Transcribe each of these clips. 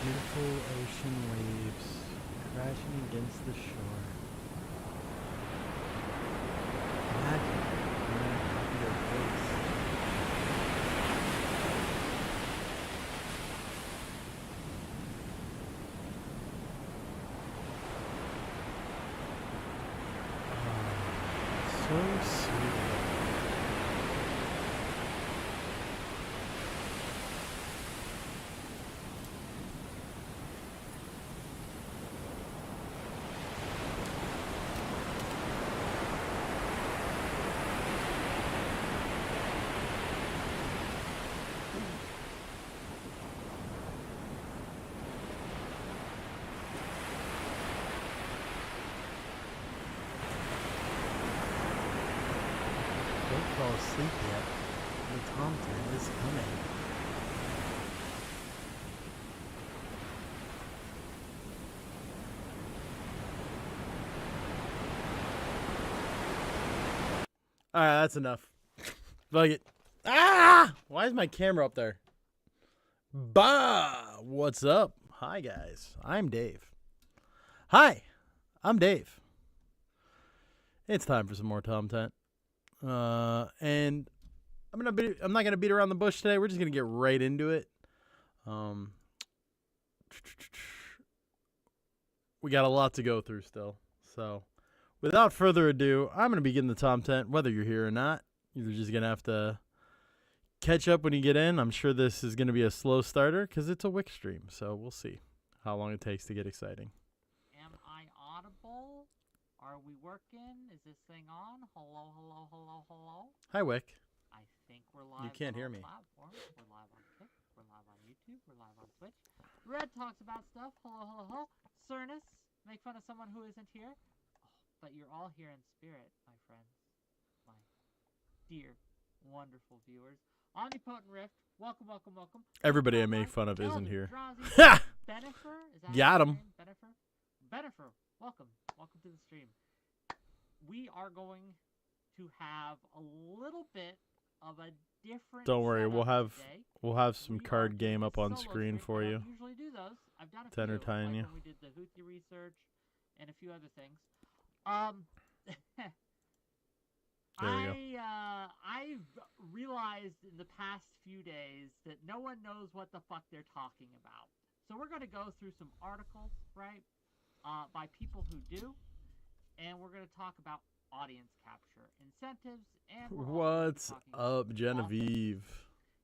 Beautiful ocean waves crashing against the shore. Imagine you're in a happier place. Oh, so sweet. Don't fall asleep yet. The Tomtent is coming. Alright, that's enough. Fuck it. Ah! Why is my camera up there? Bah! What's up? Hi, guys. I'm Dave. Hi, I'm Dave. It's time for some more Tomtent. And I'm not gonna beat around the bush today. We're just gonna get right into it. We got a lot to go through still. So, without further ado, I'm gonna begin the Tomtent, whether you're here or not. You're just gonna have to catch up when you get in. I'm sure this is gonna be a slow starter because it's a Wick stream. So we'll see how long it takes to get exciting. Am I audible? Are we working? Is this thing on? Hello, hello, hello, hello. Hi, Wick. I think we're live. You can't on hear all me. Platforms. We're live on Kick. We're live on YouTube. We're live on Twitch. Red talks about stuff. Hello, hello, hello. Cernus, make fun of someone who isn't here. Oh, but you're all here in spirit, my friends. My dear, wonderful viewers. Omnipotent Rift, welcome, welcome, welcome. Everybody I make fun of isn't here. Ha! Benifer? Is that Got him. Benifer? Benifer, welcome. Welcome to the stream. We are going to have a little bit of a different. Don't worry, we'll have today. some card game up on screen for you. I usually do those. I've done a To entertain you. When we did the Houthi research and a few other things. There we go. I've realized in the past few days that no one knows what the fuck they're talking about. So we're going to go through some articles, right, by people who do, and we're going to talk about audience capture incentives. And What's up, Genevieve?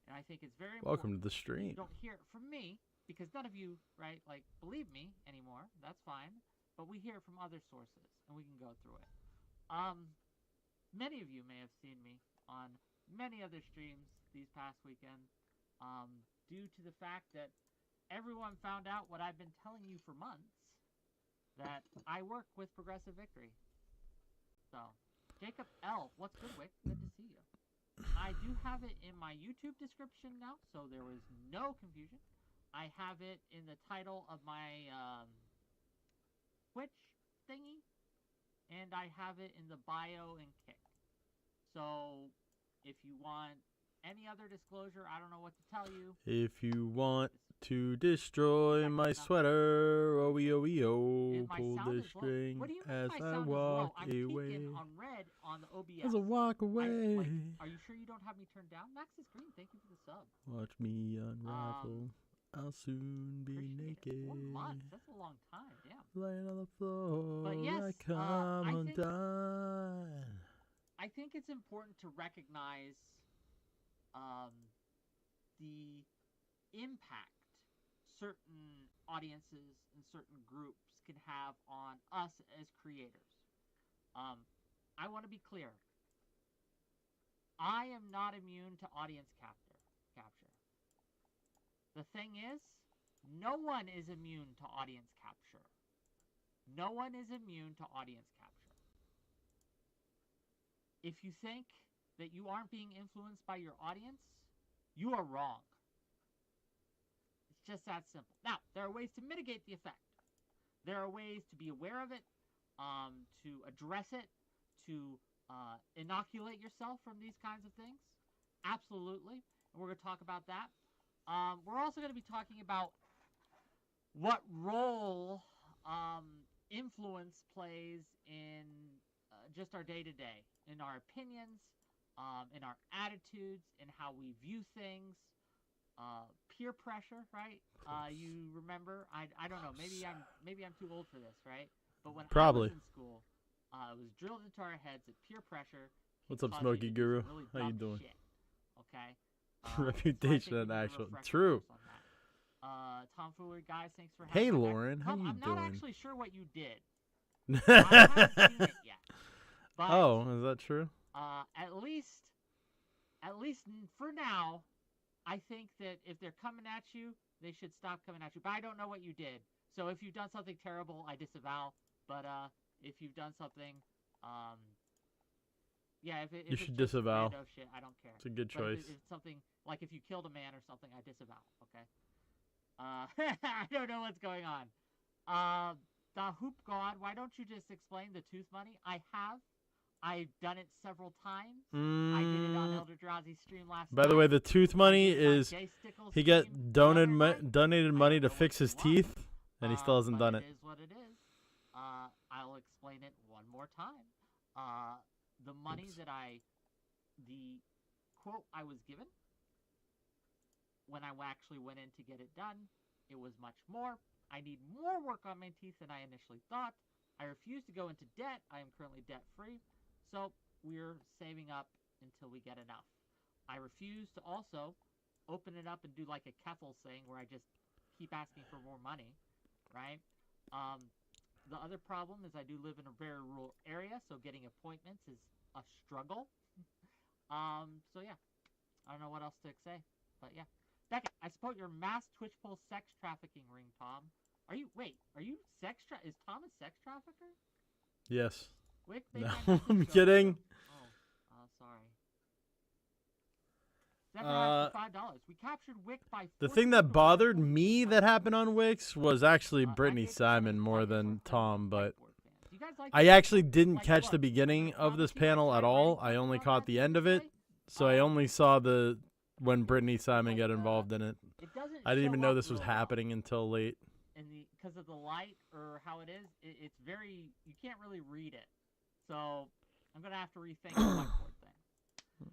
And I think it's very Welcome to important the stream. you don't hear it from me because none of you, right, like believe me anymore. That's fine, but we hear it from other sources, and we can go through it. Many of you may have seen me on many other streams these past weekends, due to the fact that everyone found out what I've been telling you for months, that I work with Progressive Victory. So, Jacob L., what's good, Wick? Good to see you. I do have it in my YouTube description now, so there was no confusion. I have it in the title of my Twitch thingy, and I have it in the bio and Kick. So, if you want any other disclosure, I don't know what to tell you. If you want to destroy my sweater, oh, pull the string as I walk I'm away. on red on the OBS. As I walk away. Are you sure you don't have me turned down? Max is green. Thank you for the sub. Watch me unravel. I'll soon be naked. 4 months. That's a long time. Damn. Laying on the floor. But yes, I come undone. I think it's important to recognize the impact certain audiences and certain groups can have on us as creators. I want to be clear. I am not immune to audience capture. The thing is, no one is immune to audience capture. No one is immune to audience capture. If you think that you aren't being influenced by your audience, you are wrong. It's just that simple. Now, there are ways to mitigate the effect. There are ways to be aware of it, to address it, to inoculate yourself from these kinds of things. Absolutely. And we're going to talk about that. We're also going to be talking about what role influence plays in just our day to day, in our opinions, in our attitudes, in how we view things. Peer pressure, right? You remember? I don't know. Maybe I'm too old for this, right? But when I was Probably. in school, it was drilled into our heads that peer pressure can What's up, cause you Smokey to do Guru? some really How you dumb doing? shit. Okay. So I Reputation think and we need a actual. refresher True. course on that. Tomfoolery guys, thanks for Hey, having me back. Lauren. How Tom, you I'm doing? not actually sure what you did. I haven't seen it yet. But Oh, is that true? at least for now, I think that if they're coming at you, they should stop coming at you. But I don't know what you did. So if you've done something terrible, I disavow. But if you've done something, yeah, if You it's should just disavow. rando shit, I don't care. It's a good But choice. if it's something like if you killed a man or something, I disavow. Okay. I don't know what's going on. The hoop god. Why don't you just explain the tooth money? I have. I've done it several times. I did it on Elder Drazi's stream last night. By the way, the tooth money I did it on is Jay Stickles' he got stream the other night. donated I money don't to know fix what his you want. teeth, and he still hasn't done But it. it is what it is. I'll explain it one more time. The money Oops. the quote I was given when I actually went in to get it done, it was much more. I need more work on my teeth than I initially thought. I refuse to go into debt. I am currently debt free. So we're saving up until we get enough. I refuse to also open it up and do like a Keffel thing where I just keep asking for more money, right? The other problem is I do live in a very rural area, so getting appointments is a struggle. So yeah, I don't know what else to say, but yeah. Beckett, I support your mass Twitch poll sex trafficking ring, Tom. Are you is Tom a sex trafficker? Yes. Wick, No, maybe I I'm missed it. kidding. Oh, sorry. Zephyr asked for $5. We captured Wick by The 14 thing that before bothered the me that happened on Wix was actually Brittany 98% Simon of more audience than are Tom, but whiteboard fans. You guys like I the actually whiteboard? didn't Like, catch look, the beginning you're of this promising us panel at all. high-writing I only questions caught the end of it, today? so I only saw the when Brittany Simon like, got involved in it. It doesn't I didn't even show know up this was real well. happening until late. Because of the light or how it is, it's very, you can't really read it. So I'm gonna have to rethink the whiteboard thing.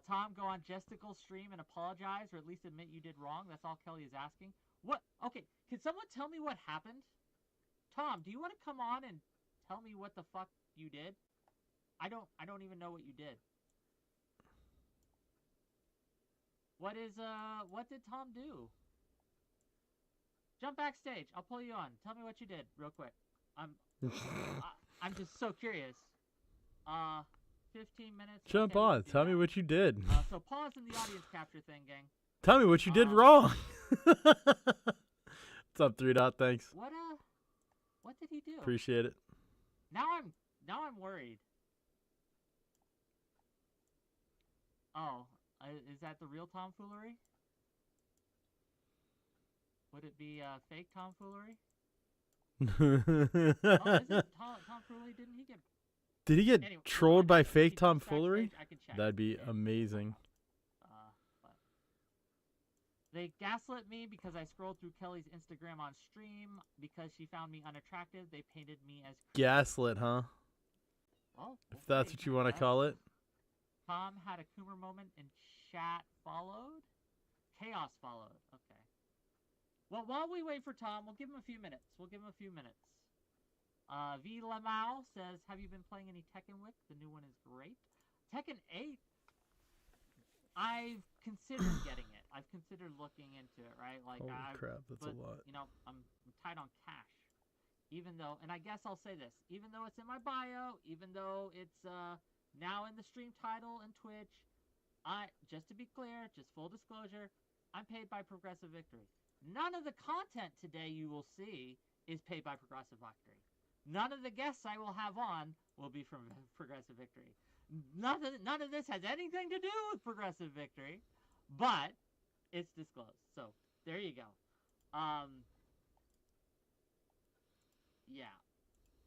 Tom, go on Jesticle's stream and apologize, or at least admit you did wrong. That's all Kelly is asking. What? Okay, can someone tell me what happened? Tom, do you want to come on and tell me what the fuck you did? I don't even know what you did. What did Tom do? Jump backstage. I'll pull you on. Tell me what you did, real quick. I'm just so curious. 15 minutes. Jump okay, on. Tell me what you did. So pause in the audience capture thing, gang. Tell me what you did wrong. What's up, 3 Dot? Thanks. What did he do? Appreciate it. Now I'm worried. Oh, is that the real tomfoolery? Would it be fake tomfoolery? Oh, is it tomfoolery? Didn't he get? Did he get Anyway, trolled by if he fake jumps tomfoolery? backstage, I can check. That'd be Yeah. amazing. But they gaslit me because I scrolled through Kelly's Instagram on stream because she found me unattractive. They painted me as Gaslit, huh? well, If that's what you want to yes. call it. Tom had a Coomer moment and chat followed. Chaos followed. Okay. Well, while we wait for Tom, we'll give him a few minutes. V. Lamau says, have you been playing any Tekken Wick? The new one is great. Tekken 8, I've considered getting it. I've considered looking into it, right? Like, Holy crap, that's a lot. You know, I'm tight on cash. Even though, and I guess I'll say this, even though it's in my bio, even though it's now in the stream title and Twitch, just to be clear, just full disclosure, I'm paid by Progressive Victory. None of the content today you will see is paid by Progressive Victory. None of the guests I will have on will be from Progressive Victory. None of this has anything to do with Progressive Victory, but it's disclosed. So there you go. Yeah,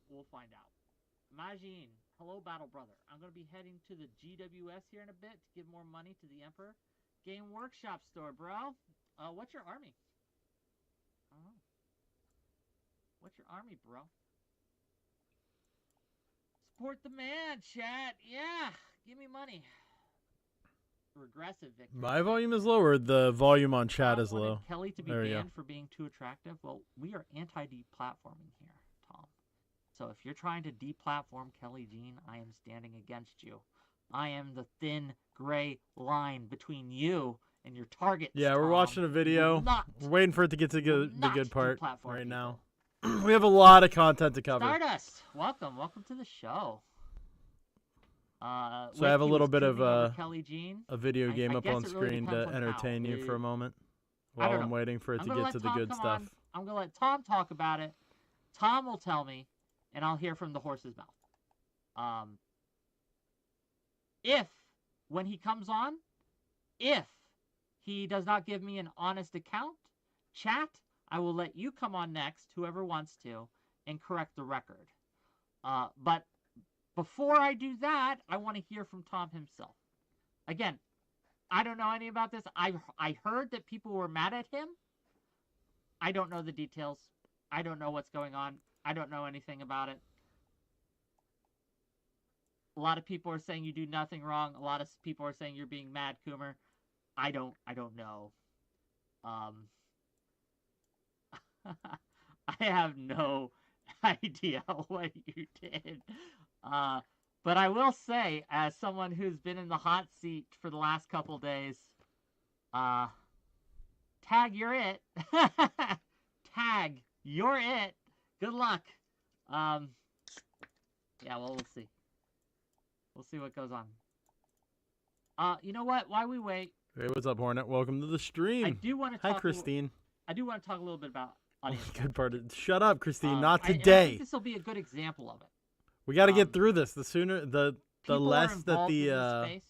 we'll find out. Majin, hello, Battle Brother. I'm going to be heading to the GWS here in a bit to give more money to the Emperor Game Workshop store, bro. What's your army? I don't know. your army, bro. Support the man, chat. Yeah, give me money. Regressive victory. My volume is lower. The volume on chat Tom is wanted low. Kelly to be There you banned for being too attractive. Well, we are anti-deplatforming here, Tom. So if you're trying to deplatform Kelly Jean, I am standing against you. I am the thin gray line between you and your targets. Yeah, we're Tom. watching a video. We're waiting for it to get to the good part deplatform right people. now. We have a lot of content to cover. Stardust, welcome to the show. So I have a little bit of Kelly Jean. a video game I up guess on it really screen depends to on entertain how. you for a moment I while don't I'm know. waiting for it I'm to gonna get let to the Tom good come stuff. on. I'm going to let Tom talk about it. Tom will tell me, and I'll hear from the horse's mouth. If, when he comes on, if he does not give me an honest account, chat, I will let you come on next, whoever wants to, and correct the record. But before I do that, I want to hear from Tom himself. Again, I don't know any about this. I heard that people were mad at him. I don't know the details. I don't know what's going on. I don't know anything about it. A lot of people are saying you do nothing wrong. A lot of people are saying you're being mad, Coomer. I don't know. I have no idea what you did. But I will say, as someone who's been in the hot seat for the last couple days, Tag, you're it. Tag, you're it. Good luck. Yeah, well, we'll see. We'll see what goes on. You know what? While we wait. Hey, what's up, Hornet? Welcome to the stream. I do want to talk. Hi, Christine. I do want to talk a little bit about audience. Good part. Shut up, Christine. Not I today. think this will be a good example of it. We got to get through this. The sooner, the less that the. In this space,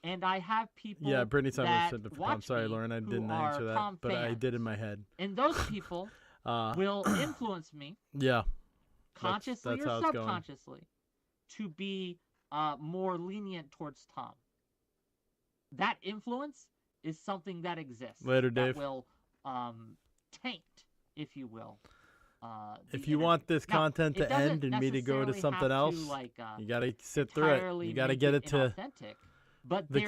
and I have people. Yeah, Brittany said that sent it for watch I'm sorry, me Lauren. I who didn't are answer that, Tom but I fans. did in my head. And those people will influence me. Yeah. Consciously that's or how it's going. subconsciously, to be more lenient towards Tom. That influence is something that exists. Later, that Dave. Will taint, if you will. If you want this content to end and me to go to something else, you got to sit through it. You got to get it to. But the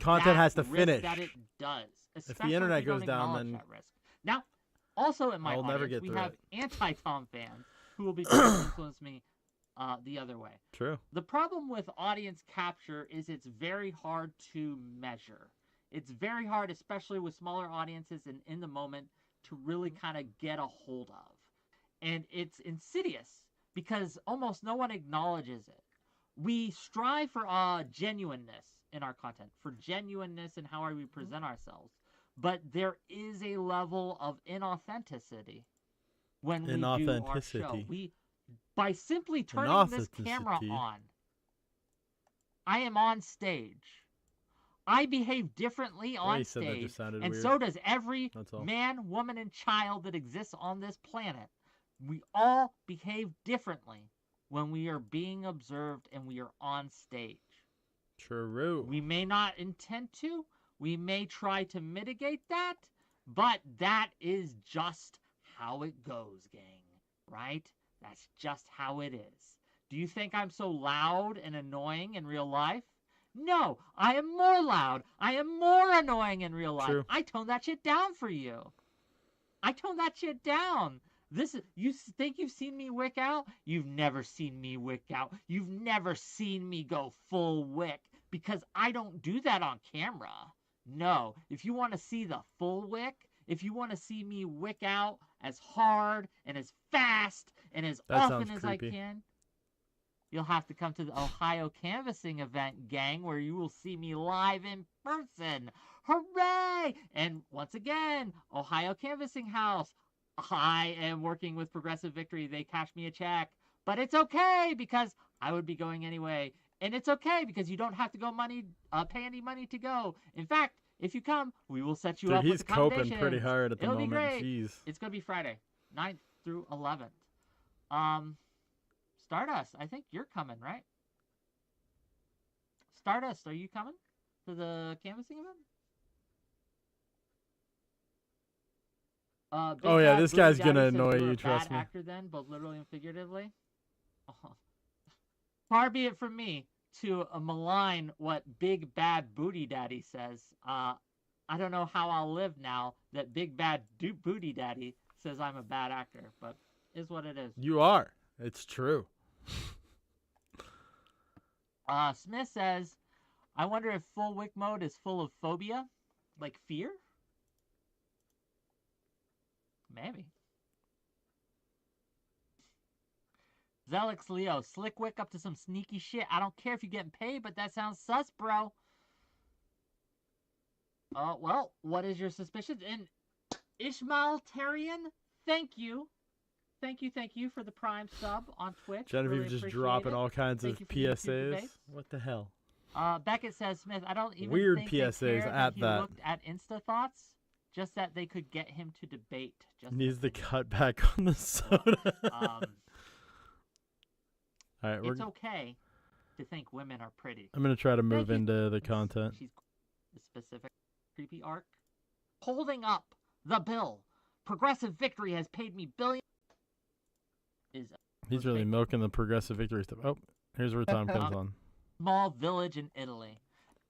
content has to finish. That it does. If the internet goes down, then now, also in my I'll never audience, get we have anti-Tom fans who will be trying to influence me the other way. True. The problem with audience capture is it's very hard to measure. It's very hard, especially with smaller audiences and in the moment, to really kind of get a hold of. And it's insidious because almost no one acknowledges it. We strive for genuineness in our content, for genuineness in how we present ourselves. But there is a level of inauthenticity when we do our show. By simply turning this camera on, I am on stage. I behave differently on stage, and weird. So does every man, woman, and child that exists on this planet. We all behave differently when we are being observed and we are on stage. True. We may not intend to. We may try to mitigate that, but that is just how it goes, gang, right? That's just how it is. Do you think I'm so loud and annoying in real life? No, I am more loud. I am more annoying in real life. True. I tone that shit down for you. I tone that shit down. You think you've seen me wick out? You've never seen me wick out. You've never seen me go full wick because I don't do that on camera. No, if you want to see the full wick, if you want to see me wick out as hard and as fast and as often as I can, you'll have to come to the Ohio canvassing event, gang, where you will see me live in person. Hooray! And once again, Ohio Canvassing House. I am working with Progressive Victory. They cashed me a check. But it's okay because I would be going anyway. And it's okay because you don't have to pay any money to go. In fact, if you come, we will set you up with accommodations. He's coping pretty hard at the moment. It'll be great. Jeez. It's going to be Friday, 9th through 11th. Stardust, I think you're coming, right? Stardust, are you coming to the canvassing event? Big Oh, yeah, Bad this Booty guy's Daddy gonna says annoy you were you, a trust bad me. actor then, both literally and figuratively. Far be it from me to malign what Big Bad Booty Daddy says. I don't know how I'll live now that Big Bad Booty Daddy says I'm a bad actor, but is what it is. You are. It's true. Smith says, I wonder if full wick mode is full of phobia, like fear? Maybe. Zelix Leo, slick wick up to some sneaky shit. I don't care if you're getting paid, but that sounds sus, bro. Well, what is your suspicions? And Ishmael Tarian, thank you. Thank you for the Prime sub on Twitch. Genevieve really just appreciate dropping it. all kinds Thank of you for the YouTube PSAs. debates. What the hell? Beckett says, Smith, I don't even Weird think they PSAs care at that he that. looked at Insta thoughts, just that they could get him to debate. Just Needs an to opinion. cut back on the soda. All right, it's okay to think women are pretty. I'm gonna try to move Thank you. into the content. She's the specific creepy arc. Holding up the bill. Progressive victory has paid me billions. He's really milking the progressive victory stuff. Oh, here's where Tom comes on. Small village in Italy.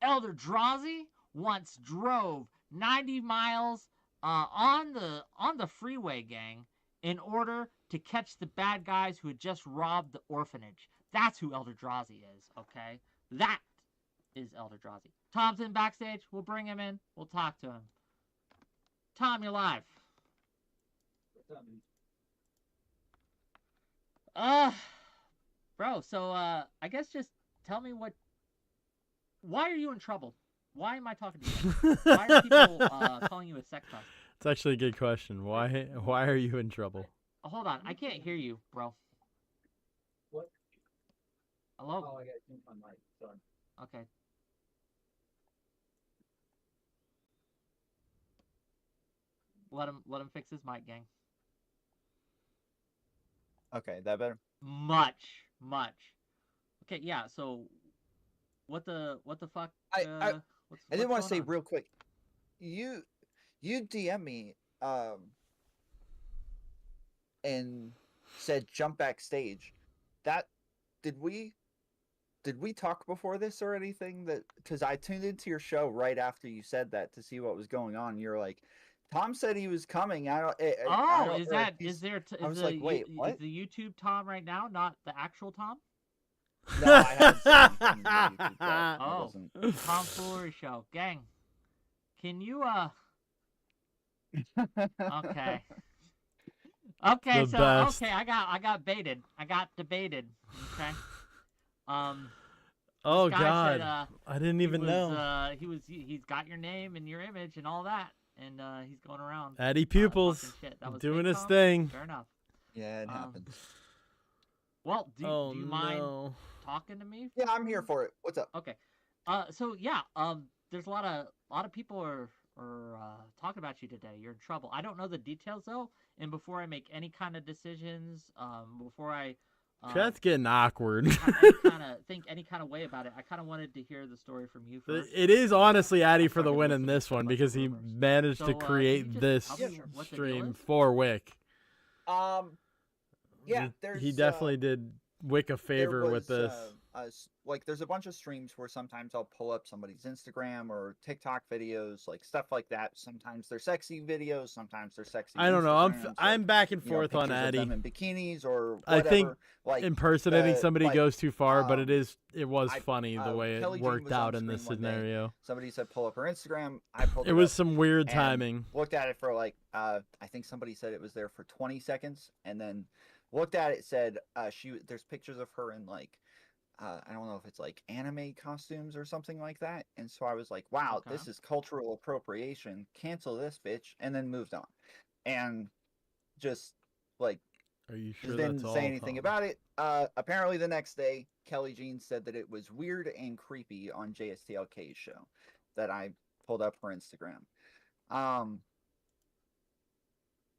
Eldrazi once drove 90 miles on the freeway, gang, in order to catch the bad guys who had just robbed the orphanage. That's who Eldrazi is, okay? That is Eldrazi. Tom's in backstage. We'll bring him in. We'll talk to him. Tom, you're live. Bro, so I guess just tell me why are you in trouble? Why am I talking to you? Why are people calling you a sex pest? It's actually a good question. Why are you in trouble? Hold on, I can't hear you, bro. What? Hello? Oh, I gotta change my mic. Sorry. Okay. Let him fix his mic, gang. Okay, that better? Much. Okay, yeah, so what the fuck? I did want what's to say going on? real quick. You DM me and said jump backstage. That did we talk before this or anything? That because I tuned into your show right after you said that to see what was going on. You're like, Tom said he was coming. I don't. Is the YouTube Tom right now, not the actual Tom? No, I haven't seen anything on YouTube yet. Oh, Tomfoolery show, gang. Can you Okay. Okay, The so best. okay, I got baited. I got debated. Okay. Oh guy God, said, I didn't even know. He's got your name and your image and all that, and he's going around. Addy Pupils talking shit. That was doing fake, his Tom? thing. Fair enough. Yeah, it happened. Well, do you mind No. talking to me? Yeah, I'm here for it. What's up? Okay. So yeah, there's a lot of people are talking about you today. You're in trouble. I don't know the details though, and before I make any kind of decisions, before I Chat's getting awkward. think any kind of way about it, I kind of wanted to hear the story from you It first. is honestly Addy for the started win in listening this to a one bunch because of he rumors. managed So, to can you create just this tell me what the deal stream is? for Wick. Yeah, there's He definitely did Wick a favor with this. Like there's a bunch of streams where sometimes I'll pull up somebody's Instagram or TikTok videos, like stuff like that. Sometimes they're sexy videos, sometimes they're sexy. I don't know. Instagrams, I'm like, back and you know, forth on pictures of Addy. them in bikinis or I whatever. think like Impersonating somebody like, goes too far, but it was I- funny the way Kelly it Jean worked was on out in this screen one day. scenario. Somebody said pull up her Instagram. I pulled It it was up some weird and timing. Looked at it for like I think somebody said it was there for 20 seconds, and then looked at it, said there's pictures of her in like I don't know if it's like anime costumes or something like that. And so I was like, wow, Okay. this is cultural appropriation. Cancel this bitch, and then moved on. And just like Are you sure just that's didn't all? say anything Tom? about it. Apparently the next day, Kelly Jean said that it was weird and creepy on JSTLK's show that I pulled up her Instagram.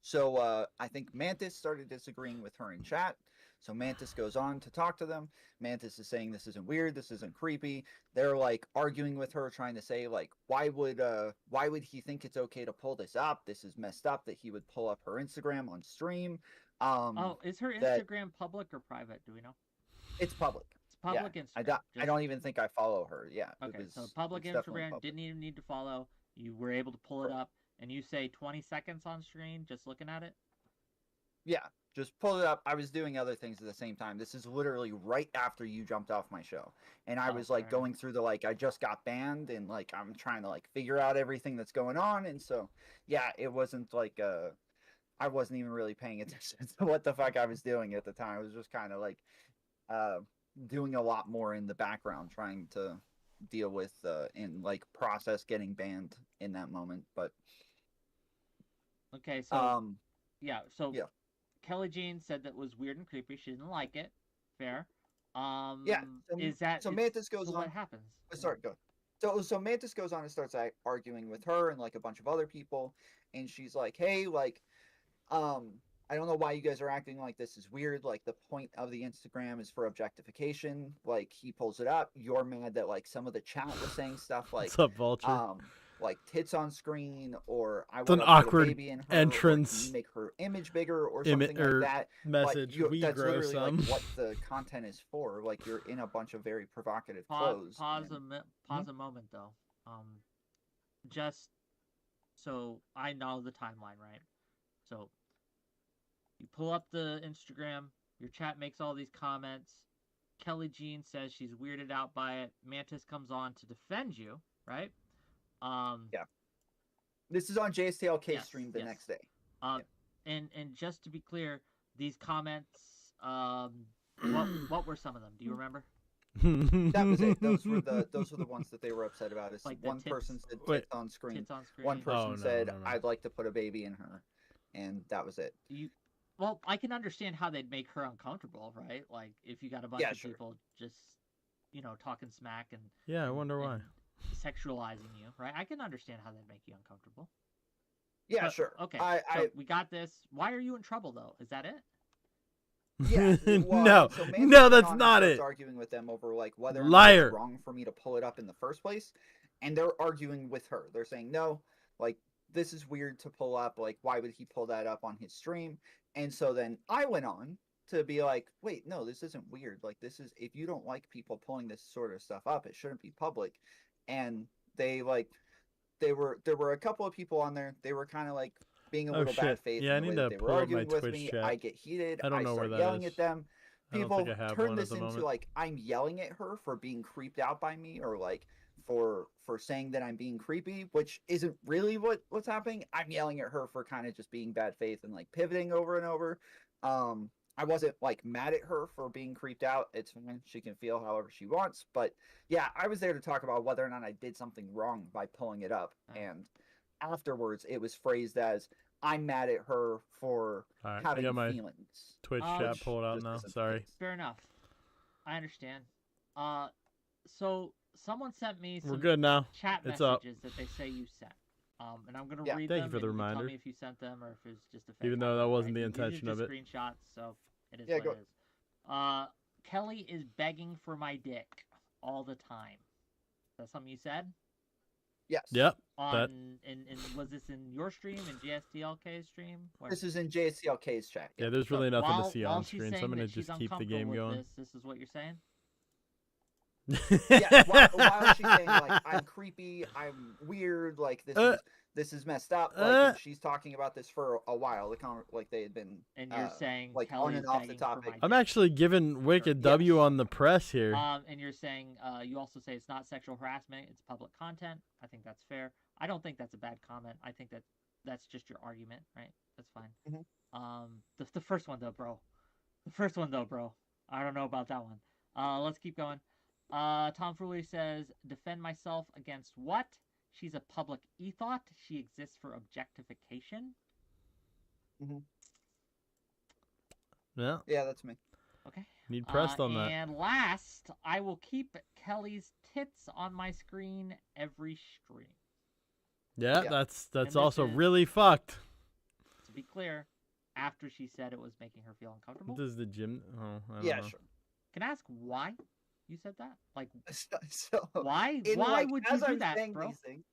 So I think Mantis started disagreeing with her in chat. So Mantis goes on to talk to them. Mantis is saying this isn't weird, this isn't creepy. They're like arguing with her, trying to say like, why would he think it's okay to pull this up? This is messed up that he would pull up her Instagram on stream. Oh, is her that Instagram public or private? Do we know? it's public. It's public Yeah, Instagram. I don't even think I follow her. Yeah. Okay, so public it's definitely Instagram, public. didn't even need to follow. You were able to pull it up, and you say 20 seconds on screen just looking at it? Yeah, just pull it up. I was doing other things at the same time. This is literally right after you jumped off my show. And I was like going through the like, I just got banned and like I'm trying to like figure out everything that's going on. And so, yeah, it wasn't like I wasn't even really paying attention to what the fuck I was doing at the time. I was just kind of like doing a lot more in the background, trying to deal with and like process getting banned in that moment. But okay, so yeah. Kelly Yeah. Jean said that was weird and creepy. She didn't like it. Fair. Yeah. Is that so Mantis goes so on? what happens? Sorry, go. So Mantis goes on and starts like arguing with her and like a bunch of other people, and she's like, "Hey, like, I don't know why you guys are acting like this is weird. Like the point of the Instagram is for objectification. Like he pulls it up. You're mad that like some of the chat was saying stuff like What's up, Vulture? like tits on screen, or I It's an want to put a awkward baby in her, entrance. or can you make her image bigger or something like that. Message. But We that's grow literally some. like what the content is for. Like you're in a bunch of very provocative clothes. Pause a moment though. Just so I know the timeline, right? So you pull up the Instagram, your chat makes all these comments. Kelly Jean says she's weirded out by it. Mantis comes on to defend you, right? Yeah. This is on JSTLK yes, stream the yes. next day. And just to be clear, these comments, what were some of them? Do you remember? That was it. Those were the ones that they were upset about. Is Like one tits, person said tits on screen. Tits on screen. One person said no. I'd like to put a baby in her, and that was it. Well, I can understand how they'd make her uncomfortable, right? Like if you got a bunch of people just, talking smack and yeah, I wonder why. Sexualizing you, right? I can understand how they'd make you uncomfortable. Yeah, but, sure. Okay, so we got this. Why are you in trouble though? Is that it? Yeah. Well, no, so no, that's not it. Arguing with them over like whether or Liar. not it's wrong for me to pull it up in the first place, and they're arguing with her. They're saying no, like this is weird to pull up. Like why would he pull that up on his stream? And so then I went on to be like, wait, no, this isn't weird. Like this is, if you don't like people pulling this sort of stuff up, it shouldn't be public. And there were a couple of people on there. They were kind of like being a little bad faith. Yeah, I in the need way to that they pull were up arguing my with Twitch me. chat. I get heated. I don't know where start that yelling is. at them. I don't People think I have turn one this at the into moment. like I'm yelling at her for being creeped out by me, or like for saying that I'm being creepy, which isn't really what's happening. I'm yelling at her for kind of just being bad faith and like pivoting over and over. I wasn't like mad at her for being creeped out. It's fine. She can feel however she wants. But yeah, I was there to talk about whether or not I did something wrong by pulling it up. And afterwards, it was phrased as I'm mad at her for having I got my feelings. Twitch chat pulled out now. Sorry. Fair enough. I understand. So someone sent me some We're good now. chat It's messages up. that they say you sent. And I'm gonna read Yeah. them. Thank you for the and you reminder. Tell me if you sent them or if it's just a fake. Even though that comment, wasn't right? the These are intention of just it. Screenshots, so it is Yeah, what go. it is. Kelly is begging for my dick all the time. Is that something you said? Yes. Yep. And was this in your stream, in GSTLK's stream? Where? This is in JSTLK's chat. Yeah, there's really nothing while, to see while on she's screen, so saying I'm gonna that she's just keep the game uncomfortable with going. This is what you're saying? Yeah, while she's saying like I'm creepy, I'm weird, like this is messed up. Like she's talking about this for a while. Like they had been. And you're saying like Kelly's on and off the begging for topic. my I'm dick. actually giving Wicked W on the press here. And you're saying you also say it's not sexual harassment; it's public content. I think that's fair. I don't think that's a bad comment. I think that's just your argument, right? That's fine. Mm-hmm. The first one though, bro. The first one though, bro. I don't know about that one. Let's keep going. Tom Foolery says, defend myself against what? She's a public ethot. She exists for objectification. Mm-hmm. Yeah. Yeah, that's me. Okay. Need pressed on that. And last, I will keep Kelly's tits on my screen every stream. Yeah, Yeah. that's this also is- really fucked. To be clear, after she said it was making her feel uncomfortable. Does the gym? Oh, I don't Yeah, know. sure. Can I ask why you said that? Like, So why? in, Why like, would you as do I'm that, saying bro? these things,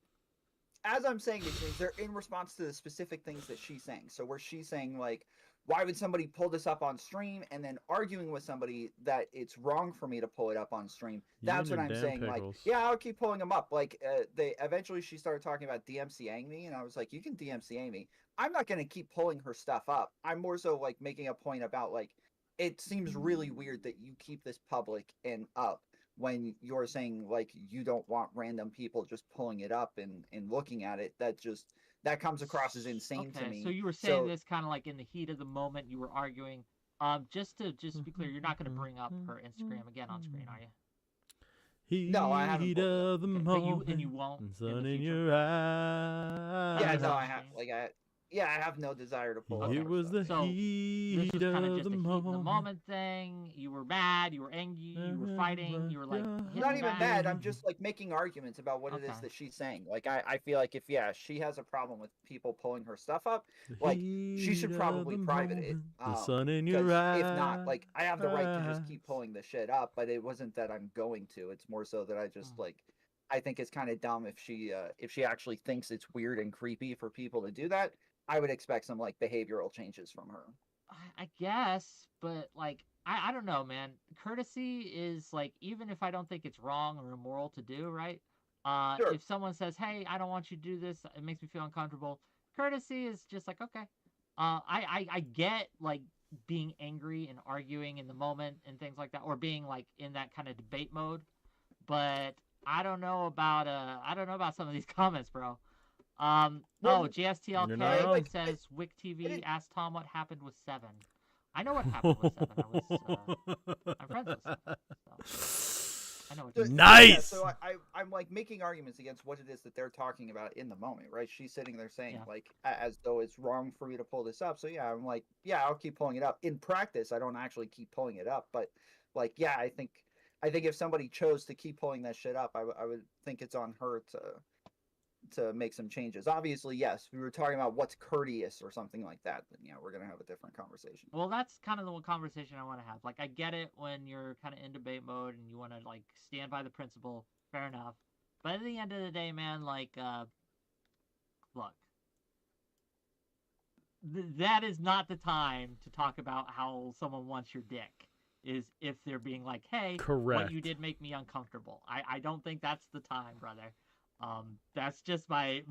as I'm saying these things, they're in response to the specific things that she's saying. So where she's saying like, why would somebody pull this up on stream, and then arguing with somebody that it's wrong for me to pull it up on stream. You That's and what your I'm damn saying. Like, pickles. yeah, I'll keep pulling them up. Like, they eventually she started talking about DMCAing me, and I was like, you can DMCA me. I'm not gonna keep pulling her stuff up. I'm more so like making a point about like, it seems really weird that you keep this public and up when you're saying like you don't want random people just pulling it up and looking at it. That comes across as insane to me. So you were saying this kind of like in the heat of the moment. You were arguing. Just to be clear, you're not going to bring up her Instagram again on screen, are you? Heat No, I haven't pulled it up. of the Okay, moment. you won't in Sun the in future? your eyes. Yeah, Is no, that I on have stream? I have no desire to pull up It her was stuff. the So, heat This was kind of of just the a heat in the moment. moment thing. You were mad. You were angry. You were fighting. You were like hitting Not even back. that. I'm just like making arguments about what it is Okay. that she's saying. Like I feel like if she has a problem with people pulling her stuff up, like she should probably private it. The sun in your Because eyes. if not, like I have the right to just keep pulling the shit up, but it wasn't that I'm going to. It's more so that I just like I think it's kind of dumb if she actually thinks it's weird and creepy for people to do that. I would expect some like behavioral changes from her. I guess, but like I don't know, man. Courtesy is like, even if I don't think it's wrong or immoral to do, right? Sure. If someone says, "Hey, I don't want you to do this. It makes me feel uncomfortable." Courtesy is just like, okay. I get like being angry and arguing in the moment and things like that, or being like in that kind of debate mode, but I don't know about some of these comments, bro. Well, GSTLK You're not wrong. says Wick TV asked Tom what happened with Seven. I know what happened with Seven. I'm friends with Seven, so I know what. Nice! Yeah, so I'm like making arguments against what it is that they're talking about in the moment, right? She's sitting there saying like as though it's wrong for me to pull this up. So yeah, I'm like, yeah, I'll keep pulling it up. In practice, I don't actually keep pulling it up, but like, yeah, I think if somebody chose to keep pulling that shit up, I would think it's on her to make some changes. Obviously, yes, if we were talking about what's courteous or something like that, then yeah, we're gonna have a different conversation. Well, that's kind of the conversation I want to have. Like, I get it when you're kind of in debate mode and you want to like stand by the principle. Fair enough. But at the end of the day, man, like, look, that is not the time to talk about how someone wants your dick. Is if they're being like, hey, Correct. what you did make me uncomfortable. I don't think that's the time, brother. That's just my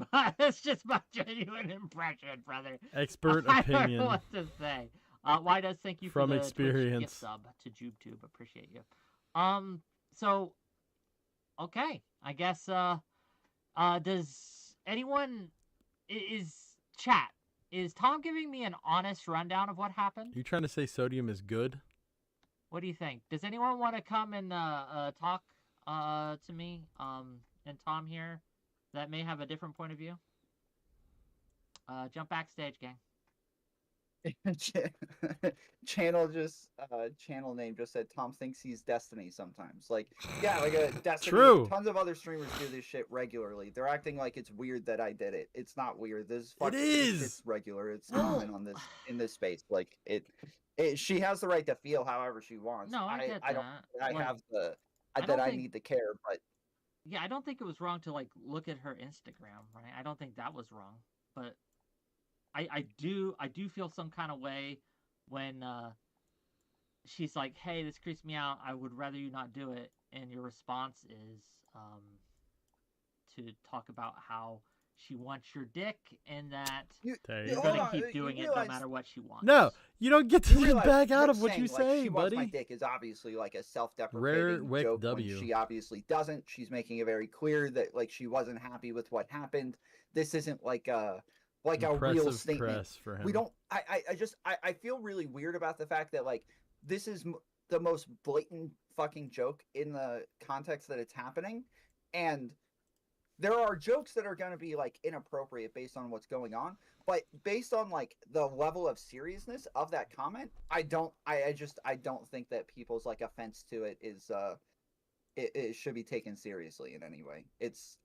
genuine impression, brother. Expert I don't know opinion. what to say. Why does thank you From for the Twitch experience. gift sub to JubeTube? Appreciate you. So okay, I guess does anyone is Tom giving me an honest rundown of what happened? You trying to say sodium is good? What do you think? Does anyone want to come and talk to me and Tom here that may have a different point of view? Jump backstage, gang. Channel name just said Tom thinks he's Destiny sometimes. Like, yeah, like a Destiny. True. Tons of other streamers do this shit regularly. They're acting like it's weird that I did it. It's not weird. This is. It's regular. It's common on this in this space. Like she has the right to feel however she wants. No, I get I don't. that. I Like, have the I that don't I think- need to care, but Yeah, I don't think it was wrong to like look at her Instagram, right? I don't think that was wrong, but I do feel some kind of way when she's like, "Hey, this creeps me out. I would rather you not do it," and your response is to talk about how she wants your dick and that There you're you gonna go. keep doing it no matter what she wants. No, you don't get to realize back out Rick's of what you saying, like, say, she wants my buddy. dick is obviously like a Rare self-deprecating Wick joke W. when she obviously doesn't. She's making it very clear that like she wasn't happy with what happened. This isn't like a real Impressive statement. press for him. We don't. I feel really weird about the fact that like this is the most blatant fucking joke in the context that it's happening, and there are jokes that are going to be like inappropriate based on what's going on, but based on like the level of seriousness of that comment, I don't think that people's like offense to it it should be taken seriously in any way. It's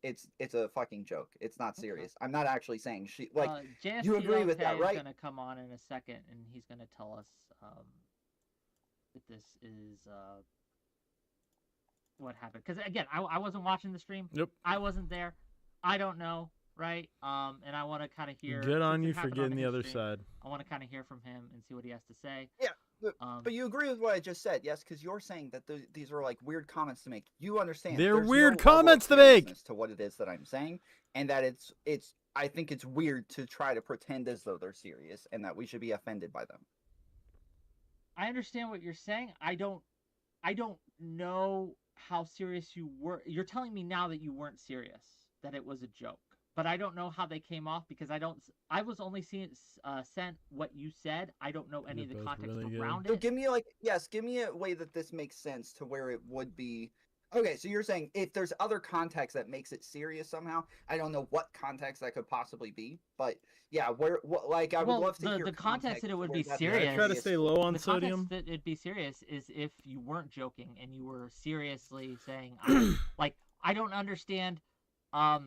a fucking joke. It's not serious. I'm not actually saying she like. You agree with that, right? is going to come on in a second, and he's going to tell us if this is what happened. Because again, I wasn't watching the stream. Yep. I wasn't there. I don't know, right? And I want to kind of hear. Good on since it you for happened getting on the his other stream, side. I want to kind of hear from him and see what he has to say. Yeah, but you agree with what I just said, yes? Because you're saying that these are like weird comments to make. You understand? They're there's weird no level of comments to make. seriousness to what it is that I'm saying, and that it's. I think it's weird to try to pretend as though they're serious, and that we should be offended by them. I understand what you're saying. I don't know how serious you were. You're telling me now that you weren't serious, that it was a joke. But I don't know how they came off because I was only sent what you said. I don't know any of the context around So it. give me a way that this makes sense to where it would be. Okay, so you're saying if there's other context that makes it serious somehow. I don't know what context that could possibly be, but yeah, I would love to hear the context that it would be where that serious. I try to stay low on The sodium. context that it'd be serious is if you weren't joking and you were seriously saying, I don't understand. The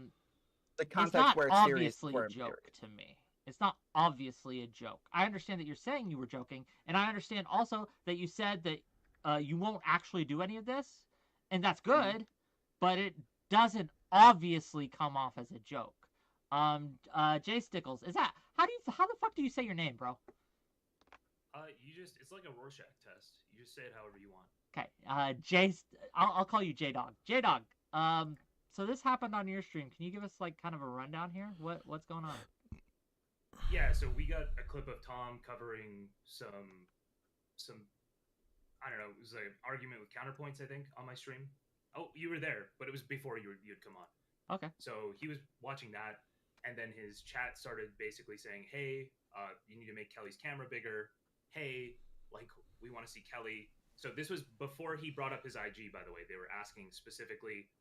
It's context not where it's serious, obviously where a I'm joke serious. to me. It's not obviously a joke. I understand that you're saying you were joking, and I understand also that you said that you won't actually do any of this, and that's good, but it doesn't obviously come off as a joke. Jay Stickles, is that how the fuck do you say your name, bro? It's like a Rorschach test. You just say it however you want. Okay, I'll call you J Dog. J Dog. So this happened on your stream. Can you give us like kind of a rundown here? What's going on? Yeah, so we got a clip of Tom covering some I don't know, it was like an argument with counterpoints, I think, on my stream. Oh, you were there, but it was before you'd come on. Okay. So he was watching that, and then his chat started basically saying, "Hey, you need to make Kelly's camera bigger. Hey, like we want to see Kelly." So this was before he brought up his IG, by the way. They were asking specifically.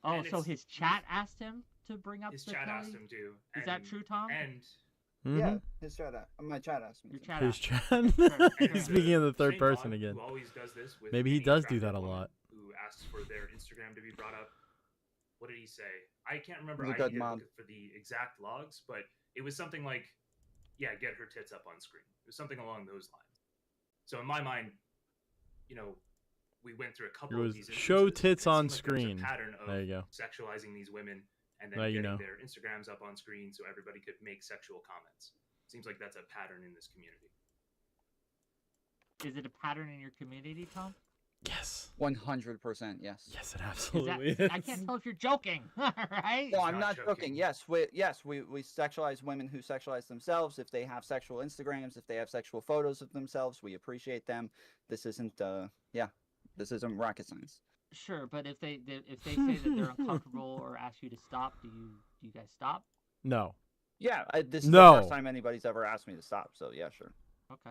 Oh, so his chat asked him to bring up his the chat Kelly? asked him to. Is that true, Tom? And Yeah, his chat. My chat asked me. Your to. chat His asked. chat. and He's speaking in the third Shane person Vaughn, again. Who always does this with Maybe he any does do attractive that a woman lot. Who asks for their Instagram to be brought up. What did he say? I can't remember. He's a I good didn't mom. look for the exact logs, but it was something like, "Yeah, get her tits up on screen." It was something along those lines. So in my mind, we went through a couple of these. Show instances, tits and it on seemed like there was screen. a pattern of There you go. sexualizing these women and then Now you getting know. their Instagrams up on screen so everybody could make sexual comments. Seems like that's a pattern in this community. Is it a pattern in your community, Tom? Yes. 100%. Yes. Yes, it absolutely is. I can't tell if you're joking, right? No, I'm not not joking. joking. Yes, we sexualize women who sexualize themselves. If they have sexual Instagrams, if they have sexual photos of themselves, we appreciate them. This isn't this isn't rocket science. Sure, but if they say that they're uncomfortable or ask you to stop, do you guys stop? No. Yeah, this is No. the first time anybody's ever asked me to stop. So yeah, sure. Okay.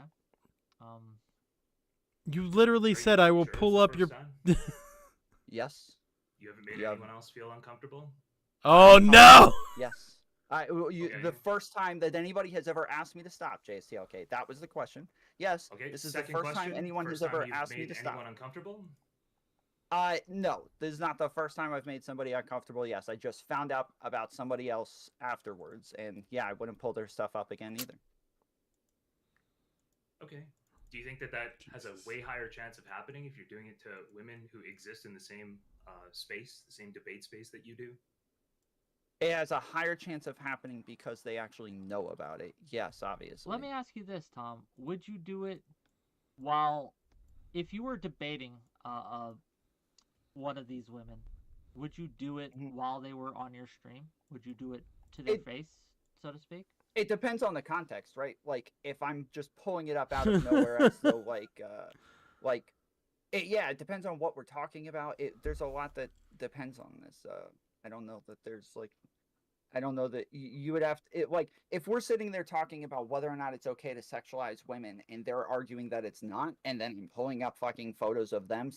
You literally Are you said I will sure it's pull the up your. first time? Yes. You haven't made Yeah. anyone else feel uncomfortable? Oh no! Yes. Okay. The first time that anybody has ever asked me to stop, JST. Okay, that was the question. Yes. Okay. This is the second first question, time anyone first has ever time you've asked me made to stop. anyone uncomfortable? No, this is not the first time I've made somebody uncomfortable. Yes, I just found out about somebody else afterwards, and yeah, I wouldn't pull their stuff up again either. Okay. Do you think that has a way higher chance of happening if you're doing it to women who exist in the same space, the same debate space that you do? It has a higher chance of happening because they actually know about it. Yes, obviously. Let me ask you this, Tom. Would you do it if you were debating one of these women, would you do it while they were on your stream? Would you do it to their face, so to speak? It depends on the context, right? Like, if I'm just pulling it up out of nowhere as though, it depends on what we're talking about. There's a lot that depends on this. I don't know that there's, I don't know that you would have to, if we're sitting there talking about whether or not it's okay to sexualize women and they're arguing that it's not, and then I'm pulling up fucking photos of them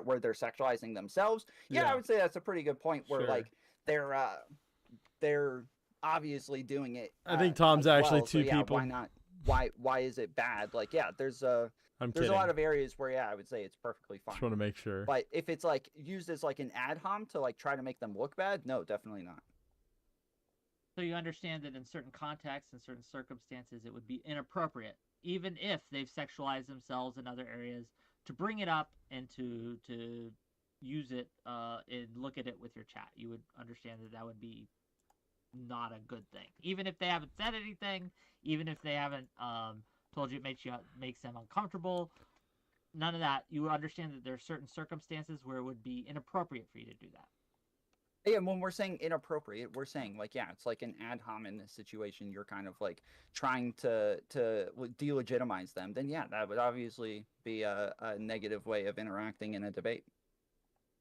where they're sexualizing themselves. Yeah, I would say that's a pretty good point where, they're obviously doing it. I think Tom's as actually well, two so yeah, people. Why not? why is it bad? Like, yeah, there's a lot of areas where, yeah, I would say it's perfectly fine. Just want to make sure. But if it's like used as like an ad hom to like try to make them look bad, no, definitely not. So you understand that in certain contexts and certain circumstances, it would be inappropriate, even if they've sexualized themselves in other areas, to bring it up and to use it and look at it with your chat. You would understand that that would be not a good thing, even if they haven't said anything, even if they haven't told you it makes them uncomfortable. None of that. You understand that there are certain circumstances where it would be inappropriate for you to do that. Yeah, when we're saying inappropriate, we're saying like, yeah, it's like an ad hom in this situation. You're kind of like trying to delegitimize them. Then yeah, that would obviously be a negative way of interacting in a debate.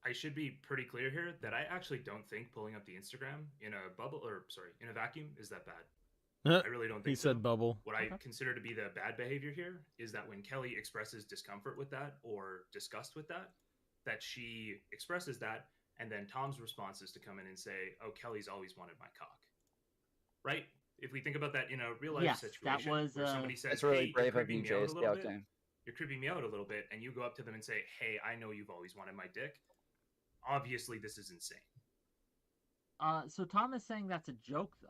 I should be pretty clear here that I actually don't think pulling up the Instagram in a vacuum is that bad. I really don't think He said bubble. What I consider to be the bad behavior here is that when Kelly expresses discomfort with that or disgust with that, that she expresses that, and then Tom's response is to come in and say, "Oh, Kelly's always wanted my cock." Right? If we think about that in a real life situation, that was, where somebody says, "It's really "Hey, brave you're of you, creeping me out a little bit," okay. you're creeping me out a little bit, and you go up to them and say, "Hey, I know you've always wanted my dick." Obviously, this is insane. So Tom is saying that's a joke, though.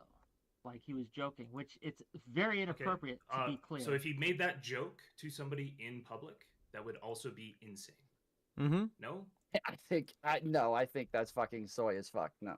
Like he was joking, which it's very inappropriate to be clear. So if he made that joke to somebody in public, that would also be insane. Mm-hmm. No? I think that's fucking soy as fuck. No.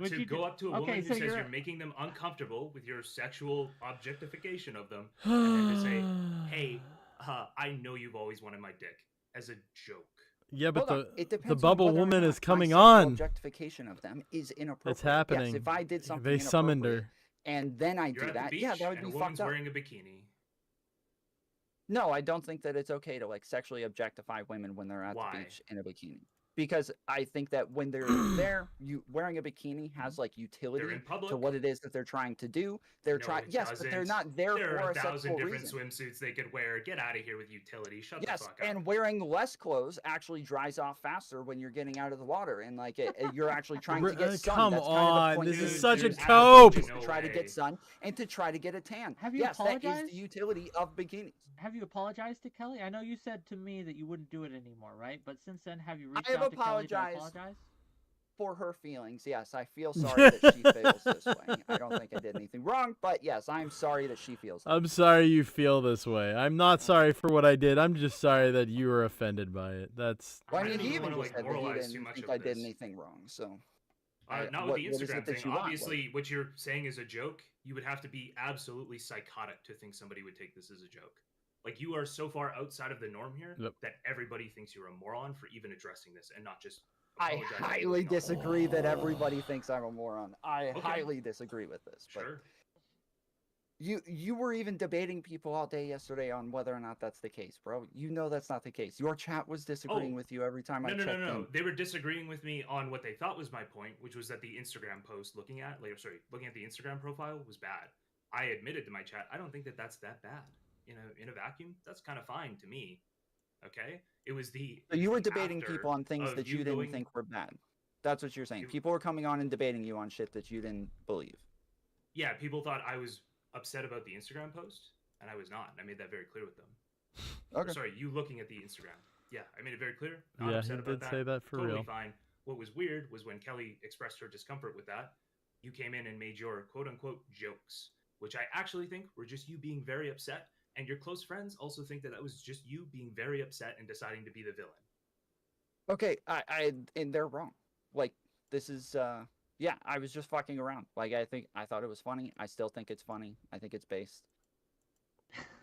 To go up to a woman who says you're making them uncomfortable with your sexual objectification of them, and then to say, "Hey, I know you've always wanted my dick," as a joke. Yeah, but the on bubble whether or woman not is coming my sexual on. objectification of them is inappropriate. It's happening. Yes, if I did something They summoned inappropriate her. and then I You're do at the that, beach, yeah, that would and be a woman's fucked up. wearing a bikini. No, I don't think that it's okay to like sexually objectify women when they're at the beach in a bikini. Because I think that when they're there, you wearing a bikini has like utility to what it is that they're trying to do. They're trying, yes, but they're not there for a sexual reason. There are 1,000 different swimsuits they could wear. Get out of here with utility. Shut the fuck up. Yes, and wearing less clothes actually dries off faster when you're getting out of the water, and like you're actually trying to get sun. Come That's on, kind of the point. this is such a cope. To try to get sun and to try to get a tan. Have you apologized? That is the utility of bikinis. Have you apologized to Kelly? I know you said to me that you wouldn't do it anymore, right? But since then, have you reached out to Kelly to apologize? For her feelings, yes, I feel sorry that she feels this way. I don't think I did anything wrong, but yes, I'm sorry that she feels that way. I'm sorry you feel this way. I'm not sorry for what I did. I'm just sorry that you were offended by it. That's. Well, I mean, he even just said that he didn't think I did anything wrong, so. Not with the Instagram thing. Obviously, what you're saying is a joke. You would have to be absolutely psychotic to think somebody would take this as a joke. Like, you are so far outside of the norm here that everybody thinks you're a moron for even addressing this and not just. I highly disagree that everybody thinks I'm a moron. I highly disagree with this. But sure. You were even debating people all day yesterday on whether or not that's the case, bro. You know that's not the case. Your chat was disagreeing with you every time I checked in. No. They were disagreeing with me on what they thought was my point, which was that the Instagram post looking at the Instagram profile was bad. I admitted to my chat, I don't think that that's that bad. In a vacuum, that's kind of fine to me. Okay, it was so you were debating people on things that you didn't think were bad. That's what you're saying. People were coming on and debating you on shit that you didn't believe. Yeah, people thought I was upset about the Instagram post, and I was not. I made that very clear with them. Okay. Sorry, you looking at the Instagram. Yeah, I made it very clear. Not upset about that. Say that for totally real. Fine. What was weird was when Kelly expressed her discomfort with that, you came in and made your quote-unquote jokes, which I actually think were just you being very upset. And your close friends also think that was just you being very upset and deciding to be the villain. Okay, and they're wrong. Like, this is, I was just fucking around. Like, I thought it was funny. I still think it's funny. I think it's based.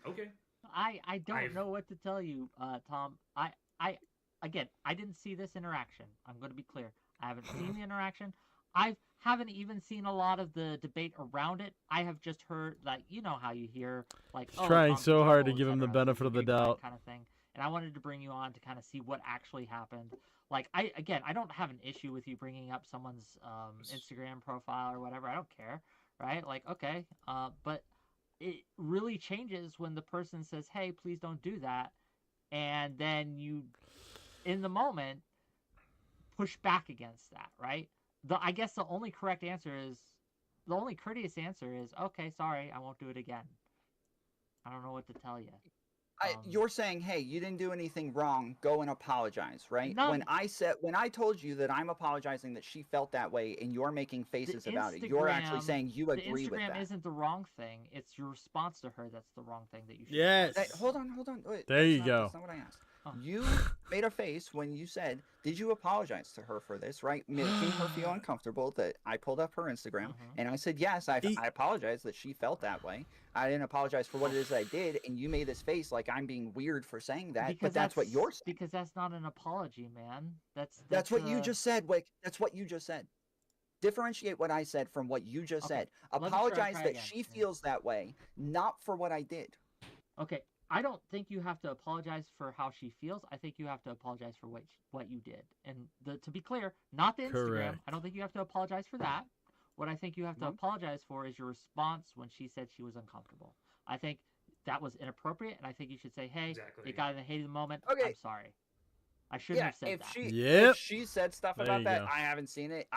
Okay. I don't know what to tell you, Tom. I didn't see this interaction. I'm going to be clear. I haven't seen the interaction. I haven't even seen a lot of the debate around it. I have just heard, like, you know how you hear, like, trying so hard to give him the benefit of the doubt, kind of thing. And I wanted to bring you on to kind of see what actually happened. Like, I don't have an issue with you bringing up someone's Instagram profile or whatever. I don't care, right? Like, okay, but it really changes when the person says, "Hey, please don't do that," and then you, in the moment, push back against that, right? I guess the only courteous answer is, okay, sorry, I won't do it again. I don't know what to tell you. You're saying, hey, you didn't do anything wrong. Go and apologize, right? No. When I told you that I'm apologizing that she felt that way, and you're making faces about it, you're actually saying you agree with The Instagram that. isn't the wrong thing. It's your response to her that's the wrong thing that you should. Yes. Hey, hold on. Wait, There you go. That's not what I asked. Oh. You made a face when you said, did you apologize to her for this, right? Making her feel uncomfortable that I pulled up her Instagram. And I said, yes, I apologize that she felt that way. I didn't apologize for what it is I did. And you made this face like I'm being weird for saying that. Because but that's what you're saying. Because that's not an apology, man. That's what you just said, Wick. That's what you just said. Differentiate what I said from what you just said. Apologize that she feels that way, not for what I did. Okay. I don't think you have to apologize for how she feels. I think you have to apologize for what you did. And to be clear, not the Instagram. Correct. I don't think you have to apologize for that. What I think you have to apologize for is your response when she said she was uncomfortable. I think that was inappropriate, and I think you should say, hey, it got in the heat of the moment. Okay. I'm sorry. I shouldn't have said that. If she said stuff about that, I haven't seen it.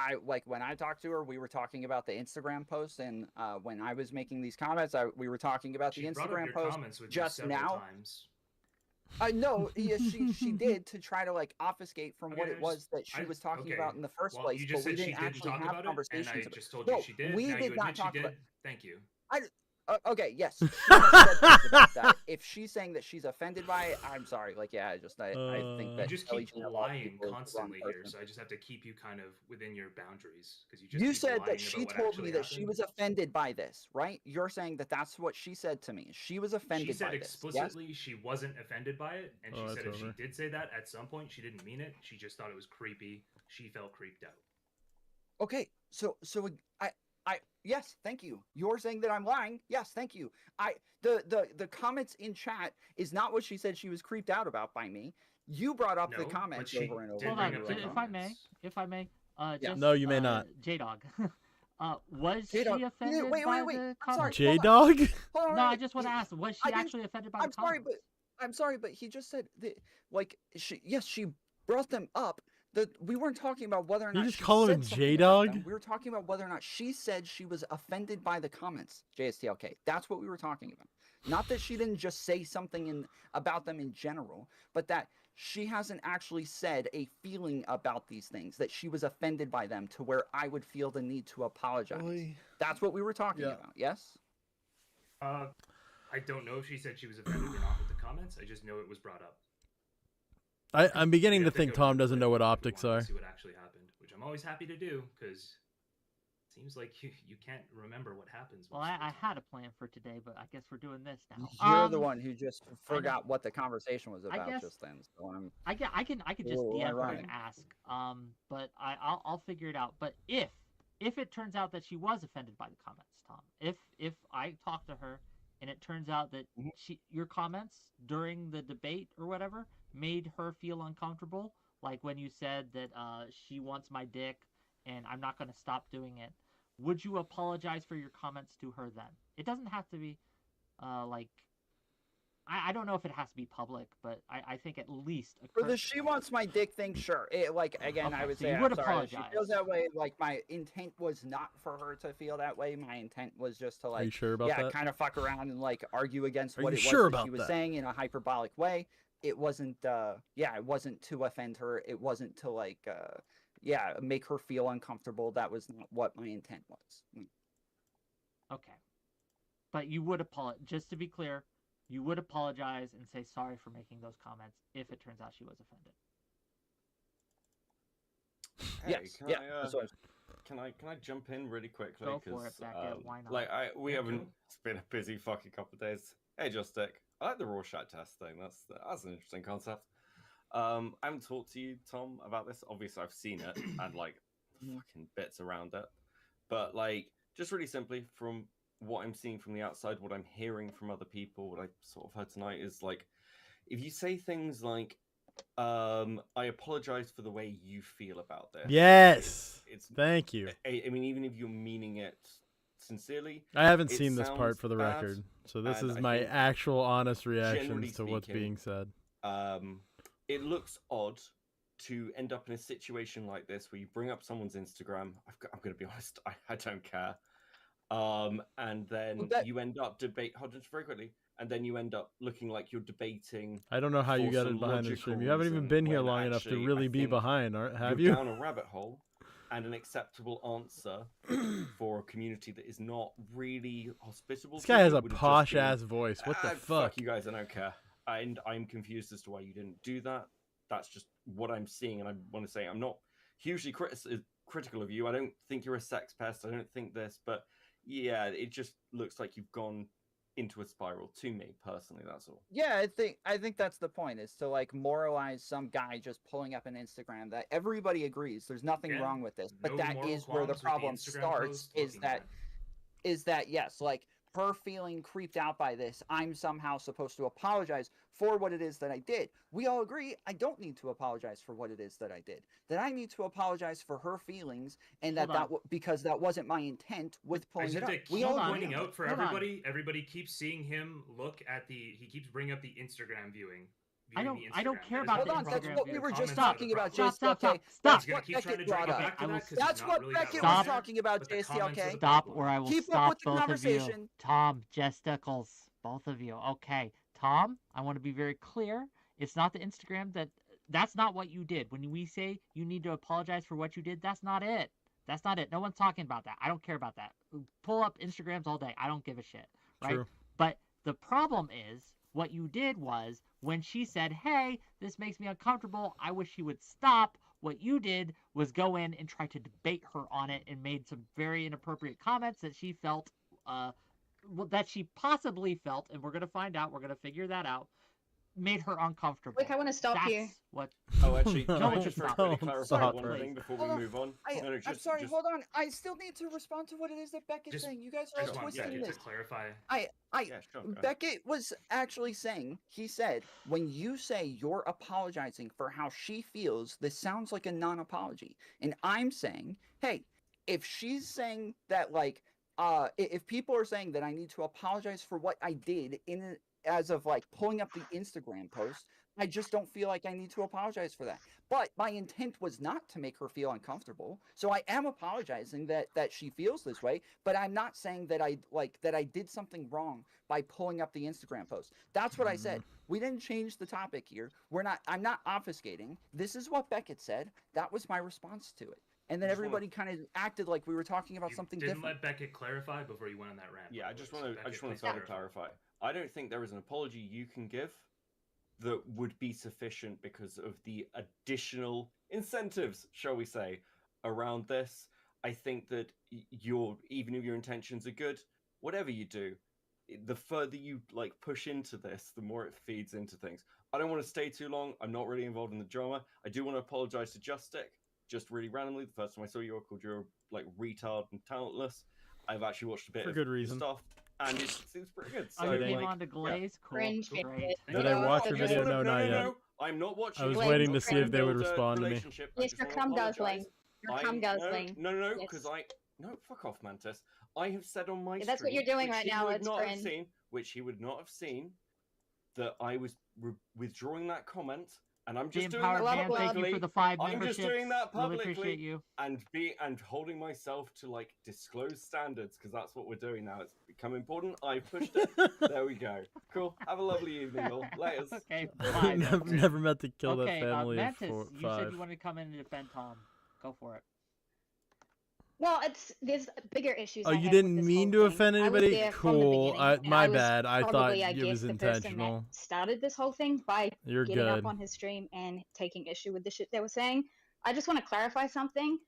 When I talked to her, we were talking about the Instagram post, and when I was making these comments, we were talking about the Instagram post just now. No, she did to try to obfuscate from what it was that she was talking about in the first place. You just but we said didn't she actually didn't talk have about conversations. it, and I just told you she did. We now did you not admit talk she did. about. Thank you. Okay, yes. She has said things about that. If she's saying that she's offended by it, I'm sorry. I think that you just keep lying constantly here, so I just have to keep you kind of within your boundaries because you said that she told me that she was offended by this, right? You're saying that that's what she said to me. She was offended. She said by explicitly this, yes? she wasn't offended by it, and she said if she did say that at some point, she didn't mean it. She just thought it was creepy. She felt creeped out. Okay, so yes, thank you. You're saying that I'm lying. Yes, thank you. The comments in chat is not what she said she was creeped out about by me. You brought up the comments over and over. Hold on, if I may, no, you may not. J-Dog. Was she offended by the comments? J-Dog? No, I just want to ask, was she actually offended by the comments? I'm sorry, but he just said that, she brought them up. We weren't talking about whether or not you just call him J-Dog? We were talking about whether or not she said she was offended by the comments. JSTLK. That's what we were talking about. Not that she didn't just say something about them in general, but that she hasn't actually said a feeling about these things, that she was offended by them to where I would feel the need to apologize. Really? That's what we were talking about, yes? I don't know if she said she was offended or not with the comments. I just know it was brought up. I'm beginning to think Tom doesn't know what optics are. See what actually happened, which I'm always happy to do because it seems like you can't remember what happens. Well, I had a plan for today, but I guess we're doing this now. You're the one who just forgot what the conversation was about just then. So I can just DM her and ask. But I'll figure it out. But if it turns out that she was offended by the comments, Tom, if I talk to her and it turns out that your comments during the debate or whatever made her feel uncomfortable, like when you said that she wants my dick and I'm not going to stop doing it, would you apologize for your comments to her then? It doesn't have to be I don't know if it has to be public, but I think at least for the she wants my dick thing, sure. I would say I'm sorry if she feels that way. My intent was not for her to feel that way. My intent was just to Are you sure about that? kind of fuck around and argue against what it was that she was saying in a hyperbolic way. It wasn't it wasn't to offend her. It wasn't to make her feel uncomfortable. That was not what my intent was. Okay. But you would apologize, just to be clear, you would apologize and say sorry for making those comments if it turns out she was offended. Hey, yes. Can I jump in really quickly? Go for it, Beckett. Why not? We haven't. It's been a busy fucking couple of days. Hey, Joystick. I like the Rorschach test thing. That's an interesting concept. I haven't talked to you, Tom, about this. Obviously, I've seen it and fucking bits around it. But just really simply, from what I'm seeing from the outside, what I'm hearing from other people, what I sort of heard tonight is if you say things like, I apologize for the way you feel about this. Yes. Thank you. I mean, even if you're meaning it sincerely. I haven't seen this part for the record, so this is my actual honest reactions to what's being said. It looks odd to end up in a situation like this where you bring up someone's Instagram. I'm going to be honest, I don't care. And then you end up very quickly. and then you end up looking like you're debating. I don't know how you for got some it behind the stream. logical You haven't even reason been here when long enough to actually, really I be think behind, have you're you? down a rabbit hole, and an acceptable answer for a community that is not really hospitable. This to guy has you a would have just posh been, ass voice. What the "Ah, fuck? you guys, I don't care." And I'm confused as to why you didn't do that. That's just what I'm seeing, and I want to say I'm not hugely critical of you. I don't think you're a sex pest. I don't think this, but yeah, it just looks like you've gone into a spiral to me personally. That's all. Yeah, I think that's the point, is to like moralize some guy just pulling up an Instagram that everybody agrees there's nothing Yeah, wrong with this, but no that moral is where the qualms with the problem Instagram starts. post Is looking that yes, like her feeling creeped out by this, I'm somehow supposed to apologize for what it is that I did. We all agree I don't need to apologize for what it is that I did. That I need to apologize for her feelings, and Hold on. because that wasn't my intent with I pulling just it have up. to We keep all on. agree pointing on out for Hold on. everybody. Everybody keeps seeing him look at the. He keeps bringing up the Instagram viewing. I don't care That is about Hold the on, that's Instagram what we view. were just Comments are the talking about, problem. Stop, JCLK. stop. That's He's gonna what keep trying Beckett to drag brought it up. back to Okay, I that will- 'cause it's That's not what really that Beckett Stop. was talking about, But the comments are JCLK. the Stop, problem. or I will Keep up stop with the both of you. conversation. Tom, Jesticles, both of you. Okay, Tom, I want to be very clear. It's not the Instagram that's not what you did. When we say you need to apologize for what you did, that's not it. That's not it. No one's talking about that. I don't care about that. Pull up Instagrams all day. I don't give a shit. Right? True. But the problem is, what you did was, when she said, hey, this makes me uncomfortable, I wish she would stop, what you did was go in and try to debate her on it and made some very inappropriate comments that she felt, that she possibly felt, and we're going to find out, we're going to figure that out, made her uncomfortable. Look, I want to stop That's you. what... Oh, actually, No, can I no, just stop. very quickly Don't clarify stop one her. thing before Hold we on. move on? I'm sorry, hold on. I still need to respond to what it is that Beckett's Just- saying. You guys I are just all want twisting Beckett this. to clarify. Yeah, sure. go ahead. Beckett was actually saying, he said, when you say you're apologizing for how she feels, this sounds like a non-apology. And I'm saying, hey, if she's saying that, like, if people are saying that I need to apologize for what I did as of like pulling up the Instagram post, I just don't feel like I need to apologize for that. But my intent was not to make her feel uncomfortable. So I am apologizing that she feels this way, but I'm not saying that I did something wrong by pulling up the Instagram post. That's what I said. We didn't change the topic here. I'm not obfuscating. This is what Beckett said. That was my response to it. And then I just wanna- everybody kind of acted like we were talking about You something didn't different. let Beckett clarify before you went on that rant. Yeah, by I the just way, want so to Beckett, further please clarify. I don't think there is an apology you can give that would be sufficient because of the additional incentives, shall we say, around this. I think that even if your intentions are good, whatever you do, the further you like push into this, the more it feeds into things. I don't want to stay too long. I'm not really involved in the drama. I do want to apologize to Justic. Just really randomly, the first time I saw you, I called you like retard and talentless. I've actually watched a bit For of good your reason. stuff, and it seems pretty good. So, Oh, you came like, on to Glaze? Cool. Cringe. Great. Did No, I watch no, your no, video? no, No, not yet. No, I'm not watching. I was it. Wait, waiting I'm to not see trying if they would build a respond to me. relationship. I Yes, just you're wanna cum apologize. guzzling. You're cum guzzling. No, Yes. because no, fuck off, Mantis. I have said on my Yeah, that's what stream, you're doing which right he now, would it's not have cringe. seen, which he would not have seen, that I was withdrawing that comment, and I'm The just doing Empowered that Love Man, thank you publicly, for the 5 I'm memberships. just doing that Really publicly. appreciate you. and holding myself to like disclose standards, because that's what we're doing now. It's become important. I pushed it. There we go. Cool. Have a lovely evening, all. Laters. Okay, bye. never meant to kill Okay, that family Mantis, of you said five. you wanted to come in and defend Tom. Go for it. Well, there's bigger issues. Oh, I you had didn't with this mean whole to thing. offend I was anybody? there from the Cool. beginning, and My I was bad. I thought probably, I it guess, was the person intentional. that started this whole thing by You're getting good. up on his stream and taking issue with the shit they were saying. I just want to clarify something.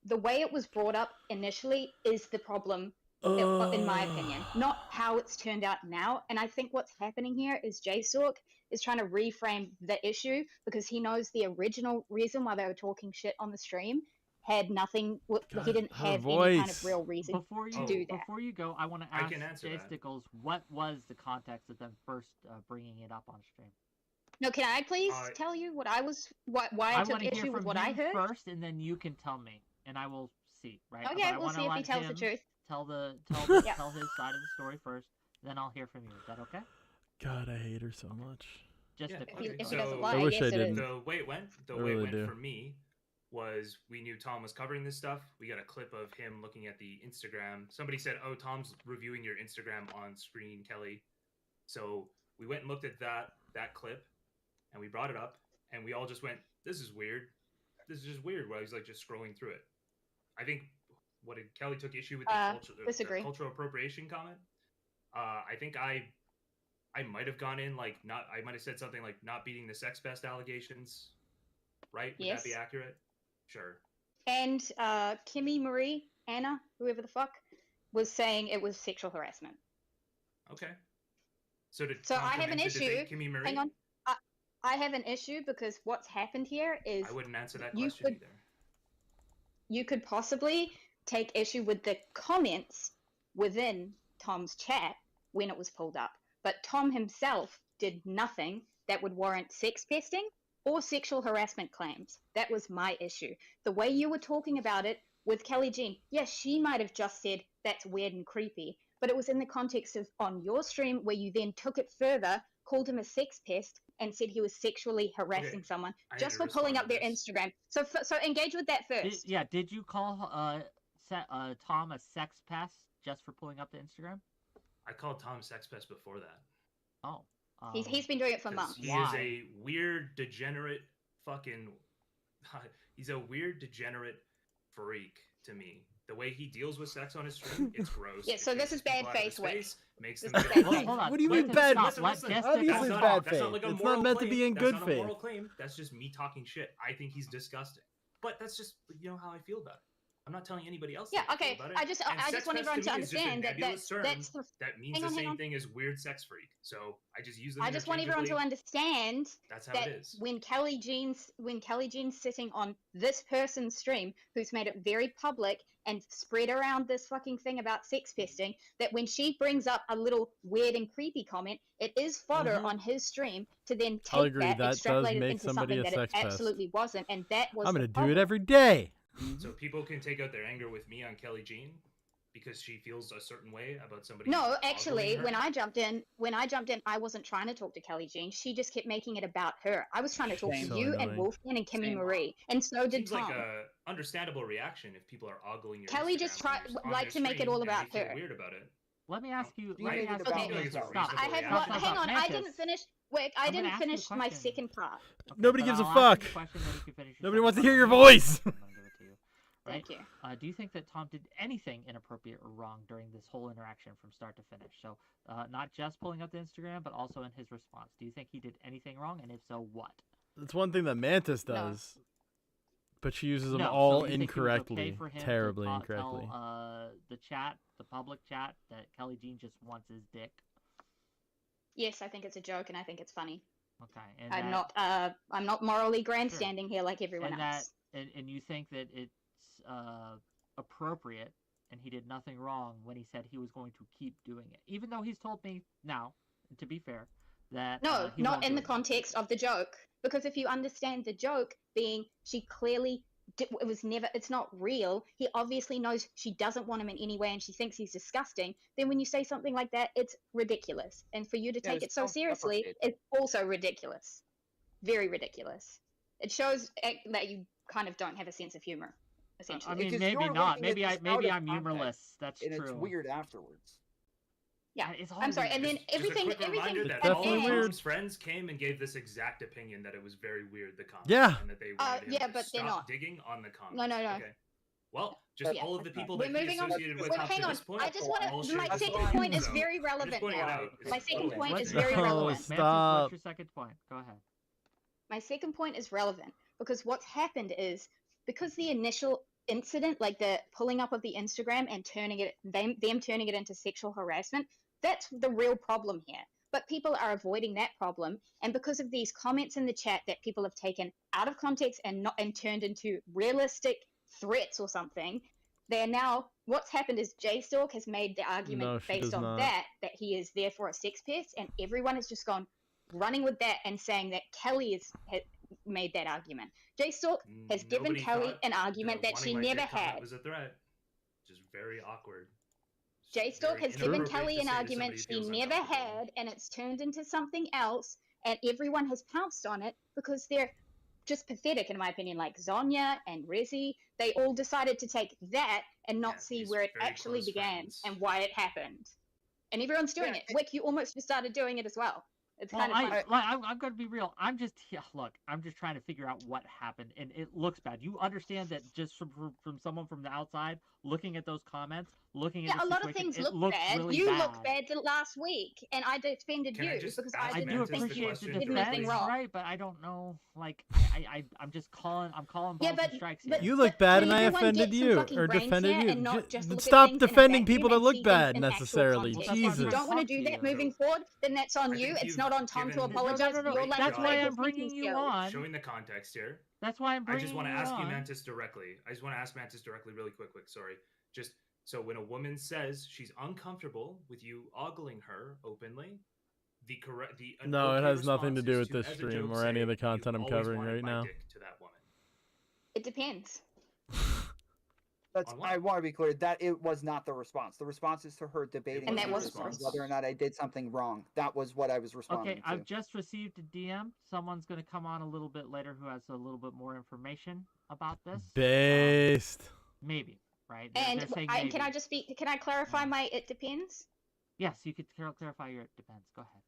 The way it was brought up initially is the problem, in my opinion, not how it's turned out now. And I think what's happening here is JSork is trying to reframe the issue because he knows the original reason why they were talking shit on the stream had nothing. God, He didn't her have any kind of voice. real reason Before to you do that. before you go, I want to I ask can answer Jay that. Stickles, what was the context of them first bringing it up on stream? No, can I please Uh, tell you what I was, why I I took want to hear issue with from what I him heard? first, and then you can tell me, and I will see. Right? But Okay, I we'll wanna see if he let tells the him truth. Tell Yeah. tell his side of the story first. Then I'll hear from you. Is that okay? God, I hate her so much. Just Yeah, a If he, quick if he So- doesn't lie, I wish yes, I it is. didn't. The way it went, I really do. for me was we knew Tom was covering this stuff. We got a clip of him looking at the Instagram. Somebody said, "Oh, Tom's reviewing your Instagram on screen, Kelly." So we went and looked at that clip, and we brought it up, and we all just went, "This is weird. This is just weird." While he's like just scrolling through it. I think Kelly took issue with the cultural appropriation comment. I think I might have gone in like I might have said something like not beating the sex pest allegations. Right? Would that be accurate? Sure. And Kimmy Marie, Anna, whoever the fuck, was saying it was sexual harassment. Okay. So I have an issue. Kimmy Marie? Hang on. I have an issue because what's happened here is I wouldn't answer that question either. You could possibly take issue with the comments within Tom's chat when it was pulled up, but Tom himself did nothing that would warrant sex pesting or sexual harassment claims. That was my issue. The way you were talking about it with Kelly Jean, yes, she might have just said that's weird and creepy, but it was in the context of on your stream where you then took it further, called him a sex pest, and said he was sexually harassing someone just for pulling up their Instagram. So engage with that first. Did you call Tom a sex pest just for pulling up the Instagram? I called Tom sex pest before that. Oh. He's been doing it for months. He is a weird, degenerate fucking... He's a weird, degenerate freak to me. The way he deals with sex on his stream, it's gross. Yeah, so this is bad faith, Makes them Hold on. What do you mean bad? Listen. Obviously it's bad faith. That's not like a it's moral not meant claim. to be in That's good not faith. A moral claim. That's just me talking shit. I think he's disgusting. But that's just how I feel about it. I'm not telling anybody else. Yeah, okay. I just want everyone to understand that that means the same thing as weird sex freak. So I just use them. I just want everyone to understand that's how that it is. when Kelly Jean's sitting on this person's stream, who's made it very public and spread around this fucking thing about sex pesting, that when she brings up a little weird and creepy comment, it is fodder on his stream to then take that, extrapolate it into something that it absolutely wasn't, and that was. I'm gonna do it every day. So people can take out their anger with me on Kelly Jean because she feels a certain way about somebody. No, actually, when I jumped in, I wasn't trying to talk to Kelly Jean. She just kept making it about her. I was trying to talk to you and Wolfman and Kimmy Marie, and so did Tom. Seems like a understandable reaction if people are ogling your. Kelly just like to make it all about her. Weird about it. Let me ask you. Okay. Hang on. I didn't finish. Wait, I didn't finish my second part. Okay, nobody gives a fuck. Nobody wants to hear your voice. Right? Thank you. Do you think that Tom did anything inappropriate or wrong during this whole interaction from start to finish? So, not just pulling up the Instagram, but also in his response. Do you think he did anything wrong, and if so, what? That's one thing that Mantis does, but she uses them all incorrectly, terribly incorrectly. Tell, the public chat, that Kelly Jean just wants his dick. Yes, I think it's a joke, and I think it's funny. Okay, and I'm not morally grandstanding here like everyone else. And you think that it's appropriate, and he did nothing wrong when he said he was going to keep doing it, even though he's told me now, to be fair, that no, not in the context of the joke, because if you understand the joke being she clearly it's not real, he obviously knows she doesn't want him in any way and she thinks he's disgusting, then when you say something like that, it's ridiculous, and for you to take it so seriously, it's also ridiculous, very ridiculous. It shows that you kind of don't have a sense of humor. I mean, maybe not. Maybe I'm humorless. That's and true. It's weird afterwards. Yeah, I'm sorry. And then everything. That all of Tom's friends came and gave this exact opinion that it was very weird. The comments. Yeah. And that they wanted him to stop digging on the comments. No. Okay. Well, just all of the people that he associated with hang on. This point. I just want to. My second point is very relevant now. My second point is very relevant. Stop. What's your second point? Go ahead. My second point is relevant because what's happened is, because the initial incident, like the pulling up of the Instagram and them turning it into sexual harassment, that's the real problem here. But people are avoiding that problem, and because of these comments in the chat that people have taken out of context and turned into realistic threats or something, they're now, what's happened is J-Stalk has made the argument based on that he is therefore a sex pest, and everyone has just gone running with that and saying that Kelly has made that argument. J-Stalk has given Kelly an argument that she never had. It was a threat. Just very awkward. J-Stalk has given Kelly an argument she never had, and it's turned into something else, and everyone has pounced on it because they're just pathetic, in my opinion. Like Zonya and Rezi, they all decided to take that and not see where it actually began and why it happened. and everyone's doing Yeah, it. Wick, you almost just started doing it as well. It's Well, kind of funny. I'm going to be real. I'm just look. I'm just trying to figure out what happened, and it looks bad. You understand that just from someone from the outside looking at those comments, looking at Yeah, the a lot of situation, things it look looks bad. really you bad. looked bad last week, and I defended Can I you just because ask I I didn't do Mantis think the you appreciate the question did anything defense, wrong. right? But I don't know. Like, I'm just calling. I'm calling Yeah, balls and strikes but here. You look bad, can and I everyone offended get some you fucking or brain defended care you. and not just look at Stop things in a defending vacuum people that and look see things bad in actual necessarily. context. Well, that's why I'm If you trying Jesus. to don't want to talk do to that you. moving forward, then that's on I you. think It's you've not on Tom to given- apologize. No. Your lack That's of why I'm critical bringing thinking you skills. on. Showing the context here. That's why I'm I bringing just want to you ask you, on. Mantis, directly. I just want to ask Mantis directly, really quick. Sorry. Just so when a woman says she's uncomfortable with you ogling her openly, the No, it okay has nothing to response do is with to, this as a stream joke, or any of say, the content "You I'm always covering wanted right my now. dick to that woman." It depends. That's, On what? I want to be clear that it was not the response. The response is to her debating And that my was the response, response. whether or not I did something wrong. That was what I was responding Okay, to. I've just received a DM. Someone's going to come on a little bit later who has a little bit more information about this. Based. Maybe, right? And They're saying can I maybe. just speak? Can I clarify Yeah. my it depends? Yes, you could clarify your depends. Go ahead.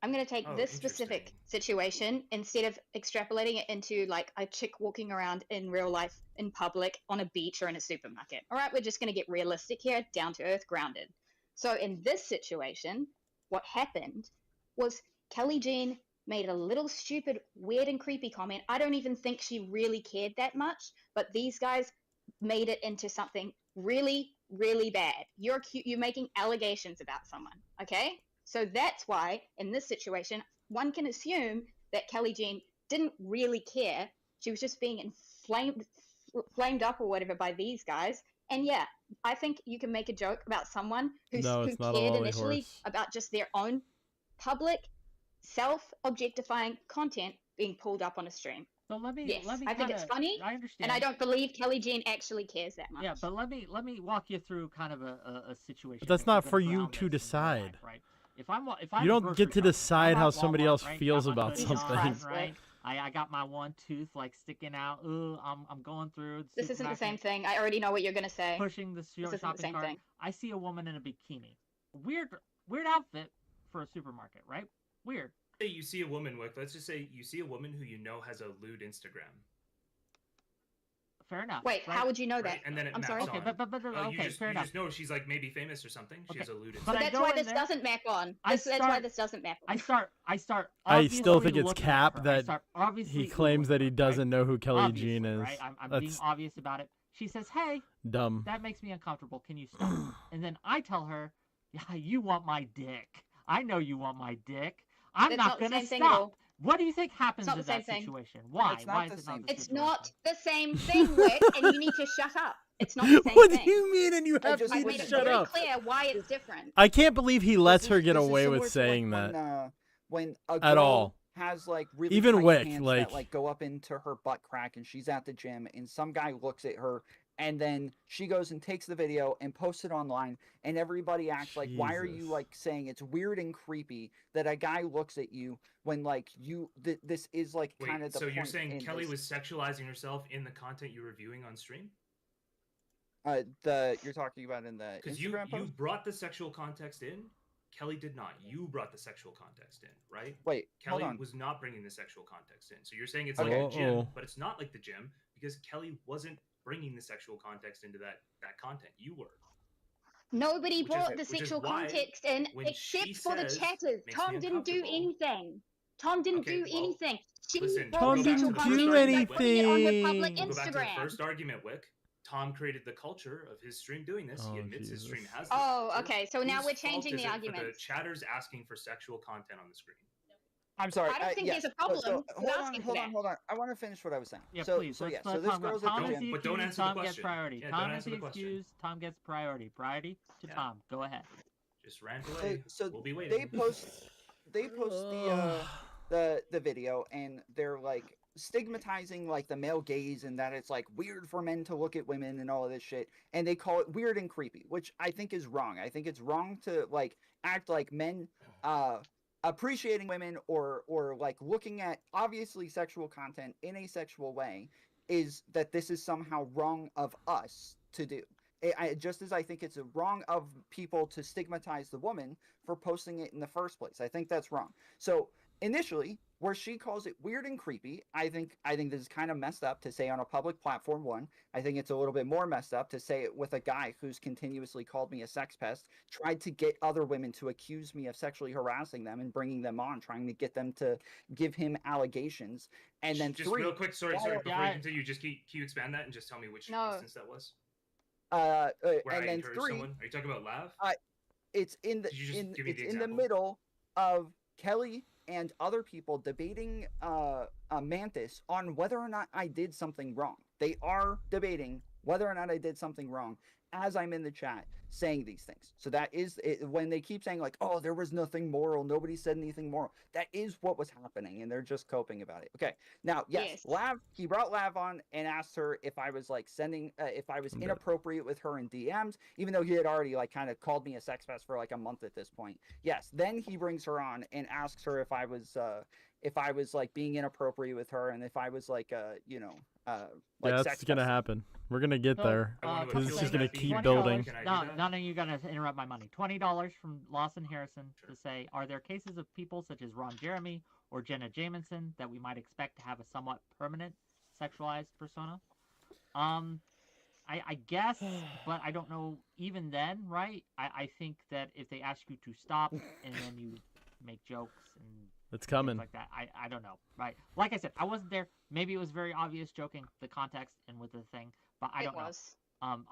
I'm going to take Oh, this specific interesting. situation instead of extrapolating it into like a chick walking around in real life in public on a beach or in a supermarket. All right, we're just going to get realistic here, down to earth, grounded. So in this situation, what happened was Kelly Jean made a little stupid, weird, and creepy comment. I don't even think she really cared that much, but these guys made it into something really, really bad. You're making allegations about someone, okay? So that's why, in this situation, one can assume that Kelly Jean didn't really care. She was just being flamed up or whatever by these guys. And yeah, I think you can make a joke about someone who No, it's not a cared lolly initially horse. about just their own public, self-objectifying content being pulled up on a stream. So let me Yes, let me I think kinda, it's funny, I understand. and I don't believe Kelly Jean actually cares that much. Yeah, but let me walk you through kind of a situation. But that's here. not We're for gonna you ground to this in real life, decide. right? If I'm You don't grocery get to shopping, decide I'm how at somebody Walmart, else right? feels Got my about hoodie Jesus something. on, Christ, right? I got my one tooth like sticking out. Ooh, I'm going through the This isn't the same supermarket, thing. I already know what you're gonna say. pushing the This isn't the shopping same cart. thing. I see a woman in a bikini. Weird outfit for a supermarket, right? Weird. Say you see a woman with, let's just say you see a woman who you know has a lewd Instagram. Fair enough. Wait, right? how would you know Right? that? And then it I'm maps sorry. Okay, on. but Oh, okay, you fair enough. just know she's like maybe famous or something. She Okay, has a lewd Instagram. but I That's go why in this there, doesn't map on. I That's why start- this doesn't map on. I start I still obviously think it's looking cap at her. I that start obviously he claims that he Googling her, doesn't know who Kelly right? Jean Obviously, is. right? I'm being That's obvious about it. She says, "Hey, dumb. that makes me uncomfortable. Can you stop?" And then I tell her, "Yeah, you want my dick. I know you want my dick. I'm That's not not the gonna same thing at stop." all. What do you think happens not in the same that thing. situation? Why? It's not Why the is it not same the It's situation? not the same thing, Wick, and you need to shut up. It's not the same What thing. do you mean? And you have just- me I've to made it shut very up? clear why it's different. I can't believe he lets her get This is away similar with to, like, saying that. when a At girl all. has like really Even tight Wick, pants like- that like go up into her butt crack, and she's at the gym, and some guy looks at her, and then she goes and takes the video and posts it online, and everybody acts like, why are you Jesus. like saying it's weird and creepy that a guy looks at you when like this is like Wait, kind of the so point you're saying in Kelly this. was sexualizing herself in the content you're reviewing on stream? You're talking about in the Because Instagram you post? brought the sexual context in. Kelly did not. You brought the sexual context in, right? Wait, Kelly hold on. was not bringing the sexual context in. So you're saying it's like a gym, Uh-oh. but it's not like the gym because Kelly wasn't bringing the sexual context into that content. You were. Nobody Which is- brought the which is sexual why context in when except she for the says, chatters. "Makes Tom me didn't do uncomfortable." anything. Tom didn't Okay, do well, anything. She listen, brought Tom the go back to sexual the didn't first context do argument, by putting it on her anything. public We'll go back to the Instagram. first argument, Wick. Tom created the culture of his stream doing this. He Oh, admits his stream Jesus. has this Oh, culture. okay. So now Whose we're fault changing is the it argument. for the chatters asking for sexual content on the screen? I'm sorry. I don't think yes. there's a problem So, with asking for that. hold on. I want to finish what I was saying. Yeah, so, please. so let's yeah. let So this Tom go. girl's at Tom the is gym. the But don't accused, answer the Tom gets question. priority. Yeah, Tom don't is answer the the question. accused, Tom gets priority. Priority to Yeah. Tom. Go ahead. Just rant away. So we'll be waiting. they post the video, and they're like stigmatizing like the male gaze, and that it's like weird for men to look at women and all of this shit, and they call it weird and creepy, which I think is wrong. I think it's wrong to like act like men appreciating women or like looking at obviously sexual content in a sexual way is that this is somehow wrong of us to do. just as I think it's wrong of people to stigmatize the woman for posting it in the first place. I think that's wrong. So initially, where she calls it weird and creepy, I think this is kind of messed up to say on a public platform. One, I think it's a little bit more messed up to say it with a guy who's continuously called me a sex pest, tried to get other women to accuse me of sexually harassing them and bringing them on, trying to get them to give him allegations. And then just three, real quick, sorry, while- before you continue, just can you expand that and just tell me which No. instance that was? and Where I then encouraged three, someone? Are you talking about Lav? it's in the Could you just give me the it's in the example? middle of Kelly and other people debating Mantis on whether or not I did something wrong. They are debating whether or not I did something wrong as I'm in the chat saying these things. So that is it, when they keep saying like, oh, there was nothing moral, nobody said anything moral. That is what was happening, and they're just coping about it. Okay, now yes. Lav, he brought Lav on and asked her if I was like sending, if I was inappropriate with her in DMs, even though he had already like kind of called me a sex pest for like a month at this point. Yes, then he brings her on and asks her if I was like being inappropriate with her and if I was like like yeah, sex that's gonna pest. happen. We're gonna get So, there. Because it's couple just gonna things. keep $20 building. Can I do No, that? none of you gonna interrupt my money. $20 from Lawson Harrison to say, are there cases of people such as Ron Jeremy or Jenna Jameson that we might expect to have a somewhat permanent sexualized persona? I guess, but I don't know. Even then, right? I think that if they ask you to stop and then you make jokes and It's coming. things like that, I don't know, right? Like I said, I wasn't there. Maybe it was very obvious joking, the context and with the thing, but I don't know.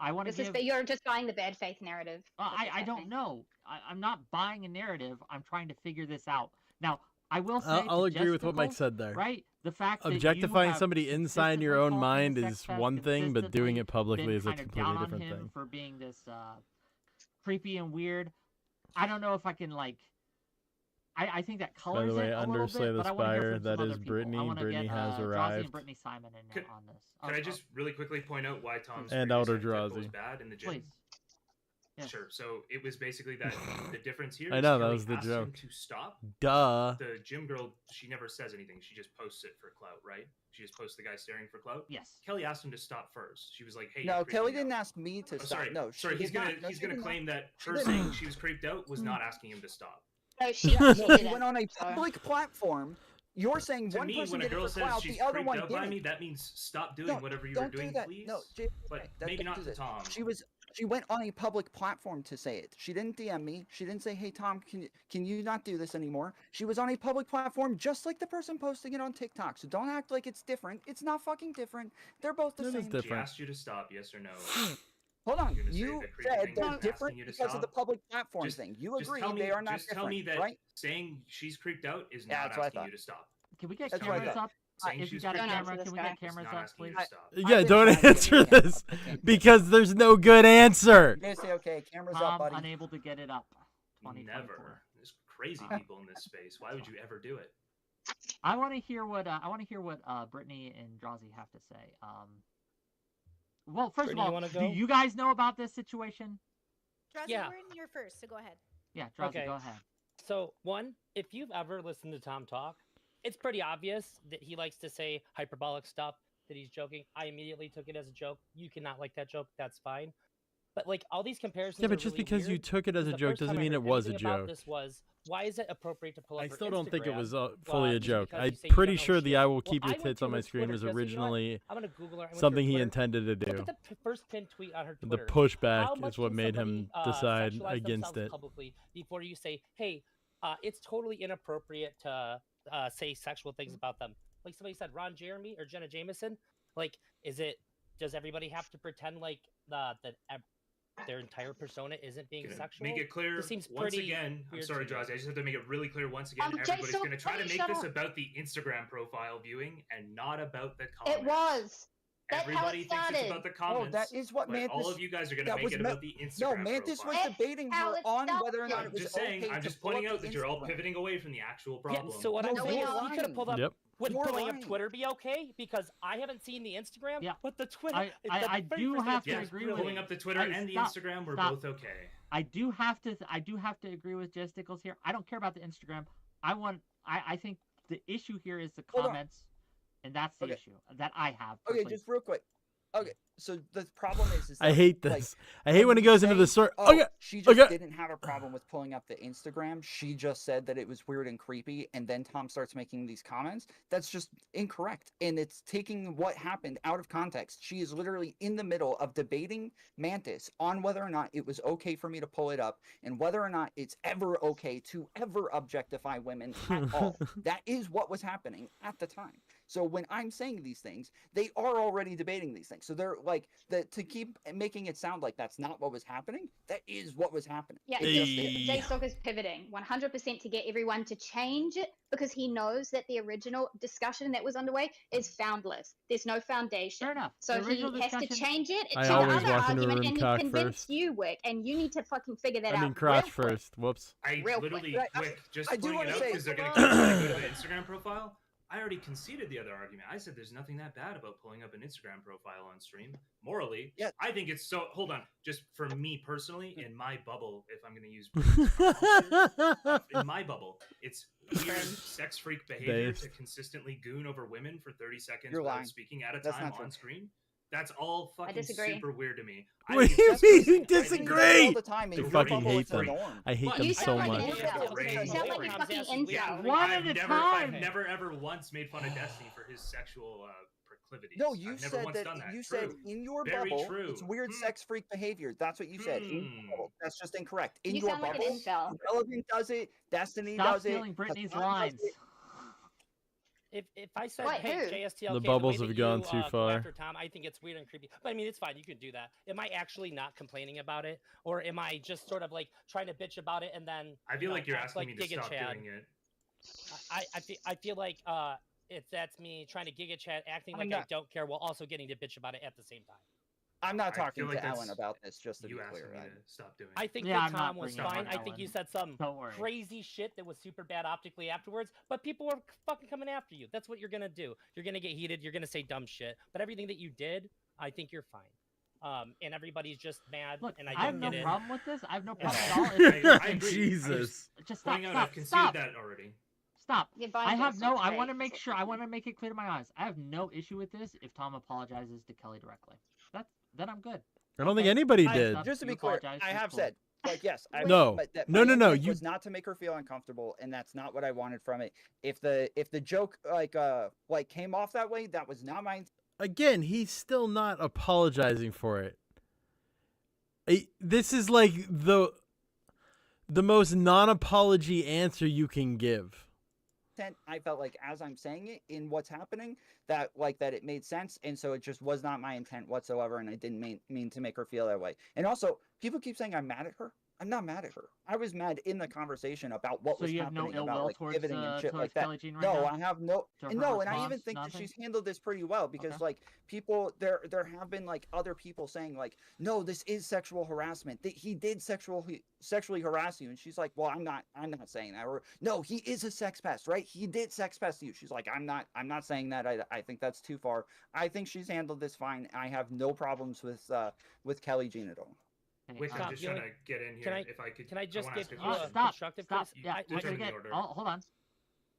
I want to give. You're just buying the bad faith narrative. I don't know. I'm not buying a narrative. I'm trying to figure this out. Now, I will say. I'll agree with what Mike said there. Right? The fact that Objectifying you have somebody inside your consistently own called him a mind sex is pest, one thing, but doing consistently it publicly been is a kind of completely down on different him thing. for being this creepy and weird. I don't know if I can like. I think that colors By the way, it a little Underslay bit, the but I want to hear Spire, from that some other is people. Brittany. I want to Brittany get has Drazi arrived. and Brittany Simon in Could- on this. Can I just really quickly point out why Tom's And previous Outer hypothetical was Drazi. bad in the gym? please? Yes. Sure. So it was basically that the difference here. I is know, that Kelly was the asked him joke. to stop. Duh. The gym girl, she never says anything. She just posts it for clout, right? She just posts the guy staring for clout. Yes. Kelly asked him to stop first. She was like, "Hey, No, you're Kelly creeping didn't out." ask me to Oh, stop. sorry, No, sorry. she He's did gonna not. No, he's she gonna did not. claim that She her didn't. saying she was creeped out was not asking him to stop. No, she No, she she didn't. went on a So- public platform. You're saying To one me, person when a did it girl for says clout, she's the other creeped one out by didn't. me, that means stop doing No, whatever you don't were doing, do that. please. No, Jay, But that- maybe don't not do to that. Tom. She went on a public platform to say it. She didn't DM me. She didn't say, "Hey Tom, can you not do this anymore?" She was on a public platform just like the person posting it on TikTok. So don't act like it's different. It's not fucking different. They're both the It is same. She different. asked you to stop, yes or no? Hold on. You're gonna say You the creepy said thing was they're asking different you to because of the stop? public platform Just- thing. You Just agree tell me, they are not just different, tell me that right? saying she's creeped out is Yeah, not that's what I asking you thought. to stop. Can we get That's what I cameras thought. up? Saying If she's you got a creeped out camera, to can we this get guy. It's cameras not up, asking you please? to stop. Yeah, been don't trying to answer get it this up. I can't. because there's no good answer. You guys say, okay, cameras up, Tom buddy. unable to get it up. 2024. Never. There's crazy Wow. people in this space. Why would you ever do it? I want to hear what Brittany and Drazi have to say. Well, first Brittany, of you all, wanna do go? you guys know about this situation? Drazi, Yeah. we're in here first, so go ahead. Yeah, Drazi, Okay. go ahead. So, one, if you've ever listened to Tom talk, it's pretty obvious that he likes to say hyperbolic stuff, that he's joking. I immediately took it as a joke. You cannot like that joke. That's fine. But, like, all these comparisons Yeah, but are just really because you weird, took it as because a the joke first doesn't time I mean heard it was a anything about joke. This was, why is it appropriate to pull up I her still don't think it Instagram? was fully a Just joke. because I'm you say you pretty don't know sure the shit. I will Well, keep your I went tits to on my her screen Twitter was because, you know what? originally I'm gonna Google her. I went to her something he Twitter. intended to Look do. at the first pinned tweet on her The Twitter. pushback How is much what can made somebody, him decide sexualize against themselves it. publicly before you say, "Hey, it's totally inappropriate to say sexual things about them." Like somebody said, Ron Jeremy or Jenna Jameson. Like, does everybody have to pretend like that their entire persona isn't being Gonna sexual? make it clear This seems once pretty again. I'm weird sorry, to me. Drazi. I just have to make it really clear once again. Jay, Everybody's so going to try to please make shut this up. about the Instagram profile viewing and not about the comments. It was. That's how Everybody it thinks it's started. about the Oh, comments. that is what but Mantis. all of you guys are going to that make was it Ma- about the Instagram No, Mantis profile. was That's debating how her it on started. whether or not I'm it was just saying. okay I'm to just pull pointing up out the that you're all Instagram. pivoting away from the actual Yeah, problem. so what No, I'm you're saying is, you could have lying. pulled up. Yep. Would You're pulling lying. up Twitter be okay? Because I haven't seen the Instagram, Yeah. but the Twitter. I the very do first have to Instagram Yeah, is agree with really- pulling up the Twitter Hey, and the stop, Instagram were stop. both okay. I do have to agree with Jess Stickles here. I don't care about the Instagram. I think the issue here is the Hold on. comments, and that's the Okay. issue that I have. Okay, personally. just real quick. Okay, So the problem is I that, hate like, this. I hate when it goes into the say, story. oh, Okay. she just okay. didn't have a problem with pulling up the Instagram. She just said that it was weird and creepy, and then Tom starts making these comments. That's just incorrect, and it's taking what happened out of context. She is literally in the middle of debating Mantis on whether or not it was okay for me to pull it up, and whether or not it's ever okay to ever objectify women at all. That is what was happening at the time. So when I'm saying these things, they are already debating these things. So they're like to keep making it sound like that's not what was happening. That is what was happening. Yeah, It just is. J Stock is pivoting 100% to get everyone to change it because he knows that the original discussion that was underway is foundless. There's no foundation. Fair enough. So The he original has to discussion- change it I to the always other walk into a argument, room and he cock convinced first. you, Wick, and you need to fucking figure that I mean, out. crotch real quick. first. Whoops. I Real quick. literally Right, quick just I do pointing it wanna out say- because they're going to keep trying to go to the Instagram profile. I already conceded the other argument. I said there's nothing that bad about pulling up an Instagram profile on stream. Morally, Yeah. I think it's so. Hold on, just for me personally, in my bubble, if I'm going to use in my bubble, it's weird sex freak behavior Based. to consistently goon over women for 30 seconds You're without lying. speaking at a That's time not true. on screen. That's all fucking disagree. super weird to me. What think do you it's mean disgusting. you I think Destiny disagree? does it all the time. In I your fucking bubble, hate it's a them. norm. I hate But them You so sound like much. an incel. Great. You sound like a Comes fucking as we Yeah, incel. One I've at a never, time. I've never ever once made fun of Destiny for his sexual proclivities. No, you I've never said once that. done that. You True. said in your Very bubble, true. it's weird sex freak behavior. That's what you said. In your Hmm. bubble. That's just incorrect. In You your sound like an bubble, incel. Relevant does it. Destiny Stop does it. stealing Brittany's Hassan does lines. it. If I said, What, hey, who? JSTLK, The way bubbles that have gone you, too go far. after Tom, I think it's weird and creepy. But I mean, it's fine. You can do that. Am I actually not complaining about it, or am I just sort of like trying to bitch about it and then? I feel like you're act asking like me to Giga stop Chad? doing it. I feel like that's me trying to Giga Chat, acting I'm like I not- don't care while also getting to bitch about it at the same time. I'm not I feel talking like to Ellen that's about this. Just to be You asking clear, me to stop doing I it. think Yeah, that I'm not Tom was bringing fine. up I think you Ellen. said some Don't worry. crazy shit that was super bad optically afterwards, but people were fucking coming after you. That's what you're gonna do. You're gonna get heated. You're gonna say dumb shit. But everything that you did, I think you're fine. And everybody's just mad, Look, and I I have don't no get it. problem with this. I have no Yeah. problem at all. I agree. Jesus. Just stop, Pointing out, I've stop, conceded stop, that already. stop. You're I buying have J no. Stock I today. want to make sure. I want to make it clear to my audience. I have no issue with this if Tom apologizes to Kelly directly. Then I'm good. I don't think Okay. anybody I- did. Just to You be clear, apologize, I it's have cool. said, like, yes, I No. but that No, my no, intent you- was not to make her feel uncomfortable, and that's not what I wanted from it. If the joke like came off that way, that was not my Again, he's still not apologizing for it. This is like the most non-apology answer you can give. intent. I felt like as I'm saying it in what's happening, that it made sense, and so it just was not my intent whatsoever, and I didn't mean to make her feel that way. And also, people keep saying I'm mad at her. I'm not mad at her. I was mad in the conversation about what So was you have no happening, ill about will like towards pivoting and shit towards like that. Kelly Jean right No, now? I have no, To and her no, and I even response, think that nothing? she's handled this pretty well because Okay. like people, there have been like other people saying like, no, this is sexual harassment. That he did sexually harass you, and she's like, well, I'm not saying that. Or no, he is a sex pest, right? He did sex pest you. She's like, I'm not saying that. I think that's too far. I think she's handled this fine. I have no problems with Kelly Jean at all. Okay, Wick, I'm Tom, just you trying know- to get in here. can I- If I could, Can I just wanna give ask a you question. a Stop, constructive stop. criticism? Yeah, I we're Just gonna in the get. order. Oh, hold on.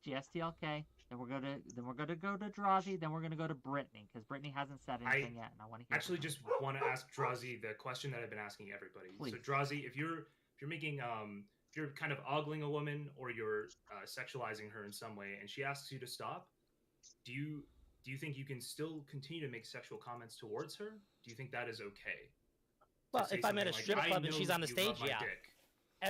GSTLK. Then we're gonna go to Drazi. Then we're gonna go to Brittany because Brittany hasn't said anything yet, and I want to hear. Actually, from her. just want to ask Drazi the question that I've been asking everybody. Please. So, Drazi, if you're making if you're kind of ogling a woman or you're sexualizing her in some way, and she asks you to stop, do you think you can still continue to make sexual comments towards her? Do you think that is okay? To Well, say if I'm at something a like, strip "I club and she's know on the you stage, love my yeah.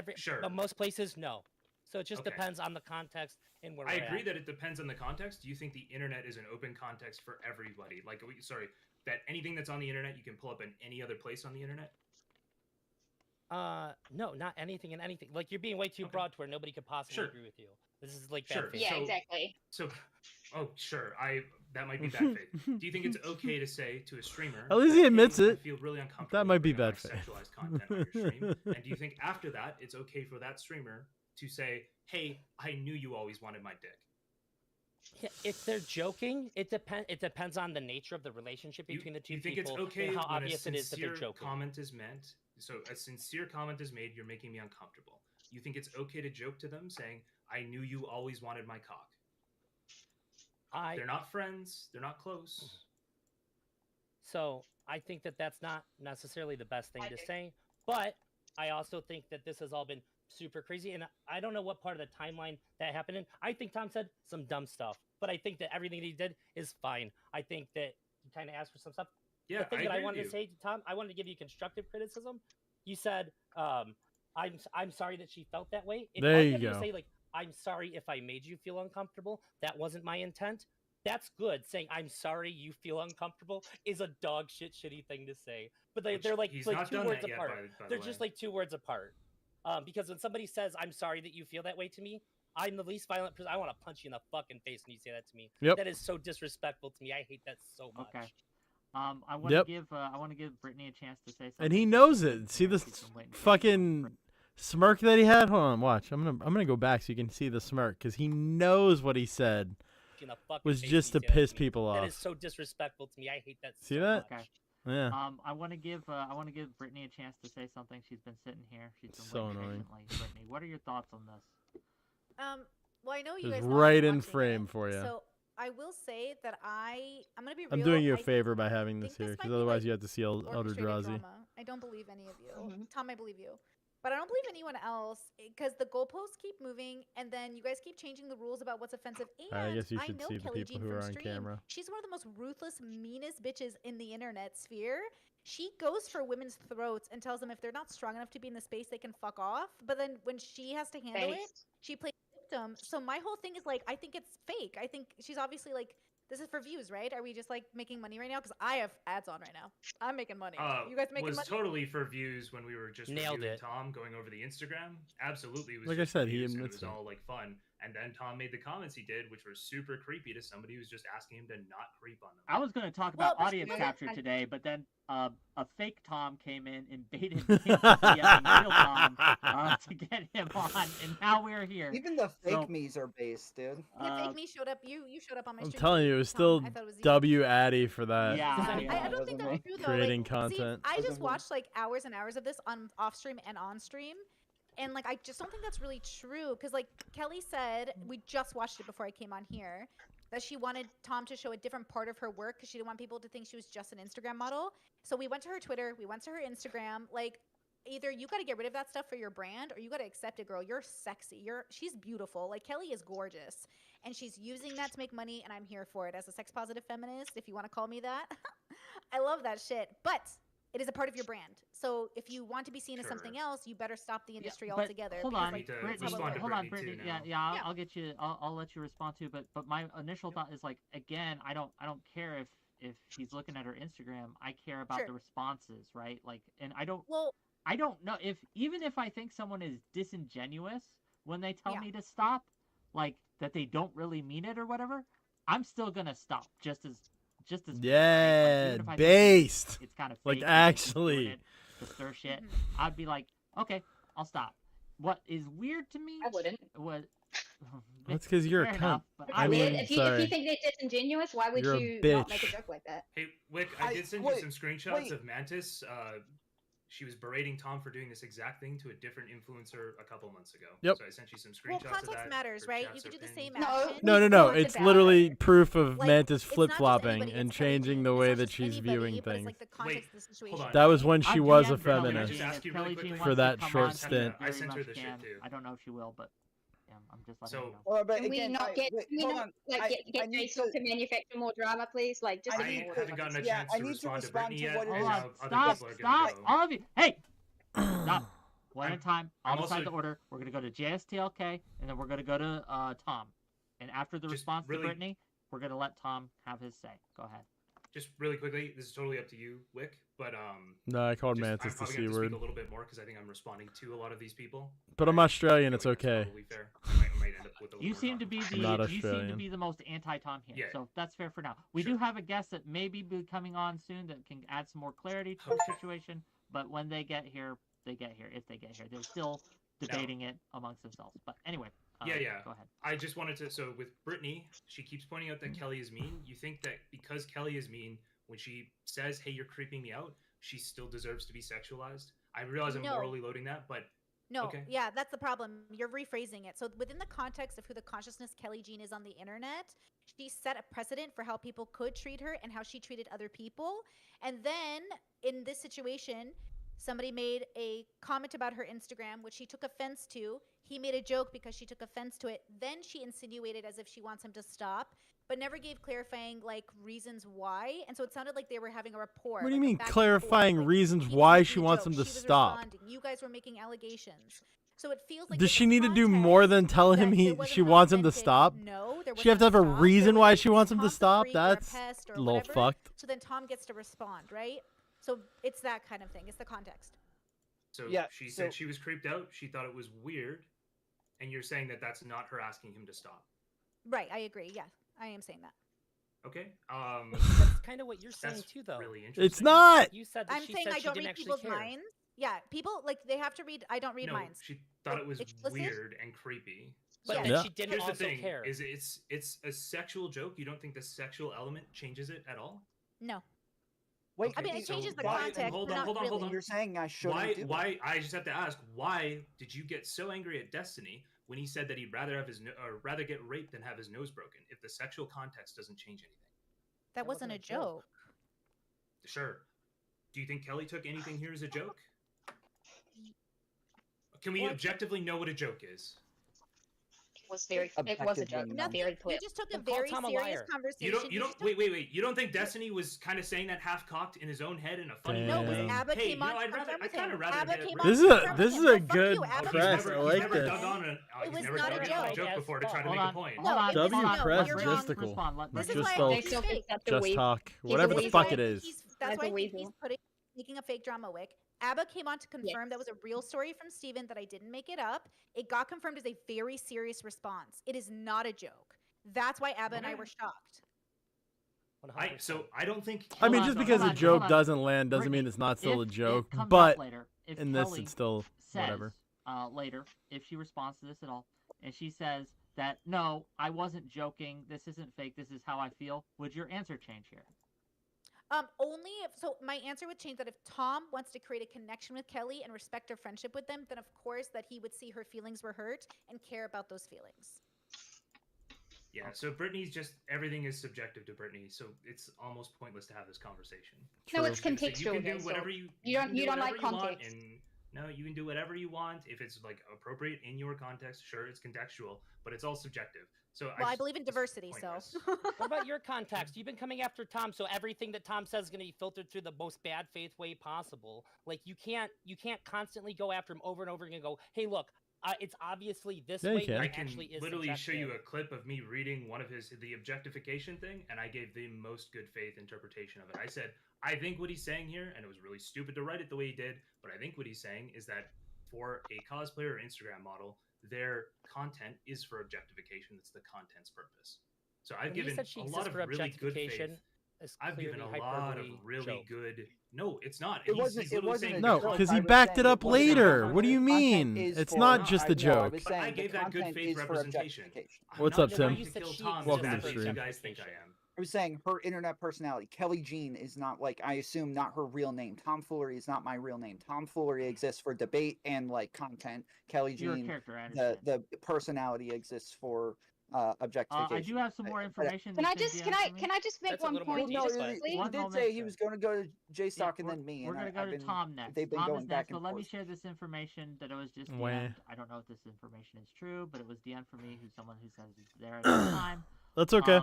dick." Sure. But most places, no. So it just Okay. depends on the context and where I we're agree at. that it depends on the context. Do you think the internet is an open context for everybody? Like, that anything that's on the internet you can pull up in any other place on the internet? No, not anything and anything. Like you're being way too Okay. broad to where nobody could possibly Sure. agree with you. This is like Sure. bad faith. Yeah, So- exactly. So, oh, sure. That might be bad faith. Do you think it's okay to say to a streamer? At least he that, admits "Hey, I it. feel really uncomfortable. That might be putting out bad my faith. Sexualized content on your stream. And do you think after that it's okay for that streamer to say, "Hey, I knew you always wanted my dick"? Yeah, if they're joking, it depends on the nature of the relationship between the two you think people it's okay and how when obvious a it is that they're sincere joking. comment is meant? So a sincere comment is made. You're making me uncomfortable. You think it's okay to joke to them, saying, "I knew you always wanted my cock"? They're not friends. They're not close. So I think that that's not necessarily the best thing to say, but I also think that this has all been super crazy, and I don't know what part of the timeline that happened in. I think Tom said some dumb stuff, but I think that everything that he did is fine. I think that he kind of asked for some stuff. Yeah, The thing that I agree wanted with to say to Tom, I wanted to give you constructive criticism. You said, I'm sorry that she felt that way. If There all you you had to go. say, like, I'm sorry if I made you feel uncomfortable. That wasn't my intent. That's good. Saying I'm sorry you feel uncomfortable is a dog shit shitty thing to say. But Which they're like he's like not 2 done words that yet, apart. by the They're way. just like 2 words apart. Because when somebody says I'm sorry that you feel that way to me, I'm the least violent person. I want to punch you in the fucking face when you say that to me. Yep. That is so disrespectful to me. I hate that so much. Okay. I want to Yep. give Brittany a chance to say something. And he She's knows been it. See here. the She's been waiting for fucking smirk that he had? Hold on, watch. I'm gonna go back so you can see the smirk because he knows what he said In the fucking was face just to when you say that piss me. people That off. is so disrespectful to me. I hate that See so that? much. Okay. Yeah. I want to give Brittany a chance to say something. She's been sitting here. She's been So waiting annoying. patiently. Brittany, what are your thoughts on this? Well, I know you Just guys know I've right been in watching frame it, for ya. So I will say that I'm gonna be real. I'm doing you a I favor by having this think here this because might be, otherwise like, you have to see Elder orchestrated Drazi. drama. I don't believe any of you. Tom, I believe you. But I don't believe anyone else because the goalposts keep moving, and then you guys keep changing the rules about what's offensive. And I guess you should know see the Kelly people Jean who from are on stream. camera. She's one of the most ruthless, meanest bitches in the internet sphere. She goes for women's throats and tells them if they're not strong enough to be in the space, they can fuck off. But then when she has to handle it, Based. she plays victim. So my whole thing is like, I think it's fake. I think she's obviously like, this is for views, right? Are we just like making money right now? Because I have ads on right now. I'm making money. You guys making was money? totally for views when we were just Nailed reviewing it. Tom going over the Instagram. Absolutely, it was Like I just for said, he views, and it admits was it. all like fun. And then Tom made the comments he did, which were super creepy to somebody who was just asking him to not creep on them. I was going to talk Well, about but audience she capture wasn't- today, but then a fake Tom came in and baited me into DMing real Tom to get him on, and now we're here. Even the fake So- me's are based, dude. Yeah, fake me showed up. You showed up on my I'm stream. telling too, you, it was Tom. still I thought it was you. W Addy for that. Yeah, I it don't think wasn't that's me. true though. Creating like, content. See, I just Wasn't me. watched like hours and hours of this on off stream and on stream, and like I just don't think that's really true. Because like Kelly said, we just watched it before I came on here, that she wanted Tom to show a different part of her work because she didn't want people to think she was just an Instagram model. So we went to her Twitter, we went to her Instagram. Like, either you got to get rid of that stuff for your brand, or you got to accept it, girl. You're sexy. She's beautiful. Like Kelly is gorgeous, and she's using that to make money, and I'm here for it as a sex positive feminist, if you want to call me that. I love that shit, but it is a part of your brand. So if you want to be seen as something Sure. else, you better stop the industry but altogether. hold because, on, like, to that's Brittany. how it respond to works. Hold on, Brittany, Brittany. too, Yeah, now. yeah. Yeah. I'll get you. I'll let you respond to. But my initial thought is like, again, I don't care if he's looking at her Instagram. I care about Sure. the responses, right? Like, and I don't Well, know even if I think someone is disingenuous when they tell Yeah. me to stop, like that they don't really mean it or whatever, I'm still gonna stop just as right? Like, Yeah, even if I think based. it's kind of Like, fake and she's doing actually. it to stir shit. Mhm. I'd be like, okay, I'll stop. What is weird to me I wouldn't. was That's 'cause you're a fair cunt. enough, but I Weird. mean, if you sorry. think they're disingenuous, why would You're a you not make a bitch. joke like that? Hey, Wick, I I- did send wait, you some screenshots wait. of Mantis. She was berating Tom for doing this exact thing to a different influencer a couple months ago. Yep. So I sent you some well, screenshots of context that. matters, her right? chats You could are do the pinned. same No, action. No, we no. talked It's about literally it. proof of Like, Mantis it's not flip just flopping anybody, and it's Kelly changing Jean. the It's way not that just she's anybody, viewing but it's things. like the context of the situation. on. That was when she I'm was a GM Brittany, feminist. Just and ask if you really Kelly quickly. Jean For wants that to come short on, she stint. I very sent her much the shit, can. too. I don't know if she will, but yeah, I'm just letting So- you know. Well, but Can we again, not get, wait, can we hold not, on. like, I get need Facebook to manufacture more drama, please? Like, just I I need ignore to- the haven't gotten a fucking yeah, chance I to need to respond to respond Brittany to yet, what it and Hold is. now on, other stop, people are stop, gonna go. all of you. Hey, stop. One at a I'm- time. I'll I'm decide also- the order. We're gonna go to JSTLK, and then we're gonna go to Tom. And after the Just response really- to Brittany, we're gonna let Tom have his say. Go ahead. Just really quickly, this is totally up to you, Wick, but No, I called just, I'm Mantis the probably C going to speak word. a little bit more because I think I'm responding to a lot of these people. But I'm I Australian, feel it's like that's okay. probably fair. I might end up with a You little seem more to be talk. the I'm not you seem to Australian. be the most anti-Tom here, Yeah. so that's fair for now. We Sure. do have a guest that may be coming on soon that can add some more clarity to the Okay. situation. But when they get here, they get here. If they get here, they're still debating it amongst themselves. But anyway, Yeah. Go ahead. I just wanted to. So with Brittany, she keeps pointing out that Kelly is mean. You think that because Kelly is mean, when she says, "Hey, you're creeping me out," she still deserves to be sexualized? I realize I'm No. morally loading that, but No, Okay. yeah, that's the problem. You're rephrasing it. So within the context of who the consciousness Kelly Jean is on the internet, she set a precedent for how people could treat her and how she treated other people. And then in this situation, somebody made a comment about her Instagram, which she took offense to. He made a joke because she took offense to it. Then she insinuated as if she wants him to stop, but never gave clarifying like reasons why. And so it sounded like they were having a rapport. What do you like, a mean back and clarifying forth, like, reasons he was why making she a wants joke, him to she was stop? responding, you guys were making allegations. So it feels like Does there's she a need to do more context than tell him that there wasn't she an wants him to authentic stop? No, there She have to wasn't have a stop. There reason was why like, she wants him to Tom's a stop? freak or a That's pest or a little whatever. fucked. So then Tom gets to respond, right? So it's that kind of thing. It's the context. So Yeah, she so- said she was creeped out. She thought it was weird, and you're saying that that's not her asking him to stop. Right, I agree. Yeah, I am saying that. Okay. That's kind of what you're saying That's too, though. really interesting. It's not. You said that I'm she saying said I she don't didn't read actually people's care. minds. Yeah, people like they have to read. I don't read No, minds. she thought it was Explicit? weird and creepy. But Yeah. then Yeah. she didn't Here's the also thing: care. is it's a sexual joke. You don't think the sexual element changes it at all? No. Wait, I mean, it so changes the why- context, Hold but on, not hold on, hold really. on. You're saying I shouldn't do it. Why? I just have to ask. Why did you get so angry at Destiny when he said that he'd rather have or rather get raped than have his nose broken? If the sexual context doesn't change anything. That wasn't a joke. Sure. Do you think Kelly took anything here as a joke? Can we Well, objectively know what a joke is? It was a joke. Objectively, Not Nothing. very You clear. just took a Then call very Tom a serious liar. conversation. You don't. just took- Wait. You don't think Destiny was kind of saying that half cocked in his own head in a funny No, way? because Damn. Abba Hey, came you on know, to I'd rather. confirm I with kind him. of rather. Abba hit it came right on This to is a confirm this with is him. a No, fuck good you. Abba press. came I on to like never confirm this. dug with him. on It he's was never not dug a into a joke. joke before to try to Hold make on, a point. No, Hold on, it was W no. press You're let wrong. Grace Justical. respond. Let This Grace is Just why don't- he's They fake. that's a Just weave. talk. He's Whatever a the weasel. fuck it is. That's That's why a I think he's weasel. making a fake drama wick. Abba came on to confirm that was a real story from Steven, that I didn't make it up. It got confirmed as a very serious response. It is not a joke. That's why Abba and I Okay. were shocked. 100%. I don't think. I mean, Hold just on, because hold a on, joke hold on. doesn't land doesn't mean Brittany, it's not still a if joke. it comes But up later, if in this, Kelly it's still says, whatever. Later, if she responds to this at all, and she says that no, I wasn't joking. This isn't fake. This is how I feel. Would your answer change here? Only if, so my answer would change that if Tom wants to create a connection with Kelly and respect her friendship with them, then of course that he would see her feelings were hurt and care about those feelings. Yeah. So Brittany's just everything is subjective to Brittany, so it's almost pointless to have this conversation. No, True. it's So you contextual. can do though, so whatever you. you don't- can you do don't like whatever you want, context. and no, you can do whatever you want if it's like appropriate in your context. Sure, it's contextual, but it's all subjective. So Well, I just- believe in it's diversity, so. pointless. What about your context? You've been coming after Tom, so everything that Tom says is going to be filtered through the most bad faith way possible. Like you can't constantly go after him over and over again and go, "Hey, look, it's obviously this Yeah, you way." can. when I it can actually is literally show you a subjective." clip of me reading one of the objectification thing, and I gave the most good faith interpretation of it. I said, I think what he's saying here, and it was really stupid to write it the way he did, but I think what he's saying is that for a cosplayer or Instagram model, their content is for objectification. That's the content's purpose. So I've When he given said she a exists lot of for really good objectification, faith. it's I've given a clearly lot of hyperbole really joke. good. No, it's not. It He's wasn't- it literally wasn't saying a No, joke. because I he was backed saying it up it wasn't- later. What do you content mean? is It's for- not just a no, I joke. was But I saying the gave that good content faith is for representation. objectification. I'm What's not up, trying Tim? to You said kill she Tom as Welcome to badly the as you stream. guys think I am. I was saying her internet personality. Kelly Jean is not like, I assume, not her real name. Tomfoolery is not my real name. Tomfoolery exists for debate and like content. Kelly You're a Jean, character, I understand. the personality exists for objectification. I do have some more information. Can I that's just been can I DM'd to can me. I just make That's a one little more point? deep, no, Just but- quickly? he One did moment, say he sir. was going to go to JStock and we're- then me. We're and gonna go I've to been, Tom next. They've been Tom going is back next, but and let me forth. share this information that was just Wah. DM'd. I don't know if this information is true, but it was DM'd for me, who's someone who says he's there at the time. That's okay.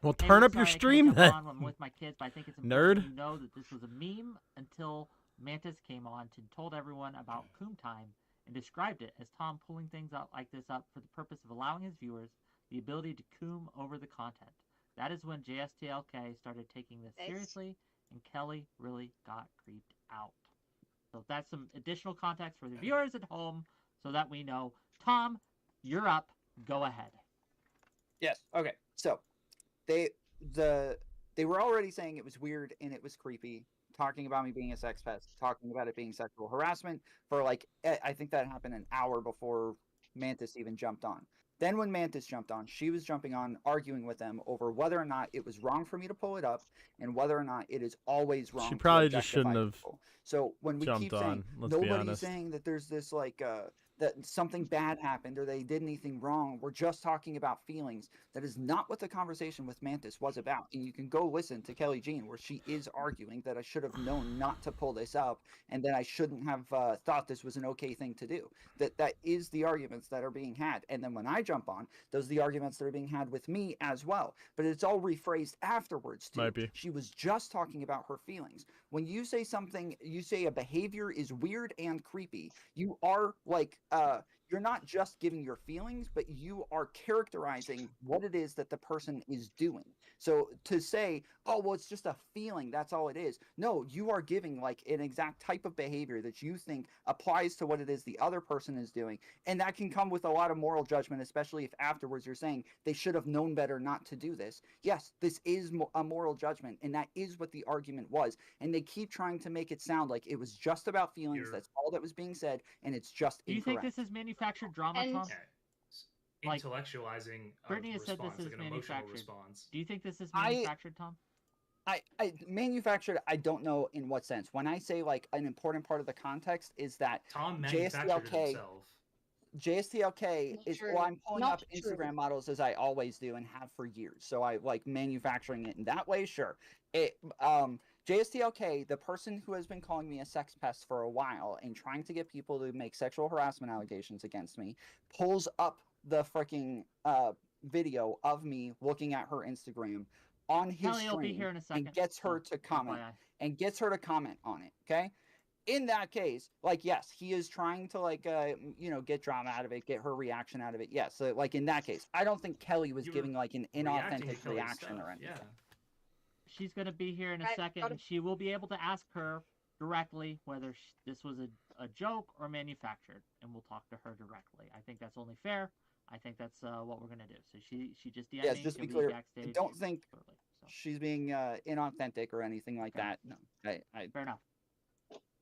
Well, Hey, turn up sorry your I can't stream jump then. on when I'm with my kids, but I think it's Nerd. important to know that this was a meme until Mantis came on and told everyone about Coom Time and described it as Tom pulling things out like this up for the purpose of allowing his viewers the ability to coom over the content. That is when JSTLK started taking this Nice. seriously, and Kelly really got creeped out. So that's some additional context for the viewers at home so that we know. Tom, you're up. Go ahead. Yes. Okay. So they were already saying it was weird and it was creepy, talking about me being a sex pest, talking about it being sexual harassment for like I think that happened an hour before Mantis even jumped on. Then when Mantis jumped on, she was jumping on, arguing with them over whether or not it was wrong for me to pull it up, and whether or not it is always wrong. She to probably just objectify shouldn't have people. So when we jumped keep saying on. Let's be nobody's honest. saying that there's this like that something bad happened or they did anything wrong, we're just talking about feelings. That is not what the conversation with Mantis was about. And you can go listen to Kelly Jean where she is arguing that I should have known not to pull this up and that I shouldn't have thought this was an okay thing to do. That is the arguments that are being had. And then when I jump on, those are the arguments that are being had with me as well. But it's all rephrased afterwards too. Might be. She was just talking about her feelings. When you say something, you say a behavior is weird and creepy, you are like you're not just giving your feelings, but you are characterizing what it is that the person is doing. So to say, oh, well, it's just a feeling, that's all it is. No, you are giving like an exact type of behavior that you think applies to what it is the other person is doing. And that can come with a lot of moral judgment, especially if afterwards you're saying they should have known better not to do this. Yes, this is a moral judgment, and that is what the argument was. And they keep trying to make it sound like it was just about feelings. That's all that was being said, and it's just Do you incorrect. think this is manufactured drama, And- Tom? Like, Intellectualizing a Brittany has said response, this is like an emotional manufactured. response. Do you think this is manufactured, Tom? I manufactured, I don't know in what sense. When I say like an important part of the context is that Tom manufactured it himself. JSTLK Not is, true. well, I'm pulling Not up true. Instagram models as I always do and have for years. So I like manufacturing it in that way, sure. JSTLK, the person who has been calling me a sex pest for a while and trying to get people to make sexual harassment allegations against me, pulls up the freaking video of me looking at her Instagram on his Kelly will be here stream in a second. and gets her so to comment FYI. on it. Okay. In that case, like, yes, he is trying to like get drama out of it, get her reaction out of it. Yes, so like in that case, I don't think Kelly was You were giving like an Reacting to inauthentic Kelly's reaction stuff, or anything. Yeah. She's going to be here in a Right, second, got and she will be able to ask her directly whether this was a joke or manufactured, and we'll talk to her directly. I think that's only fair. I think that's what we're going to do. So she just DM'd Yes, me. just to be she'll clear, backstage I don't think shortly, so. she's being inauthentic or anything like Okay. that. No, I Fair enough.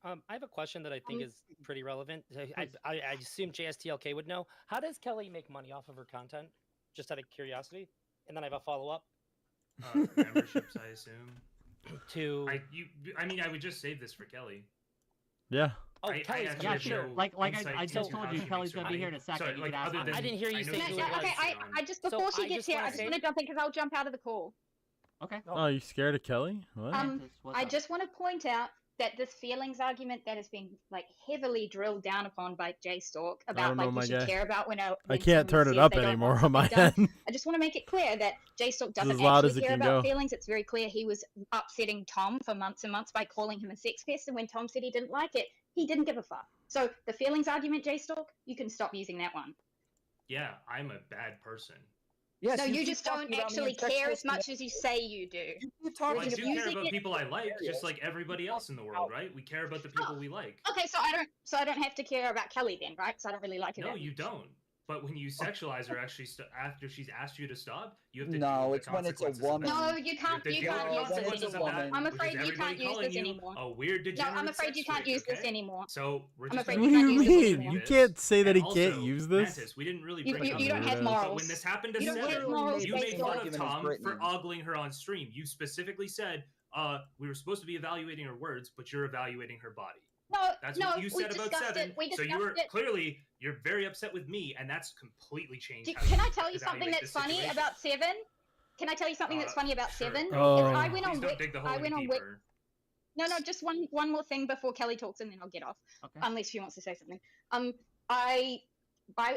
I have a question that I think is pretty relevant. I Please. assume JSTLK would know. How does Kelly make money off of her content? Just out of curiosity. And then I have a follow up. Memberships, I assume. To I would just save this for Kelly. Yeah. oh, I Kelly's actually Yeah, coming. have sure. no Like insight I just into told how you, she Kelly's makes her going to be money. here in a second. Sorry, you like, can ask other her. than- I didn't hear you I know say this who is it No, was. okay, I just before So she I gets just here, wanna I just say- want to jump in because I'll jump out of the call. Okay. Oh, you scared of Kelly? What? Mantis, what's I up? just want to point out that this feelings argument that has been like heavily drilled down upon by Jay Stalk about don't know, like my you should guy. care about when I when can't someone turn it says up they don't anymore want on my something done. end. I just want to make it clear that Jay Stalk This is doesn't as loud actually as it care can about go. feelings. It's very clear he was upsetting Tom for months and months by calling him a sex pest, and when Tom said he didn't like it, he didn't give a fuck. So the feelings argument, Jay Stalk, you can stop using that one. Yeah, I'm a bad person. yes. No, you keep just don't talking about me actually in sex care as pest much as you say you do. You keep Well, talking I You're do about care using about it- people I like, areas. just like everybody else in the world, right? We care about the people we like. Okay, so I don't have to care about Kelly then, right? Because I don't really like her. No, that you much. don't. But when you sexualize her, actually, after she's asked you to stop, you have to. No, deal with it's when it's a consequences of woman. that. No, you You can't. have to You deal with can't the use this consequences of anymore. that, I'm which is afraid you everybody can't use calling this you anymore. a weird No, degenerate I'm afraid sex you can't freak, use this okay? anymore. So we're I'm just afraid gonna What do you can't use this mean? anymore. You this. can't say that he And can't also, use this? Mantis, we didn't really You- bring you up don't this, have but morals. when this happened to You don't have Seven, morals you based made on- fun of argument is Tom Brittany. for ogling her on stream. You specifically said, we were supposed to be evaluating her words, but you're evaluating her body. No, That's no, what you we said about discussed Seven. it. We So discussed you were it. clearly you're very upset with me, and that's completely changed. how Can you I tell you something evaluate that's this funny situation. about Seven? Can I tell you something that's funny about Sure, Seven? go Is for it. I went on Please don't Wix. dig the hole I any went on Wix. deeper. No, just one more thing before Kelly talks, and then I'll get off. Okay. Unless she wants to say something. I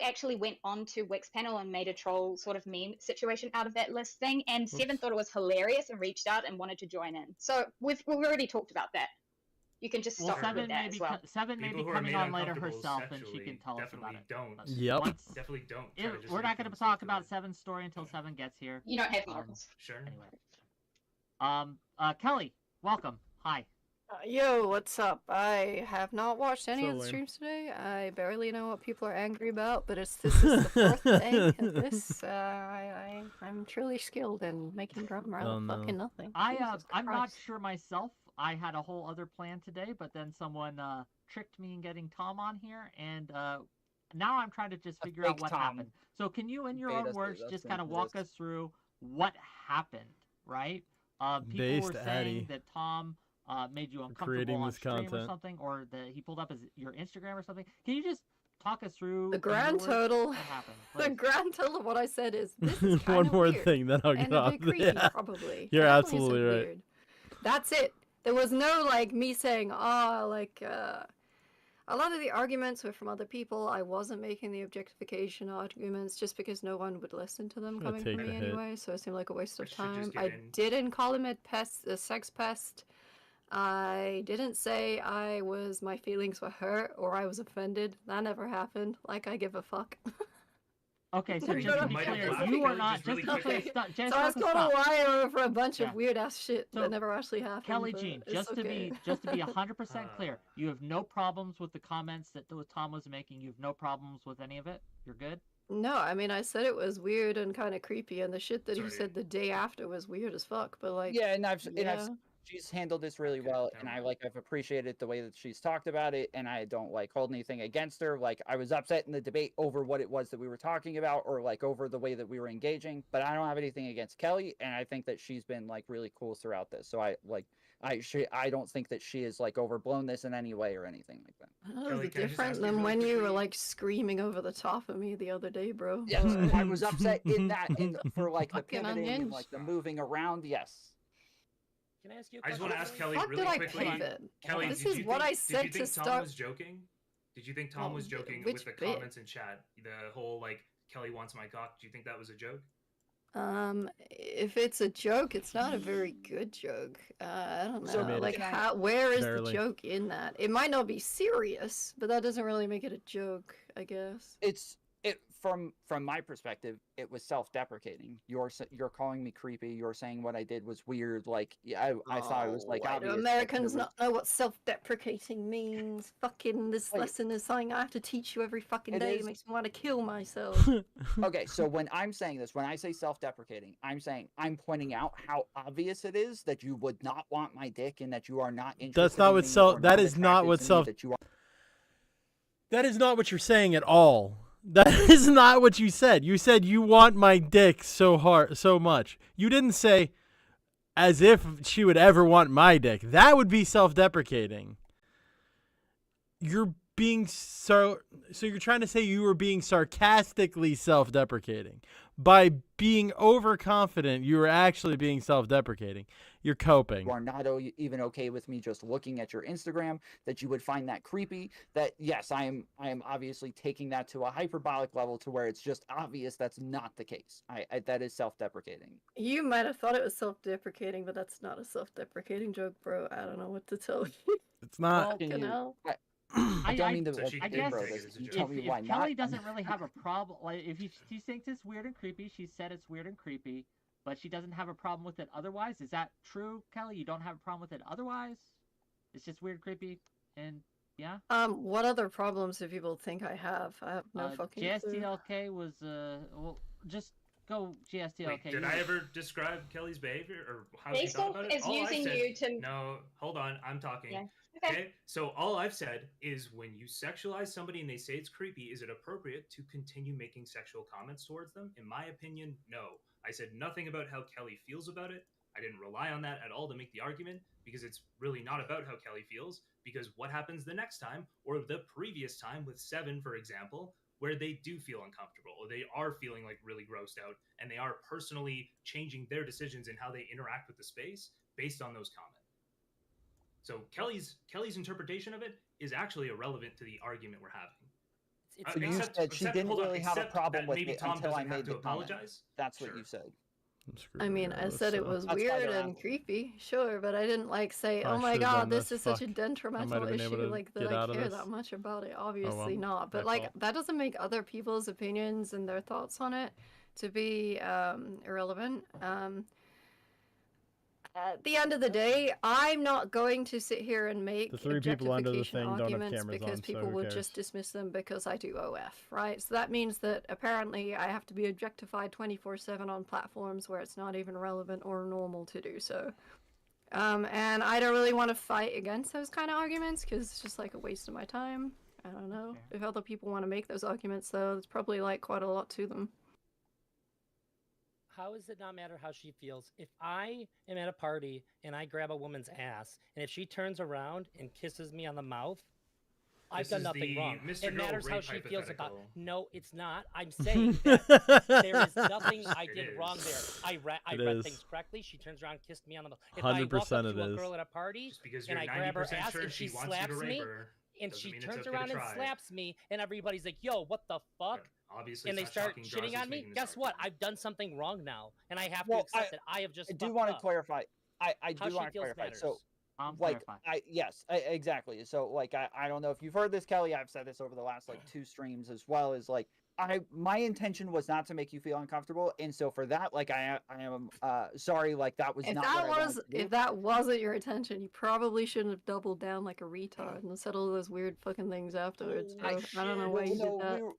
actually went on to Wix panel and made a troll sort of meme situation out of that list thing, and Seven Oops. thought it was hilarious and reached out and wanted to join in. So we've already talked about that. You can just Well, stop Seven with that may as be well. Seven may People be who are coming made on later uncomfortable herself, and she sexually can tell us about definitely it. don't. But Yep. once- Definitely don't. if- try to just we're not going to influence talk to about it. Seven's story until Seven gets here. You don't have Um, morals. Sure. Anyway. Kelly, welcome. Hi. Yo, what's up? I have not watched any So of the lame. streams today. I barely know what people are angry about, but this is the fourth day of this. I'm truly skilled in making drama out Oh, of no. fucking nothing. I'm Jesus not Christ. sure myself. I had a whole other plan today, but then someone tricked me in getting Tom on here, and now I'm trying to just A figure out fake what Tom. happened. So can you, in your Bait own us to words, us just into kind of walk this. us through what happened, right? People Based were saying Addy. that Tom made you uncomfortable creating on this stream or content. something, or that he pulled up your Instagram or something. Can you just talk us through The in your grand words, total. what happened? The please? grand total of what I said is this is kind One of more weird. thing, then I'll get And a off. bit creepy, Yeah. probably. You're Definitely some absolutely right. weird. That's it. There was no like me saying, a lot of the arguments were from other people. I wasn't making the objectification arguments just because no one would listen to them Gonna coming take from the me hit. anyway, so it seemed like a waste I of should time. just give I in. didn't call him a sex pest. I didn't say my feelings were hurt or I was offended. That never happened. Like I give a fuck. Okay, so You just to know, be might clear, have you are Kelly, not just really just quickly. stop, just So I was have to called stop. a liar over a bunch Yeah. of weird ass shit So, that never actually happened. Kelly but Jean, it's just to okay. be 100% clear, you have no problems with the comments that Tom was making. You have no problems with any of it. You're good. No, I mean I said it was weird and kind of creepy, and the shit that he Sorry. said the day after was weird as fuck. But like, Yeah, and I've yeah. she's handled this really Okay, well, never and mind. I've appreciated the way that she's talked about it, and I don't like hold anything against her. Like I was upset in the debate over what it was that we were talking about, or like over the way that we were engaging, but I don't have anything against Kelly, and I think that she's been like really cool throughout this. So I don't think that she has like overblown this in any way or anything like that. That Kelly, was can I just different ask you than really when you were quickly? like screaming over the top of me the other day, bro. Yes, But- I was upset in that for like the Fucking pivoting and unhinged. like the moving around. Yes. Can I ask you a I just question? want to ask Kelly? Kelly fuck really did I quickly. pivot? Kelly, This did is you what think, I said did you to think Tom start. was joking? Did you think Tom Oh, was joking which with the bit? comments in chat? The whole like Kelly wants my cock. Do you think that was a joke? If it's a joke, it's not a very good joke. I don't know. So made it. Like, Can I- where is Barely. the joke in that? It might not be serious, but that doesn't really make it a joke, I guess. It from my perspective, it was self-deprecating. You're calling me creepy. You're saying what I did was weird. Like I thought it was like why obvious. do that Americans it was- not know what self-deprecating means? Fucking this Wait. lesson is something I have to teach you every fucking It day. is- It makes me want to kill myself. Okay, so when I'm saying this, when I say self-deprecating, I'm pointing out how obvious it is that you would not want my dick and that you are not interested. That's not in what me self. or That is not attracted what to me, self. that you are. That is not what you're saying at all. That is not what you said. You said you want my dick so much. You didn't say as if she would ever want my dick. That would be self-deprecating. You're being so you're trying to say you were being sarcastically self-deprecating. By being overconfident, you were actually being self-deprecating. You're coping. You are not even okay with me just looking at your Instagram, that you would find that creepy, that yes, I am obviously taking that to a hyperbolic level to where it's just obvious that's not the case. I that is self-deprecating. You might have thought it was self-deprecating, but that's not a self-deprecating joke, bro. I don't know what to tell you. It's not. Well, Can Fucking you- hell. I don't mean to So like, she I didn't guess bro take this. it as a Can you joke. tell me if why Kelly not? doesn't really have a problem, like if she thinks it's weird and creepy, she said it's weird and creepy, but she doesn't have a problem with it otherwise. Is that true, Kelly? You don't have a problem with it otherwise? It's just weird, creepy, and yeah. What other problems do people think I have? I have no fucking clue. JSTLK was well, just go JSTLK. Wait, did I ever describe Kelly's behavior or how she Based thought off about it? is All I using said- you to. No, hold on. I'm talking. Yeah. Okay. Okay. So all I've said is when you sexualize somebody and they say it's creepy, is it appropriate to continue making sexual comments towards them? In my opinion, no. I said nothing about how Kelly feels about it. I didn't rely on that at all to make the argument because it's really not about how Kelly feels. Because what happens the next time or the previous time with Seven, for example, where they do feel uncomfortable or they are feeling like really grossed out and they are personally changing their decisions in how they interact with the space based on those comments. So Kelly's interpretation of it is actually irrelevant to the argument we're having. It's So you not. said she didn't hold on, really have a except problem that with maybe it Tom until I doesn't have made to the comment. apologize. That's what Sure. you said. I'm screwed I mean, I regardless, said it so. was That's why weird they're and asking. creepy, sure, but I didn't like say, I "Oh my should've done god, this this, is such a fuck. detrimental been able issue." to Like that get I out of care this. that much about it. well, Obviously not. But my like fault. that doesn't make other people's opinions and their thoughts on it to be irrelevant. At the end of the day, I'm not going to sit here and make The three people under the objectification thing don't have arguments cameras because on, so people who would cares? just dismiss them because I do OF, right? So that means that apparently I have to be objectified 24/7 on platforms where it's not even relevant or normal to do so. And I don't really want to fight against those kind of arguments because it's just like a waste of my time. I don't know. Fair. If other people want to make those arguments, though, there's probably like quite a lot to them. How does it not matter how she feels? If I am at a party and I grab a woman's ass, and if she turns around and kisses me on the mouth, I've This done is nothing the wrong. Mr. It Girl matters how rape she feels about. hypothetical. No, it's not. I'm saying that there is nothing I It did is. wrong there. I It read is. things correctly. She turns around, and kissed me on the mouth. If I walk 100% up to it a is. girl at a party Just because and you're I grab her 90% ass sure and she she wants you slaps to rape me, her, and doesn't she mean it's turns okay to around and try. slaps me, and everybody's like, "Yo, what the fuck?" But obviously, And they it's start not shocking. shitting Draws on is me. making this Guess what? argument. I've done something wrong now, and I have to Well, accept that I have just I do fucked want to up. clarify. I How do she want to feels clarify. matters. So, Clarify. exactly. So, like, I don't know if you've heard this, Kelly. I've said this over the last like 2 streams as well. As like, my intention was not to make you feel uncomfortable, and so for that, like, I am sorry. Like, that was If not that what I wanted was to do. if that wasn't your intention, you probably shouldn't have doubled down like a retard and said all those weird fucking things afterwards. Holy So I don't know shit. why you No, did that.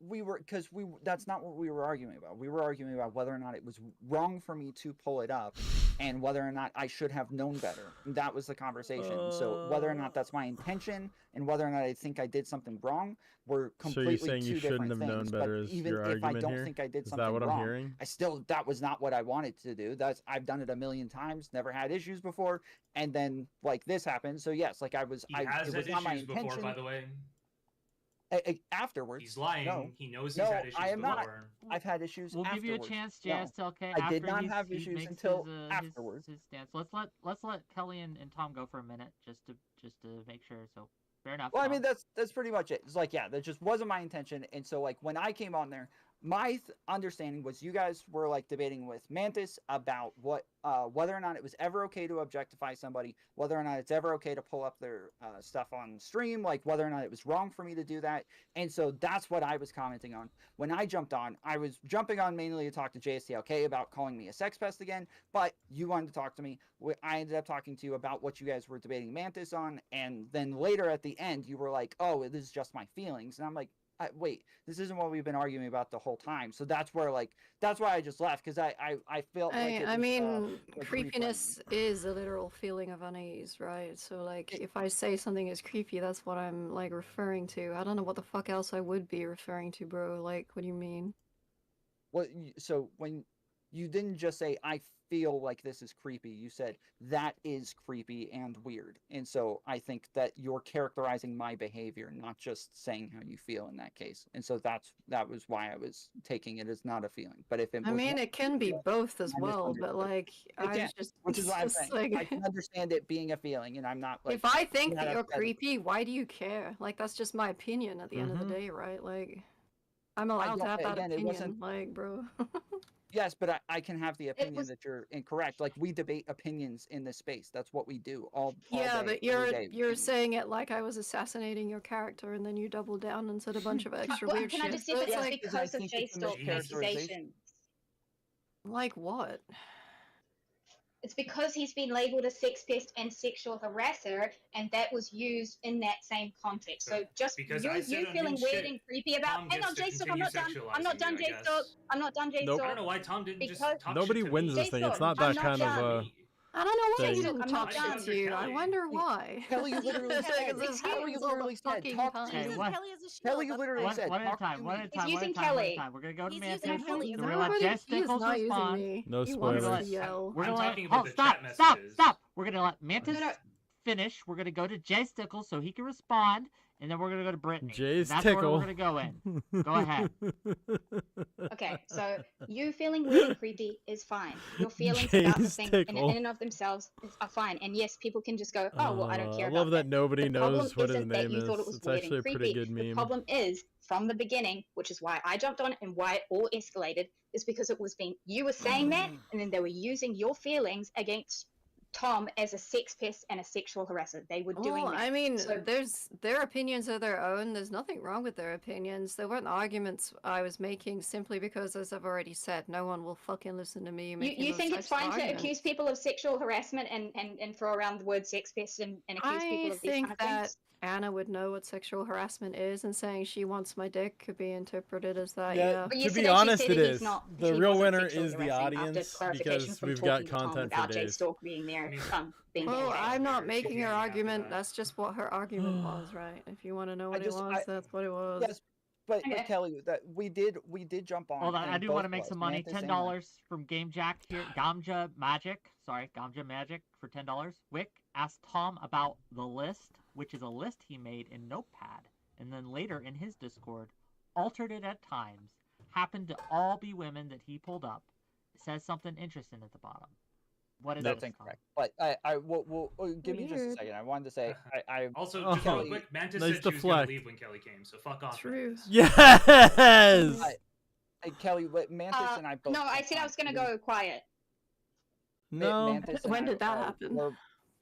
we were because that's not what we were arguing about. We were arguing about whether or not it was wrong for me to pull it up and whether or not I should have known better. That was the conversation. So whether or not that's my intention and whether or not I think I did something wrong were So completely you're saying two you different shouldn't have things. known But better is even your if I argument don't here? think I did Is something that what I'm wrong, hearing? that was not what I wanted to do. I've done it a million times, never had issues before, and then like this happened. So yes, like He has it had was not my issues before, intention. by the way. Afterwards, He's lying. No. He knows he's No, had issues I am not. before. I've had issues. We'll give you a afterwards. chance, No. JSLK. I did after not he's- have he issues makes until his, afterwards. His stance. Let's let Kelly and Tom go for a minute just to make sure. So fair enough. Well, I Tom. mean that's pretty much it. It's like, yeah, that just wasn't my intention. And so like when I came on there, my understanding was you guys were like debating with Mantis about whether or not it was ever okay to objectify somebody, whether or not it's ever okay to pull up their stuff on stream, like whether or not it was wrong for me to do that. And so that's what I was commenting on. When I jumped on, I was jumping on mainly to talk to JSTLK about calling me a sex pest again, but you wanted to talk to me. I ended up talking to you about what you guys were debating Mantis on, and then later at the end, you were like, oh, this is just my feelings. And I'm like, wait, this isn't what we've been arguing about the whole time. So that's where that's why I just left, because I felt like it I was, mean, like creepiness is a literal feeling of unease, right? So, like, if I say something is creepy, that's what I'm, like, referring to. I don't know what the fuck else I would be referring to, bro. Like, what do you mean? Well, so when you didn't just say, I feel like this is creepy, you said, that is creepy and weird. And so I think that you're characterizing my behavior, not just saying how you feel in that case. And so that was why I was taking it as not a feeling. But if it I was mean, one- it can be both as I well, but, misunderstood. like, I was can, just... which is why I'm just, saying like... I can understand it being a feeling, and I'm not like, If I think yeah, that you're that's- creepy, why do you care? Like, that's just my opinion at the end of the day, right? Like, I'm allowed to don't- have that again, it opinion, wasn't- like, bro. Yes, but I can have the opinion was- that you're incorrect. Like, we debate opinions in this space. That's what we do all Yeah, day, but every day. you're saying it like I was assassinating your character, and then you doubled down and said a bunch of extra Well, weird can shit. I just say So that it's it's like, because of think it's a J-Stalk mischaracterization. accusations? like what? It's because he's been labeled a sex pest and sexual harasser, and that was used in that same context. So just Because you I said you on feeling his weird shit, and creepy about. Tom Hang on, gets to J-Stalk, I'm not done. continue I'm not done, sexualizing you, I J-Stalk. guess. I'm not done, Nope. J-Stalk. I don't know why Tom didn't just Because- talk Nobody shit to wins me. this thing. It's J-Stalk, not I'm that not kind of done. a. I don't know why thing. you didn't I'm talk not shit done. to you. I Kelly. wonder why. Kelly, you literally It's said, like, this Excuse Kelly, me, you happens all the literally said, fucking talk time. to Uses me. what? Kelly as a shield. Kelly, you that's literally why. said, One at a talk time. to One me. at a time. One at a using time. One at a Kelly. time. We're gonna go to He's Mantis. using Kelly. We're gonna let Nobody- Jess he is Stickles not using respond. me. No He wants spoilers. to yell. We're I'm gonna talking let. about Oh, the stop! chat Stop! messages. Stop! We're gonna let Mantis No, no. finish. We're gonna go to Jay Stickles so he can respond, and then we're gonna go to Brittany. Jay's That's where tickle. we're gonna go in. Go ahead. Okay, so you feeling weird and creepy is fine. Your feelings about the Jay's thing tickle. in and of themselves are fine. And yes, people can just go, oh, well, I don't care I about love that nobody The problem knows what his isn't that name you is. thought it was It's weird actually a and pretty creepy. good The meme. problem is, from the beginning, which is why I jumped on it and why it all escalated, is because it was you were saying that, and then they were using your feelings against Tom as a sex pest and a sexual harasser. They were doing Well, that. I mean, So- their opinions are their own. There's nothing wrong with their opinions. There weren't arguments I was making simply because, as I've already said, no one will fucking listen to me making You those think it's types of fine to arguments. accuse people of sexual harassment and throw around the word sex pest and accuse people I of these think kind of that things? Anna would know what sexual harassment is, and saying she wants my dick could be interpreted as that. Yeah, Yeah. But to yesterday be she honest, said it that he's is. not- The he real wasn't winner sexually is the harassing after audience clarification because from we've got talking to Tom content for about Jay days. Stalk being there her mean, from being Well, angry. I'm not She making came her after argument. that. That's just what her argument was, right? If you want to know what just- it was, that's what it was. Yes, but Okay. Kelly, that we did jump on. Hold on, I and do both want to make of some us, money. Mantis and I- $10 from Game Jack here. Gamja Magic. Sorry, Gamja Magic for $10. Wick asked Tom about the list, which is a list he made in Notepad, and then later in his Discord, altered it at times. Happened to all be women that he pulled up. It says something interesting at the bottom. What is That's this, Tom? incorrect. But will give me just a Weird. second. I wanted to say I Also, Oh. just real Kelly- quick, Mantis Nice said she was going deflect. to leave when Kelly came, so fuck off. True. Mantis. Yes. Kelly, what Mantis and I both. No, I jumped said I on. was gonna We- go quiet. No. Mantis and When I did that are- happen?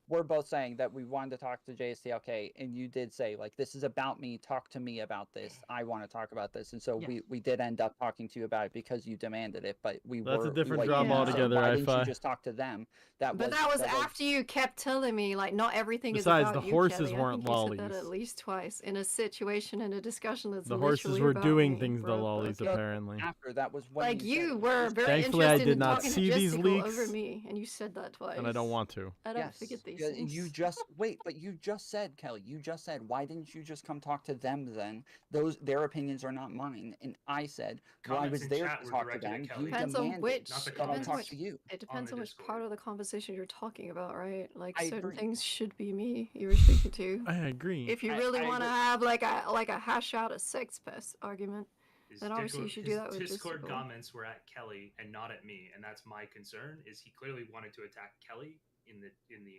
We're both saying that we wanted to talk to JSTLK, and you did say like, "This is about me. Talk to me about this. I want to talk about this." And so Yes. we did end up talking to you about it because you demanded it. But we That's a were different like, drama you said, altogether, Why I didn't you fi- just talk to them? That But was that was after you kept telling me, like, not everything Besides, is about the you, horses Kelly. I weren't think you said that lollies. at least twice in a situation, in a discussion that's The horses literally were about doing me, things the bro, but lollies okay. apparently. after that was when Like, said you it. were very Thankfully, I interested did in not talking see to these Jessica leaks, over me, and you said that twice. and I don't want to. I don't Yes, forget these yeah, things. you just wait, but you just said, Kelly, you just said, why didn't you just come talk to them then? Their opinions are not mine. And I said, well, I Comments was in there chat to were talk to directed at them. Kelly. You Depends on demanded which. Not the that I Depends talk on to which. you. It depends the on which Discord. part of the conversation you're talking about, right? Like I certain agree. things should be me you were speaking to. I agree. If you I- really I want to agree. have like a hash out a sex pest argument, His then obviously you should do that with Discord Discord. comments were at Kelly and not at me, and that's my concern. Is he clearly wanted to attack Kelly in the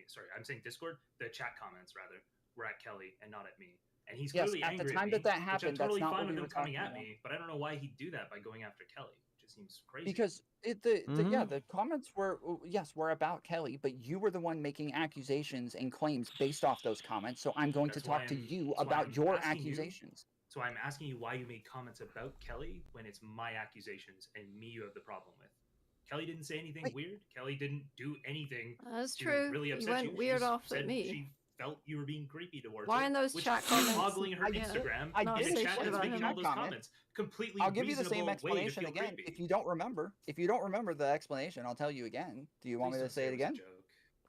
sorry, I'm saying Discord. The chat comments rather were at Kelly and not at me, and he's Yes, clearly at the angry time at me, that that which I'm happened, totally that's not fine what with we him were coming talking at about. me, but I don't know why he'd do that by going after Kelly. It just seems crazy. Because the comments were were about Kelly, but you were the one making accusations and claims based off those comments. So I'm going That's to why talk to I'm- you that's why about I'm your asking you. accusations. So I'm asking you why you made comments about Kelly when it's my accusations and me you have the problem with. Kelly didn't say anything Wait. weird. Kelly didn't do anything That's to true. really You upset went you. She weird just off said at me. she felt you were being creepy towards Why her. in those which chat she's comments? ogling her I did- Instagram I in not the say chat shit is about making him. all those Comment. comments. Completely I'll give you the same reasonable way to explanation feel again. creepy. If you don't remember, the explanation, I'll tell you again. Do you want Please me to don't say it was a again? joke.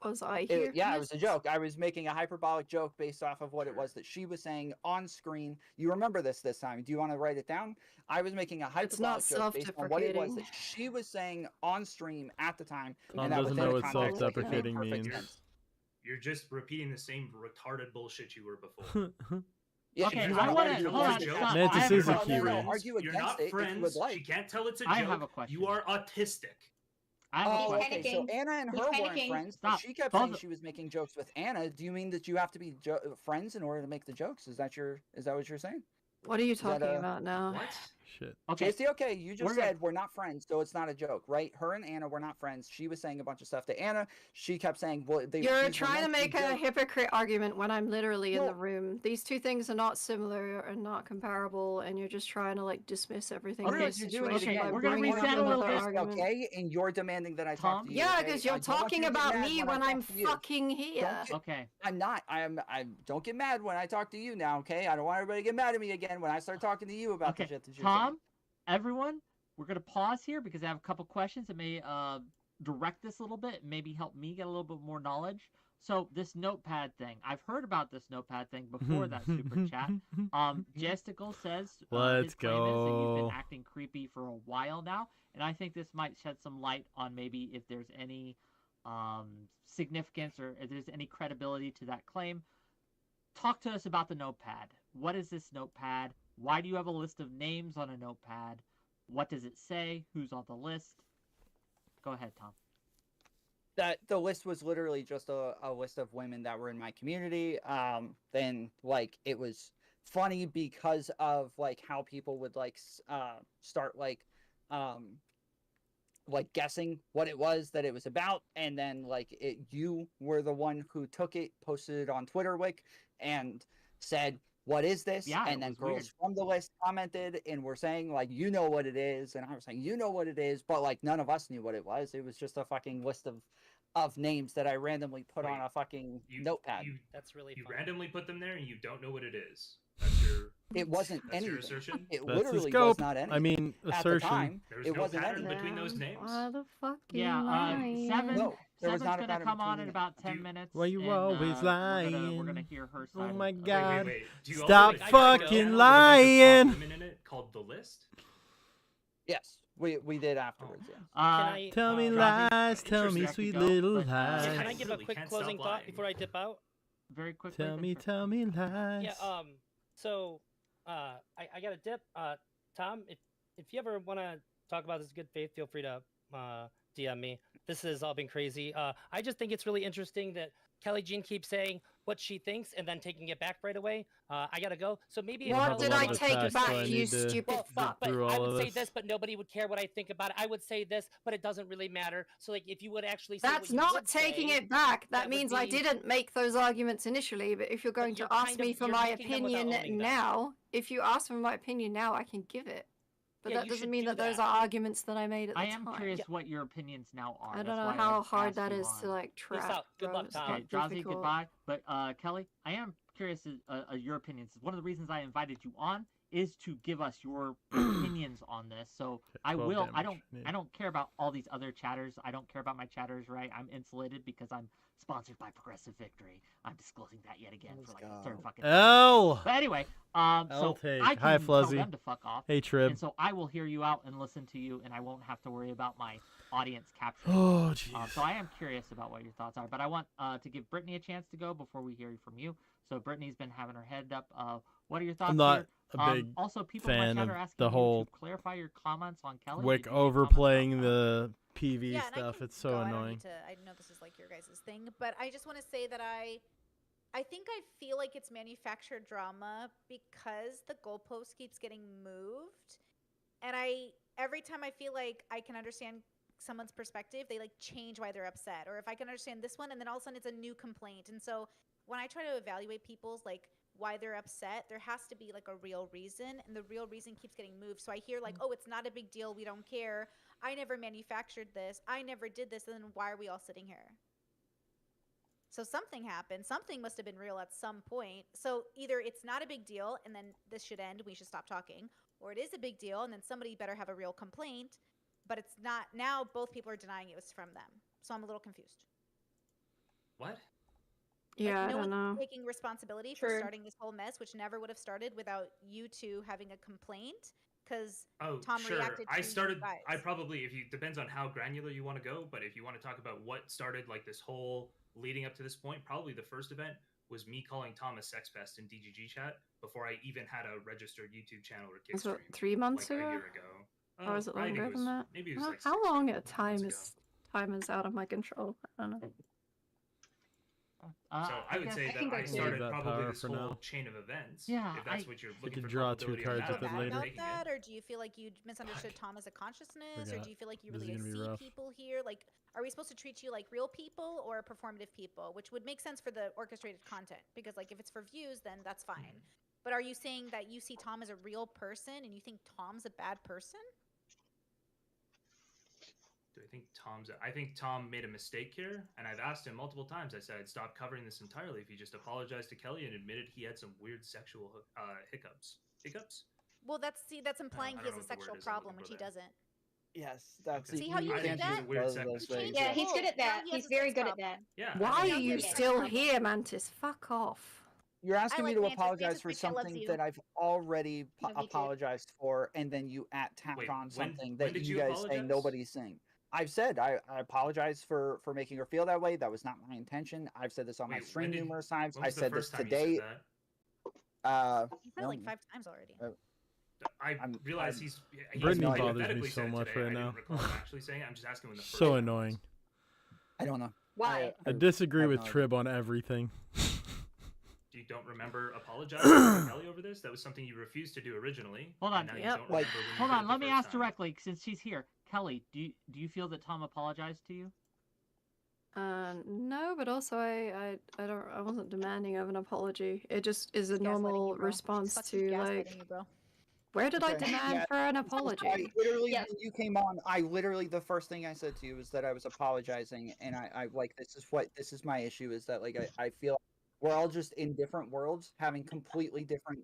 Was I here? Yeah, it was a joke. I was making a hyperbolic joke based off of what it was that she was saying on screen. You remember this time. Do you want to write it down? I was making a It's not hyperbolic joke based on what it was self-deprecating. that she was saying on stream at the time. Tom and that doesn't within know the what context, like, it made self-deprecating perfect means. sense. You're just repeating the same retarded bullshit you were before. Yeah, Okay, if you I wanna wanna- argue hold on, against it, stop. that's Mantis fine. I have a is a question. key ring. Argue You're against not it if you friends. would like. She can't tell it's a I joke. have a question. You are autistic. I have a Oh, question. okay. So panicking. Anna and He's her weren't panicking. friends. But Stop. she kept Both saying of- she was making jokes with Anna. Do you mean that you have to be friends in order to make the jokes? Is that what you're saying? What are you that, talking about now? What? Shit. Okay, JC, okay, you just We're gonna- said we're not friends, so it's not a joke, right? Her and Anna were not friends. She was saying a bunch of stuff to Anna. She kept saying, "Well, You're these were trying to meant be make a jokes." hypocrite argument when I'm literally in No. the room. These two things are not similar and not comparable, and you're just trying to like dismiss everything in Okay, this you're doing situation it again. by we're gonna bringing up reset a little another bit. argument. Okay, and you're demanding that I talk Tom? to you. Yeah, okay? because I you're don't want talking you to get about mad me I when I'm talk to you. fucking here. get- okay. I'm not. I don't get mad when I talk to you now, okay? I don't want everybody to get mad at me again when I start talking to you about the Okay, shit that you're Tom, everyone, we're gonna pause here because I have a couple questions that may direct this a little bit, maybe help me get a little bit more knowledge. So this notepad thing, I've heard about this notepad thing before that super chat. Jesticle says his Let's claim is that he's go. been acting creepy for a while now, and I think this might shed some light on maybe if there's any significance or if there's any credibility to that claim. Talk to us about the notepad. What is this notepad? Why do you have a list of names on a notepad? What does it say? Who's on the list? Go ahead, Tom. that the list was literally just a list of women that were in my community. Then like it was funny because of like how people would like start like guessing what it was that it was about, and then like you were the one who took it, posted it on Twitter, Wick, and said, "What is this?" Yeah, and it then was girls weird. from the list commented and were saying like, "You know what it is," and I was saying, "You know what it is," but like none of us knew what it was. It was just a fucking list of names that I randomly put on Wait, a fucking You, notepad. You, That's really you fun. randomly put them there and you don't know what it is. That's your It wasn't that's your anything. assertion? It That's the literally scope. was not anything. I mean, At the assertion. time, There was it no wasn't pattern anything. between those names? Why the fuck Yeah, you lying? Seven. No, there was Seven's not a gonna pattern come on between in the about Do 10 you- minutes. Why you and, always we're gonna lying? hear her Oh side. my of- God. Wait. Do you Stop also, like, I gotta go fucking channel with a bunch of lying. women in it called The List? Yes, we did afterwards. Oh. Yes. Can I Tell me Ravi, lies, tell me interesting. sweet Go, little but, can lies. I give a Absolutely quick can't closing stop thought lying. before I dip out? very quickly. Tell me lies. Yeah. So, I got to dip. Tom, if you ever want to talk about this in good faith, feel free to DM me. This has all been crazy. I just think it's really interesting that Kelly Jean keeps saying what she thinks and then taking it back right away. I gotta go. So maybe I have What a did lot I of take attacks, back, so I you need to stupid well, fuck? but through I all would of say this. this, but nobody would care what I think about it. I would say this, but it doesn't really matter. So, like, if you would actually say That's what you not would taking say, it back. that That would means I be- didn't make those arguments initially, but if you're going you're to ask kind of- me for you're my making them without opinion owning them. now, if you ask for my opinion now, I can give it. But Yeah, that you doesn't should mean do that those that. are arguments that I made at the I time. am curious what your opinions now are. I don't That's know why how I hard asked that you is to on. like Peace track. out. Good bro. luck, It's Tom. Okay, not Drazi, difficult. goodbye. But Kelly, I am curious your opinions. One of the reasons I invited you on is to give us your opinions on this. So I 12 will. I damage. don't. I don't care about all these other chatters. I don't care about my chatters. Right? I'm insulated because I'm sponsored by Progressive Victory. I'm disclosing that yet again for like the third fucking time. L. But anyway, I'll so take. I Hi, can tell Fluzzy. them to fuck off. Hey, Trib. And so I will hear you out and listen to you, and I won't have to worry about my audience capturing. Oh, jeez. So I am curious about what your thoughts are, but I want to give Brittany a chance to go before we hear from you. So Brittany's been having her head up. What are your thoughts I'm not here? a big also, people in my fan chat of are asking the you whole to clarify your comments on Kelly. Wick Did you make comments about overplaying that? the PV Yeah, and I stuff. can It's so go. I don't annoying. need to. I know this is like your guys' thing, but I just want to say that I think I feel like it's manufactured drama because the goalpost keeps getting moved, and every time I feel like I can understand someone's perspective, they like change why they're upset, or if I can understand this one, and then all of a sudden it's a new complaint. And so when I try to evaluate people's like why they're upset, there has to be like a real reason, and the real reason keeps getting moved. So I hear like, oh, it's not a big deal, we don't care, I never manufactured this, I never did this, and then why are we all sitting here? So something happened, something must have been real at some point. So either it's not a big deal and then this should end, we should stop talking, or it is a big deal and then somebody better have a real complaint, but it's not. Now both people are denying it was from them. So I'm a little confused. What? Yeah, Like, no I don't know. one's taking responsibility for True. starting this whole mess, which never would have started without you two having a complaint, because Oh, Tom sure. reacted to I you started. guys. I probably, if you depends on how granular you want to go, but if you want to talk about what started like this whole leading up to this point, probably the first event was me calling Tom a sex pest in DGG chat before I even had a registered YouTube channel or Was kickstream. it 3 months like a ago? year ago. Or was it I think longer it than was, that? Maybe it was like How 6 long months at time ago. is out of my control? I don't know. So I would guess- say that think I I can started leave that probably power this for whole now. chain of events. Yeah, if that's what you're You looking could for. draw 2 culpability or cards not, with feel it bad later. about taking it. that, or do you feel like you misunderstood Tom as a consciousness, or Forgot. do you feel like you This is really gonna be see rough. people here? Like, are we supposed to treat you like real people or performative people? Which would make sense for the orchestrated content, because like if it's for views, then that's fine. But are you saying that you see Tom as a real person and you think Tom's a bad person? Do I think Tom made a mistake here, and I've asked him multiple times. I said I'd stop covering this entirely if he just apologized to Kelly and admitted he had some weird sexual hiccups. Hiccups? Well, that's implying I he don't has know a what the word sexual is I'm problem, looking which for he there. doesn't. Yes, that's Okay. See how you can't did use that? Weird both sex of those things. things. Yeah, he's good at Now that. he has He's a very sex good at problem. that. Yeah. Why I are don't you Yeah. think- still here, Mantis? Fuck off. You're asking me like to Mantis. apologize Mantis for thinks I loves something you. that I've already Love you too. apologized for, and then you tacked Wait, on when- something when that did you you guys apologize? say nobody's saying. I've said I apologize for making her feel that way. That was not my intention. I've said this on my Wait, stream numerous times. When I was the said this first time today. you said He said it like no, 5 times already. that? I I'm- realize I'm- he Brittany no idea. bothers me hypothetically so said much today. right I now. didn't recall him actually saying it. I'm just asking when the first So time was. annoying. I don't know. Why? I disagree have with no idea. Trib on everything. You don't remember apologizing to Kelly over this? That was something you refused to do originally. Hold and on. now you Yep. don't Like- remember when you Hold did it on, the let me first ask time. directly since she's here. Kelly, do you feel that Tom apologized to you? No, but also I wasn't demanding of an apology. It just is a He's gaslighting normal you, bro. response Fuck, he's to gaslighting like, you, bro. where did I Okay. demand Yeah. for an I apology? literally, Yes. when you came on, the first thing I said to you was that I was apologizing, and I like this is my issue, is that like I feel we're all just in different worlds having completely different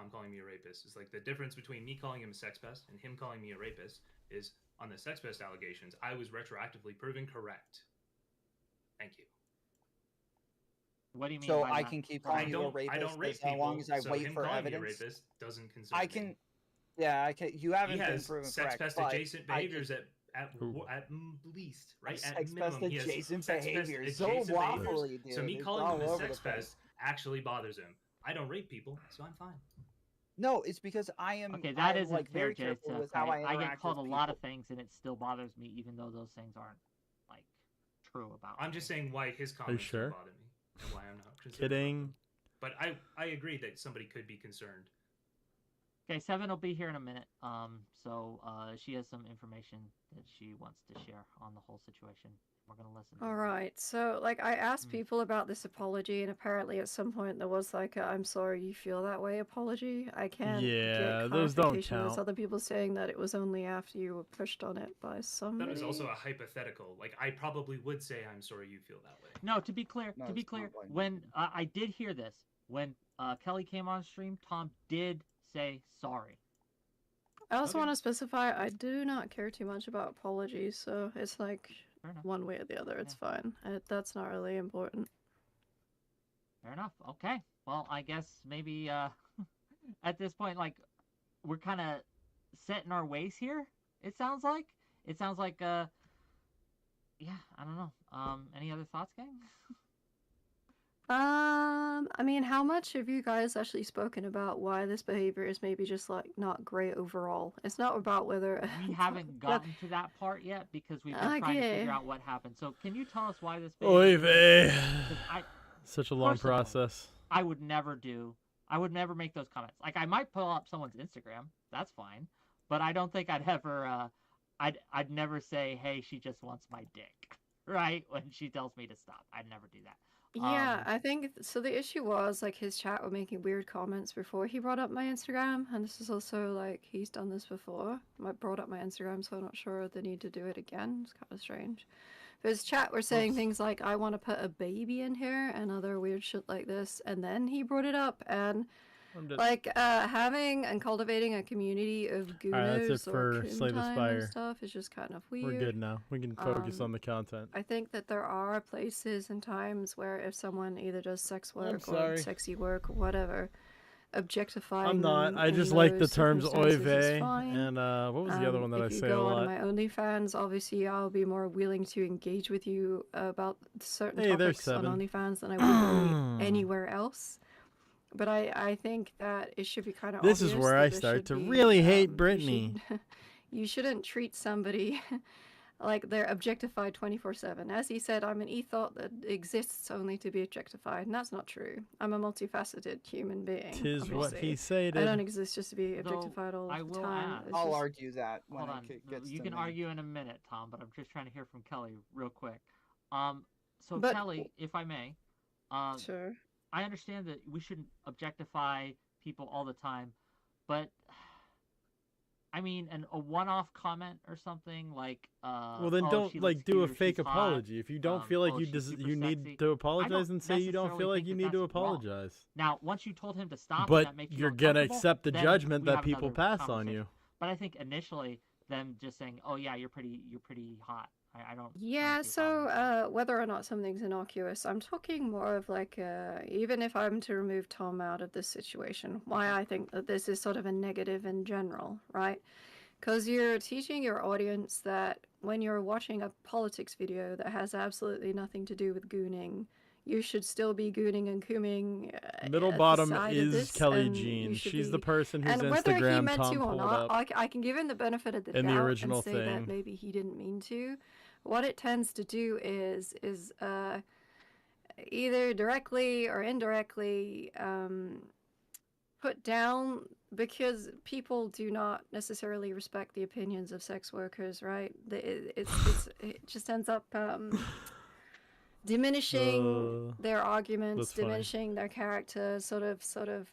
Tom calling me a rapist. It's like the difference between me calling him a sex pest and him calling me a rapist is on the sex pest allegations, I was retroactively proven correct Thank you. What do you mean? So by I that? can keep What calling I you a don't- rapist I don't rape as long people, as I so wait him for calling you a evidence. rapist doesn't concern I me. can, yeah, I can. You haven't He been has proven sex correct, pest but adjacent I behaviors can, at least, right? At sex pest minimum, he has adjacent sex pest behaviors. So adjacent behaviors. waffly, dude. So me It's calling all him a over the sex place. pest actually bothers him. I don't rape people, so I'm fine. No, it's because I am. Okay, that I'm, isn't like fair, very careful Jason. with how I I interact get called a with lot of people. things, and it still bothers me, even though those things aren't like true about. I'm just me. saying why his Are you comments sure? don't bother me and why I'm not concerned. about Kidding. them. But I agree that somebody could be concerned. Okay, Seven will be here in a minute. So she has some information that she wants to share on the whole situation. We're gonna listen. to All her. right, so like I asked Mm. people about this apology, and apparently at some point there was like a "I'm sorry you feel that way" apology. I can't Yeah, get those don't clarification. There's count. other people saying that it was only after you were pushed on it by That somebody. was also a hypothetical. Like I probably would say I'm sorry you feel that way. No, to be clear, No, to be it's clear, not like- when I did hear this, when Kelly came on stream, Tom did say sorry. I also Okay. want to specify I do not care too much about apologies, so it's like Fair enough. one way or the other, it's fine. That's not really important. Fair enough. Okay. Well, I guess maybe at this point, like, we're kind of set in our ways here. It sounds like. Yeah. I don't know. Any other thoughts, gang? I mean, how much have you guys actually spoken about why this behavior is maybe just like not great overall? It's not about whether We haven't gotten to that part yet because we've been trying to Okay. figure out what happened. So, can you tell us why this? Oy behavior- vey. 'Cause Such a long First of all, process. I would never make those comments. Like, I might pull up someone's Instagram. That's fine. But I don't think I'd ever, I'd never say, hey, she just wants my dick, right? When she tells me to stop. I'd never do that. Yeah, I think so. The issue was like his chat were making weird comments before he brought up my Instagram, and this is also like he's done this before. I brought up my Instagram, so I'm not sure the need to do it again. It's kind of strange. But his chat were saying things like, "I want to put a baby in here," and other weird shit like this. And then he brought it up, and like having and cultivating a community of Alright, that's Goonos it or for Slay the Kumtime and Spire. stuff is just kind of weird. We're good now. We can focus on the content. I think that there are places and times where if someone either does sex work or sorry. sexy work or whatever, objectifying I'm not. them I in just like the those terms oy circumstances is vey. fine. And what was the other one that I if you say a go lot? on my OnlyFans, obviously I'll be more willing to engage with you about certain Hey, there's topics on 7. OnlyFans than I would really anywhere else. But I think that it should be kind of This is where I start to really hate Brittany. You shouldn't treat somebody like they're objectified 24/7. As he said, I'm an ethot that exists only to be objectified, and that's not true. I'm a multifaceted human being. Tis what obviously. he said. I don't exist just to be Though, objectified all I the will time. ask- It's I'll just- argue that when Hold it on. gets You to can me. argue in a minute, Tom, but I'm just trying to hear from Kelly real quick. So But- Kelly, if I may, Sure. I understand that we shouldn't objectify people all the time, but I mean, a one-off comment or something like, Well, then oh, don't she like looks do a cute or fake she's hot, apology. If you don't feel like oh, you she's super you need sexy. to apologize, don't and say you don't necessarily feel like think you that need to that's wrong. apologize. Now, once you told him to stop, and But that makes you you're gonna uncomfortable, accept the then judgment we that have people another pass on conversation. you. But I think initially them just saying, "Oh yeah, you're pretty hot." I don't. Yeah, I don't see a problem with that. so whether or not something's innocuous, I'm talking more of like, even if I'm to remove Tom out of this situation, why I think that this is sort of a negative in general, right? Because you're teaching your audience that when you're watching a politics video that has absolutely nothing to do with gooning, you should still be gooning and cooming. Middle at the bottom side of is this, Kelly and you Jean. should She's be- the person whose and whether he Instagram meant Tom to or pulled not, up. I can give him the benefit of the in the doubt original and say thing. that maybe he didn't mean to. What it tends to do is either directly or indirectly put down, because people do not necessarily respect the opinions of sex workers, right? It just ends up diminishing their arguments, that's funny. diminishing their character, sort of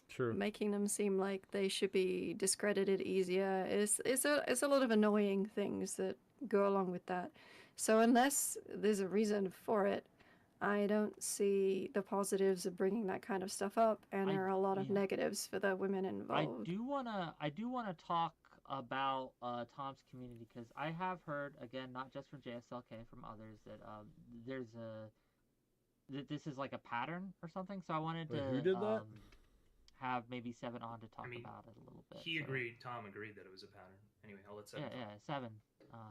True. making them seem like they should be discredited easier. It's a lot of annoying things that go along with that. So unless there's a reason for it, I don't see the positives of bringing that kind of stuff up, and there are a lot of yeah. negatives for the women I involved. do wanna talk about Tom's community, because I have heard, again, not just from JSLK, from others, that there's that this is like a pattern or something. So I wanted Wait, to who did that? have maybe Seven on to talk I mean, about it a little bit. He so- agreed. Tom agreed that it was a pattern. Anyway, I'll let Seven. Yeah, talk. yeah, Seven.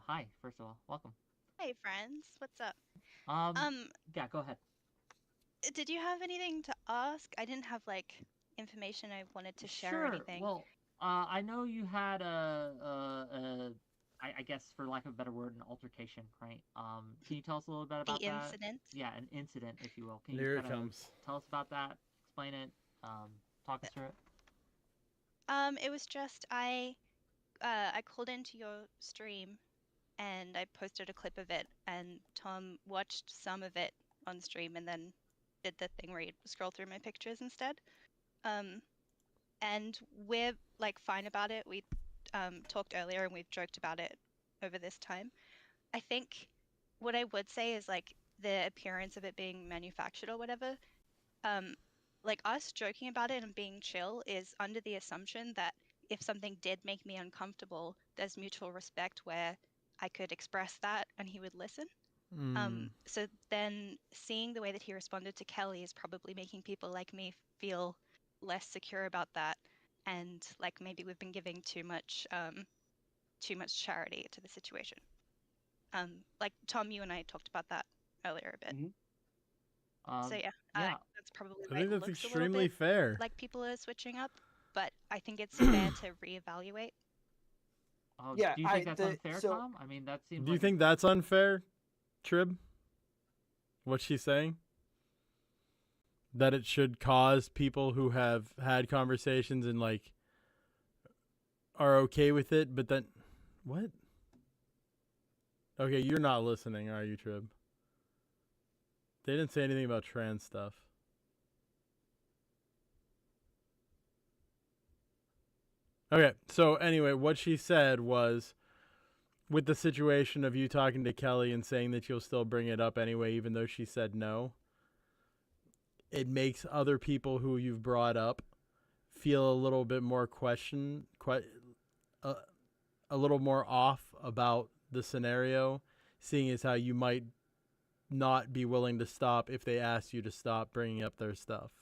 Hi, first of all, welcome. Hey friends, what's up? Yeah, go ahead. Did you have anything to ask? I didn't have like information I wanted to share or Sure. anything. Well, I know you had I guess for lack of a better word, an altercation, right? Can you tell us a little bit about the that? incident. Yeah, an incident, if you will. Can Here you it kinda comes. tell us about that? Explain it. Talk us through it. It was just I called into your stream and I posted a clip of it, and Tom watched some of it on stream and then did the thing where you scroll through my pictures instead. And we're like fine about it. We talked earlier and we've joked about it over this time. I think what I would say is like the appearance of it being manufactured or whatever. Like us joking about it and being chill is under the assumption that if something did make me uncomfortable, there's mutual respect where I could express that and he would listen. So then seeing the way that he responded to Kelly is probably making people like me feel less secure about that, and like maybe we've been giving too much charity to the situation. Like Tom, you and I talked about that earlier a bit. So yeah, that's probably I why think it that's looks a little extremely bit fair. like people are switching up, but I think it's fair to reevaluate. Yeah, do you think that's unfair, Tom? I mean, that seems. Do you like... think that's unfair, Trib? What she's saying? That it should cause people who have had conversations and like are okay with it, but then what? Okay, you're not listening, are you, Trib? They didn't say anything about trans stuff. Okay, so anyway, what she said was, with the situation of you talking to Kelly and saying that you'll still bring it up anyway, even though she said no, it makes other people who you've brought up feel a little bit more a little more off about the scenario, seeing as how you might not be willing to stop if they ask you to stop bringing up their stuff.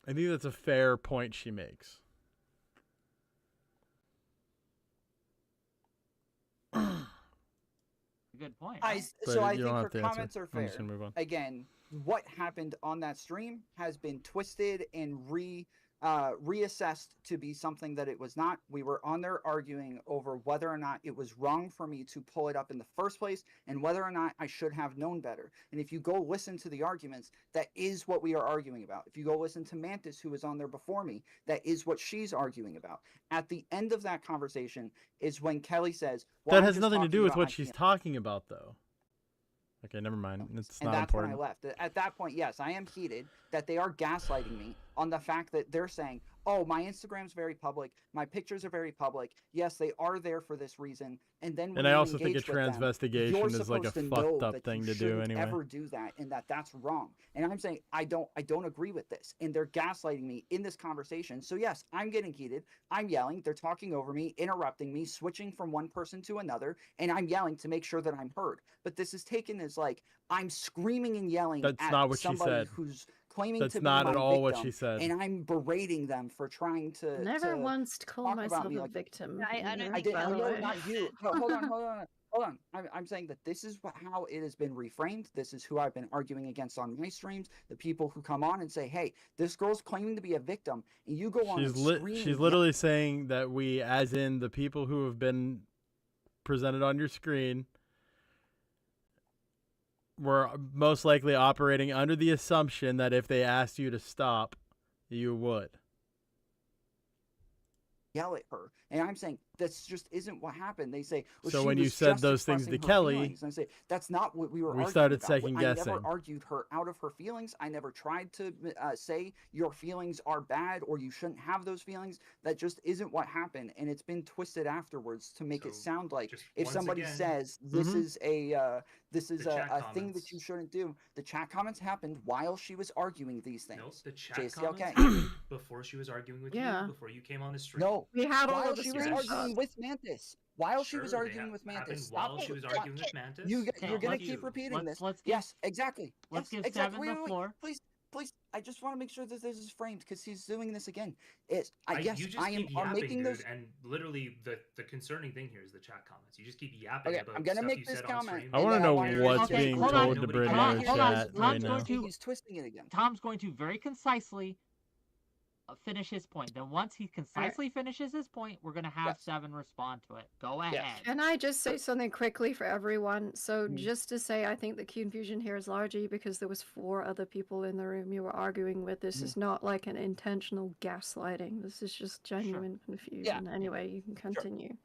I think that's a fair point she makes. Good point. I right? so I you think don't her have to answer. comments are I'm fair. just gonna move on. Again, what happened on that stream has been twisted and reassessed to be something that it was not. We were on there arguing over whether or not it was wrong for me to pull it up in the first place and whether or not I should have known better. And if you go listen to the arguments, that is what we are arguing about. If you go listen to Mantis, who was on there before me, that is what she's arguing about. At the end of that conversation is when Kelly says, well, That I'm has just nothing to talking do with about what my she's feelings. talking about, though. Okay, never mind. It's And not that's important. when I left. At that point, yes, I am heated that they are gaslighting me on the fact that they're saying, oh, my Instagram's very public, my pictures are very public. Yes, they are there for this reason. And then when And I you also think a engage with them, transvestigation you're is like a supposed to fucked know up that thing you to do shouldn't anyway. ever do that, and that's wrong. And I'm saying I don't agree with this, and they're gaslighting me in this conversation. So yes, I'm getting heated. I'm yelling. They're talking over me, interrupting me, switching from one person to another, and I'm yelling to make sure that I'm heard. But this is taken as like I'm screaming and yelling That's at not what she somebody said. who's claiming That's to not be at my all victim, what she said. and I'm berating them for trying to Never to once called talk about myself me a like victim. I don't either, I think did. by I the know, way. not you. No, hold on. I'm saying that this is how it has been reframed. This is who I've been arguing against on my streams. The people who come on and say, "Hey, this girl's claiming to be a victim," and you go on and scream. She's literally saying that we, as in the people who have been presented on your screen, were most likely operating under the assumption that if they asked you to stop, you would. Yell at her, and I'm saying That's just isn't what happened. They say, well, So she when you was said just those things expressing to her Kelly, feelings. And I say, that's not what we were we arguing started about. second I guessing. never argued her out of her feelings. I never tried to say your feelings are bad or you shouldn't have those feelings. That just isn't what happened. And it's been twisted afterwards to make it So, sound like just if once somebody again, says this Mhm. is a chat thing that you comments. shouldn't do. The chat comments happened while she was arguing these things. Nope, the chat JCLK. comments happened before she was arguing with Yeah. you, before you came on the stream. No, We had all while of the she was screenshots. arguing with Mantis. While she was Sure, they arguing with happened Mantis. while Stop she was stop- arguing with Mantis. You're Okay, gonna Thank keep you. repeating this. let's give- Yes, exactly. let's Yes, give exactly. Seven the floor. Please. I just want to make sure that this is framed because he's doing this again. I You guess just I am keep yapping, making dude, those. and literally the concerning thing here is the chat comments. You just keep yapping Okay, about I'm gonna stuff make you this said comment. on stream. I want to and then know want you what's Okay, being hold on. told to Nobody Brittany cares. in Hold on, chat Tom's right going now. to- He's twisting it again. Tom's going to very concisely finish his point. Then once he concisely finishes his point, we're going to have Yes. Seven respond to it. Go ahead. Yes. Can I just say something quickly for everyone? So Mm. just to say, I think the confusion here is largely because there was 4 other people in the room you were arguing with. This is not like an intentional gaslighting. This is just genuine confusion. Anyway, you can continue.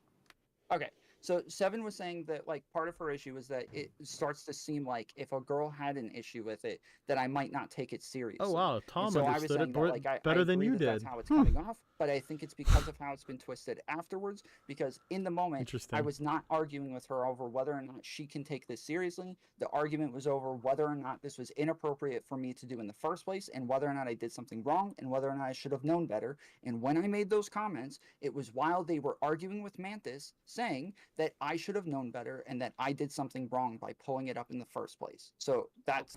Okay. So Seven was saying that like part of her issue is that it starts to seem like if a girl had an issue with it, that I might not take it seriously. Oh wow, And Tom so I was understood saying it that, like, I better than agree you that that's did. how it's coming off, but I think it's because of how it's been twisted afterwards. Because in the moment, I Interesting. was not arguing with her over whether or not she can take this seriously. The argument was over whether or not this was inappropriate for me to do in the first place, and whether or not I did something wrong, and whether or not I should have known better. And when I made those comments, it was while they were arguing with Mantis, saying that I should have known better and that I did something wrong by pulling it up in the first place. So that's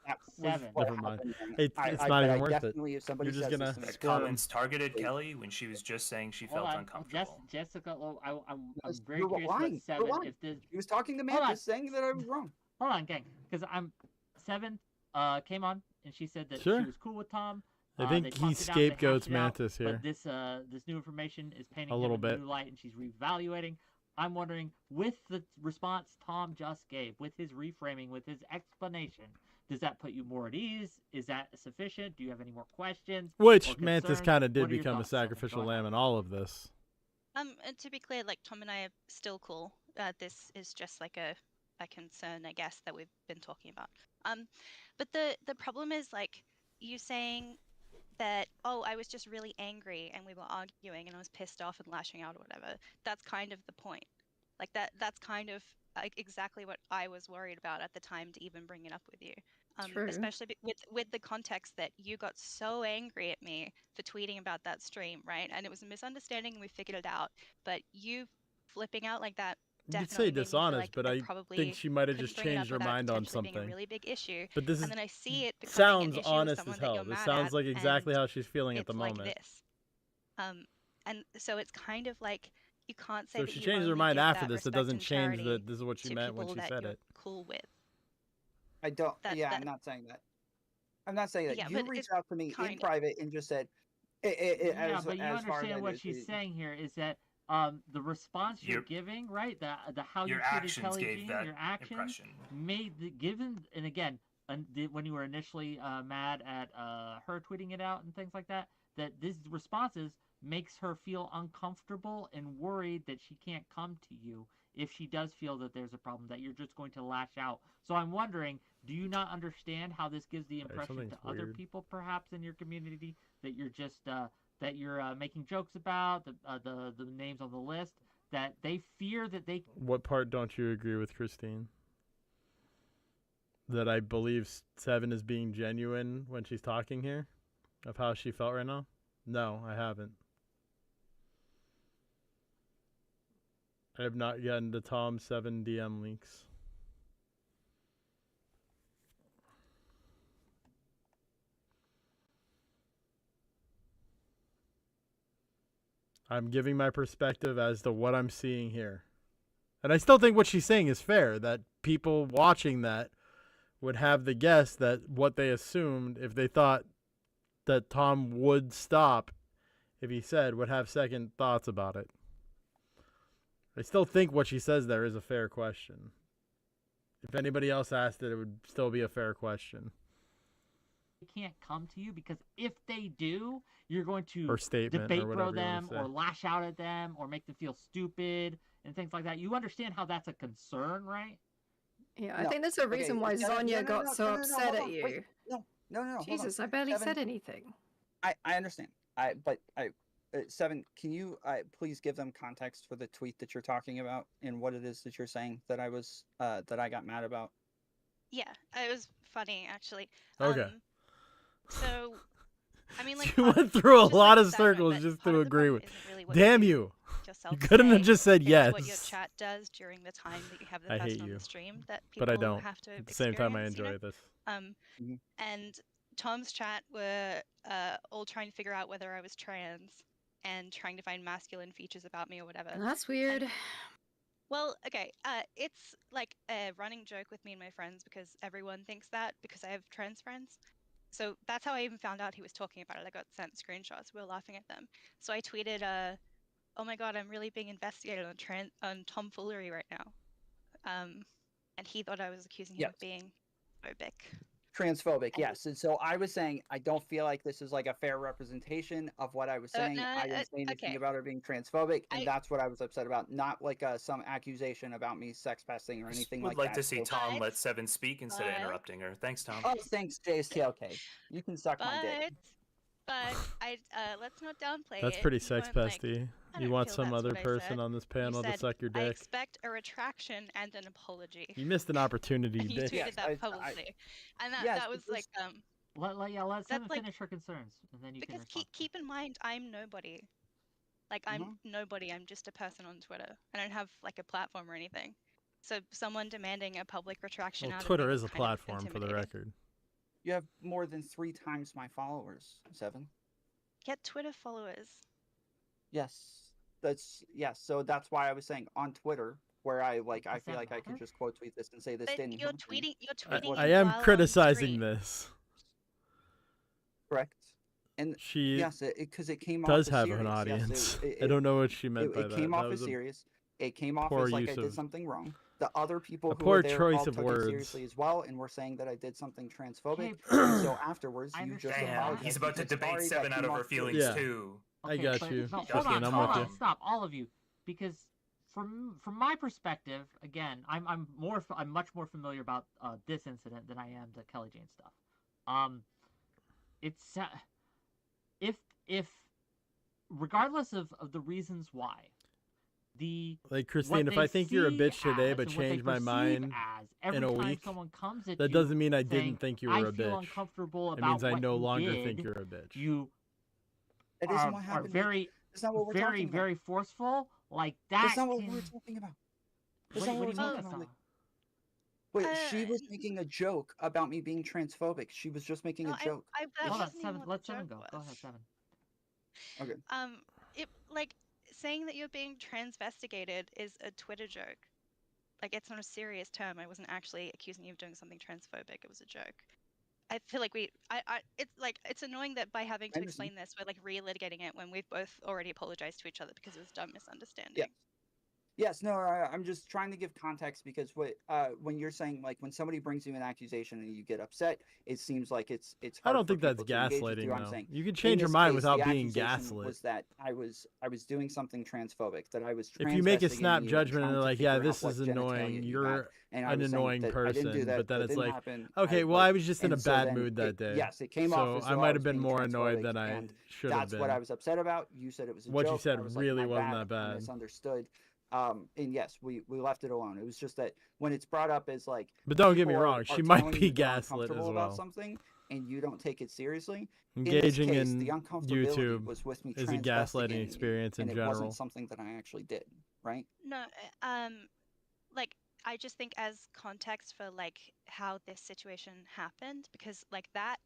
that was Seven. what Never mind. happened then. It's not but even I worth it. definitely, if somebody You're just says gonna this to me, The squirm. comments targeted Wait. Kelly when she was just saying she Hold felt on. uncomfortable. Jessica, I'm Yes, very you're curious lying. what Seven, You're lying. if this... He was talking to Hold on. Mantis saying that I was wrong. Hold on, gang, because Seven came on and she said that Sure. she was cool with Tom. I They think talked he it out, they scapegoats hashed it out, Mantis here. But this new information is painting A him little in bit. a new light, and she's reevaluating. I'm wondering, with the response Tom just gave, with his reframing, with his explanation, does that put you more at ease? Is that sufficient? Do you have any more questions? Which or Mantis concerns? kind of What did are your become a thoughts, Seven? sacrificial Go ahead. lamb in all of this. And to be clear, like Tom and I are still cool. This is just like a concern, I guess, that we've been talking about. But the problem is like you saying that, oh, I was just really angry and we were arguing and I was pissed off and lashing out or whatever. That's kind of the point. Like that's kind of like exactly what I was worried about at the time to even bring it up with you. True. Especially with the context that you got so angry at me for tweeting about that stream, right? And it was a misunderstanding and we figured it out. But you flipping out like that You could definitely say made me feel dishonest, like but I I probably think she might have couldn't just bring it up changed her without mind on potentially being a something. really big issue. But this is And then I see it becoming sounds an issue with honest someone as that hell. you're This mad sounds at, like exactly and how she's feeling at the it's like moment. this. And so it's kind of like you can't say So that she you changes her only mind give after that this. It respect doesn't and change charity that this is what she to meant when people she that said you're it. cool with. I don't. That- yeah, that- I'm not saying that. I'm not saying that. Yeah, You but reached it's out to me in kind of. private and just said, Yeah, but you as far as understand I what do, she's saying here is that the response you're Your- giving, right? The how you Your treated actions Kelly gave Jean, that your actions impression. made the given, and again, when you were initially mad at her tweeting it out and things like that, that these responses makes her feel uncomfortable and worried that she can't come to you if she does feel that there's a problem, that you're just going to lash out. So I'm wondering, do you not understand how this gives the impression something's to other weird. people perhaps in your community that you're just that you're making jokes about the names on the list, that they fear that they... What part don't you agree with, Christine? That I believe Seven is being genuine when she's talking here? Of how she felt right now? No, I haven't. I have not gotten the Tom 7 DM links. I'm giving my perspective as to what I'm seeing here. And I still think what she's saying is fair, that people watching that would have the guess that what they assumed, if they thought that Tom would stop, if he said, would have second thoughts about it. I still think what she says there is a fair question. If anybody else asked it, it would still be a fair question. can't come to you because if they do, you're going to Or statement or debate whatever bro you wanna them say. or lash out at them or make them feel stupid and things like that. You understand how that's a concern, right? Yeah, I No. think there's a Okay, reason why Seven, Zonya got so upset hold at on, you. wait, no, hold on. Jesus, I barely Seven, said anything. I understand. Seven, can you please give them context for the tweet that you're talking about and what it is that you're saying that I got mad about? Yeah, it was funny actually. Okay. So, I mean, like, She part went of- through a just lot like of a side note, circles but just part to of the agree problem with. isn't really what Damn do you! yourself You couldn't have say, just said it's what your yes. chat does during the time that you have the I person hate on you, the stream that people but I don't. have to At the same time, I enjoy experience, this. Mhm. And Tom's chat were all trying to figure out whether I was trans and trying to find masculine features about me or whatever. That's weird. And- well, okay, it's like a running joke with me and my friends because everyone thinks that because I have trans friends. So that's how I even found out he was talking about it. I got sent screenshots. We were laughing at them. So I tweeted, "Oh my god, I'm really being investigated on tomfoolery right now." And he thought I was accusing him Yes. of being phobic. Transphobic, And- yes. And so I was saying I don't feel like this is like a fair representation of what I was saying. no, I didn't say anything okay. about her being transphobic, and I- that's what I was upset about. Not like some accusation about me sex pesting or anything Would like like that. to see So- Tom But- let Seven speak instead of but- interrupting her. Thanks, Tom. Oh, thanks, JSTLK. You can suck my dick. But I let's not downplay That's it. pretty You sex weren't like, pesty. "I You don't want feel some that's other what I person said." on this You panel to said, suck your I dick. expect a retraction and an apology. You missed an opportunity, And you bitch. tweeted Yes, that I- publicly, and yes, that was but like this- Let That's Seven like- finish her concerns, and then you can because respond. keep in mind I'm nobody. Like I'm nobody. I'm just a person on Twitter. I don't have like a platform or anything. So someone demanding a public retraction Well, out Twitter of me is a kind of platform, for the intimidating. record. You have more than 3 times my followers, Seven. Get Twitter followers. Yes, yes. So that's why I was saying on Twitter, where I Does feel that like I can matter? just quote tweet this and say this But didn't you're happen. tweeting. You're I- tweeting. I it am while on criticizing stream. this. Correct. And She yes, because it came does off have as an serious. audience. Yes, I don't know what she meant by it that. came That off was as a serious. It came off poor as like I use did of- something wrong. The other people a who poor were there choice all of took words. it seriously as well, and were saying that I did something transphobic. Okay, And so afterwards, I you just understand Damn, apologized. he's and about to said, debate "Sorry, that Seven out came of off her feelings Yeah. too. I got but- you. No, hold Justin, on, I'm hold with on, you. stop, all of you, because from my perspective, again, I'm much more familiar about this incident than I am the Kelly Jane stuff. It's if regardless of the reasons why, Like, what Christine, if they I think you're a see bitch today as but and what they change my perceive mind as, in every a time week, someone comes at that you doesn't mean I saying, didn't think you were I a feel bitch. uncomfortable It about means I what no you longer did, think you're a bitch. you That isn't what are happened. very That's not what we're very talking about. very forceful like that. That's not what can- we're talking about. That's What, not what what do you we're mean talking that's about. not? Wait, she was making a joke about me being transphobic. She was just making a joke. That Hold on, wasn't even Seven. what Let the Seven joke go. Go was. ahead, Seven. Okay. It like saying that you're being transvestigated is a Twitter joke. Like it's not a serious term. I wasn't actually accusing you of doing something transphobic. It was a joke. I feel like it's annoying that by having to I explain this, we're like relitigating it when we've both already apologized to each other because it was a dumb misunderstanding. Yeah. Yes, no, I'm just trying to give context because when you're saying like when somebody brings you an accusation and you get upset, it seems like it's I hard don't for think that's people to engage with gaslighting, you. I'm though. saying You can in change your this mind case, without the being accusation gaslit. Was that I was doing something transphobic, that I was If you make a transvestigating snap you and judgment trying and they're to like, figure yeah, out this what is genitalia annoying, you you're had. And I an was saying annoying that I didn't do person, that, but then that it's didn't like, happen. okay, well, I was just in a and so bad then mood that day. Yes, it came off So as I though might was have been being more annoyed transphobic, than I and should have that's been. what I was upset about. You said it was a What joke. you said I was really like, my wasn't that I bad. misunderstood. And yes, we left it alone. It was just that when it's brought up as like, But don't get me people wrong, are she might telling be you they're gaslit uncomfortable as about well. something, and you don't take it seriously. Engaging in this case, in the uncomfortability YouTube was with me is a gaslighting transvestigating you, experience in and it general. wasn't something that I actually did, right? No, like I just think as context for like how this situation happened, because like that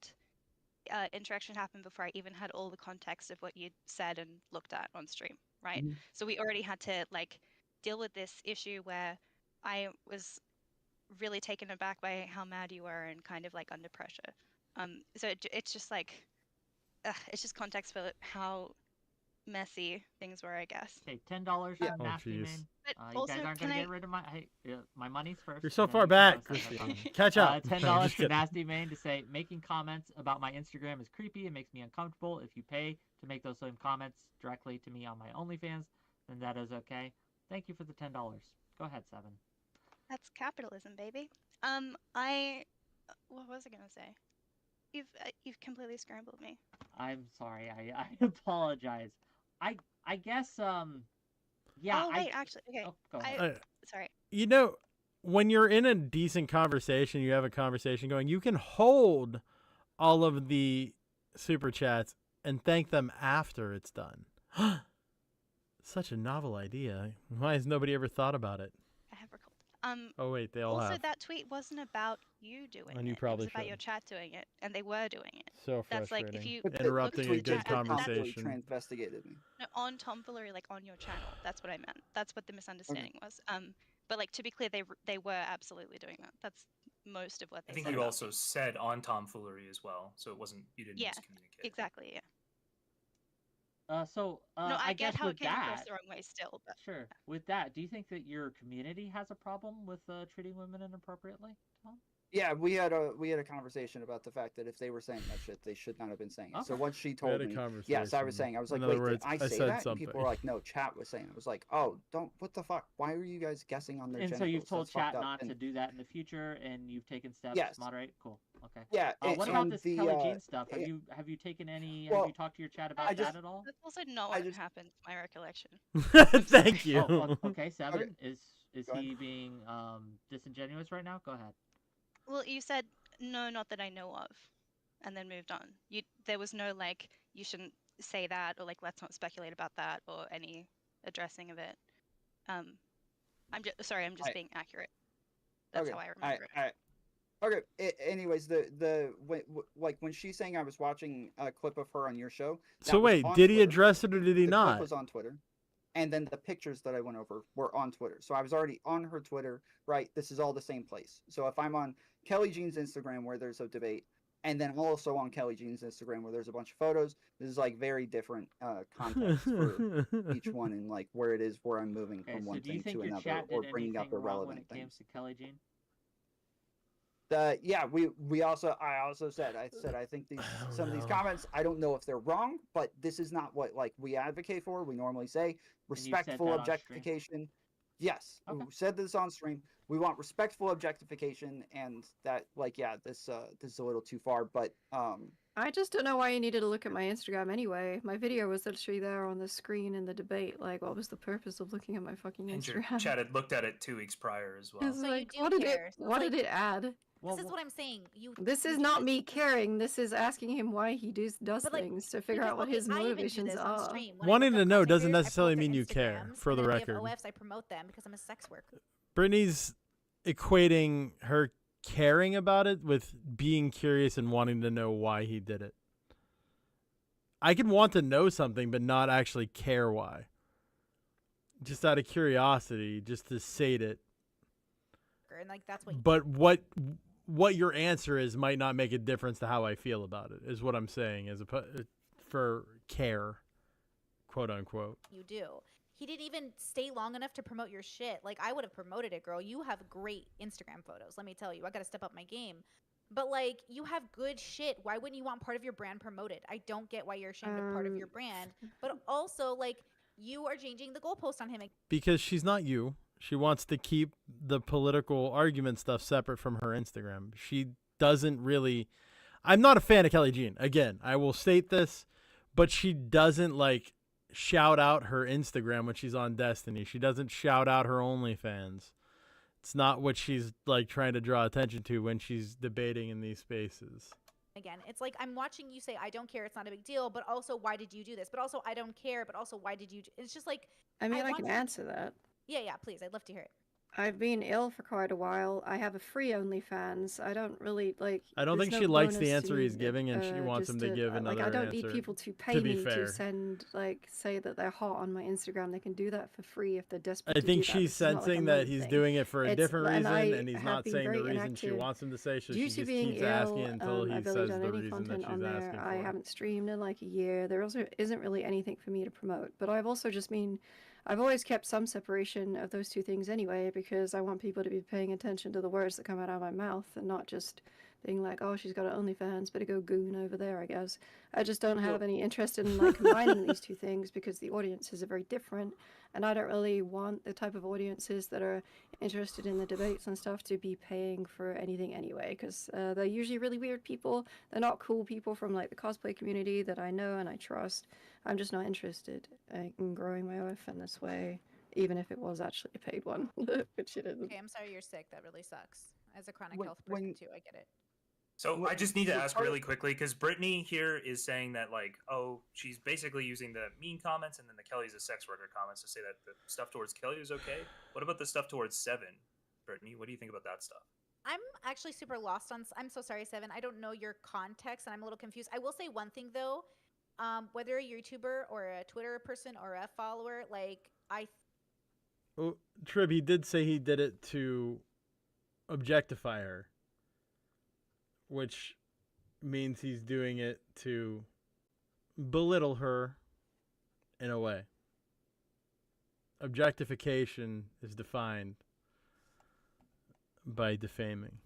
interaction happened before I even had all the context of what you'd said and looked at on stream, right? Mhm. So we already had to like deal with this issue where I was really taken aback by how mad you were and kind of like under pressure. So it's just like it's just context for how messy things were, I guess. Okay, $10 Yeah. from Oh, Nasty jeez. Main. But You also, guys aren't can gonna I? get rid of my my money's first. You're so and then far you can back, post it. Christian. Catch up. $10 No, just for kidding. Nasty Main to say making comments about my Instagram is creepy and makes me uncomfortable. If you pay to make those same comments directly to me on my OnlyFans, then that is okay. Thank you for the $10. Go ahead, Seven. That's capitalism, baby. What was I gonna say? You've completely scrambled me. I'm sorry. I apologize. I guess yeah. Oh wait, actually, okay. Oh, go ahead. Sorry. You know, when you're in a decent conversation, you have a conversation going, you can hold all of the super chats and thank them after it's done. Such a novel idea. Why has nobody ever thought about it? I have recalled. Oh wait, they all Also, have. that tweet wasn't about you doing And you it. probably It was about your should. chat doing it, and they were doing it. So That's like if frustrating. you But the Interrupting a tweet good just said tomfoolery conversation. Investigated me. No, on tomfoolery, like on your channel. That's what I meant. That's what the misunderstanding was. But like to be clear, they were absolutely doing that. That's most of what they I think said. you about also said on tomfoolery as well, so it wasn't you didn't Yeah, miscommunicate. exactly. Yeah. No, I get guess how with it came across that, the wrong way still, but sure. With that, do you think that your community has a problem with treating women inappropriately, Tom? Yeah, we had a conversation about the fact that if they were saying that shit, they should not have been saying it. So Okay. once she We told had a me, conversation. yes, I was saying, I was like, In other wait, words, did I I say said that? And something. people were like, no, chat was saying it. I was like, oh, don't, what the fuck? Why are you guys guessing on their And genitals? so you've told That's fucked chat up. not And to do that in the future, and you've taken steps Yes. to moderate. Cool. Okay. yeah, What about and this the, Kelly Jean stuff? Have it- you taken any? well, have you talked to your chat about I just- that at all? that's also not I what just- happened, to my recollection. Thank you. Okay. Seven is Go ahead. he being disingenuous right now? Go ahead. Well, you said no, not that I know of, and then moved on. There was no like you shouldn't say that, or like let's not speculate about that, or any addressing of it. I'm just I- being accurate. That's okay, how I remember it. Okay. Anyways, like when she's saying I was watching a clip of her on your show. that So was wait, on did he Twitter. address it or did he The not? clip was on Twitter, and then the pictures that I went over were on Twitter. So I was already on her Twitter, right? This is all the same place. So if I'm on Kelly Jean's Instagram where there's a debate, and then also on Kelly Jean's Instagram where there's a bunch of photos, this is like very different context for each one and like where it is where I'm moving Okay. from So one do you thing think to your another chat or did bringing up anything wrong when irrelevant it came things. to Kelly Jean? Yeah, I also said I think some of these comments, I don't know if they're wrong, but this is not what like we advocate for. We normally say you said respectful that on stream? objectification. Yes, Okay. we said this on stream. We want respectful objectification, and that like this is a little too far, but I just don't know why you needed to look at my Instagram anyway. My video was literally there on the screen in the debate. Like, what was the purpose of looking at my fucking And your Instagram? chat had looked at it 2 weeks prior as well. It's So you like, do what did care. it? So it's What did like- it add? Well, This is what I'm saying. This you is do not this- me caring. This is asking him why he does But, like, things to figure because, out what okay, his I even do motivations this on are. stream. When I Wanting look to up know content doesn't creators, I pull necessarily up their mean you care, Instagrams, for and the then if they record. have OFs, I promote them because I'm a sex worker. Brittany's equating her caring about it with being curious and wanting to know why he did it. I can want to know something but not actually care why. Just out of curiosity, just to sate it. And like that's what But what your answer is might not make a difference to how I feel about it, is what I'm saying, as for care, quote unquote. you do. He didn't even stay long enough to promote your shit. Like I would have promoted it, girl. You have great Instagram photos. Let me tell you, I got to step up my game. But like, you have good shit. Why wouldn't you want part of your brand promoted? I don't get why you're ashamed of part of your brand. But also, like, you are changing the goalpost on him. Because she's not you. She wants to keep the political argument stuff separate from her Instagram. She doesn't really... I'm not a fan of Kelly Jean. Again, I will state this, but she doesn't, like, shout out her Instagram when she's on Destiny. She doesn't shout out her OnlyFans. It's not what she's, like, trying to draw attention to when she's debating in these spaces. Again, it's like I'm watching you say, I don't care, it's not a big deal, but also, why did you do this? But also, I don't care, but also, why did you... It's just like... I mean, I want can to- answer that. Yeah, please. I'd love to hear it. I've been ill for quite a while. I have a free OnlyFans. I don't really like. I don't there's think no she likes the bonus to answer me, he's giving, and she wants just him to give like another I don't need answer. people to To pay be me fair. to send say that they're hot on my Instagram. They can do that for free if they're desperate I to think do that. she's This is not, like, a sensing that money he's thing. doing it for a different and reason, I and he's have not been saying the very reason she inactive wants him to say, so due she to just being keeps ill. asking until he I've barely says done the any reason that content she's on there. asking I for. haven't streamed in like a year. There also isn't really anything for me to promote. But I've also just been I've always kept some separation of those two things anyway, because I want people to be paying attention to the words that come out of my mouth and not just being like, oh, she's got an OnlyFans, better go goon over there, I guess. I just don't have any interest in like combining these two things because the audiences are very different, and I don't really want the type of audiences that are interested in the debates and stuff to be paying for anything anyway, because they're usually really weird people. They're not cool people from like the cosplay community that I know and I trust. I'm just not interested in growing my OF in this way, even if it was actually a paid one, which it isn't. Okay, I'm sorry you're sick. That really sucks. As a chronic When- health person when- too, I get it. So I just need to So ask part of- really quickly because Brittany here is saying that like, oh, she's basically using the mean comments and then the Kelly's a sex worker comments to say that the stuff towards Kelly is okay. What about the stuff towards Seven, Brittany? What do you think about that stuff? I'm actually super lost on. I'm so sorry, Seven. I don't know your context, and I'm a little confused. I will say one thing though. Whether a YouTuber or a Twitter person or a follower, like Oh, Trib, he did say he did it to objectify her, which means he's doing it to belittle her in a way. Objectification is defined by defaming,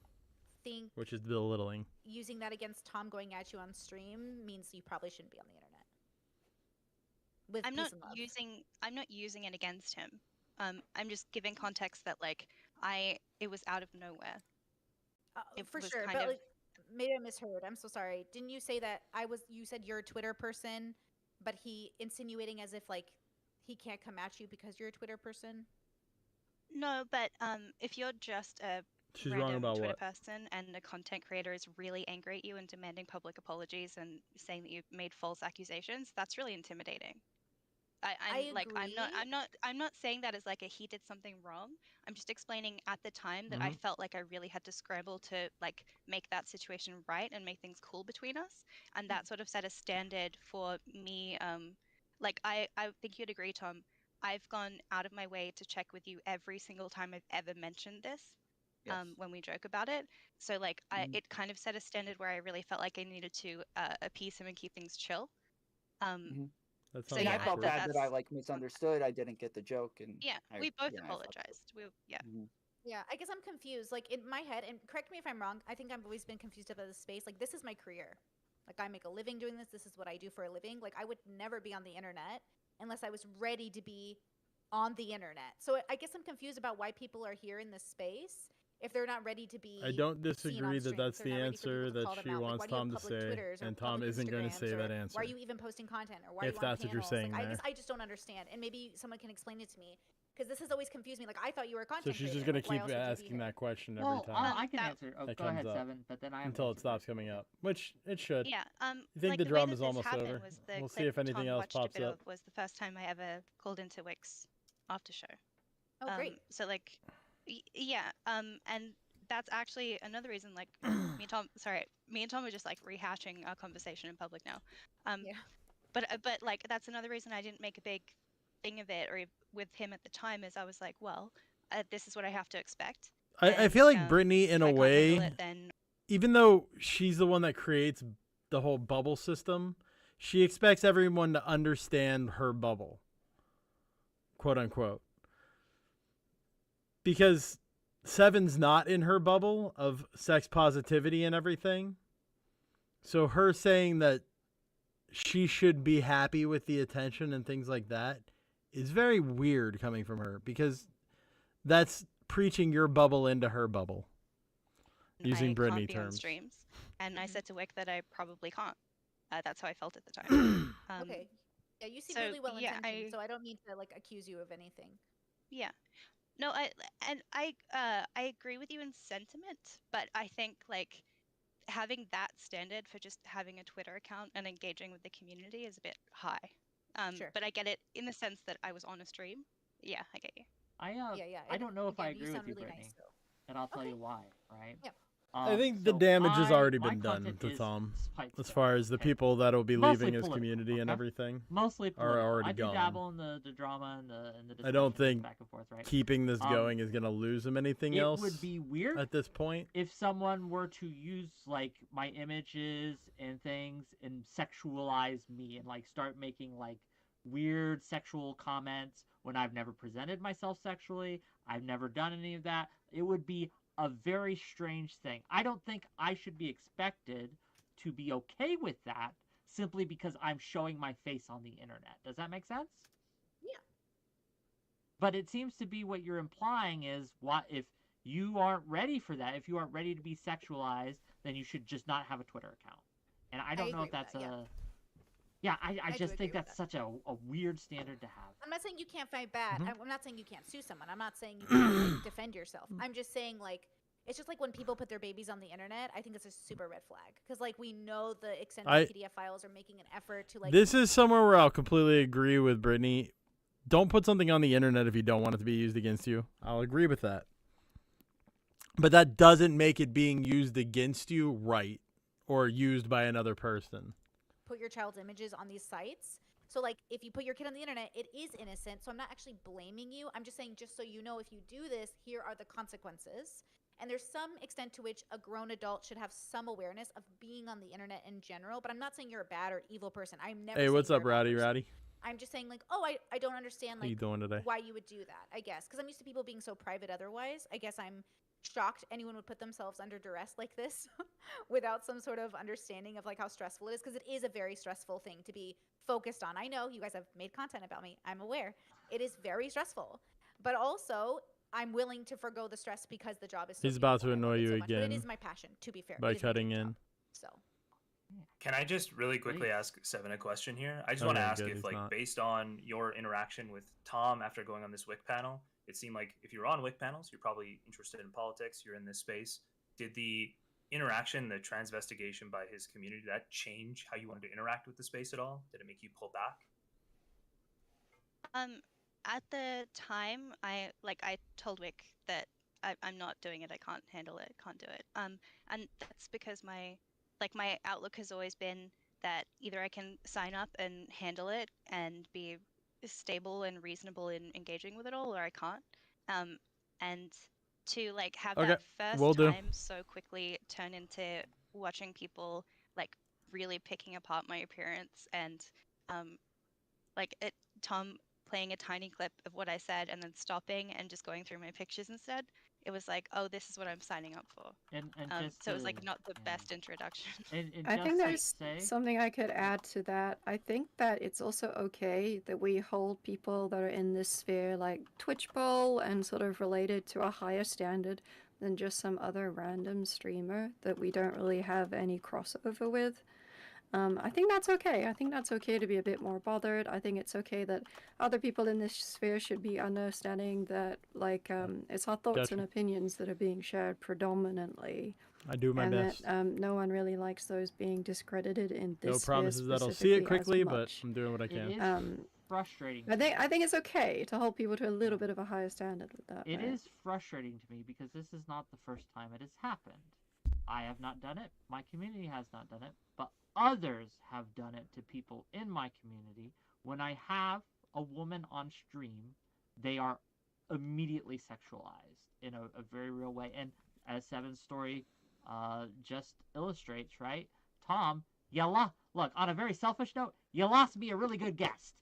think which is belittling. using that against Tom going at you on stream means you probably shouldn't be on the internet. With I'm peace not and love. using it against him. I'm just giving context that like it was out of nowhere. It For was sure, kind but of- like maybe I misheard. I'm so sorry. Didn't you say that you said you're a Twitter person, but he insinuating as if like he can't come at you because you're a Twitter person? No, but if you're just a She's wrong random about Twitter what? person and a content creator is really angry at you and demanding public apologies and saying that you've made false accusations, that's really intimidating. I'm not saying that as like he did something wrong. I'm just explaining at the time that I felt like I really had to scramble to like make that situation right and make things cool between us, and that sort of set a standard for me. I think you'd agree, Tom. I've gone out of my way to check with you every single time I've ever mentioned this. Yes. When we joke about it, so it kind of set a standard where I really felt like I needed to appease him and keep things chill. That So sounds And I yeah, felt awkward. bad that I like misunderstood. I didn't get the joke, and Yeah, we both apologized. Mhm. Yeah, I guess I'm confused. Like in my head, and correct me if I'm wrong. I think I've always been confused about this space. Like this is my career. Like I make a living doing this. This is what I do for a living. Like I would never be on the internet unless I was ready to be on the internet. So I guess I'm confused about why people are here in this space if they're not ready to be. I don't seen on disagree that stream, that's if they're the not ready for answer people to that call them she out. Like, wants why do you have Tom to public say, Twitters or and Tom public isn't going to say Instagrams, that or answer. Why are you even posting content, or why are If you on that's what you're panels? saying Like, there. I just don't understand, and maybe someone can explain it to me because this has always confused me. Like I thought you were a So content she's just creator. going to Why keep else would you be asking here? that question every Well, time I can answer. Oh, that go comes ahead, up. Seven. But then I have Until an it answer stops first. coming up, which it should. Yeah. I think like the the way drama's that this almost happened over. was the We'll see clip if anything Tom else watched a pops bit up. of was the first time I ever called into Wick's after show. Oh, great. So like, yeah. And that's actually another reason. Like, me and Tom are just like rehashing our conversation in public now. Yeah. But like that's another reason I didn't make a big thing of it or with him at the time is I was like, well, this is what I have to expect. I feel like And, Brittany, in if a I can't handle way, it, then even though she's the one that creates the whole bubble system, she expects everyone to understand her bubble, quote unquote. Because Seven's not in her bubble of sex positivity and everything. So her saying that she should be happy with the attention and things like that is very weird coming from her, because that's preaching your bubble into her bubble. Using I Brittany can't be on terms. streams. And I said to Wick that I probably can't. That's how I felt at the time. Okay. Yeah, you seem so, really well yeah, intentioned, so I don't mean to like accuse you of anything. Yeah. No, I agree with you in sentiment, but I think like having that standard for just having a Twitter account and engaging with the community is a bit high. Sure. But I get it in the sense that I was on a stream. Yeah, I get you. Yeah. I don't know if I again, agree you with sound you, really Brittany, nice, though. and I'll tell Okay. you why. Right? Yeah. I think the damage has already been done content to is Tom. spite As stuff, far as the okay? people that'll be Mostly leaving his political, community and okay? everything Mostly are political. already I do gone. dabble in the drama and the I don't discussions think back and forth, right? keeping this going is going to lose him anything It else would be weird at this point. if someone were to use like my images and things and sexualize me and like start making like weird sexual comments when I've never presented myself sexually. I've never done any of that. It would be a very strange thing. I don't think I should be expected to be okay with that simply because I'm showing my face on the internet. Does that make sense? Yeah. But it seems to be what you're implying is what if you aren't ready for that, if you aren't ready to be sexualized, then you should just not have a Twitter account. And I don't know agree if that's with that, a yeah, I do just think agree with that's such a weird standard to have. I'm not saying you can't fight back. Mhm. I'm not saying you can't sue someone. I'm not saying you can't like, defend yourself. I'm just saying like it's just like when people put their babies on the internet. I think it's a super red flag because like we know the extent that PDF files are making an effort to like. This is somewhere where I'll completely agree with Brittany. Don't put something on the internet if you don't want it to be used against you. I'll agree with that. But that doesn't make it being used against you right or used by another person. Put your child's images on these sites. So like if you put your kid on the internet, it is innocent. So I'm not actually blaming you. I'm just saying just so you know if you do this, here are the consequences. And there's some extent to which a grown adult should have some awareness of being on the internet in general. But I'm not saying you're a bad or evil person. I'm never Hey, saying what's you're up, a bad Rowdy person. Rowdy? I'm just saying like, oh, I don't understand How you like doing today? why you would do that, I guess. Because I'm used to people being so private otherwise. I guess I'm shocked anyone would put themselves under duress like this without some sort of understanding of like how stressful it is, because it is a very stressful thing to be focused on. I know you guys have made content about me. I'm aware. It is very stressful. But also, I'm willing to forgo the stress because the job is so He's about to beautiful and I love annoy it so you much. But again it is my passion, to be fair. by It is my cutting dream in. job, so Can I just really quickly ask Seven a question here? I just want to Okay, ask good, if, he's like, not. based on your interaction with Tom after going on this WIC panel, it seemed like if you're on WIC panels, you're probably interested in politics, you're in this space. Did the interaction, the transvestigation by his community, did that change how you wanted to interact with the space at all? Did it make you pull back? At the time, I told Wick that I'm not doing it. I can't handle it. Can't do it. And that's because my outlook has always been that either I can sign up and handle it and be stable and reasonable in engaging with it all, or I can't. And to like have Okay, that first will do. time so quickly turn into watching people like really picking apart my appearance and Tom playing a tiny clip of what I said and then stopping and just going through my pictures instead. It was like, oh, this is what I'm signing up for. And just so it was like to- not the best introduction. And I just think to there's say, something I could add to that. I think that it's also okay that we hold people that are in this sphere, like Twitch Bowl and sort of related to a higher standard than just some other random streamer that we don't really have any crossover with. I think that's okay. I think that's okay to be a bit more bothered. I think it's okay that other people in this sphere should be understanding that, like, it's our thoughts and Gotcha. opinions that are being shared predominantly. I do my and best. that no one really likes those being discredited in this No sphere promises that I'll see it specifically as quickly, but much. I'm doing what I it can. is frustrating. I think it's okay to hold people to a little bit of a higher standard with that. It right? is frustrating to me because this is not the first time it has happened. I have not done it. My community has not done it, but others have done it to people in my community. When I have a woman on stream, they are immediately sexualized in a very real way. And as Seven's story just illustrates, right? Tom, look, on a very selfish note, you lost me a really good guest.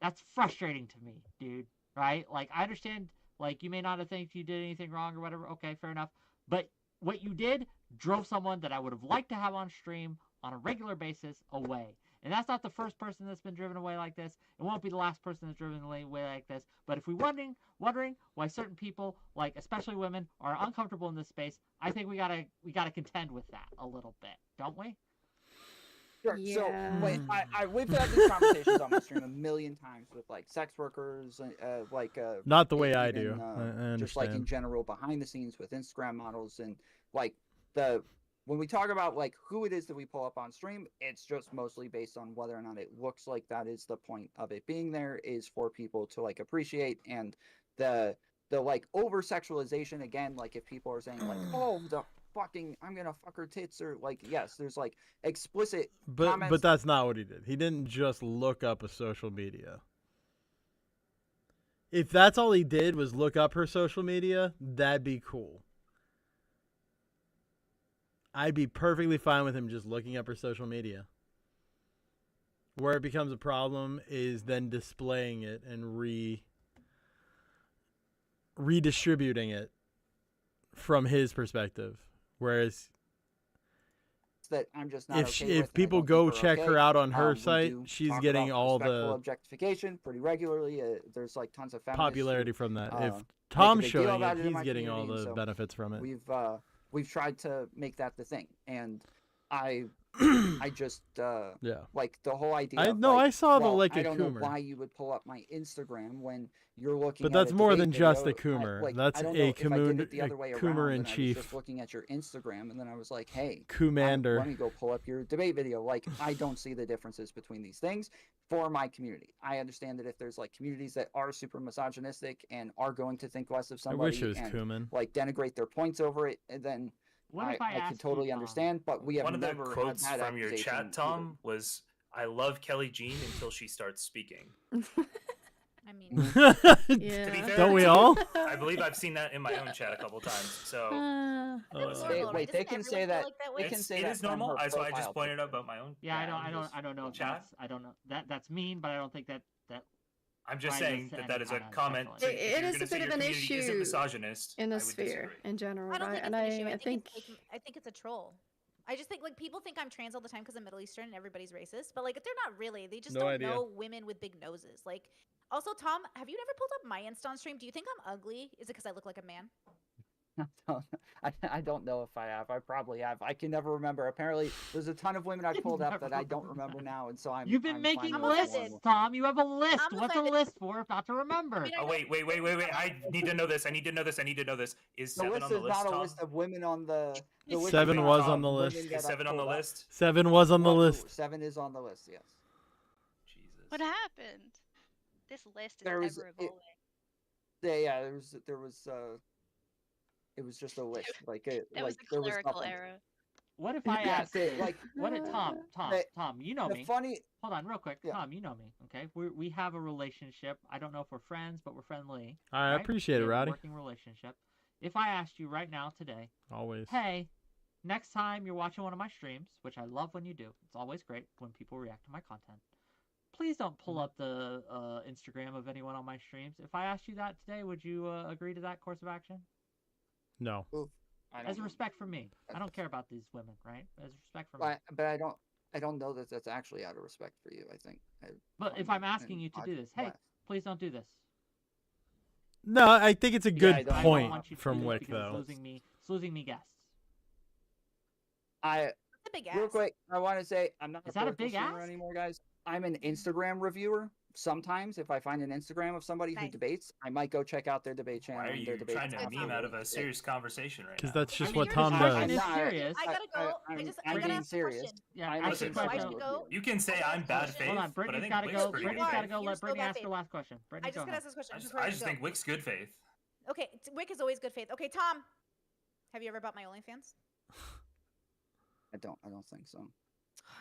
That's frustrating to me, dude, right? Like, I understand, like, you may not have think you did anything wrong or whatever. Okay, fair enough. But what you did drove someone that I would have liked to have on stream on a regular basis away. And that's not the first person that's been driven away like this. It won't be the last person that's driven away like this. But if we're wondering why certain people, like especially women, are uncomfortable in this space, I think we gotta contend with that a little bit, don't we? Sure. Yeah. So we've had these conversations on my stream a million times with like sex workers, Not the way I even, do. I understand. just like in general behind the scenes with Instagram models and like when we talk about like who it is that we pull up on stream, it's just mostly based on whether or not it looks like that is the point of it being there, is for people to like appreciate, and the the like over sexualization again, like if people are saying like, oh, the fucking I'm gonna fuck her tits, or like, yes, there's like explicit comments. But that's not what he did. He didn't just look up a social media. If that's all he did was look up her social media, that'd be cool. I'd be perfectly fine with him just looking up her social media. Where it becomes a problem is then displaying it and redistributing it from his perspective. Whereas that I'm just not if okay if with, and I people don't go think check okay. her out on her We site, do she's talk getting about all respectful the objectification pretty regularly. There's like tons of feminists popularity who, from that. make If a Tom's big deal showing about it, in he's my getting all community, the and so benefits from it. we've tried to make that the thing, and I just Yeah. like the whole idea. I of, no, like, I saw the well, like I a don't know Coomer. why you would pull up my Instagram when you're looking. But at that's a more debate than just a video. Coomer. That's I don't a know if I did it the a other way Coomer around, in and I was chief. just looking at your Instagram, and then I was like, hey, Commander. let me go pull up your debate video. Like, I don't see the differences between these things for my community. I understand that if there's like communities that are super misogynistic and are going to think less of I somebody wish it was and Kuman. like denigrate their points over it, and then What if I could asked totally you, Tom? understand. But we have One of the never quotes had that from your accusation chat, either. Tom, was "I love Kelly Jean until she starts speaking." I mean, To be Yeah. fair, Don't we to- all? I believe I've seen that in my own chat a couple times. So I think it's Uh, normal, right? wait, they Doesn't can say everyone feel that. like that They way? can say it that is from normal. her That's why I just profile pointed out picture. about my own. Yeah, chat and just I don't know. chat. I don't know. That's mean, but I don't think that. I'm just Trying to saying set that that any is a kind of comment. sexual to- It- if it you're is a gonna say bit your of an community isn't issue misogynist, in the I would sphere disagree. in general, I don't right? think And it's an issue. I think it's like, I think it's a troll. I just think like people think I'm trans all the time because I'm Middle Eastern and everybody's racist, but like they're not really. They just No don't idea. know women with big noses. Like, also, Tom, have you never pulled up my Insta on stream? Do you think I'm ugly? Is it because I look like a man? I don't know if I have. I probably have. I can never remember. Apparently, there's a ton of women I pulled up that I don't remember now, and so I'm. You've been I'm making finding out lists, more and more. Tom. You have a list. I'm What's a offended. list for if not to remember? I mean, I Oh know- wait! I need to know this. I need to know this. I need to know this. Is The seven list on the is list, not a Tom? list of women on the. The list Seven is not was of on the women list. that Is I seven on the pulled up. list? 7 was on the Well, list. 7 is on the list. Yes. Jesus. What happened? This list is There was- ever it- evolving. Yeah. There was. It was just a list. Like it. That like was the there was clerical nothing. era. What if I Yeah, asked? they- like What if Tom? the- Tom, you know the me. funny. Hold on, real quick. Yeah. Tom, you know me. Okay, we have a relationship. I don't know if we're friends, but we're friendly. I right? appreciate it, We have a Roddy. Working relationship. If I asked you right now today, Always. hey, next time you're watching one of my streams, which I love when you do. It's always great when people react to my content. Please don't pull up the Instagram of anyone on my streams. If I asked you that today, would you agree to that course of action? No. I don't As a know. respect for me. I don't care about these women, right? As a respect for me. But I don't know that that's actually out of respect for you. I think. But if I'm asking you to do this, hey, please don't do this. No, I think it's a good I don't point want you to from do this Wick, because though. It's losing me guests. I That's a big ass. real quick, I want to say I'm not Is a that a political big streamer ask? anymore, guys. I'm an Instagram reviewer. Sometimes, if I find an Instagram of somebody who Nice. debates, I might go check out their debate channel. Why are and their you debate trying to That's meme out of a afterwards. serious conversation right now? Because that's just I mean, what you're Tom just does. question is I'm not- serious. I gotta go. I'm I gotta being ask a serious. question. Yeah, I'm ask Listen, the So I question. should go. You can say I got I'm a bad question. faith, Hold on, but I Brittany's think gotta Wick's go. pretty Brittany's good gotta faith. go. You're Let still Brittany bad ask her faith. last question. Brittany, I just go gotta now. ask this question. I before just go. think Wick's good faith. Okay, Wick is always good faith. Okay, Tom, have you ever bought my OnlyFans? I don't think so.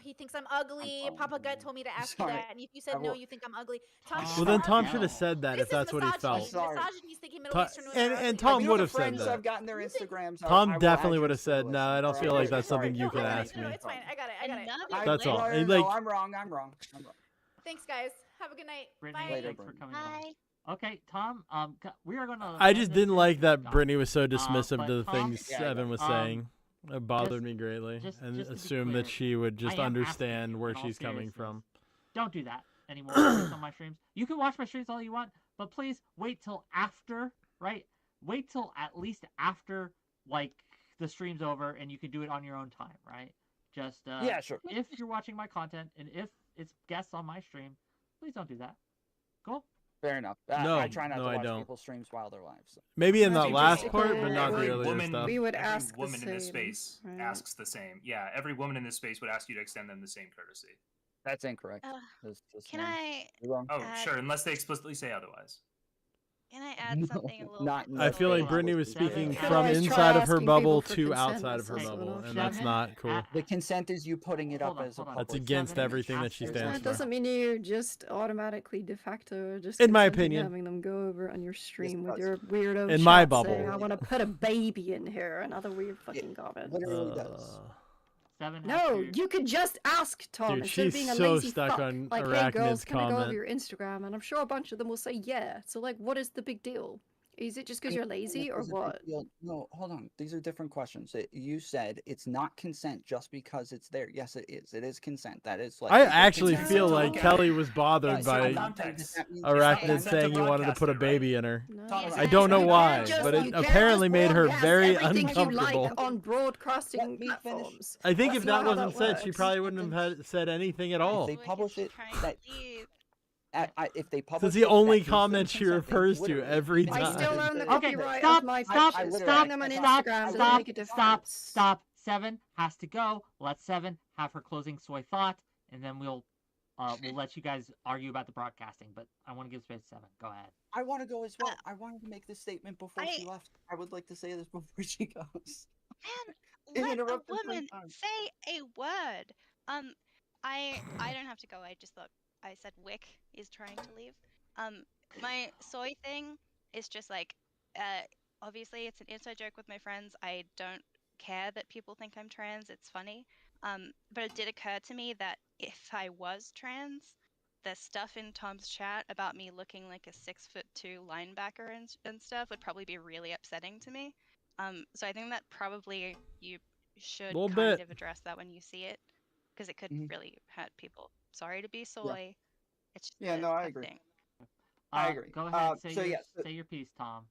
He thinks I'm ugly. following Papa Gut you. told me to ask Sorry. you that, and if you said I no, will- you think I'm ugly. Tom, Well, Well, then Tom Yeah. should have said that this if that's is what he misogyny. felt. Sorry. Misogyny's thinking Middle Ta- Eastern women and- are and ugly. Tom You know would the have said friends that. I've gotten their You think- Instagrams. Tom I will definitely add would yours have to the said, list. no, I don't All feel right, like that's sorry. something you No, can I got it. ask No, me. it's fine. I got it. I got it. Another I- That's all. no, It, no, like- I'm wrong. I'm wrong. Thanks, guys. Have a good night. Brittany, Bye. Later, thanks for Brittany. coming on. Hi. Okay, Tom. We are gonna. I end just this didn't here like that soon, Tom. Brittany was so dismissive but to the Tom- things Yeah, Evan was um, saying. It bothered just- me greatly. just And to be assumed clear, that she would just I am asking understand you, where in all she's coming seriousness, from. Don't do that anymore on my streams. You can watch my streams all you want, but please wait till after, right? Wait till at least after, like, the stream's over, and you can do it on your own time, right? Just Yeah, sure. if you're watching my content and if it's guests on my stream, please don't do that. Cool. Fair enough. No, I try not no, to I watch don't. people's streams while they're live. So. Maybe in That's that last interesting. part, but not the Every earlier woman, stuff. We would every ask the woman in this same, space right? asks the same. Yeah, every woman in this space would ask you to extend them the same courtesy. That's incorrect. Uh, That's Can wrong. I? You're wrong. Oh, Uh, sure, unless they explicitly say otherwise. Can I add No, something a little not bit? I feel like silly? Brittany was Seven. speaking You could from always try inside of her asking bubble people for to consent, outside of her that's also bubble, an and that's option. not cool. The consent is you putting it up Hold on, as a hold on. public. That's against Seven everything that she has to stands That go. for. doesn't mean you're just automatically de facto just In my consenting to opinion. having them go over on your stream with does. your weirdo In my chat saying, bubble. I want to put a baby in here and other weird fucking comments. Literally does. 7 has No, to- you could just ask Tom Dude, instead of she's being a so lazy stuck fuck. on Like, hey Arachnid's girls, can I go comment. over your Instagram? And I'm sure a bunch of them will say yeah. So like, what is the big deal? Is it just because you're lazy or Is it big what? deal? No, hold on. These are different questions. You said it's not consent just because it's there. Yes, it is. It is consent. That is like. I you get actually consent feel to like look at Kelly it. was bothered Yes, by I'm not saying that means- Arachnid consent to saying you wanted to put a broadcast it, right? baby in her. No. Yes, I don't know you why, can't just- but you it can't apparently just made her broadcast very everything you like uncomfortable. on broadcasting Let me finish. platforms. I think That's if not that how wasn't that said, she works. probably wouldn't have said anything at all. They publish it. Trying to That leave. if they publish. That's the it, that only means them comment she consenting, refers to literally. every Even I time. still own the Okay, copyright stop, of my stop, pictures. stop, Putting them on stop, Instagram doesn't stop, make a stop, difference. stop. 7 has to go. Let 7 have her closing soy thought, and then we'll let you guys argue about the broadcasting. But I want to give space to 7. Go ahead. I want to go as well. I wanted to make this statement before she I- left. I would like to say this before she goes. Man, You let a interrupted 3 woman times. say a word. I don't have to go. I just thought I said Wick is trying to leave. My soy thing is just like, obviously it's an inside joke with my friends. I don't care that people think I'm trans. It's funny. But it did occur to me that if I was trans, the stuff in Tom's chat about me looking like a 6'2" linebacker and stuff would probably be really upsetting to me. So I think that probably you should Little kind bit. of address that when you see it, because it could Mhm. really hurt people. Sorry to be soy. It's just Yeah, a- no, I a agree. thing. I agree. Go ahead. Say, so your, yes, say your piece, Tom.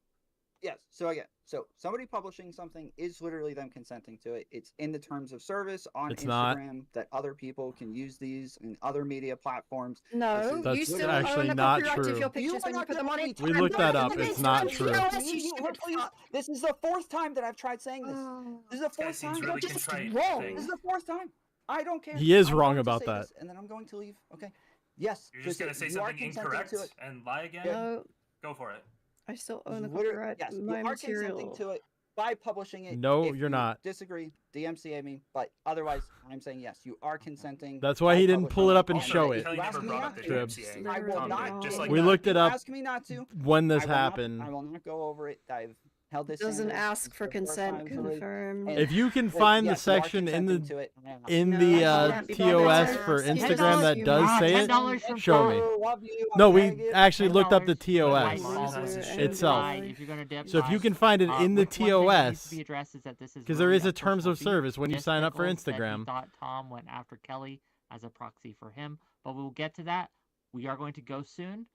Yes. So again, so somebody publishing something is literally them consenting to it. It's in the terms of service on It's not. Instagram that other people can use these in other media platforms. No, This is you That's still actually own the not copyright true. of your You pictures are when you not put gonna them on let me it. We talk. looked that up. Please, It's not please, true. please, You stupid please. fuck. This is the 4th time that I've tried saying this. Oh. This is the This guy 4th seems time. really You're just contrite. wrong. I think. This is the 4th time. I don't care. He is I'm wrong going to about say that. this, and then I'm going to leave. Okay. Yes. You're just gonna say you are something consenting incorrect to it. and lie again? No, Go for it. I still own the Literally- copyright yes, of my you are consenting material. to it by publishing it. No, If you're you not. Disagree, DMCA me. But otherwise, I'm saying yes, you are consenting. That's why by he didn't pull publishing it up and Also, show if it. Kelly you never ask me brought not up the to, DMCA. I will Tom not. did, just if like We that. looked it you up Ask me not to. when this I will not- happened. I will not go over it. I've held this. Doesn't standard ask for the 4 consent times already. confirmed. And- If you can But find the yes, you are section in consenting the to it. in No, the I can't be TOS bothered for asking Instagram that you does not say to it, $10 from show me. Phil. Love you, No, I'm we faggot. actually looked up the $10 TOS Monetizes shit. itself. If you're gonna dip, So if you bye. can find it in the One thing that needs TOS, to be addressed is that this is because there really is a a terms personal of beef. service when you Just sign up for Nichols said he Instagram. thought Tom went after Kelly as a proxy for him, but we'll get to that. We are going to go soon.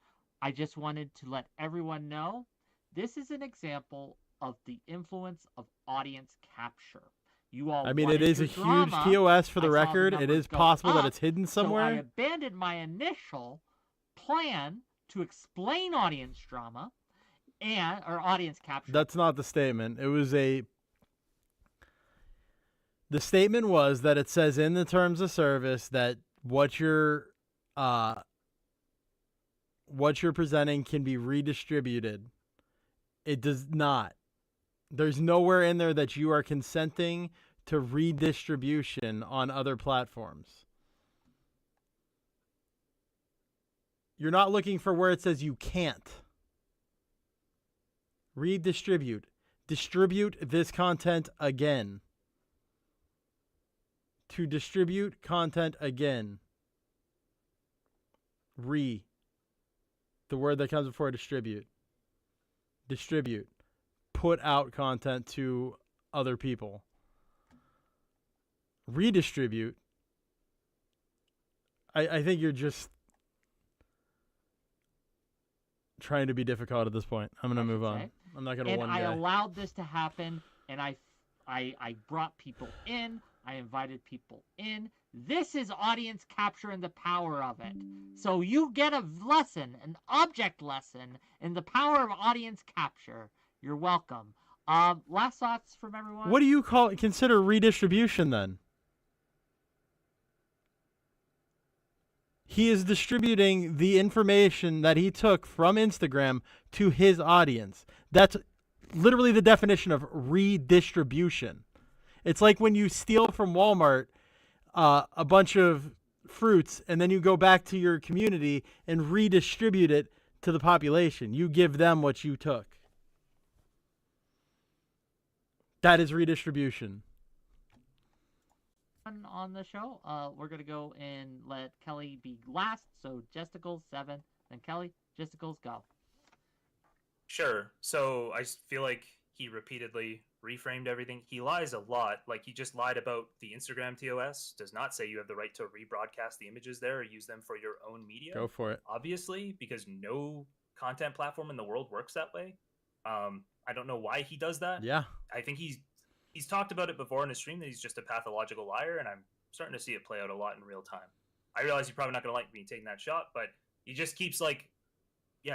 I just wanted to let everyone know this is an example of the influence of audience capture. You all I mean, it wanted is a your huge drama. TOS for I the saw record. It numbers is go possible that up, it's hidden So I somewhere. abandoned my initial plan to explain audience drama or audience capture. That's not the statement. It was the statement was that it says in the terms of service that what you're presenting can be redistributed. It does not. There's nowhere in there that you are consenting to redistribution on other platforms. You're not looking for where it says you can't. Redistribute. Distribute this content again. To distribute content again. The word that comes before distribute. Distribute. Put out content to other people. Redistribute. I think you're just trying to be difficult at this point. I'm going to move on. I'm not going to And one I guy. allowed this to happen, and I brought people in. I invited people in. This is audience capture and the power of it. So you get a lesson, an object lesson, in the power of audience capture. You're welcome. Last thoughts from everyone? What do you consider redistribution then? he is distributing the information that he took from Instagram to his audience. That's literally the definition of redistribution. It's like when you steal from Walmart a bunch of fruits and then you go back to your community and redistribute it to the population. You give them what you took. That is redistribution. On the show, we're gonna go and let Kelly be last. So Jesticles 7, then Kelly. Jesticles, go. Sure. So I feel like he repeatedly reframed everything. He lies a lot. Like, he just lied about the Instagram TOS. Does not say you have the right to rebroadcast the images there or use them for your own media. Go for it. Obviously, because no content platform in the world works that way. I don't know why he does that. Yeah. I think he's talked about it before in his stream that he's just a pathological liar, and I'm starting to see it play out a lot in real time. I realize you're probably not going to like me taking that shot, but he just keeps, like,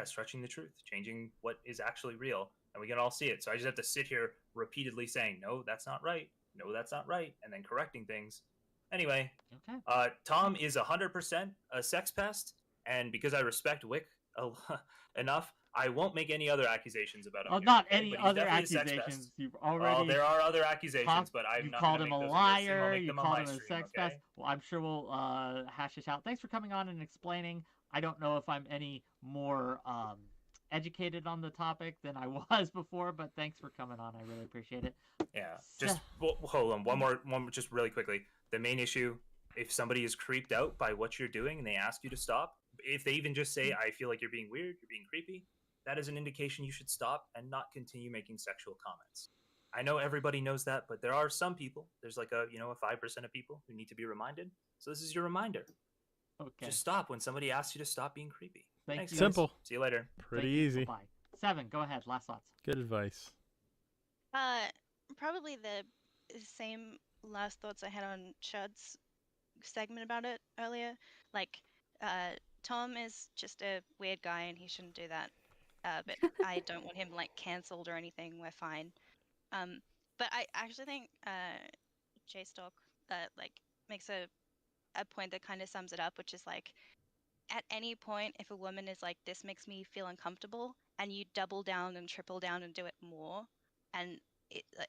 stretching the truth, changing what is actually real, and we can all see it. So I just have to sit here repeatedly saying, no, that's not right. No, that's not right. And then correcting things. Anyway, okay. Tom is 100% a sex pest, and because I respect Wick enough, I won't make any other accusations about him. Oh, not any other accusations. You've already. Well, there are other accusations, but I'm not called going him to a make liar. those You on called my him a stream, sex okay? pest. Well, I'm sure we'll hash this out. Thanks for coming on and explaining. I don't know if I'm any more educated on the topic than I was before, but thanks for coming on. I really appreciate it. Yeah. Just hold on. One more, just really quickly. The main issue: if somebody is creeped out by what you're doing and they ask you to stop, if they even just say, "I feel like you're being weird, you're being creepy," that is an indication you should stop and not continue making sexual comments. I know everybody knows that, but there are some people. There's like a 5% of people who need to be reminded. So this is your reminder. Okay. Just stop when somebody asks you to stop being creepy. Thanks, you. guys. Simple. See you later. Pretty easy. Bye. 7, go ahead. Last thoughts. Good advice. Probably the same last thoughts I had on Chud's segment about it earlier. Like, Tom is just a weird guy and he shouldn't do that. But I don't want him like cancelled or anything. We're fine. But I actually think J-Stock like makes a point that kind of sums it up, which is like, at any point, if a woman is like, this makes me feel uncomfortable, and you double down and triple down and do it more, and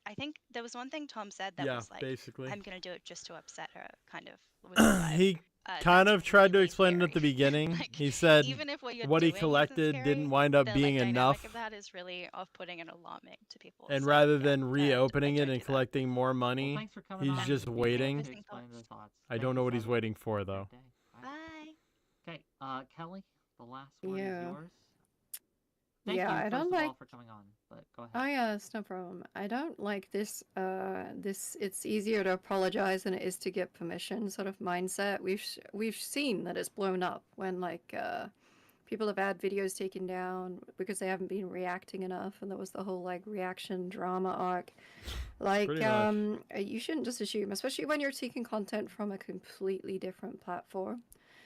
I think there was one thing Tom said that was like, basically. I'm gonna do it just to upset her, kind of. Was the vibe. He kind of tried to really explain it at the scary. beginning. Like, He said even if what, you're what he doing isn't collected scary, didn't wind up the, being like, enough. dynamic of that is really off-putting and alarming to people. And so, rather yeah, than reopening don't it do and that. collecting more money, Well, thanks for coming he's on. just and waiting. explaining the thoughts. I Thank don't you, know what he's 7. waiting for, though. Great day. Bye. Bye. Okay, Kelly, the last word is Yeah. yours. Thank Yeah, you, I first don't of like- all, for coming on. But go ahead. Oh yeah, it's no problem. I don't like this it's easier to apologize than it is to get permission sort of mindset. We've seen that it's blown up when like people have had videos taken down because they haven't been reacting enough, and there was the whole like reaction drama arc. Like Pretty much. you shouldn't just assume, especially when you're taking content from a completely different platform.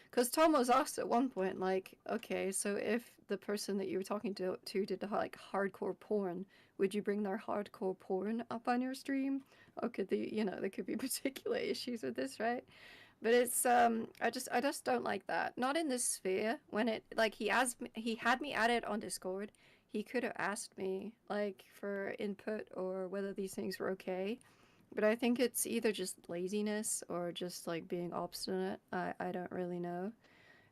Because Tom was asked at one point, like, okay, so if the person that you were talking to did like hardcore porn, would you bring their hardcore porn up on your stream? Or could there could be particular issues with this, right? But it's I just don't like that. Not in this sphere. When it like he had me add it on Discord. He could have asked me like for input or whether these things were okay. But I think it's either just laziness or just like being obstinate. I don't really know.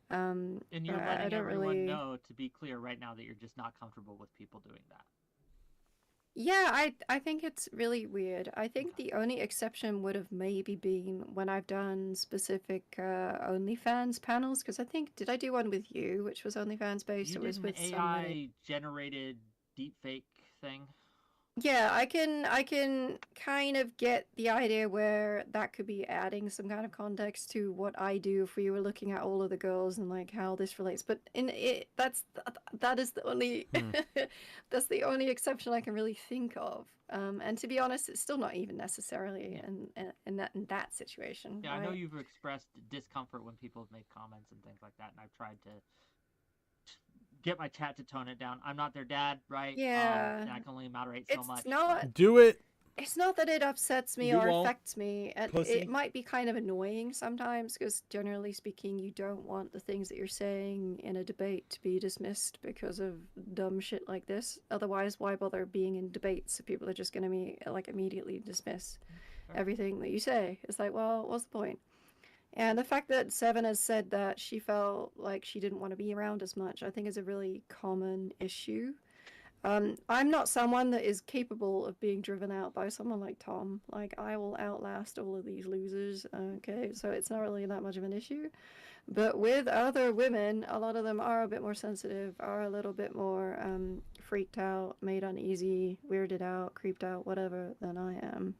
And you're I letting don't everyone really... know, to be clear right now, that you're just not comfortable with people doing that. Yeah, I think it's really weird. I think the only exception would have maybe been when I've done specific OnlyFans panels, because I think, did I do one with you, which was OnlyFans based? You It was did with an somebody. AI-generated deepfake thing. Yeah, I can kind of get the idea where that could be adding some kind of context to what I do if we were looking at all of the girls and like how this relates. But that is the only that's the only exception I can really think of. And to be honest, it's still not even necessarily in that situation. Yeah, I know right? you've expressed discomfort when people have made comments and things like that, and I've tried to get my chat to tone it down. I'm not their dad, right? Yeah. And I can only moderate so It's much. not. Do it. It's not that it upsets me You or won't, affects me. pussy. It might be kind of annoying sometimes because, generally speaking, you don't want the things that you're saying in a debate to be dismissed because of dumb shit like this. Otherwise, why bother being in debates if people are just going to be like immediately dismiss everything that you say? It's like, well, what's the point? And the fact that Seven has said that she felt like she didn't want to be around as much, I think is a really common issue. I'm not someone that is capable of being driven out by someone like Tom. Like, I will outlast all of these losers, okay? So it's not really that much of an issue. But with other women, a lot of them are a bit more sensitive, are a little bit more freaked out, made uneasy, weirded out, creeped out, whatever, than I am.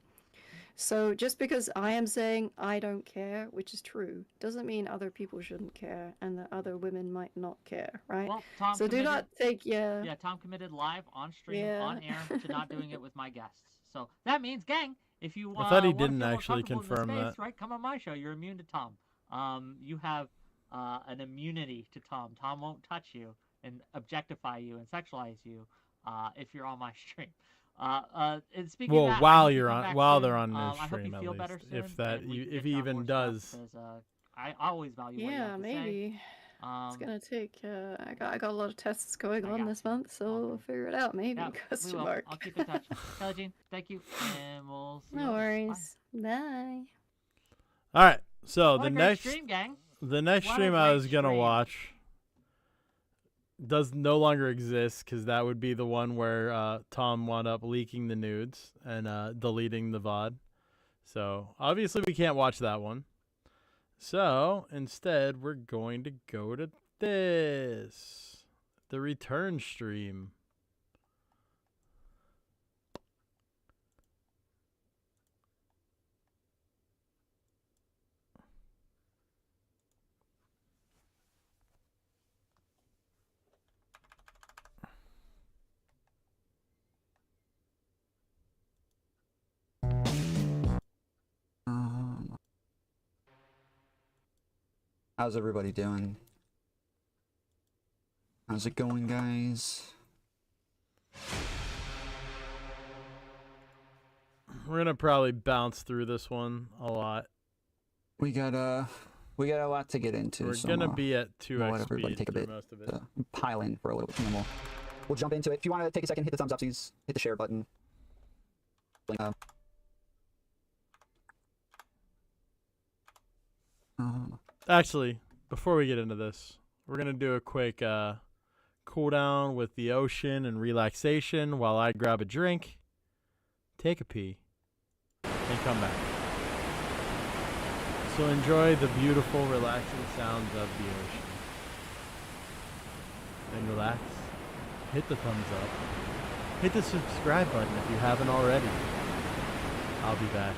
So just because I am saying I don't care, which is true, doesn't mean other people shouldn't care and that other women might not care, right? Well, Tom So do committed, not take, yeah, Tom committed live on stream, on air, to not doing it with my guests. So that means, gang, if you I thought he wanna didn't feel more actually comfortable in confirm the space, that. right? Come on my show. You're immune to Tom. You have an immunity to Tom. Tom won't touch you and objectify you and sexualize you if you're on my stream. And speaking Well, of that, I while hope you you're come on, back while soon. they're on I his hope you stream, at feel least, better soon, if that, and we can if get he you on even more does. stuff, 'cause, I always value what you Yeah, have to say. maybe. It's gonna take. I got a lot of tests going I on got this you. month, so we'll figure it out. Maybe? Yeah, we Question will. mark. I'll keep in touch. Kelly Jean, thank you, and we'll see you No later. Bye. worries. Bye. All right. So What the a great next stream, gang. the next What a stream I great was gonna stream. watch does no longer exist because that would be the one where Tom wound up leaking the nudes and deleting the VOD. So obviously we can't watch that one. So instead we're going to go to this, the return stream. How's everybody doing? How's it going, guys? We're gonna probably bounce through this one a lot. We got a lot to get into. We're so gonna be at we'll 2x let everybody speed take a through bit most of it. to pile in for a little bit, and then we'll jump into it. If you want to take a second, hit the thumbs up, please. Hit the share button. Actually, before we get into this, we're gonna do a quick cool down with the ocean and relaxation while I grab a drink, take a pee, and come back. So enjoy the beautiful, relaxing sounds of the ocean. Then relax, hit the thumbs up, hit the subscribe button if you haven't already. I'll be back.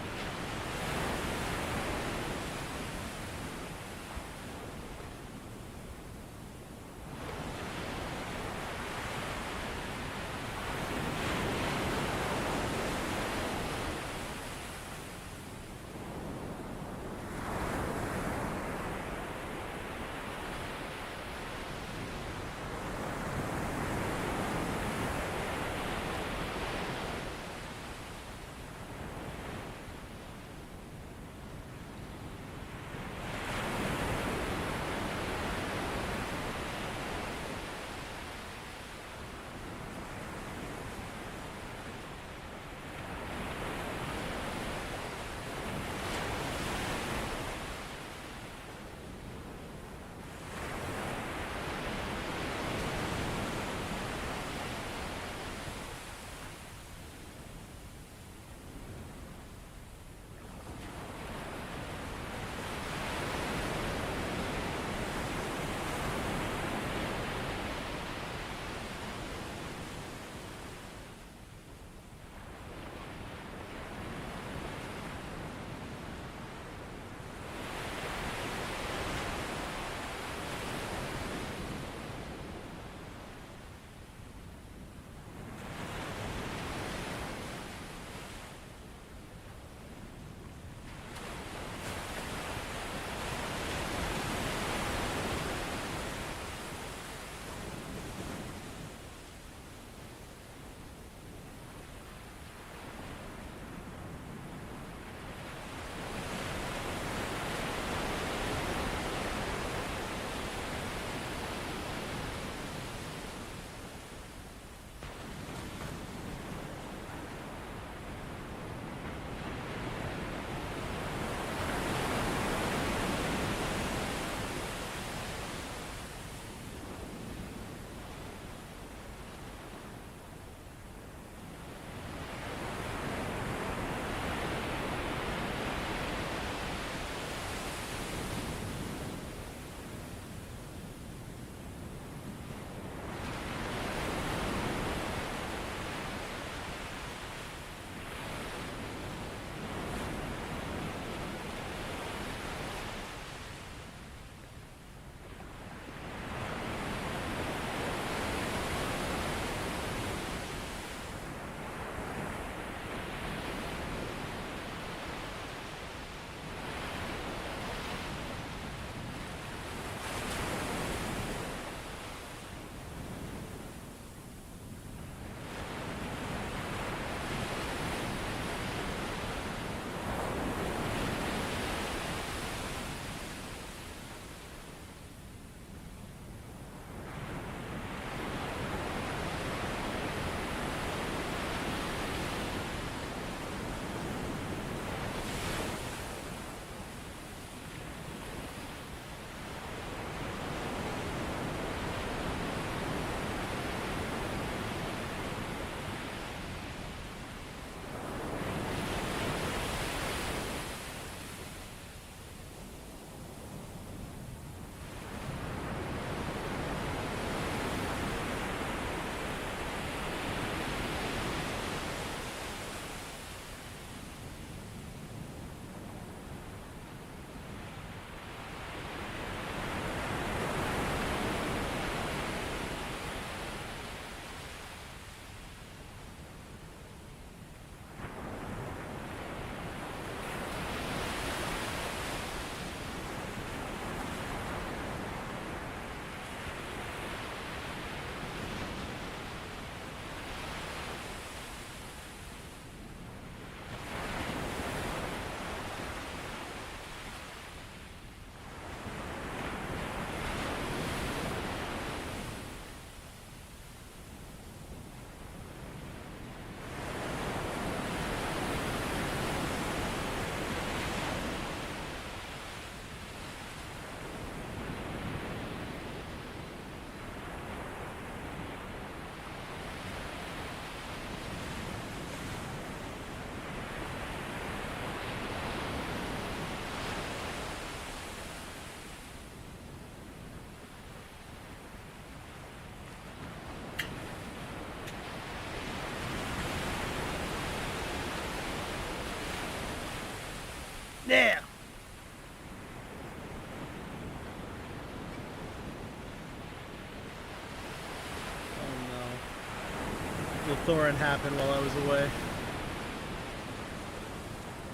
the Thorin happened while I was away.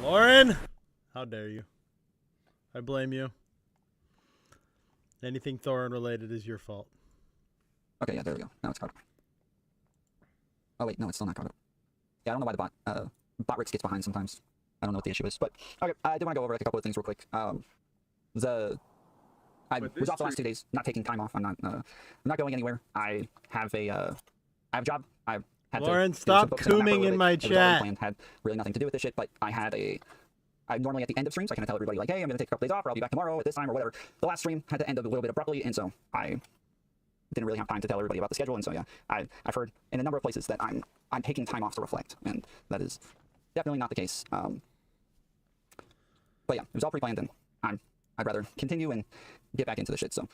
Lauren! How dare you? I blame you. Anything Thorin related is your fault. Okay, yeah, there we go. Now it's caught up. Oh wait, no, it's still not caught up. Yeah, I don't know why the bot Rix gets behind sometimes. I don't know what the issue is, but okay, I do want to go over like a couple of things real quick. I was off the last 2 days, not taking time off. I'm not going anywhere. I have a job. I had Lauren, to stop focus on that for a cooming little in bit. my It was already chat. planned, had really nothing to do with this shit, but I normally at the end of streams, I kind of tell everybody like, hey, I'm going to take a couple days off, or I'll be back tomorrow at this time or whatever. The last stream had to end a little bit abruptly, and so I didn't really have time to tell everybody about the schedule. And so yeah, I've heard in a number of places that I'm taking time off to reflect, and that is definitely not the case. But yeah, it was all pre-planned, and I'd rather continue and get back into the shit. So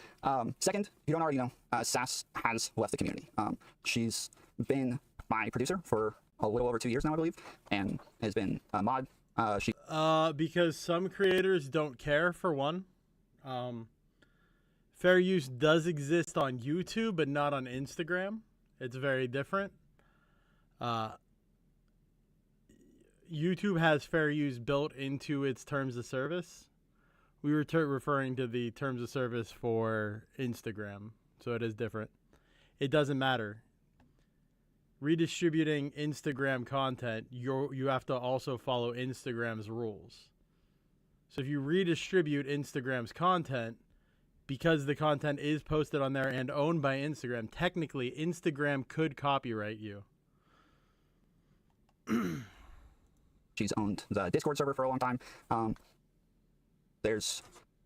second, if you don't already know, Sass has left the community. She's been my producer for a little over 2 years now, I believe, and has been a mod. Because some creators don't care, for one. Fair use does exist on YouTube, but not on Instagram. It's very different. YouTube has fair use built into its terms of service. We were referring to the terms of service for Instagram, so it is different. It doesn't matter. Redistributing Instagram content, you have to also follow Instagram's rules. So if you redistribute Instagram's content, because the content is posted on there and owned by Instagram, technically Instagram could copyright you. She's owned the Discord server for a long time. There's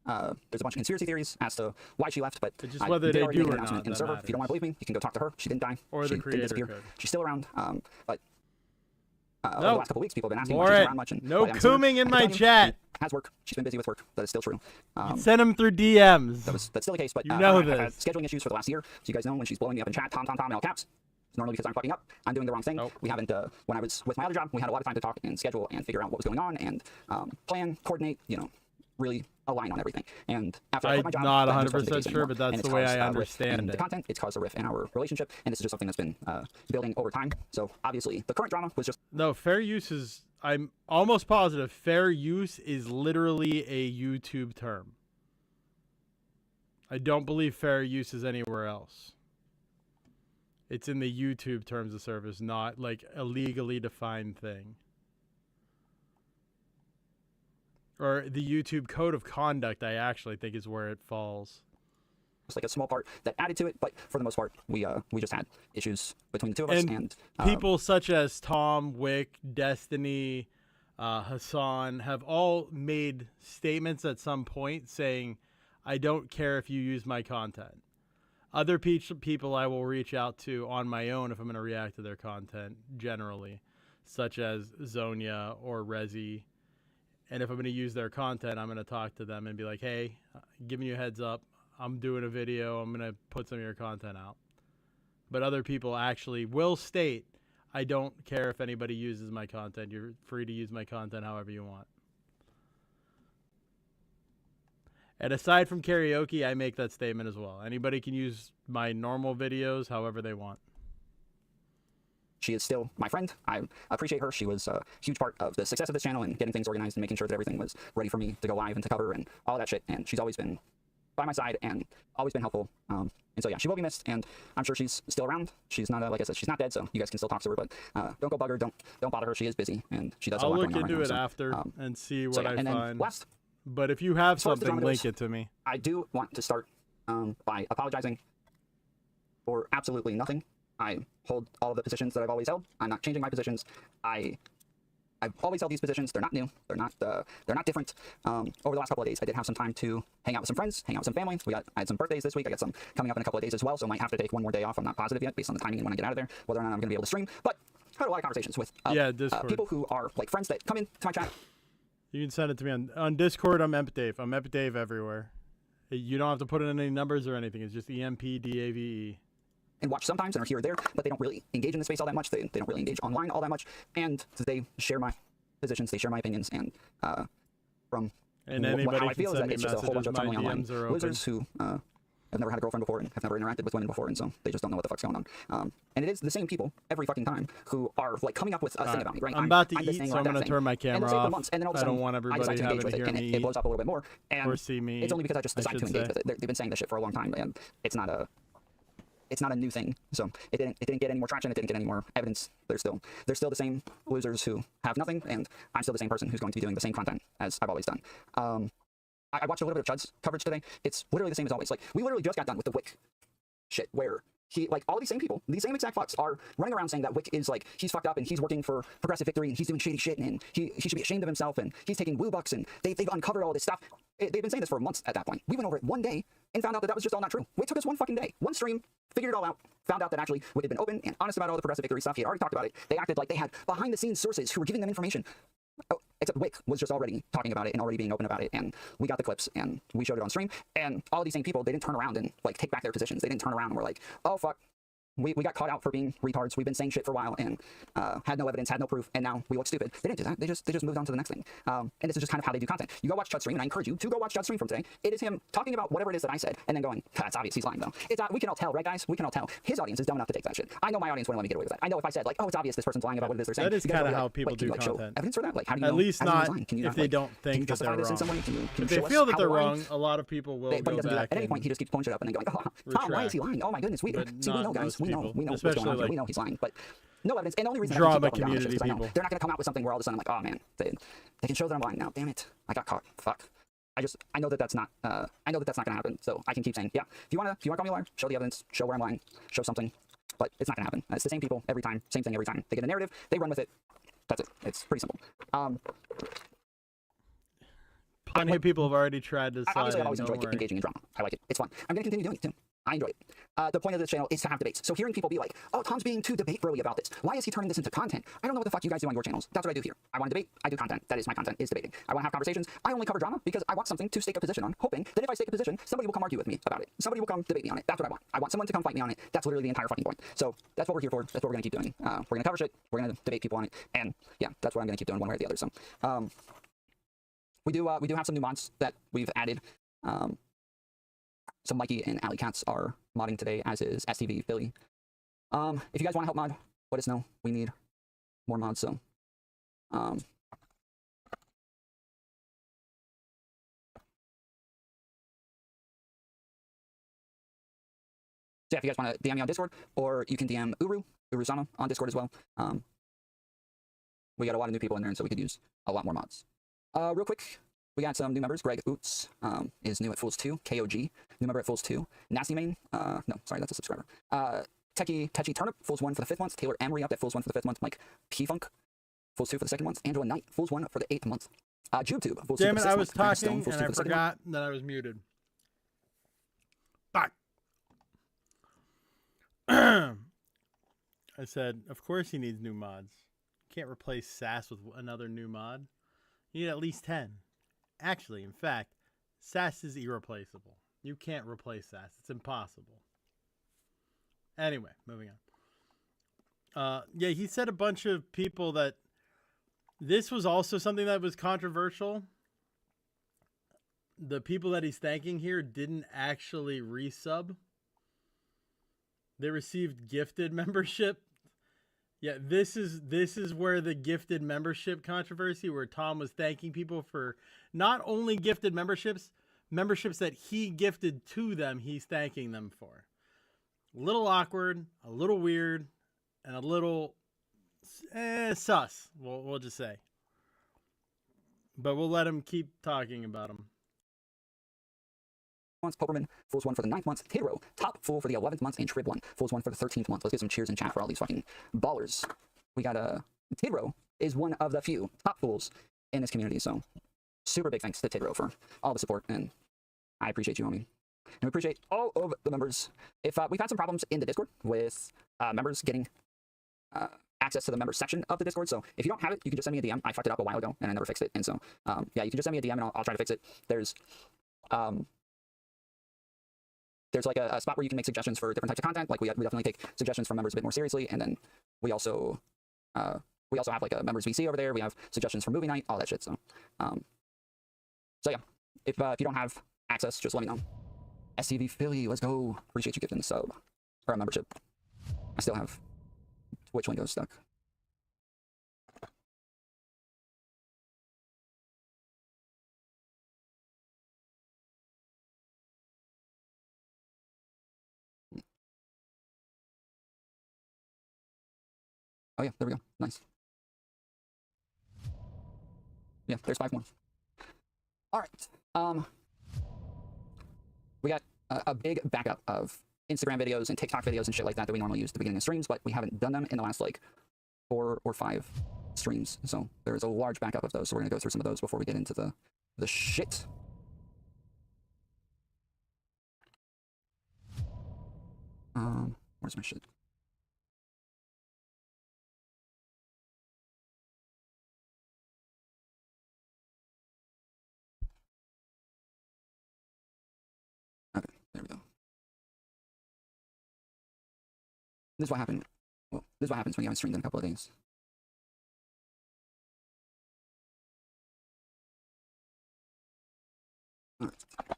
a bunch of conspiracy theories as to why she left, but it's just whether they already do made or an announcement not. in the server. If you don't want to believe me, you can go talk to her. She didn't die. Or she the creator didn't disappear. code. She's still around. But over No. the last couple weeks, people have been asking why she's Lauren, around much. And no why I haven't seen her. cooming in I my can tell you, chat. She has work. She's been busy with work. That is still true. Send them through DMs. That's still the case, but You know I've had this. scheduling issues for the last year. So you guys know when she's blowing me up in chat, Tom in all caps. It's normally because I'm fucking up. I'm doing the wrong thing. Nope. We haven't. When I was with my other job, we had a lot of time to talk and schedule and figure out what was going on and plan, coordinate. Really align on everything. And after I quit my job, not that just 100% wasn't the case sure, anymore. but that's And it's the way caused I a rift understand in it. the content. It's caused a rift in our relationship, and this is just something that's been building over time. So obviously, the current drama was just No, fair use is, I'm almost positive, fair use is literally a YouTube term. I don't believe fair use is anywhere else. It's in the YouTube terms of service, not like a legally defined thing. Or the YouTube code of conduct, I actually think is where it falls. It's like a small part that added to it, but for the most part, we just had issues between the two of us. And people such as Tom, Wick, Destiny, Hassan have all made statements at some point saying, I don't care if you use my content. Other people I will reach out to on my own if I'm going to react to their content generally, such as Zonia or Rezi. And if I'm going to use their content, I'm going to talk to them and be like, hey, giving you a heads up. I'm doing a video. I'm going to put some of your content out. But other people actually will state, I don't care if anybody uses my content. You're free to use my content however you want. And aside from karaoke, I make that statement as well. Anybody can use my normal videos however they want. she is still my friend. I appreciate her. She was a huge part of the success of this channel and getting things organized and making sure that everything was ready for me to go live and to cover and all that shit. And she's always been by my side and always been helpful. And so yeah, she will be missed, and I'm sure she's still around. She's not like I said, she's not dead, so you guys can still talk to her. But don't go bug her. Don't bother her. She is busy, and she does. I'll a lot look going on into right it now, so, after and see what so, yeah, I and then find. last, but if you have as far as the something, drama link goes, it to me. I do want to start by apologizing for absolutely nothing. I hold all of the positions that I've always held. I'm not changing my positions. I've always held these positions. They're not new. They're not different. Over the last couple of days, I did have some time to hang out with some friends, hang out with some family. I had some birthdays this week. I got some coming up in a couple of days as well, so I might have to take one more day off. I'm not positive yet, based on the timing and when I get out of there, whether or not I'm going to be able to stream. But I had a lot of conversations with people who are like friends that come into my chat. You can send it to me on Discord. I'm YTEmpDave. I'm YTEmpDave everywhere. You don't have to put in any numbers or anything. It's just YTEmpDave. And watch sometimes and are here or there, but they don't really engage in the space all that much. They don't really engage online all that much, and they share my positions, they share my opinions, and from and how anybody I can feel is send that me it's just a whole bunch messages. of My tunneling online DMs are open. losers who have never had a girlfriend before and have never interacted with women before, and so they just don't know what the fuck's going on. And it is the same people every fucking time who are like coming up with a thing about me, right? I'm about to this eat, thing so or I'm that going to thing. turn my And camera they'll say it for off. months, and then all of a I sudden, don't want I everybody decide to having engage with to it, hear and me it blows up a little bit more. And or see me. it's only because I just I decided to should engage say. with it. They've been saying this shit for a long time, and it's not a new thing. So it didn't get any more traction. It didn't get any more evidence. They're still the same losers who have nothing, and I'm still the same person who's going to be doing the same content as I've always done. I watched a little bit of Chud's coverage today. It's literally the same as always. Like, we literally just got done with the Wick shit, where he, like, all these same people, these same exact fucks are running around saying that Wick is, like, he's fucked up and he's working for progressive victory and he's doing shady shit and he should be ashamed of himself and he's taking woo bucks and they've uncovered all this stuff. They've been saying this for months at that point. We went over it one day and found out that was just all not true. It took us one fucking day, one stream, figured it all out, found out that actually Wick had been open and honest about all the progressive victory stuff. He had already talked about it. They acted like they had behind-the-scenes sources who were giving them information. Oh, except Wick was just already talking about it and already being open about it, and we got the clips and we showed it on stream, and all of these same people, they didn't turn around and like take back their positions. They didn't turn around and were like, oh fuck, we got caught out for being retards. We've been saying shit for a while and had no evidence, had no proof, and now we look stupid. They didn't do that. They just moved on to the next thing. And this is just kind of how they do content. You go watch Chud's stream, and I encourage you to go watch Chud's stream from today. It is him talking about whatever it is that I said, and then going, it's obvious he's lying though. We can all tell, right guys? We can all tell. His audience is dumb enough to take that shit. I know my audience wouldn't let me get away with that. I know if I said like, oh, it's obvious this person's lying about what it is they're saying. That is kind of how people do show content. evidence for that? Like, how do you At know, least how do you know not he's lying? Can you if not, they like, don't can think you that they're justify this in some wrong. way? Can you If they show us feel that how they're we're lying? wrong, a lot of people will But he go doesn't do that back at any point. He and just keeps pulling shit up and then going, oh, Tom, why is he retract. lying? Oh my goodness, we But see, we not know, guys, most we know people, what's going especially on here. like We know he's lying, but no evidence. And the only reason drama I keep going down this community is 'cause I know people. they're not going to come out with something where all of a sudden I'm like, oh man, they can show that I'm lying now. Damn it, I got caught. Fuck. I know that that's not going to happen. So I can keep saying, yeah, if you want to call me a liar, show the evidence, show where I'm lying, show something, but it's not going to happen. It's the same people every time, same thing every time. They get a narrative, they run with it. That's it. It's pretty simple. Plenty of people have already tried to slide Obviously, I've in, always don't enjoyed worry. engaging in drama. I like it. It's fun. I'm going to continue doing it too. I enjoy it. The point of this channel is to have debates. So hearing people be like, oh, Tom's being too debate broy about this. Why is he turning this into content? I don't know what the fuck you guys do on your channels. That's what I do here. I want to debate. I do content. That is my content, is debating. I want to have conversations. I only cover drama because I want something to stake a position on, hoping that if I stake a position, somebody will come argue with me about it. Somebody will come debate me on it. That's what I want. I want someone to come fight me on it. That's literally the entire fucking point. So that's what we're here for. That's what we're going to keep doing. We're going to cover shit. We're going to debate people on it. And yeah, that's what I'm going to keep doing one way or the other. So we do have some new mods that we've added. So Mikey and Alley Cats are modding today, as is STV Billy. If you guys want to help mod, let us know. We need more mods, so yeah, if you guys want to DM me on Discord, or you can DM Uru-sama on Discord as well. We got a lot of new people in there, and so we could use a lot more mods. Real quick, we got some new members. Greg Oots is new at Fools 2. KOG, new member at Fools 2. Nasty Main, no, sorry, that's a subscriber. Techie Turnip, Fools 1 for the 5th month. Taylor Emery up at Fools 1 for the 5th month. Mike P-Funk, Fools 2 for the 2nd month. Angela Knight, Fools 1 for the 8th month. JubeTube, Fools 2 Damn for it, the 6th I month. was Frank Stone, talking Fools and 2 I for the 2nd month. forgot that I was muted. Fuck. I said, of course he needs new mods. You can't replace Sass with another new mod. You need at least 10. Actually, in fact, Sass is irreplaceable. You can't replace Sass. It's impossible. Anyway, moving on. Yeah, he said a bunch of people that this was also something that was controversial. The people that he's thanking here didn't actually resub. They received gifted membership. Yeah, this is where the gifted membership controversy, where Tom was thanking people for not only gifted memberships that he gifted to them, he's thanking them for. A little awkward, a little weird, and a little sus, we'll just say. But we'll let him keep talking about him. Months, Poperman, Fools 1 for the 9th month. Hero, Top Fool for the 11th month, and Trib 1, Fools 1 for the 13th month. Let's get some cheers in chat for all these fucking ballers. We got Tidro is one of the few top fools in this community, so super big thanks to Tidro for all the support, and I appreciate you, homie. And we appreciate all of the members. If we've had some problems in the Discord with members getting access to the members section of the Discord, so if you don't have it, you can just send me a DM. I fucked it up a while ago, and I never fixed it, and so yeah, you can just send me a DM, and I'll try to fix it. There's like a spot where you can make suggestions for different types of content. Like we definitely take suggestions from members a bit more seriously, and then we also have like a members VC over there. We have suggestions for movie night, all that shit. So, so yeah, if you don't have access, just let me know. SCV Philly, let's go. Appreciate you gifting the sub. Or a membership. I still have Twitch windows stuck. Oh yeah, there we go. Nice. Yeah, there's 5 more. All right. We got a big backup of Instagram videos and TikTok videos and shit like that that we normally use at the beginning of streams, but we haven't done them in the last like 4 or 5 streams. So there's a large backup of those. So we're gonna go through some of those before we get into the shit. Where's my shit? Okay, there we go. This is what happened. Well, this is what happens when you haven't streamed in a couple of days. All right.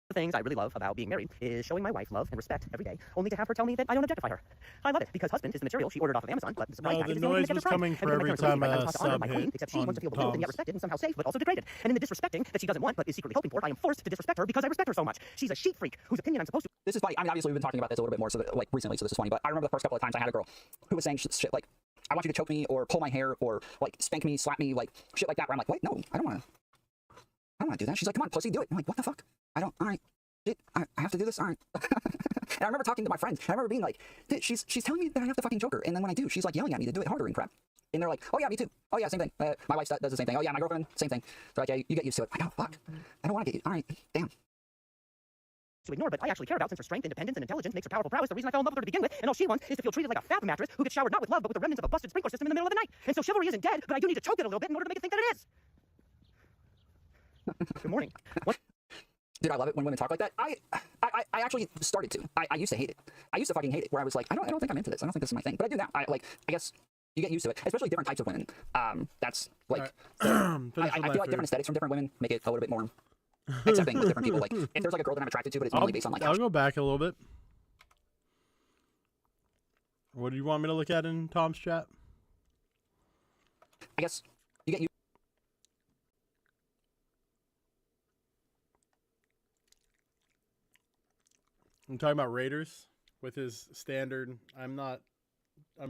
The things I really love about being married is showing my wife love and respect every day, only to have her tell me that I don't objectify her. I love it because husband is the material she ordered off of Amazon, but the surprise package the is the only noise thing that was gets coming for every time a sub hit except she wants to feel on belittled and yet Tom's. respected and somehow safe, but also degraded. And in the disrespecting that she doesn't want but is secretly hoping for, I am forced to disrespect her because I respect her so much. She's a sheep freak whose opinion I'm supposed to. This is funny. I mean, obviously we've been talking about this a little bit more, so that, like recently, so this is funny. But I remember the first couple of times I had a girl who was saying shit like, "I want you to choke me or pull my hair or like spank me, slap me, like shit like that." Where I'm like, "Wait, no, I don't want to do that." She's like, "Come on, pussy, do it." I'm like, "What the fuck? I don't. All right, shit, I have to do this. All right." And I remember talking to my friends. I remember being like, "She's telling me that I have to fucking choke her," and then when I do, she's like yelling at me to do it harder and crap. And they're like, "Oh yeah, me too. Oh yeah, same thing. My wife does the same thing. Oh yeah, my girlfriend, same thing." They're like, "Yeah, you get used to it." I go, "Fuck, I don't want to get used. All right, damn." To ignore, but I actually care about since her strength, independence, and intelligence makes her powerful prowess the reason I fell in love with her to begin with, and all she wants is to feel treated like a fab mattress who gets showered not with love but with the remnants of a busted sprinkler system in the middle of the night. And so chivalry isn't dead, but I do need to choke it a little bit in order to make it think that it is. Good morning. What? Dude, I love it when women talk like that. I actually started to. I used to hate it. I used to fucking hate it. Where I was like, I don't think I'm into this. I don't think this is my thing. But I do now. I guess you get used to it, especially different types of women. That's like, I feel like different aesthetics from different women make it a little bit more accepting with different people. Like, if there's like a girl that I'm attracted to, but it's only based on like. I'll go back a little bit. What do you want me to look at in Tom's chat? I guess you get used. I'm talking about Raiders with his standard. I'm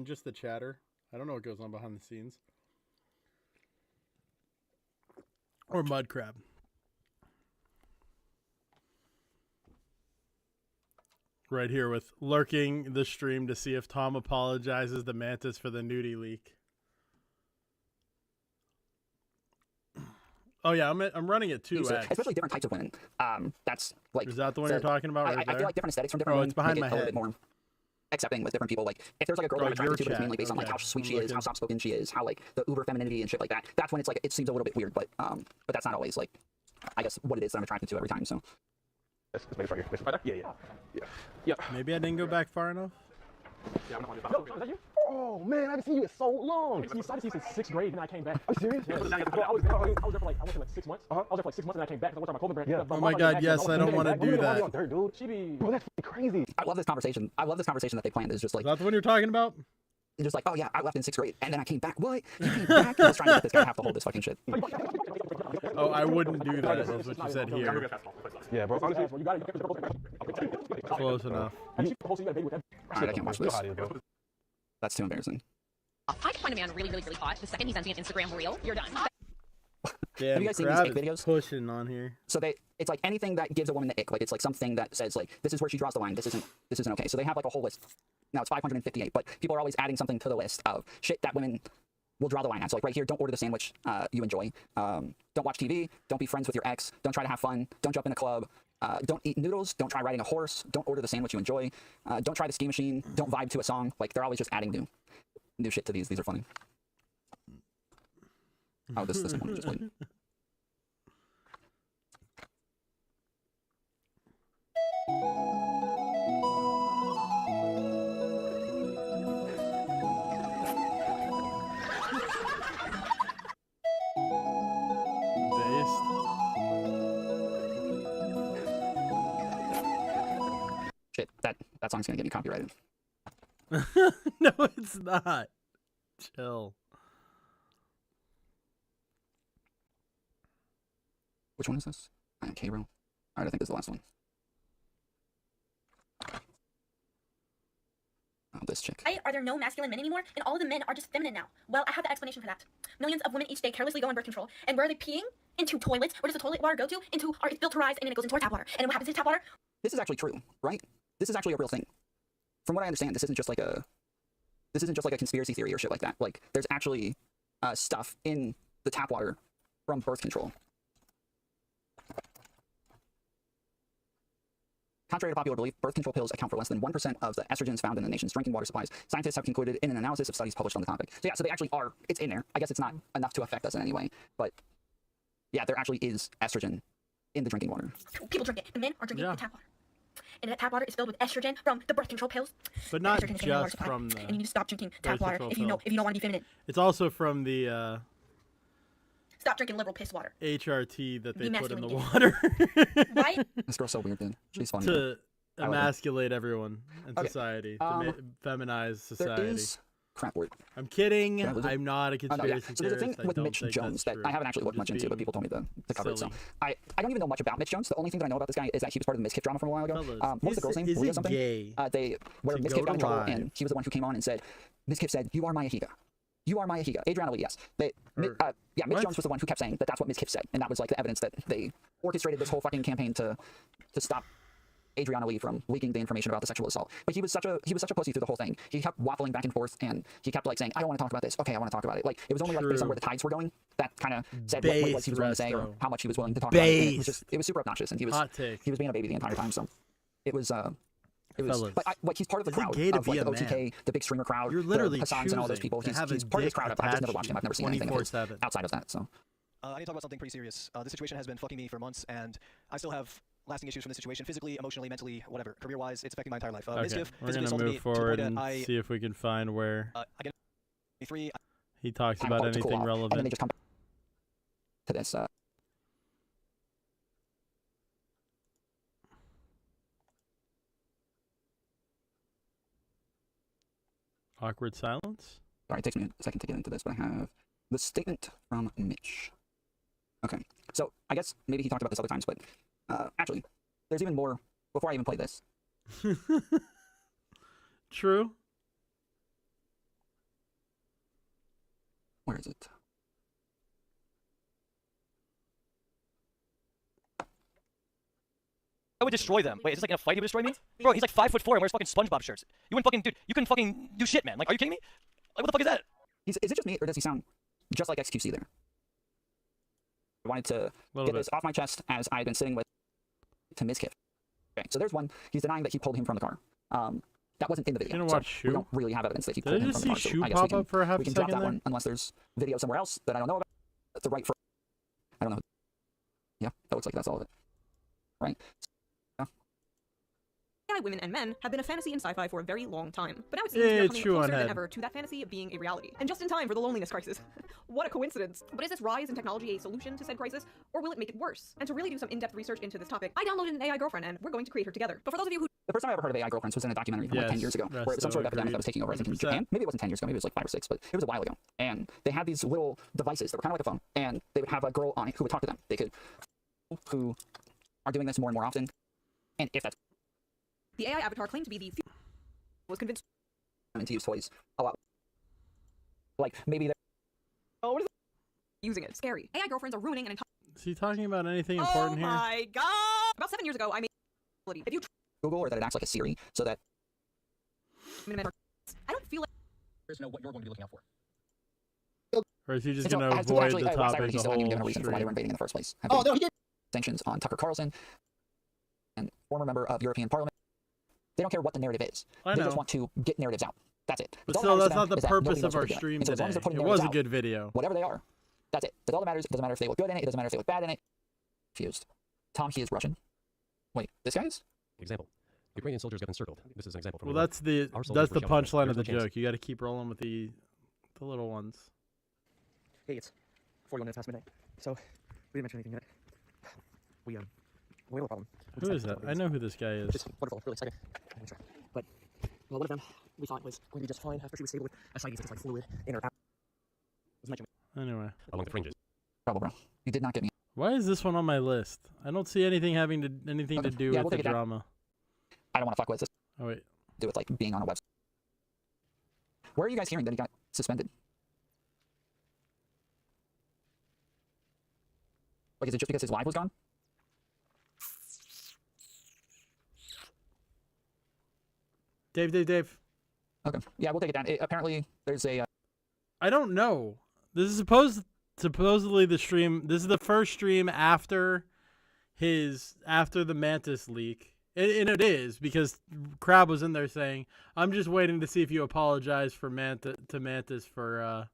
just the chatter. I don't know what goes on behind the scenes. Or Mudcrab. Right here with lurking the stream to see if Tom apologizes to Mantis for the nudie leak. Oh yeah, I'm running it too. Especially different types of women. That's like. Is that the one you're talking about? I feel like different aesthetics from different women it's behind make my it a little head. bit more accepting with different people. Like if there's like a girl that I'm attracted to, but it's mainly based on like how sweet she is, how soft spoken she is, how like the uber femininity and shit like that. That's when it's like it seems a little bit weird, but that's not always like I guess what it is that I'm attracted to every time. So. Yeah. Maybe I didn't go back far enough. Yeah, I'm not on this. No, oh man, I haven't seen you in so long. I started to see you since 6th grade, and I came back. Are you serious? Yeah, I was there for like I was there for like 6 months. I was there for like 6 months, and I came back. I went to my clothing brand. Yeah. Oh my god, yes, I don't want to do that. Dude, she be bro, that's crazy. I love this conversation. I love this conversation that they planned. Is just like. Is that the one you're talking about? It's just like, oh yeah, I left in 6th grade, and then I came back. What? You came back? I was trying to get this guy to have to hold this fucking shit. Oh, I wouldn't do that. That's what you said here. Yeah, bro. Close enough. Alright, I can't watch this. That's too embarrassing. I find a man really, really, really hot. The second he sends me an Instagram reel, you're done. Damn, have you guys seen these ick videos? Pushing on here. So it's like anything that gives a woman the ick. Like it's like something that says like this is where she draws the line. This isn't okay. So they have like a whole list. Now it's 558, but people are always adding something to the list of shit that women will draw the line at. So like right here, don't order the sandwich you enjoy. Don't watch TV. Don't be friends with your ex. Don't try to have fun. Don't jump in a club. Don't eat noodles. Don't try riding a horse. Don't order the sandwich you enjoy. Don't try the ski machine. Don't vibe to a song. Like they're always just adding new shit to these. These are funny. Oh, this one we just played. that song's gonna get me copyrighted. No, it's not. Chill. Which one is this? K-Row. All right, I think this is the last one. Oh, this chick. Why are there no masculine men anymore, and all of the men are just feminine now? Well, I have the explanation for that. Millions of women each day carelessly go on birth control, and where are they peeing? Into toilets. Where does the toilet water go to? It's filterized, and then it goes into our tap water. And then what happens to tap water? This is actually true, right? This is actually a real thing. From what I understand, this isn't just like a conspiracy theory or shit like that. Like, there's actually stuff in the tap water from birth control. Contrary to popular belief, birth control pills account for less than 1% of the estrogens found in the nation's drinking water supplies. Scientists have concluded in an analysis of studies published on the topic. So yeah, so they actually are, it's in there. I guess it's not enough to affect us in any way, but yeah, there actually is estrogen in the drinking water. People drink it. The men are drinking the tap water. And that tap water is filled with estrogen from the birth control pills. But not Estrogen is in the water just supply, from the and you need to stop drinking tap birth water control if you don't want to be feminine. It's also from the Stop drinking liberal piss water. HRT that they Be put in the masculine, water. Right? This girl's so weird, dude. She's funny. To I like her. emasculate everyone in Okay. society, to feminize society. There is crap word. I'm kidding. Can I lose it? I'm not a Oh, no, yeah. conspiracy So there's a theorist. thing with I don't Mitch think Jones that's that true. I haven't actually looked I'm much just into, but being people told me to cover it. So silly. I don't even know much about Mitch Jones. The only thing that I know about this guy is that he was part of the Miss Kiff drama from a while ago. Fellas, What was the girl's name? is Leah it something? gay Where to Miss go Kiff got in to trouble, live? and he was the one who came on and said, Miss Kiff said, "You are my Ahiga. You are my Ahiga." Adriana Lee, yes. Mitch what? Jones was the one who kept saying that that's what Miss Kiff said, and that was like the evidence that they orchestrated this whole fucking campaign to stop Adriana Lee from leaking the information about the sexual assault. But he was such a pussy through the whole thing. He kept waffling back and forth, and he kept like saying, "I don't want to talk about this. Okay, I want to talk about it." Like, it was only like based on where the tides were going that kind of said what it was he was willing to say or how much he was willing to talk about it. And it was super obnoxious, and he was being a baby the entire time. So it was. Fellas, but he's part of the is it crowd gay to of like be the a OTK, man? the big streamer crowd, You're literally the Hassans and all those choosing people. to He's have a part of this dick crowd. I've just never watched him. I've never seen anything of his 24/7. outside of that. So. I need to talk about something pretty serious. This situation has been fucking me for months, and I still have lasting issues from this situation, physically, emotionally, mentally, whatever. Career-wise, it's affecting my entire life. Okay, we're gonna move forward and see if we can find where he talks about anything relevant. And then they just come back to this. Awkward silence. Sorry, it takes me a second to get into this, but I have the statement from Mitch. Okay, so I guess maybe he talked about this other times, but actually, there's even more before I even play this. True. Where is it? I would destroy them. Wait, is this like in a fight he would destroy me? Bro, he's like 5'4" and wears fucking SpongeBob shirts. You wouldn't fucking, dude, you couldn't fucking do shit, man. Like, are you kidding me? Like, what the fuck is that? Is it just me, or does he sound just like XQC there? I wanted to get this off my chest as I had been sitting with to Ms. Kiff. Okay, so there's one. He's denying that he pulled him from the car. That wasn't in the video. So we don't really have evidence that he pulled him from the car. So I guess we can drop that one unless there's video somewhere else that I don't know about. The right for I don't know. Yeah, that looks like that's all of it. Right? AI women and men have been a fantasy in sci-fi for a very long time, but now it seems Yeah, we are it's coming true on closer than head. ever to that fantasy being a reality. And just in time for the loneliness crisis. What a coincidence. But is this rise in technology a solution to said crisis, or will it make it worse? And to really do some in-depth research into this topic, I downloaded an AI girlfriend, and we're going to create her together. But for those of you who The first time I ever heard of AI girlfriends was in a documentary from like 10 years ago, where it was some sort of epidemic that was taking over, I think, in Japan. Maybe it wasn't 10 years ago, maybe it was like 5 or 6, but it was a while ago. And they had these little devices that were kind of like a phone, and they would have a girl on it who would talk to them. They could, who are doing this more and more often, and if that's the AI avatar claimed to be the was convinced to use toys a lot, like maybe they're what is using it. Scary. AI girlfriends are ruining an entire. Is he talking about anything important here? Oh my god! About 7 years ago, I made if you Google, or that it acts like a Siri, so that I don't feel like know what you're going to be looking out for. Or is he just And so, going to as to avoid actually, the last I topic heard, the he's still not even given a whole reason for why they were stream? invading in the first place. Oh, no, he did. Sanctions on Tucker Carlson, and former member of European Parliament. They don't care what the narrative is. I They know. just want to get narratives out. That's it. But all still, matters that's to not them the is that nobody purpose knows of what our they're doing. stream And so as long as today. they're putting It was narratives a out, good video. Whatever they are, that's it. That's all that matters. It doesn't matter if they look good in it. It doesn't matter if they look bad in it. Confused. Tom, he is Russian. Wait, this guy is? Example. Ukrainian soldiers got encircled. This is an example from Well, real life. that's the Our soldiers were shelled to death. punchline of There's the no chance. joke. You got to keep rolling with the little ones. Hey, it's 41 minutes past midnight. So, we didn't mention anything yet. We have a problem. Who is that? I know who this guy is. It's wonderful, really exciting. I'm gonna try. But well, one of them we thought was going to be just fine after she was stable with a shiny such as like fluid in her abdomen. Was mentioned Anyway. along the fringes. Trouble, bro. You did not get me. Why is this one on my list? I don't see anything having to anything to do Yeah, we'll with the take it down. drama. I don't want to fuck with this. Oh wait. Do with like being on a website. Where are you guys hearing that he got suspended? Like, is it just because his live was gone? Dave. Okay. Yeah, we'll take it down. Apparently, there's a. I don't know. This is supposedly the stream. This is the first stream after the Mantis leak, and it is because Crab was in there saying, "I'm just waiting to see if you apologize for Mantis for."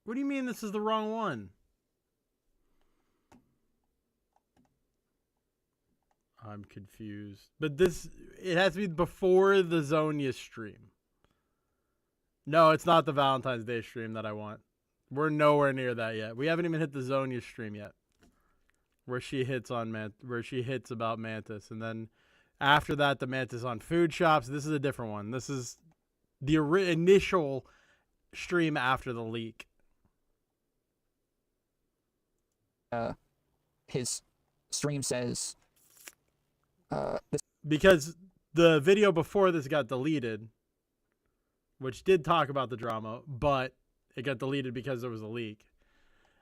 What do you mean this is the wrong one? I'm confused. But it has to be before the Zonia stream. No, it's not the Valentine's Day stream that I want. We're nowhere near that yet. We haven't even hit the Zonia stream yet. Where she hits about Mantis. And then after that, the Mantis on food shops. This is a different one. This is the initial stream after the leak. His stream says because the video before this got deleted, which did talk about the drama, but it got deleted because there was a leak.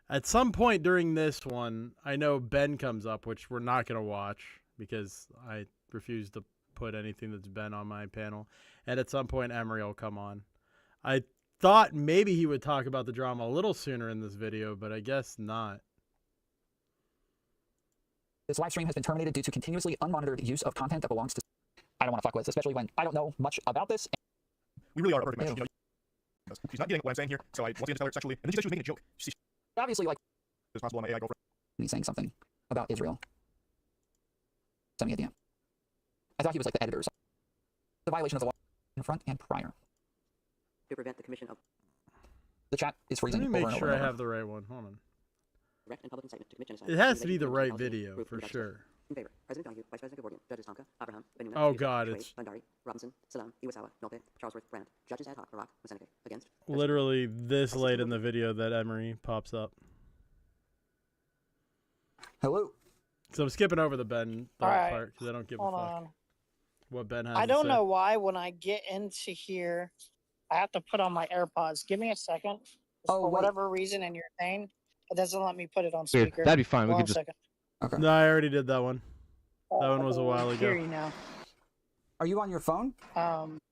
At some point during this one, I know Ben comes up, which we're not going to watch because I refuse to put anything that's Ben on my panel. And at some point, Emery will come on. I thought maybe he would talk about the drama a little sooner in this video, but I guess not. this live stream has been terminated due to continuously unmonitored use of content that belongs to. I don't want to fuck with, especially when I don't know much about this. We really are a perfect match. You know, she's not getting what I'm saying here, so I want to tell her sexually, and then she said she was making a joke. She's obviously like it's possible on my AI girlfriend. He's saying something about Israel. Send me a DM. I thought he was like the editor or something. The violation of the law in front and prior. To prevent the commission of the chat is freezing. Let me make over and sure over I and over. have the right one. Hold on. direct and public incitement to commit genocide. It has to be the right video for sure. In favor: President Donahue, Vice President Gavordian, Judges Tomka, Abraham, Benuna, Oh Yusuf, God, Schwade, it's Bandari, Robinson, Salam, Iwasawa, Nolpe, Charlesworth, Brandt, Judges Ad hoc, Iraq, Maseneke. Against. literally this late in the video that Emery pops up. Hello. So I'm skipping over the Ben All right. part because I don't give Hold a fuck on. what Ben has. I to don't say. know why when I get into here, I have to put on my AirPods. Give me a second. For whatever reason in your thing, it doesn't let me put it on Weird. speaker. That'd be fine. We One could just- second. Okay. No, I already did that one. That one was a while Hear ago. you now. Are you on your phone?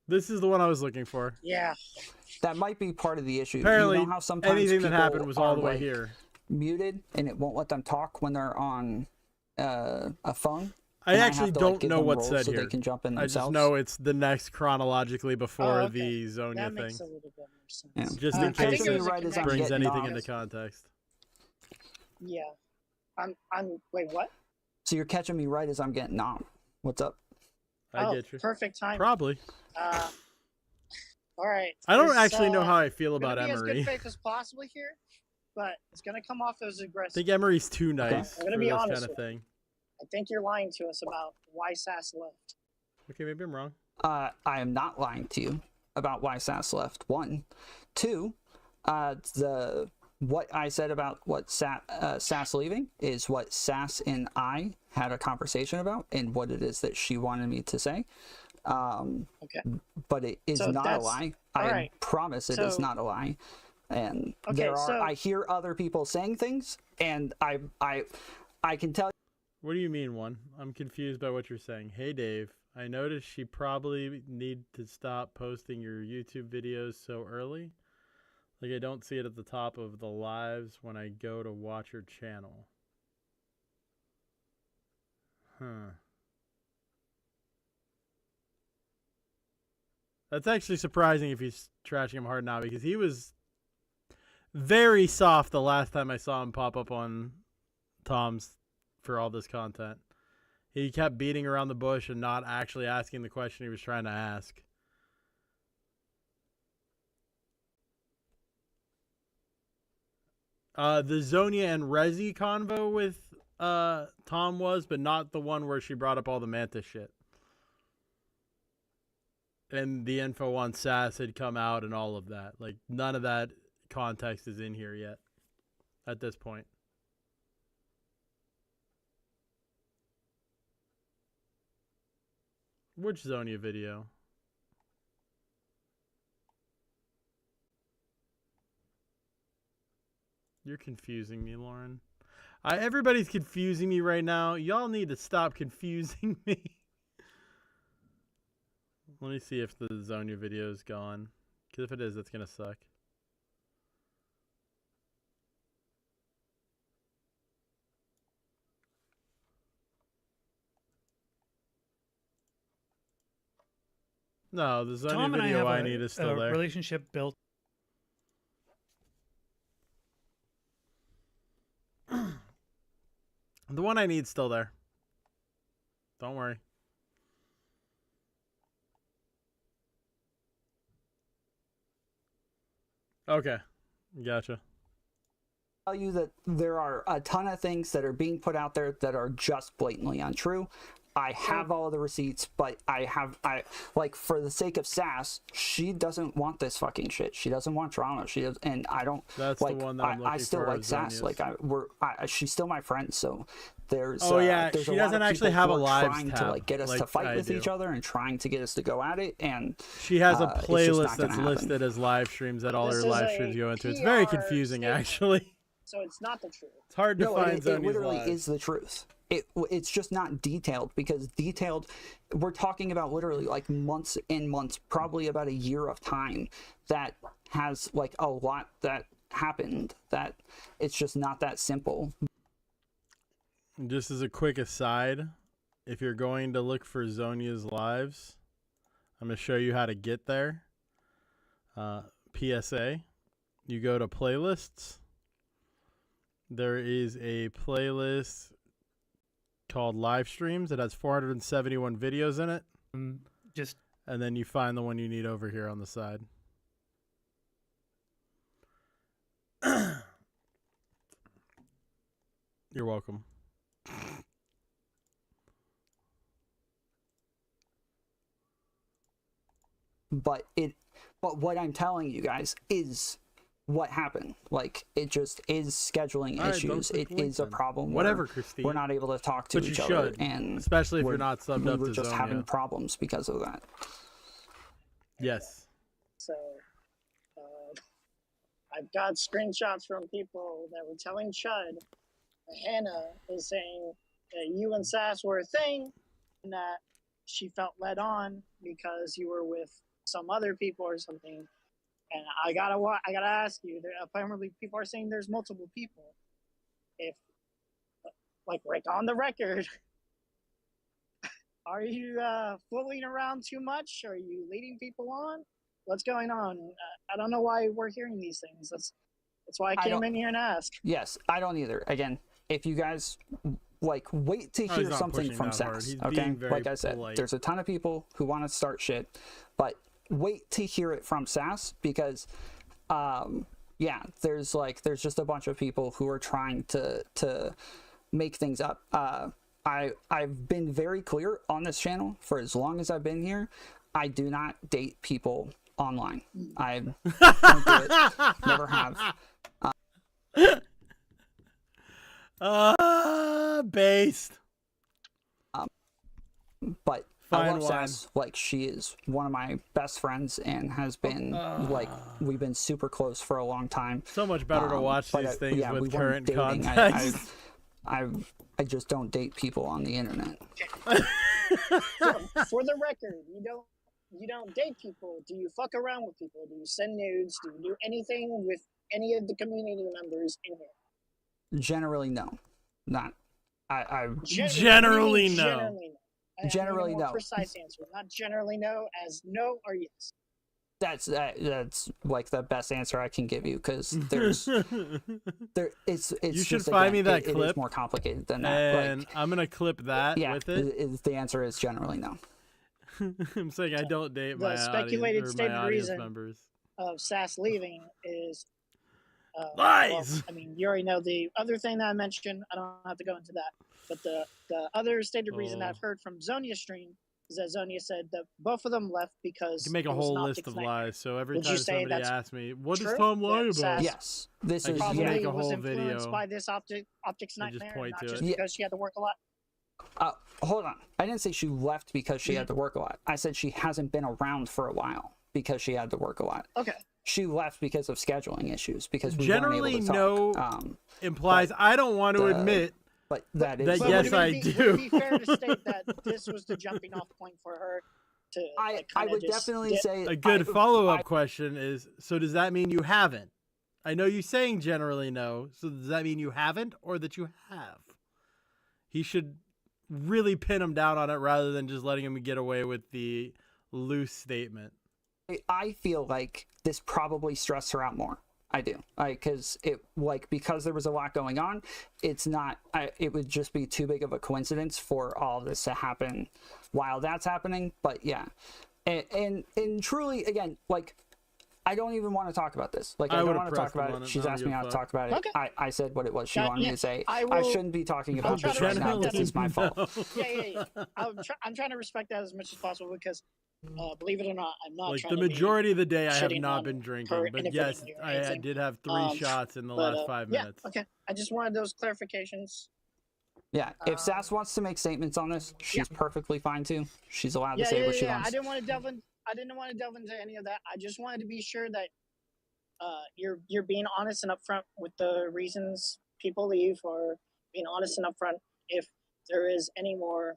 This is the one I was looking for. Yeah. That might be part of the issue. Apparently, you know how sometimes anything that people happened was all are, the way like, here. muted, and it won't let them talk when they're on a phone. I And actually have to, don't give know them what's roles said so here. They can jump in I just themselves. know it's the next chronologically before okay. the Zonia That thing. makes a little bit more sense. Yeah. Just in I think case it it was a connection brings issue. anything into context. Yeah. Wait, what? So you're catching me right as I'm getting on. What's up? I get you. Perfect time. Probably. All right. I don't This, actually know how I feel gonna about be Emery. as good faith as possible here, but it's gonna come off as I aggressive. think Emery's too nice I'm for gonna be this honest kind of with you. thing. I think you're lying to us about why Sass left. Okay, maybe I'm wrong. I am not lying to you about why Sass left. 1, 2. What I said about what Sass leaving is what Sass and I had a conversation about, and what it is that she wanted me to say. Okay. But it is So not a that's- lie. all I right. promise it is So- not a lie. And Okay, so- I hear other people saying things, and I can tell. What do you mean, one? I'm confused by what you're saying. Hey, Dave, I noticed she probably need to stop posting your YouTube videos so early. Like, I don't see it at the top of the lives when I go to watch her channel. Huh. That's actually surprising if he's trashing him hard now, because he was very soft the last time I saw him pop up on Tom's for all this content. He kept beating around the bush and not actually asking the question he was trying to ask. The Zonia and Rezi convo with Tom was, but not the one where she brought up all the Mantis shit. And the info on SAS had come out and all of that. Like, none of that context is in here yet at this point. Which Zonia video? You're confusing me, Lauren. Everybody's confusing me right now. Y'all need to stop confusing me. Let me see if the Zonia video is gone. Because if it is, that's going to suck. No, the Zonia Tom and video I I have need is still a there. relationship built. The one I need is still there. Don't worry. Okay. Gotcha. Tell you that there are a ton of things that are being put out there that are just blatantly untrue. I have all the receipts, but I like, for the sake of SAS, she doesn't want this fucking shit. She doesn't want drama. She does, and I don't. That's like, the one that I'm looking I still for like is SAS. Zonia's. Like she's still my friend. So there's. Oh, yeah, there's she a lot doesn't of actually people have who a are lives trying to tab like get us to like fight I with do. each other and trying to get us to go at it. And She has a it's just playlist not gonna that's happen. listed as live streams that all This her is live a streams go into. It's very PR confusing, statement. actually. So it's not the truth. It's hard to No, find it Zonia's literally lives. is the truth. It's just not detailed, because detailed, we're talking about literally like months and months, probably about a year of time that has like a lot that happened, that it's just not that simple. Just as a quick aside, if you're going to look for Zonia's lives, I'm going to show you how to get there. PSA, you go to playlists. There is a playlist called live streams. It has 471 videos in it. And then you find the one you need over here on the side. You're welcome. But what I'm telling you guys is what happened. Like, it just is scheduling All right, issues. don't It click link is a then. problem. Whatever, where Christine. We're not able to talk to But you each other, should, and especially if you're we're- not subbed we up were to just having Zonia. problems because of that. Yes. So I've got screenshots from people that were telling Chud that Hannah is saying that you and Sass were a thing, and that she felt led on because you were with some other people or something. And I gotta ask you. Apparently, people are saying there's multiple people. If, like on the record, are you fooling around too much? Are you leading people on? What's going on? I don't know why we're hearing these things. That's why I came don't- in here and asked. Yes, I don't either. Again, if you guys like, wait to Oh, he's hear not something pushing from that hard. SAS. He's Okay, being very like I said, polite. there's a ton of people who want to start shit, but wait to hear it from SAS, because yeah, there's just a bunch of people who are trying to make things up. I've been very clear on this channel for as long as I've been here. I do not date people online. I don't do it. Never have. Based. But Fine I love wine. Sass. Like, she is one of my best friends and has been like, we've been super close for a long time. So much better to watch but these things yeah, with we weren't current dating. context. I just don't date people on the internet. For the record, you don't date people. Do you fuck around with people? Do you send nudes? Do you do anything with any of the community members in here? Generally, no. Not. I Generally, no. Generally, no. I need Generally, a more no. precise answer. Not generally no, as no or yes. That's like the best answer I can give you, because it's You should just, find me again, that it clip, is more complicated than that. and I'm gonna clip that Yeah, with it. the answer is generally no. I'm saying I don't date The my speculated audience, or my stated audience reason members. of Sass leaving is Lies! Well, I mean, you already know the other thing that I mentioned. I don't have to go into that. But the other stated reason that I've heard from Zonia's stream is that Zonia said that both of them left because You can make a it was whole an list optics of nightmare. lies. So every Would you time say somebody that's asks me, what does true? Tom lie That about? Sass Yes, this I is just probably make a was whole influenced video. by this optics and just nightmare, point not to just it. because she had to work a lot. Hold on. I didn't say she left because she had to work a lot. I said she hasn't been around for a while because she had to work a lot. Okay. She left because of scheduling issues because we Generally, weren't able no to talk. implies I don't want to admit but that is that But yes, would I it be, do. Would it be fair to state that this was the jumping off point for her to like, I kinda would just definitely dip? say A good follow-up question is, so does that mean you haven't? I know you're saying generally no, so does that mean you haven't or that you have? He should really pin him down on it rather than just letting him get away with the loose statement. I feel like this probably stressed her out more. I do, because because there was a lot going on. It's not. It would just be too big of a coincidence for all this to happen while that's happening. But yeah, and truly, again, like, I don't even want to talk about this. Like, I don't want to talk about it. She's asked me not to talk about it. Okay. I said what it was she wanted me to say. I I will- shouldn't be talking I'll about try this to right now. respect This that is my fault. Yeah. I'm trying to respect that as much as possible because, believe it or not, I'm not Like trying the to be majority of the day, I have shitting not on been her drinking, but yes, inadvertently or I anything. did have 3 shots in the last 5 minutes. Yeah, okay. I just wanted those clarifications. Yeah, if Sass wants to make statements on this, she's perfectly fine too. She's allowed to say what she wants. I didn't want to delve into any of that. I just wanted to be sure that you're being honest and upfront with the reasons people leave, or being honest and upfront if there is any more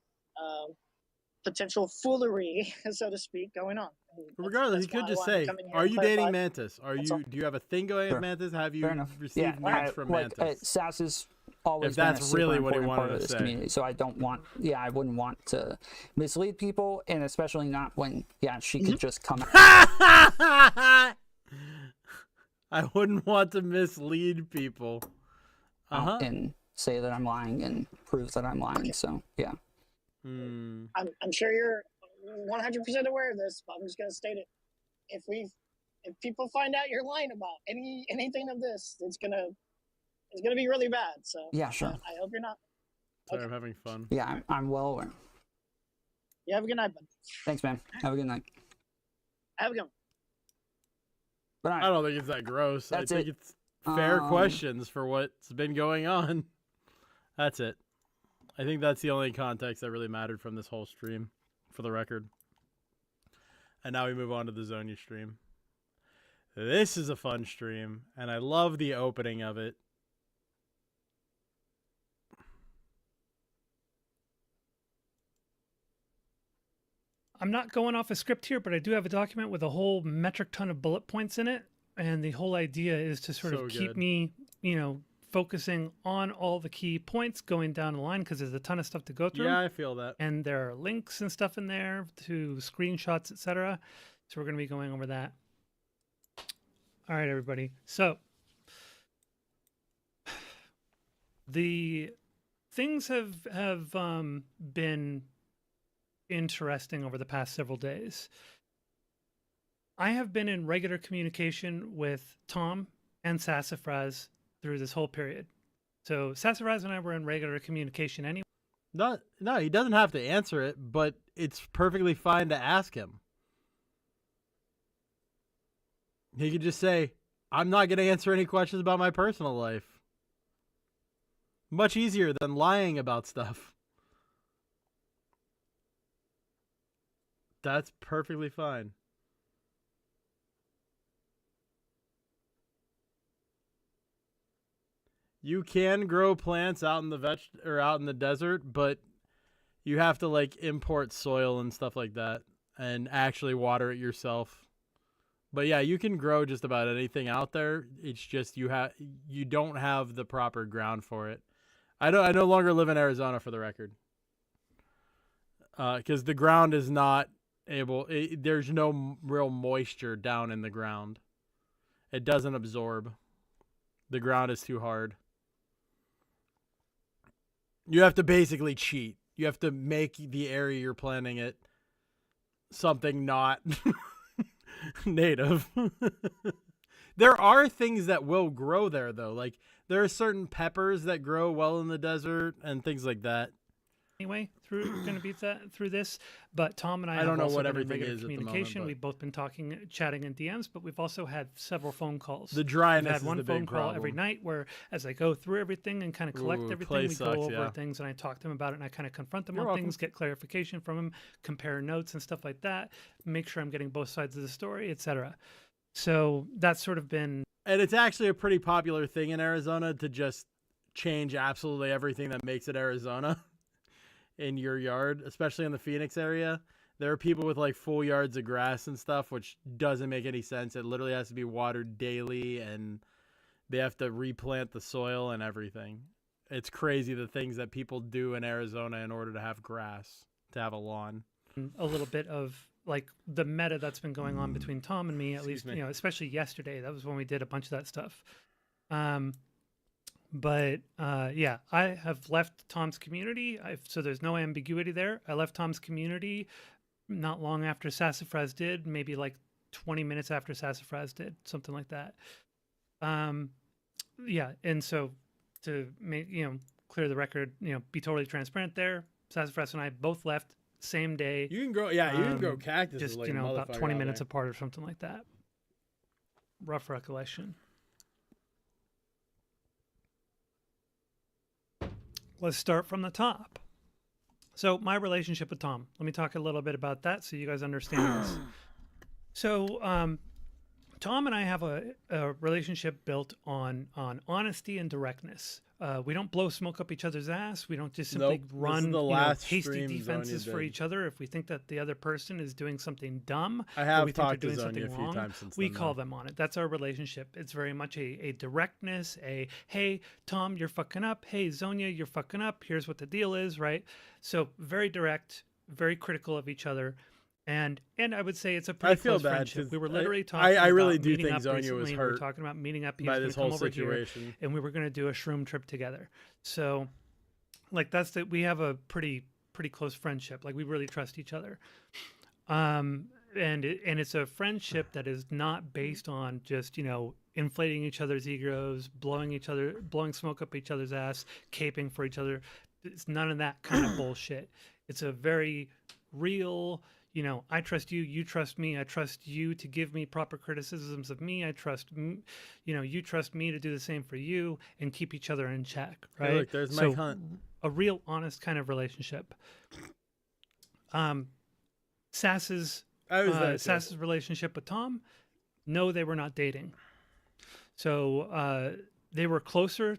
potential foolery, so to speak, going on. Regardless, that's you why could I just wanted to say, come in here "Are and you clarify. dating Mantis? Are That's you? all. Do you have a thing going Sure. with Mantis? Have you Fair enough. received Yeah, nudes from like, Mantis?" Sass is always If been that's a super really what he important part wanted of to this say. community, so I don't want, I wouldn't want to mislead people, and especially not when, she could just come I wouldn't want to mislead people. out and say that I'm lying and prove that I'm lying. So yeah. Hmm. I'm sure you're 100% aware of this, but I'm just gonna state it. If people find out you're lying about anything of this, it's gonna be really bad. So Yeah, sure. I hope you're not. Sorry, I'm having fun. Yeah, I'm well aware. You have a good night, bud. Thanks, man. Have a good night. Have a good one. But I don't think it's that gross. That's I think it. it's fair Um, questions for what's been going on. That's it. I think that's the only context that really mattered from this whole stream, for the record. And now we move on to the Zonia stream. This is a fun stream, and I love the opening of it. I'm not going off a script here, but I do have a document with a whole metric ton of bullet points in it. And the whole idea is to sort So of keep good. me, focusing on all the key points going down the line, because there's a ton of stuff to go through. Yeah, I feel that. And there are links and stuff in there to screenshots, etc. So we're going to be going over that. All right, everybody. So the things have been interesting over the past several days. I have been in regular communication with Tom and Sassafras through this whole period. So Sassafras and I were in regular communication anyway. No, he doesn't have to answer it, but it's perfectly fine to ask him. He could just say, I'm not going to answer any questions about my personal life. Much easier than lying about stuff. That's perfectly fine. You can grow plants out in the out in the desert, but you have to import soil and stuff like that and actually water it yourself. But yeah, you can grow just about anything out there. It's just you don't have the proper ground for it. I no longer live in Arizona, for the record. Because the ground is not able. There's no real moisture down in the ground. It doesn't absorb. The ground is too hard. You have to basically cheat. You have to make the area you're planting it something not native. There are things that will grow there, though. Like, there are certain peppers that grow well in the desert and things like that. Anyway, going to be through this, but Tom and I I have don't know also what been in everything regular is at the moment, communication. but- We've both been talking, chatting in DMs, but we've also had several phone calls. The dryness We've had is one the phone big call every problem. night where, as I go through everything and kind of collect Ooh, everything, Clay we sucks, go over yeah. things and I talk to him about it and I kind of confront them You're on welcome. things, get clarification from him, compare notes and stuff like that, make sure I'm getting both sides of the story, etc. So that's sort of been. And it's actually a pretty popular thing in Arizona to just change absolutely everything that makes it Arizona in your yard, especially in the Phoenix area. There are people with like full yards of grass and stuff, which doesn't make any sense. It literally has to be watered daily and they have to replant the soil and everything. It's crazy the things that people do in Arizona in order to have grass, to have a lawn. A little bit of like the meta that's been going on between Tom and me, at least, me. you know, especially yesterday. That was when we did a bunch of that stuff. Yeah, I have left Tom's community. So there's no ambiguity there. I left Tom's community not long after Sassafras did, maybe like 20 minutes after Sassafras did, something like that. Yeah, and so to make, you know, clear the record, you know, be totally transparent there. Sassafras and I both left same day. You can grow, yeah, you can grow cactuses just, like you a know, about motherfucker 20 out minutes there. apart or something like that. Rough recollection. Let's start from the top. So my relationship with Tom. Let me talk a little bit about that so you guys understand this. So Tom and I have a relationship built on honesty and directness. We don't blow smoke up each other's ass. We don't just simply Nope. This is run the you know, last hasty stream defenses Zonia for did. each other. If we think that the other person is doing something dumb, I or have we think they're talked to doing Zonia something a few wrong, times since we then, call though. them on it. That's our relationship. It's very much a directness, hey, Tom, you're fucking up. Hey, Zonia, you're fucking up. Here's what the deal is, right? So very direct, very critical of each other. And I would say it's a pretty feel close bad, friendship. 'cause We were I- literally I talking really about do meeting think up Zonia was recently. We were hurt talking about meeting up. He by was this gonna whole come over here, situation. and we were going to do a shroom trip together. So, like, we have a pretty close friendship. Like, we really trust each other. And it's a friendship that is not based on just, you know, inflating each other's egos, blowing smoke up each other's ass, caping for each other. It's none of that kind of bullshit. It's a very real, you know, I trust you, you trust me, I trust you to give me proper criticisms of me, I trust, you know, you trust me to do the same for you and keep each other in check, Hey, right? look, there's Mike Hunt. A real honest kind of relationship. Sass's relationship with Tom, no, they were not dating. So they were closer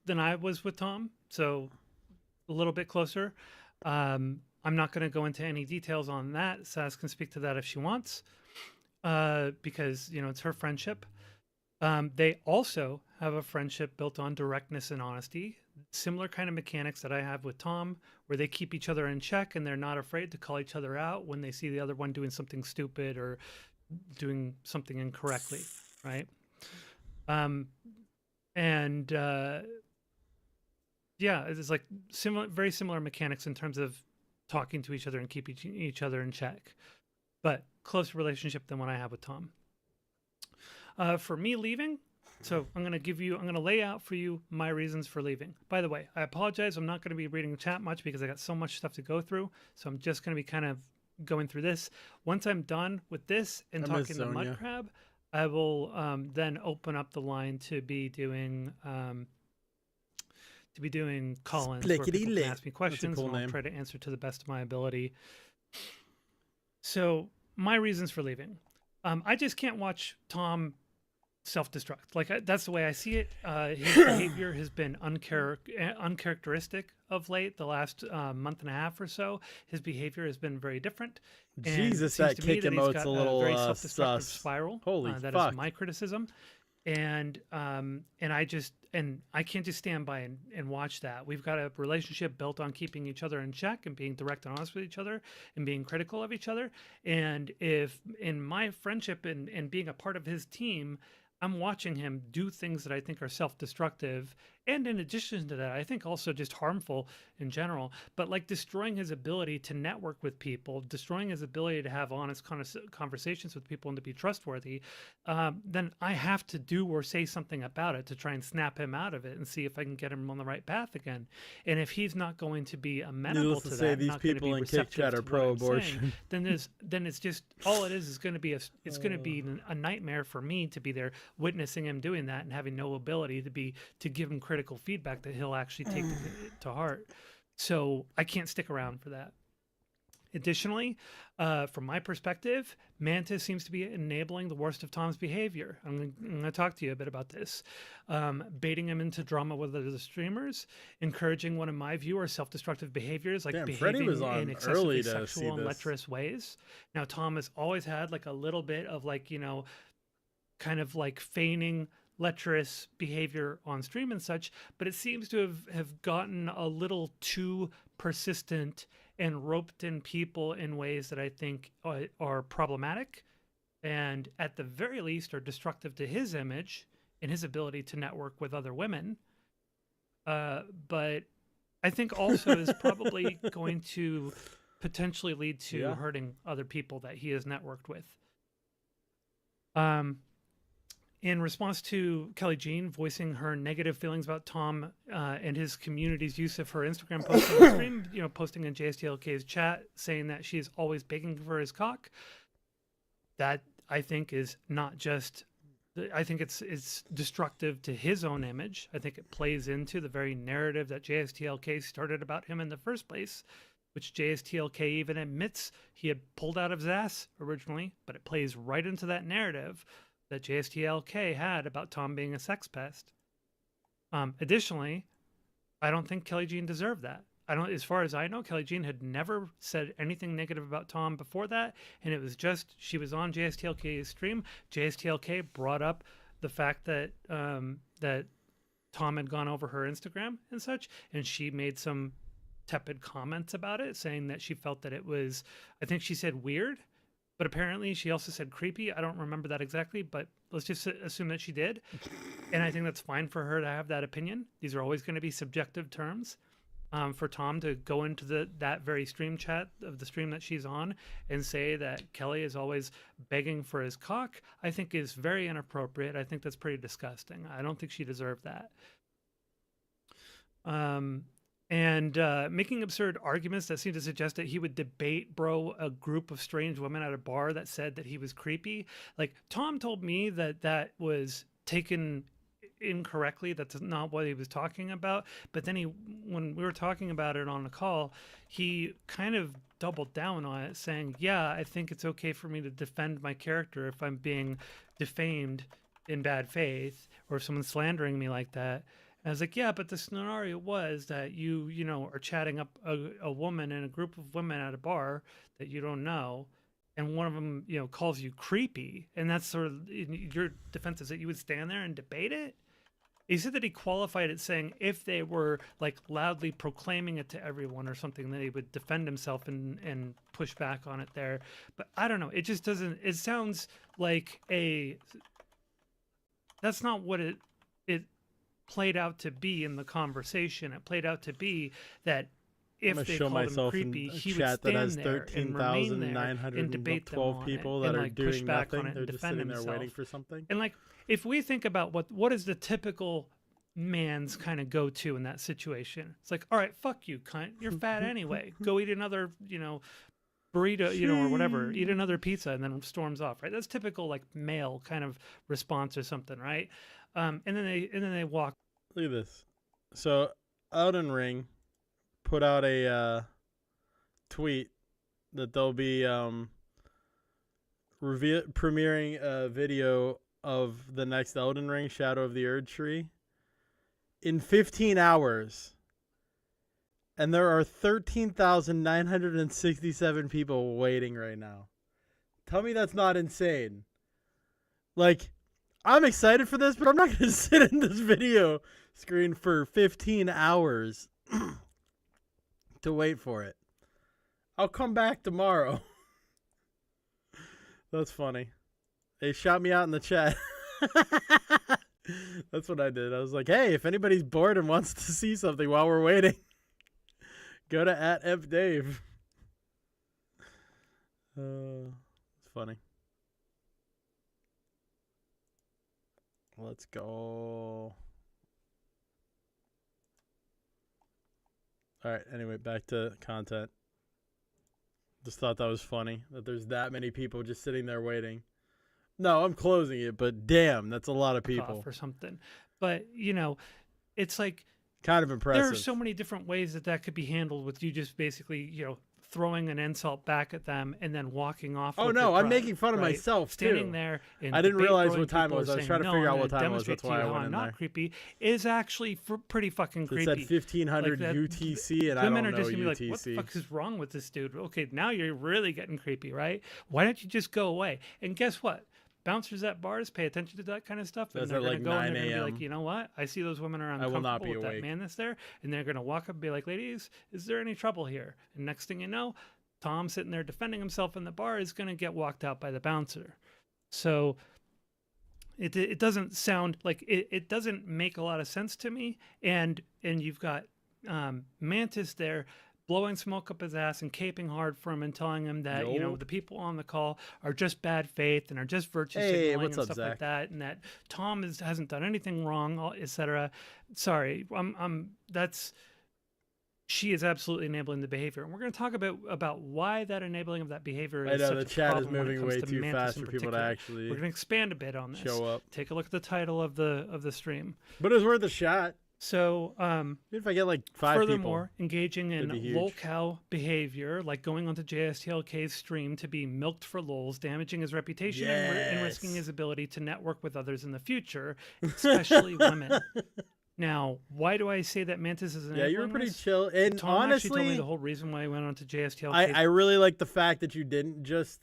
than I was with Tom, so a little bit closer. I'm not going to go into any details on that. Sass can speak to that if she wants, because, you know, it's her friendship. They also have a friendship built on directness and honesty, similar kind of mechanics that I have with Tom, where they keep each other in check and they're not afraid to call each other out when they see the other one doing something stupid or doing something incorrectly, right? Yeah, it's like very similar mechanics in terms of talking to each other and keeping each other in check, but closer relationship than what I have with Tom. For me leaving, so I'm going to lay out for you my reasons for leaving. By the way, I apologize. I'm not going to be reading the chat much because I got so much stuff to go through. So I'm just going to be kind of going through this. Once I'm done with this and I miss talking to Zonia. Mudcrab, I will then open up the line to be doing call-ins where people Splickety-lit. can ask me That's a questions cool and I'll name. try to answer to the best of my ability. So my reasons for leaving. I just can't watch Tom self-destruct. Like, that's the way I see it. His behavior has been uncharacteristic of late. The last month and a half or so, his behavior has been very different. And Jesus, it seems that to me kick that he's emote's got a little very self-destructive sus. spiral. Holy That fuck. is my criticism. And I can't just stand by and watch that. We've got a relationship built on keeping each other in check and being direct and honest with each other and being critical of each other. And if in my friendship and being a part of his team, I'm watching him do things that I think are self-destructive and in addition to that, I think also just harmful in general, but like destroying his ability to network with people, destroying his ability to have honest conversations with people and to be trustworthy, then I have to do or say something about it to try and snap him out of it and see if I can get him on the right path again. And if he's not going to be amenable Needless to to that, say, these not gonna people be in Kick receptive Chat to are what I'm saying, pro-abortion. then it's just all it is going to be it's going to be a nightmare for me to be there witnessing him doing that and having no ability to give him critical feedback that he'll actually take to heart. So I can't stick around for that. Additionally, from my perspective, Mantis seems to be enabling the worst of Tom's behavior. I'm going to talk to you a bit about this. Baiting him into drama with other streamers, encouraging what in my view are self-destructive behaviors like Damn, Freddie was behaving on in early excessively to see sexual and this. lecherous ways. Now, Tom has always had like a little bit of like, kind of like feigning lecherous behavior on stream and such, but it seems to have gotten a little too persistent and roped in people in ways that I think are problematic and at the very least are destructive to his image and his ability to network with other women. But I think also is probably going to potentially lead to hurting other people that he has networked with. In response to Kelly Jean voicing her negative feelings about Tom and his community's use of her Instagram post on the stream, posting in JSTLK's chat saying that she is always begging for his cock, that I think is not just, I think it's destructive to his own image. I think it plays into the very narrative that JSTLK started about him in the first place, which JSTLK even admits he had pulled out of his ass originally, but it plays right into that narrative that JSTLK had about Tom being a sex pest. Additionally, I don't think Kelly Jean deserved that. As far as I know, Kelly Jean had never said anything negative about Tom before that, and it was just she was on JSTLK's stream. JSTLK brought up the fact that that Tom had gone over her Instagram and such, and she made some tepid comments about it, saying that she felt that it was, I think she said weird, but apparently she also said creepy. I don't remember that exactly, but let's just assume that she did. And I think that's fine for her to have that opinion. These are always going to be subjective terms. For Tom to go into that very stream chat of the stream that she's on and say that Kelly is always begging for his cock, I think is very inappropriate. I think that's pretty disgusting. I don't think she deserved that. And making absurd arguments that seem to suggest that he would debate a group of strange women at a bar that said that he was creepy. Like, Tom told me that was taken incorrectly. That's not what he was talking about. But then when we were talking about it on the call, he kind of doubled down on it, saying, yeah, I think it's okay for me to defend my character if I'm being defamed in bad faith or if someone's slandering me like that. I was like, yeah, but the scenario was that you are chatting up a woman and a group of women at a bar that you don't know, and one of them, calls you creepy, and that's sort of your defense is that you would stand there and debate it. He said that he qualified it saying if they were like loudly proclaiming it to everyone or something, that he would defend himself and push back on it there. But I don't know. It just doesn't. It sounds like that's not what it played out to be in the conversation. It played out to be that if they called him creepy, he would stand there and remain there and debate them on people it, that and are like push doing back nothing. on it They're and just defend sitting there himself. waiting for something. And like, if we think about what is the typical man's kind of go-to in that situation, it's like, all right, fuck you, cunt. You're fat anyway. Go eat another, burrito, or whatever. Eat another pizza, and then storms off. Right? That's typical like male kind of response or something, right? And then they walk. Look at this. So Elden Ring put out a tweet that they'll be premiering a video of the next Elden Ring, Shadow of the Erd Tree, in 15 hours. And there are 13,967 people waiting right now. Tell me that's not insane. Like, I'm excited for this, but I'm not going to sit in this video screen for 15 hours to wait for it. I'll come back tomorrow. That's funny. They shot me out in the chat. That's what I did. I was like, hey, if anybody's bored and wants to see something while we're waiting, go to @YTEmpDave. It's funny. Let's go. All right. Anyway, back to content. Just thought that was funny that there's that many people just sitting there waiting. No, I'm closing it, but damn, that's a lot of people. Or something. But, you know, it's like kind of impressive. There are so many different ways that could be handled with you just basically, you know, throwing an insult back at them and then walking off. Oh with no, your I'm pride, making fun of right? myself Standing too. there. In I didn't debate, realize throwing what time it people was. I was saying, trying to "No, figure I'm out what gonna time it was. demonstrate That's to why you I how went I'm in not there. creepy is actually pretty fucking It creepy. said 1500 Like that- UTC, and I women don't are know just gonna be like, UTC. what the fuck is wrong with this dude? Okay, now you're really getting creepy, right? Why don't you just go away? And guess what? Bouncers at bars pay attention to that kind of stuff, and That's they're at, going like, to go and 9 they're going to be like, a.m.. you know what? I see those women are I will not uncomfortable be with that awake. man that's there, and they're going to walk up and be like, ladies, is there any trouble here? And next thing you know, Tom sitting there defending himself in the bar is going to get walked out by the bouncer. So it doesn't sound like it doesn't make a lot of sense to me. And you've got Mantis there blowing smoke up his ass and caping hard for him and telling him that, you know, Yo. the people on the call are just bad faith and are just virtue Hey, signaling what's and up, stuff Zach? like that, and that Tom hasn't done anything wrong, etc. Sorry, she is absolutely enabling the behavior, and we're going to talk about why that enabling of that behavior I is know, such the a chat is problem when it moving comes way to too Mantis fast in for people to particular. actually We're going to expand a bit on this. show up. Take a look at the title of the stream. But it was worth a shot. So, if I get like 5 furthermore, people, engaging in it'd be huge. lol-cow behavior, like going onto JSTLK's stream to be milked for lols, damaging his reputation and risking Yes. his ability to network with others in the future, especially women. Now, why do I say that Mantis is Yeah, you were enabling pretty this? chill. And Tom actually told me honestly, the whole reason why I went onto JSTLK. I really like the fact that you didn't just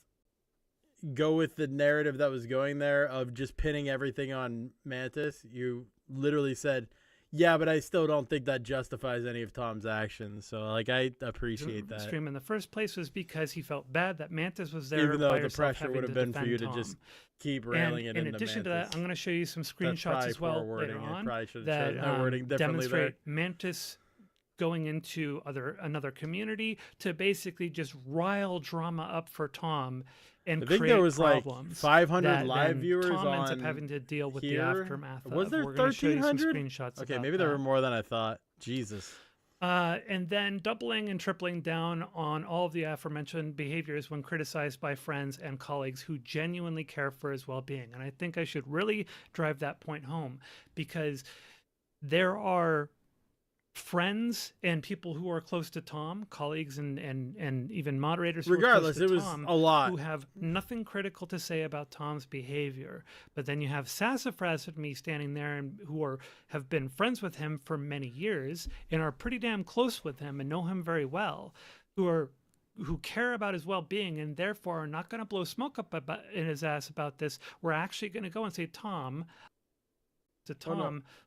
go with the narrative that was going there of just pinning everything on Mantis. You literally said, yeah, but I still don't think that justifies any of Tom's actions. So, like, I appreciate that. Stream in the first place was because he felt bad that Mantis was there. Even though by the herself pressure having would have to been for defend you to Tom. just keep railing it in into addition to Mantis. that, I'm going to show you some That's screenshots probably as well poor wording. later I on probably should have that said my wording differently there. demonstrate Mantis going into another community to basically just rile drama up for Tom and I think create there was like problems 500 that live then viewers Tom ends up on having to deal with here. the aftermath Was of. there We're gonna show you some 1,300? screenshots Okay, about maybe there that. were more than I thought. Jesus. And then doubling and tripling down on all of the aforementioned behaviors when criticized by friends and colleagues who genuinely care for his well-being. And I think I should really drive that point home, because there are friends and people who are close to Tom, colleagues and even moderators who Regardless, are close to it was Tom, a lot. who have nothing critical to say about Tom's behavior. But then you have Sassafras and me standing there and who have been friends with him for many years and are pretty damn close with him and know him very well, who care about his well-being and therefore are not going to blow smoke up in his ass about this. We're actually going to go and say, Tom,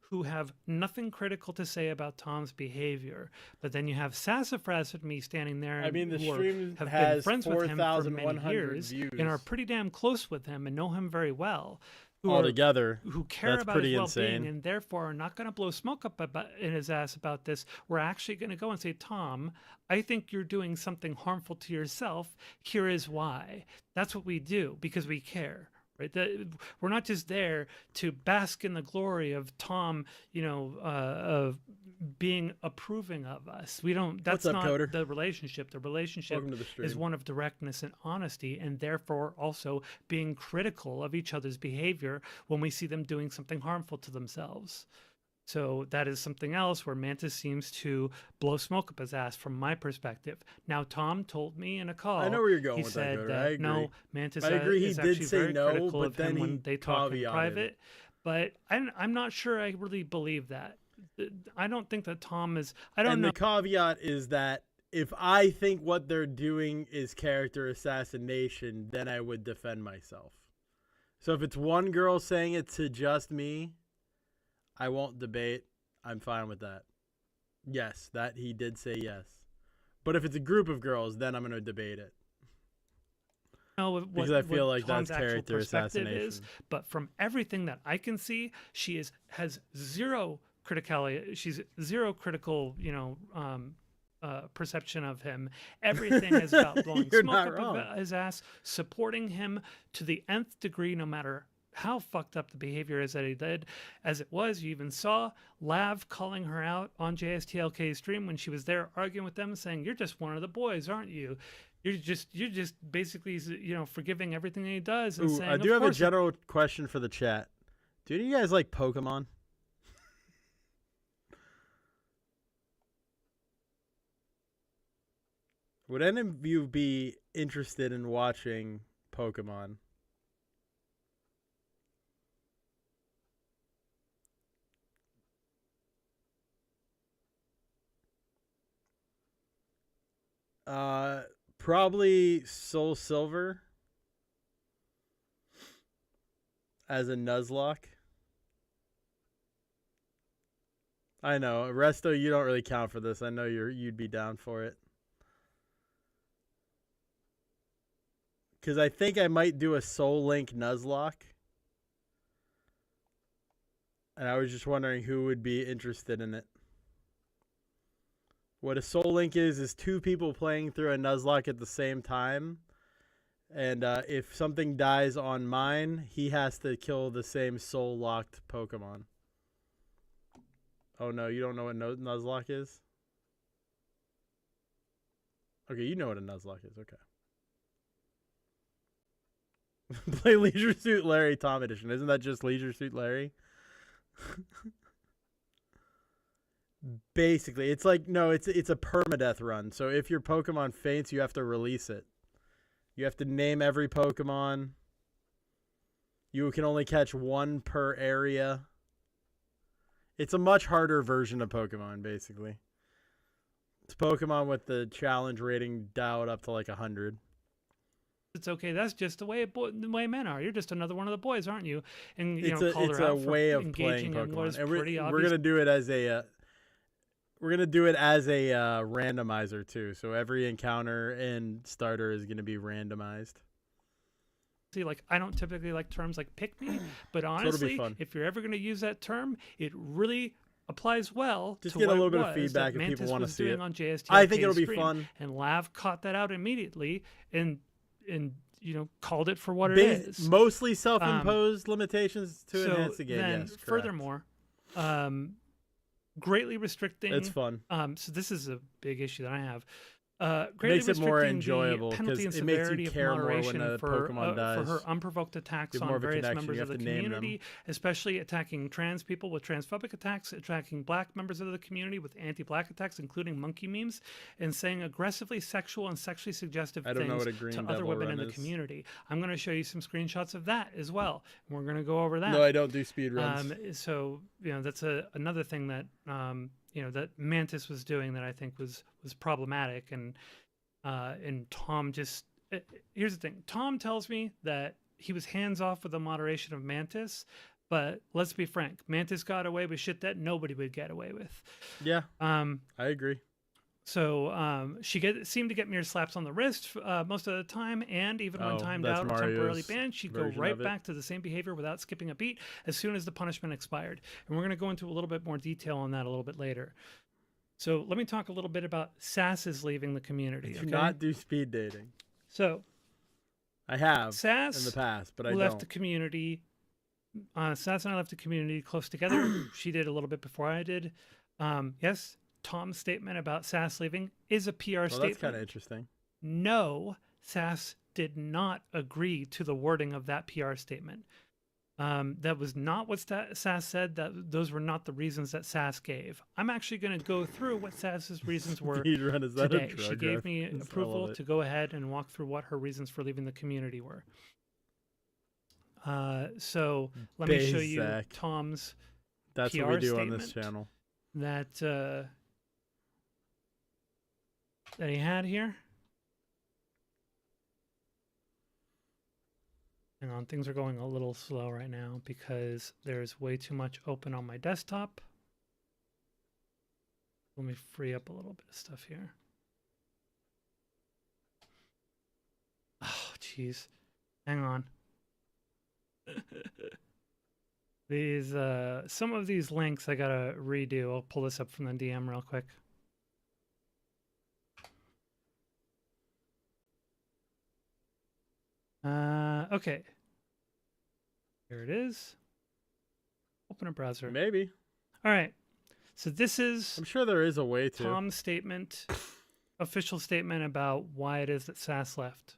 who have nothing critical to say about Tom's behavior. But then you have Sassafras and me standing there I mean, the who stream have been has friends with him for many 4,100 years and are views. pretty damn close with him and know him very well. Altogether, Who care that's about pretty his well-being insane. and therefore are not going to blow smoke up in his ass about this. We're actually going to go and say, Tom, I think you're doing something harmful to yourself. Here is why. That's what we do because we care. Right? We're not just there to bask in the glory of Tom, of being approving of us. We don't. That's What's up, not Coder? the relationship. The relationship Welcome to the stream. is one of directness and honesty, and therefore also being critical of each other's behavior when we see them doing something harmful to themselves. So that is something else where Mantis seems to blow smoke up his ass from my perspective. Now, Tom told me in a call. I know where you're going he with said that, Coder. that I agree. no, Mantis I agree. He is did actually say very no, critical but of then him he when they talk in caveated. private. But I'm not sure I really believe that. I don't think that Tom is. I don't and know. the caveat is that if I think what they're doing is character assassination, then I would defend myself. So if it's one girl saying it to just me, I won't debate. I'm fine with that. Yes, that he did say yes. But if it's a group of girls, then I'm going to debate it. know what, Because I feel what like Tom's that's actual character perspective is, assassination. but from everything that I can see, she has zero criticality. She's zero critical, perception of him. Everything is about blowing You're smoke not up wrong. his ass, supporting him to the nth degree, no matter how fucked up the behavior is that he did. As it was, you even saw Lav calling her out on JSTLK's stream when she was there arguing with them, saying, "You're just one of the boys, aren't you? You're just basically, forgiving everything he does." And Ooh, saying, I "Of do have a course it- general question for the chat. Do any of you guys like Pokemon? Would any of you be interested in watching Pokemon? Probably Soul Silver as a Nuzlocke. I know, Resto, you don't really count for this. I know you'd be down for it. Because I think I might do a Soul Link Nuzlocke. And I was just wondering who would be interested in it. What a Soul Link is two people playing through a Nuzlocke at the same time. And if something dies on mine, he has to kill the same soul-locked Pokemon. Oh no, you don't know what Nuzlocke is? Okay, you know what a Nuzlocke is, okay. Play Leisure Suit Larry Tom Edition. Isn't that just Leisure Suit Larry? Basically, it's like, no, it's a permadeath run. So if your Pokemon faints, you have to release it. You have to name every Pokemon. You can only catch one per area. It's a much harder version of Pokemon, basically. It's Pokemon with the challenge rating dialed up to like 100. It's okay. That's just the way men are. You're just another one of the boys, aren't you? And It's called her a out for way of playing engaging in what is Pokemon. And pretty we're obvious. gonna do it as a randomizer too. So every encounter and starter is gonna be randomized. See, like, I don't typically like terms like "pick me," but it'll be honestly, fun. if you're ever going to use that term, it really applies well Just to get a what little it bit of was feedback that if people Mantis wanna was see doing it. on JSTLK's I think it'll be stream. fun. And Lav caught that out immediately and called it for what it is. Mostly self-imposed limitations to so enhance the game. Then, Yes, correct. furthermore, greatly restricting. It's fun. So this is a big issue that I have. It Greatly makes it more restricting enjoyable the penalty and because it makes severity you of care more when moderation a for Pokemon dies. for her unprovoked attacks You have more on of a various connection. members You of the have to name them. community, especially attacking trans people with transphobic attacks, attacking black members of the community with anti-black attacks, including monkey memes, and saying aggressively sexual and sexually suggestive I don't know things what a green to other devil women run in the is. community. I'm going to show you some screenshots of that as well. And we're going to go over that. No, I don't do speed runs. So that's another thing that that Mantis was doing that I think was problematic, and Tom just here's the thing. Tom tells me that he was hands off with the moderation of Mantis, but let's be frank, Mantis got away with shit that nobody would get away with. Yeah, I agree. So she seemed to get mere slaps on the wrist most of the time, and even when timed that's out or temporarily Mario's banned, she'd go version right of it. back to the same behavior without skipping a beat as soon as the punishment expired. And we're going to go into a little bit more detail on that a little bit later. So let me talk a little bit about Sass's leaving the community. I do not do speed dating. So I have Sass in the past, but I left don't. the community. Sass and I left the community close together. She did a little bit before I did. Yes, Tom's statement about Sass leaving is a PR Well, statement. that's kind of interesting. No, Sass did not agree to the wording of that PR statement. That was not what Sass said. Those were not the reasons that Sass gave. I'm actually going to go through what Sass's reasons were Speedrun, is that a today. She drug gave me reference? I approval love it. to go ahead and walk through what her reasons for leaving the community were. So let me show you Bazak. Tom's That's PR what we do on statement this channel. that he had here. Hang on, things are going a little slow right now because there's way too much open on my desktop. Let me free up a little bit of stuff here. Oh, jeez. Hang on. These some of these links I gotta redo. I'll pull this up from the DM real quick. Okay. Here it is. Open a browser. Maybe. All right. So this is. I'm sure there is a way to. Tom's statement, official statement about why it is that Sass left.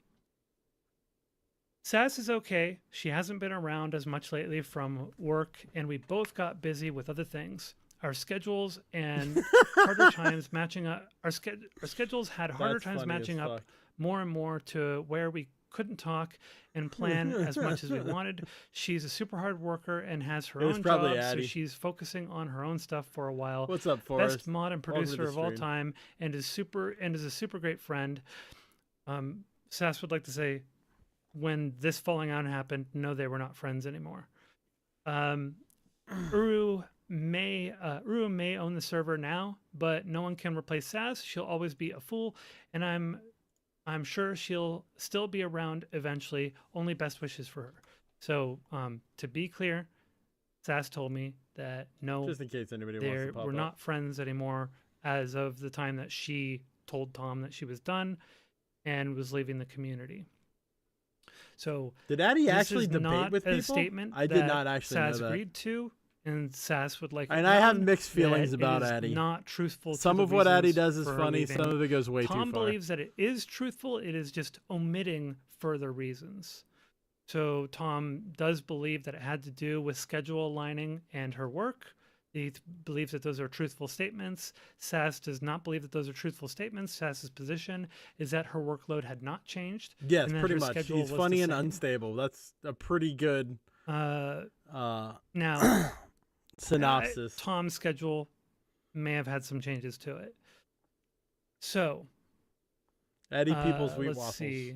Sass is okay. She hasn't been around as much lately from work, and we both got busy with other things. Our schedules and harder times matching up. Our schedules had harder That's times funny as matching up fuck. more and more to where we couldn't talk and plan as much as we wanted. She's a super hard worker and has her It was own probably job, so Addie. she's focusing on her own stuff for a while. What's up, Forrest? Best mod and Welcome to producer the of all stream. time, and is a super great friend. Sass would like to say, when this falling out happened, no, they were not friends anymore. Uru may own the server now, but no one can replace Sass. She'll always be a fool, and I'm sure she'll still be around eventually. Only best wishes for her. So, to be clear, Sass told me that no, Just in case anybody wants to pop we're up. not friends anymore as of the time that she told Tom that she was done and was leaving the community. So Did Addie this actually is debate not with a people? statement I did that not actually know Sass that. agreed to, and Sass would like. it And I have known mixed feelings that it about is Addie. Not truthful. Some to of the what Addie reasons does is for her funny. leaving. Some of it goes way Tom too far. believes that it is truthful. It is just omitting further reasons. So Tom does believe that it had to do with schedule aligning and her work. He believes that those are truthful statements. Sass does not believe that those are truthful statements. Sass's position is that her workload had not changed. Yes, and that pretty her much. schedule He's was funny the and same. unstable. That's a pretty good Now, synopsis. Tom's schedule may have had some changes to it. So, Eddie People's Wheat let's Waffles. see.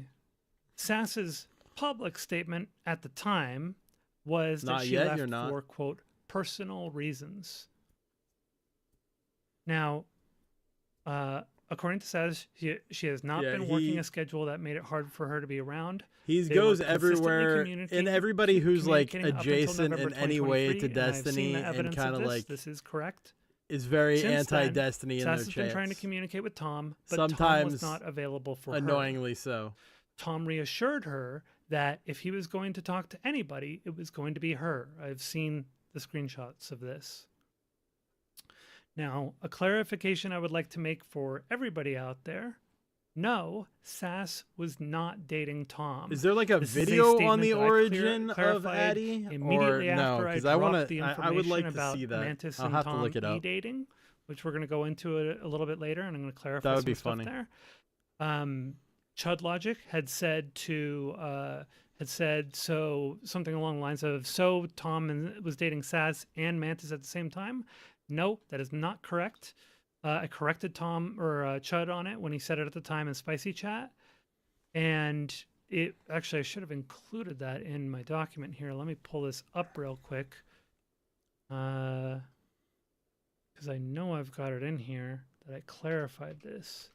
Sass's public statement at the time was that Not she yet, left you're not. for, quote, personal reasons. Now, according to Sass, she has not Yeah, been working a schedule that made it hard for her to be around. He They goes were consistently everywhere, and communicating- everybody who's like communicating up until adjacent November in any way to 2023, and I've seen Destiny the and evidence of kind of this. like This is correct. is very Since then, anti-Destiny in Sass their has been trying to chats. communicate with Tom, but Tom Sometimes was not available for her. annoyingly so. Tom reassured her that if he was going to talk to anybody, it was going to be her. I've seen the screenshots of this. Now, a clarification I would like to make for everybody out there. No, Sass was not dating Tom. Is there like a This is video on statement the that I origin of clarified Addie? immediately Or no? after I Because dropped I want the to. information I would like to about see that. Mantis I'll and have Tom to look it up. e-dating, which we're going to go into a little bit later, and I'm going to clarify That would some be stuff funny. there. Chud Logic had said so something along the lines of, so Tom was dating Sass and Mantis at the same time. No, that is not correct. I corrected Tom or Chud on it when he said it at the time in Spicy Chat, and it actually I should have included that in my document here. Let me pull this up real quick, because I know I've got it in here that I clarified this.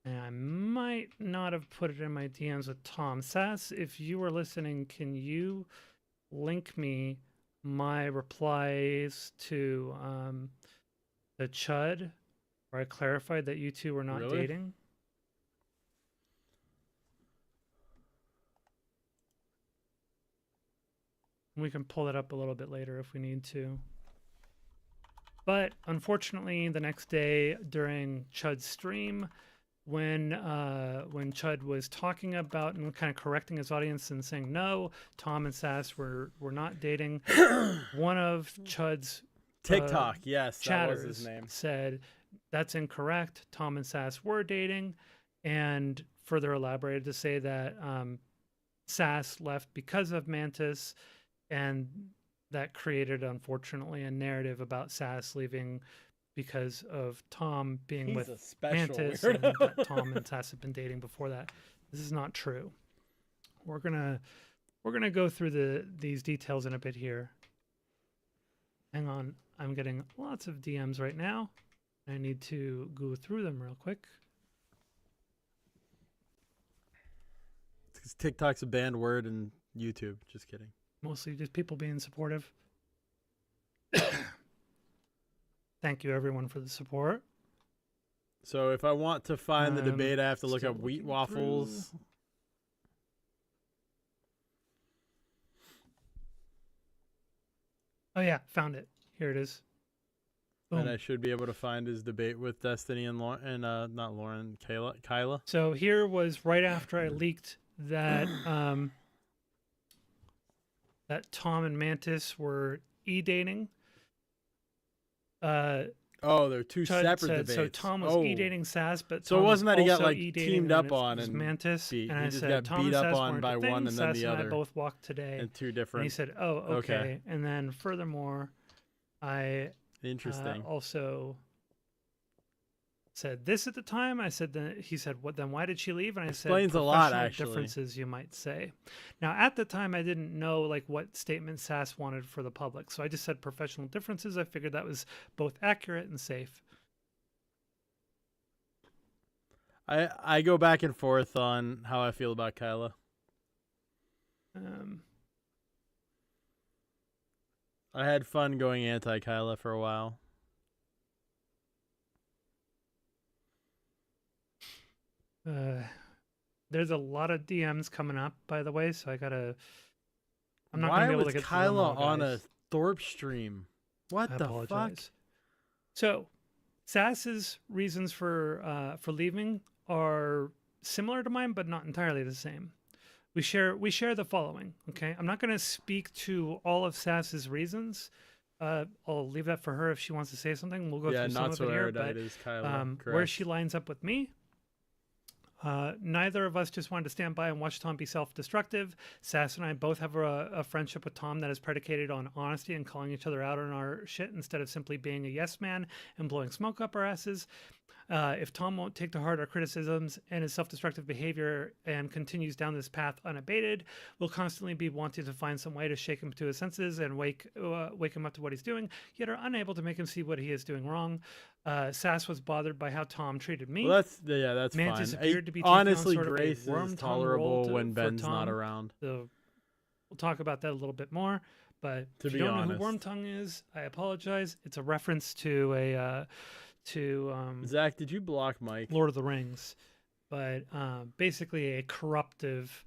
And I might not have put it in my DMs with Tom. Sass, if you were listening, can you link me my replies to the Chud, where I clarified that you two were not Really? dating? We can pull it up a little bit later if we need to. But unfortunately, the next day during Chud's stream, when Chud was talking about and kind of correcting his audience and saying no, Tom and Sass were not dating, one of Chud's TikTok, yes, that chatters was his name. said that's incorrect. Tom and Sass were dating, and further elaborated to say that Sass left because of Mantis, and that created, unfortunately, a narrative about Sass leaving because of Tom being He's with a special Mantis, and weirdo. that Tom and Sass have been dating before that. This is not true. We're gonna go through these details in a bit here. Hang on, I'm getting lots of DMs right now. I need to go through them real quick. Because TikTok's a banned word in YouTube. Just kidding. Mostly just people being supportive. Thank you, everyone, for the support. So if I want to find the debate, I have to look still up wheat looking waffles. Oh yeah, found it. Here it is. And Boom. I should be able to find his debate with Destiny and not Lauren, Kyla. So here was right after I leaked that that Tom and Mantis were e-dating. Oh, they're two Chud separate said, debates. So Tom was e-dating Sass, but so Tom it wasn't was that he got also like e-dating teamed when up it on was and Mantis, beat. and He I just said got Tom beat and up Sass on weren't by a thing. one and then Sass the and I other. both walked today. And two different. And he said, "Oh, okay." And then furthermore, I Interesting. also said this at the time. I said that he said, "What? Then why did she leave?" And I Explains said, a lot, "Professional actually. differences, you might say." Now, at the time, I didn't know like what statement Sass wanted for the public, so I just said professional differences. I figured that was both accurate and safe. I go back and forth on how I feel about Kyla. I had fun going anti-Kyla for a while. There's a lot of DMs coming up, by the way, so I gotta. I'm not Why gonna be able was to get to Kyla them all, on a guys. Thorpe stream? What I the fuck? apologize. So, Sass's reasons for leaving are similar to mine, but not entirely the same. We share the following. Okay, I'm not going to speak to all of Sass's reasons. I'll leave that for her if she wants to say something. We'll go through some not of so it here. erudite But is Kyla, where correct. she lines up with me. Neither of us just wanted to stand by and watch Tom be self-destructive. Sass and I both have a friendship with Tom that is predicated on honesty and calling each other out on our shit instead of simply being a yes man and blowing smoke up our asses. If Tom won't take to heart our criticisms and his self-destructive behavior and continues down this path unabated, we'll constantly be wanting to find some way to shake him to his senses and wake him up to what he's doing, yet are unable to make him see what he is doing wrong. Sass was bothered by how Tom treated me. Well, that's Mantis fine. appeared to be Honestly, taking on sort Grace of a worm is tongue role tolerable when for Ben's not Tom. around. So we'll talk about that a little bit more. But To if be you don't know honest. who Worm Tongue is, I apologize. It's a reference to a Zach, did you block Mike? Lord of the Rings, but basically a corruptive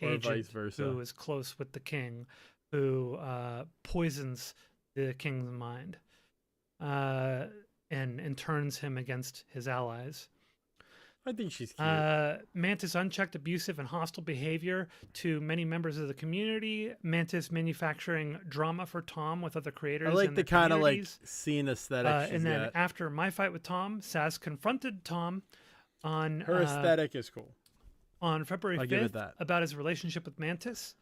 agent vice versa. who is close with the king, who poisons the king's mind and turns him against his allies. I think she's cute. Mantis unchecked abusive and hostile behavior to many members of the community. Mantis manufacturing drama for Tom with other creators. I like and the their kind of like communities. scene aesthetic she's And then got. after my fight with Tom, Sass confronted Tom on Her aesthetic is cool. on February I'll give it 5th that. about his relationship with Mantis.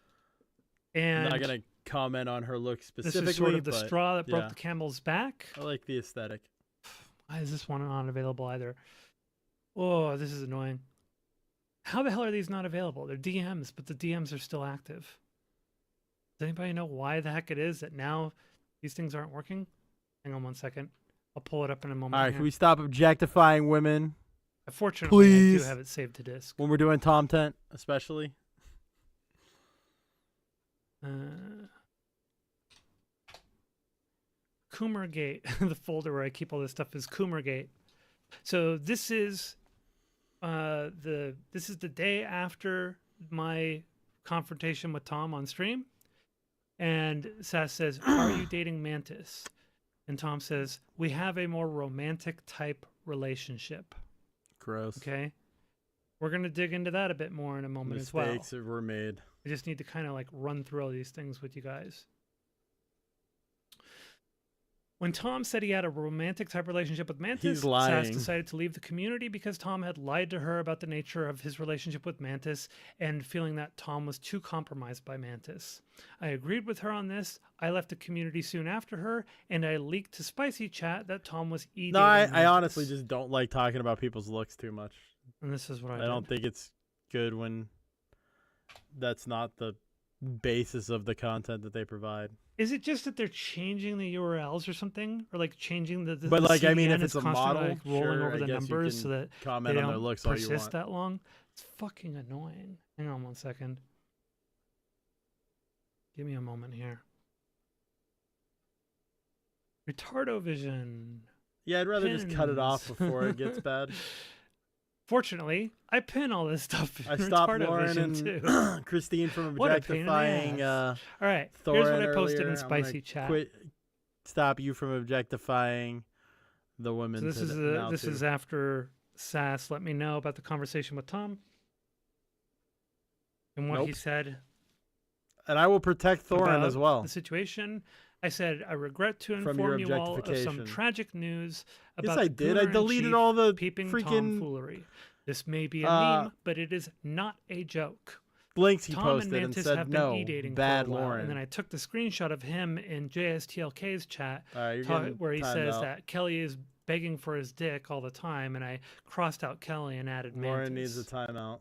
I'm And not gonna comment on her look this specifically. is sort of the but straw that broke yeah. the camel's back. I like the aesthetic. Why is this one not available either? Oh, this is annoying. How the hell are these not available? They're DMs, but the DMs are still active. Does anybody know why the heck it is that now these things aren't working? Hang on one second. I'll pull it up in a moment. All right, here. can we stop objectifying women? Fortunately, I Please. do have it saved to disk. When we're doing Tomtent, especially. Coomergate, the folder where I keep all this stuff is Coomergate. So this is the day after my confrontation with Tom on stream, and Sass says, "Are you dating Mantis?" And Tom says, "We have a more romantic type relationship." Gross. Okay, we're gonna dig into that a bit more in a moment as well. Mistakes were made. I just need to kind of like run through all these things with you guys. When Tom said he had a romantic type relationship with Mantis, He's Sass lying. decided to leave the community because Tom had lied to her about the nature of his relationship with Mantis and feeling that Tom was too compromised by Mantis. I agreed with her on this. I left the community soon after her, and I leaked to Spicy Chat that Tom was eating. No, I honestly just don't like talking about people's looks too much. And this is what I I don't did. think it's good when that's not the basis of the content that they provide. Is it just that they're changing the URLs or something, or like changing the But, the like, I mean, CDN if it's is a constantly, model, like, rolling sure, over I the guess you numbers can so that comment they on their don't looks all you persist want. that long? It's fucking annoying. Hang on 1 second. Give me a moment here. Retardo vision. Yeah, I'd rather just cut it off Pins. before it gets bad. Fortunately, I pin all this stuff in I stopped Retardo Lauren vision and too. Christine from What a pain in the objectifying. ass. All right, Thorin here's what I posted earlier. in I'm gonna Spicy Chat. Stop you from objectifying the women. So this is after Sass let me know about the conversation with Tom and what he Nope. said. And I will protect Thorin about as well. The situation. I said, I regret to From your inform you all of some objectification. tragic news Yes, about I the did. I Gooner-in-Chief deleted all the peeping freaking tomfoolery. This may be a meme, but it is not a joke. links he Tom posted and and Mantis said have no. been e-dating Bad for a while, Lauren. and then I took the screenshot of him in JSTLK's chat You're getting where he timed says out. that Kelly is begging for his dick all the time, and I crossed out Kelly and added Lauren Mantis. needs a timeout.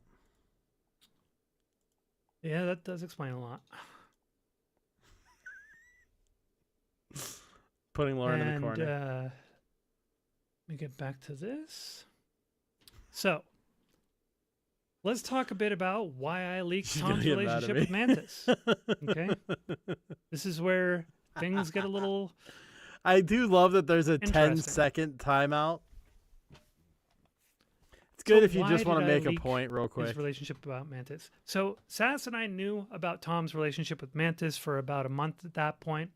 Yeah, that does explain a lot. Putting Lauren in the corner. Let me get back to this. So, let's talk a bit about why I leaked She's gonna Tom's get mad at relationship me. with Mantis. Okay? This is where things get a little... I do love that there's a Interesting. 10-second timeout. It's good So if you why just want to did I make a leak point real quick. His relationship about Mantis. So Sass and I knew about Tom's relationship with Mantis for about a month at that point.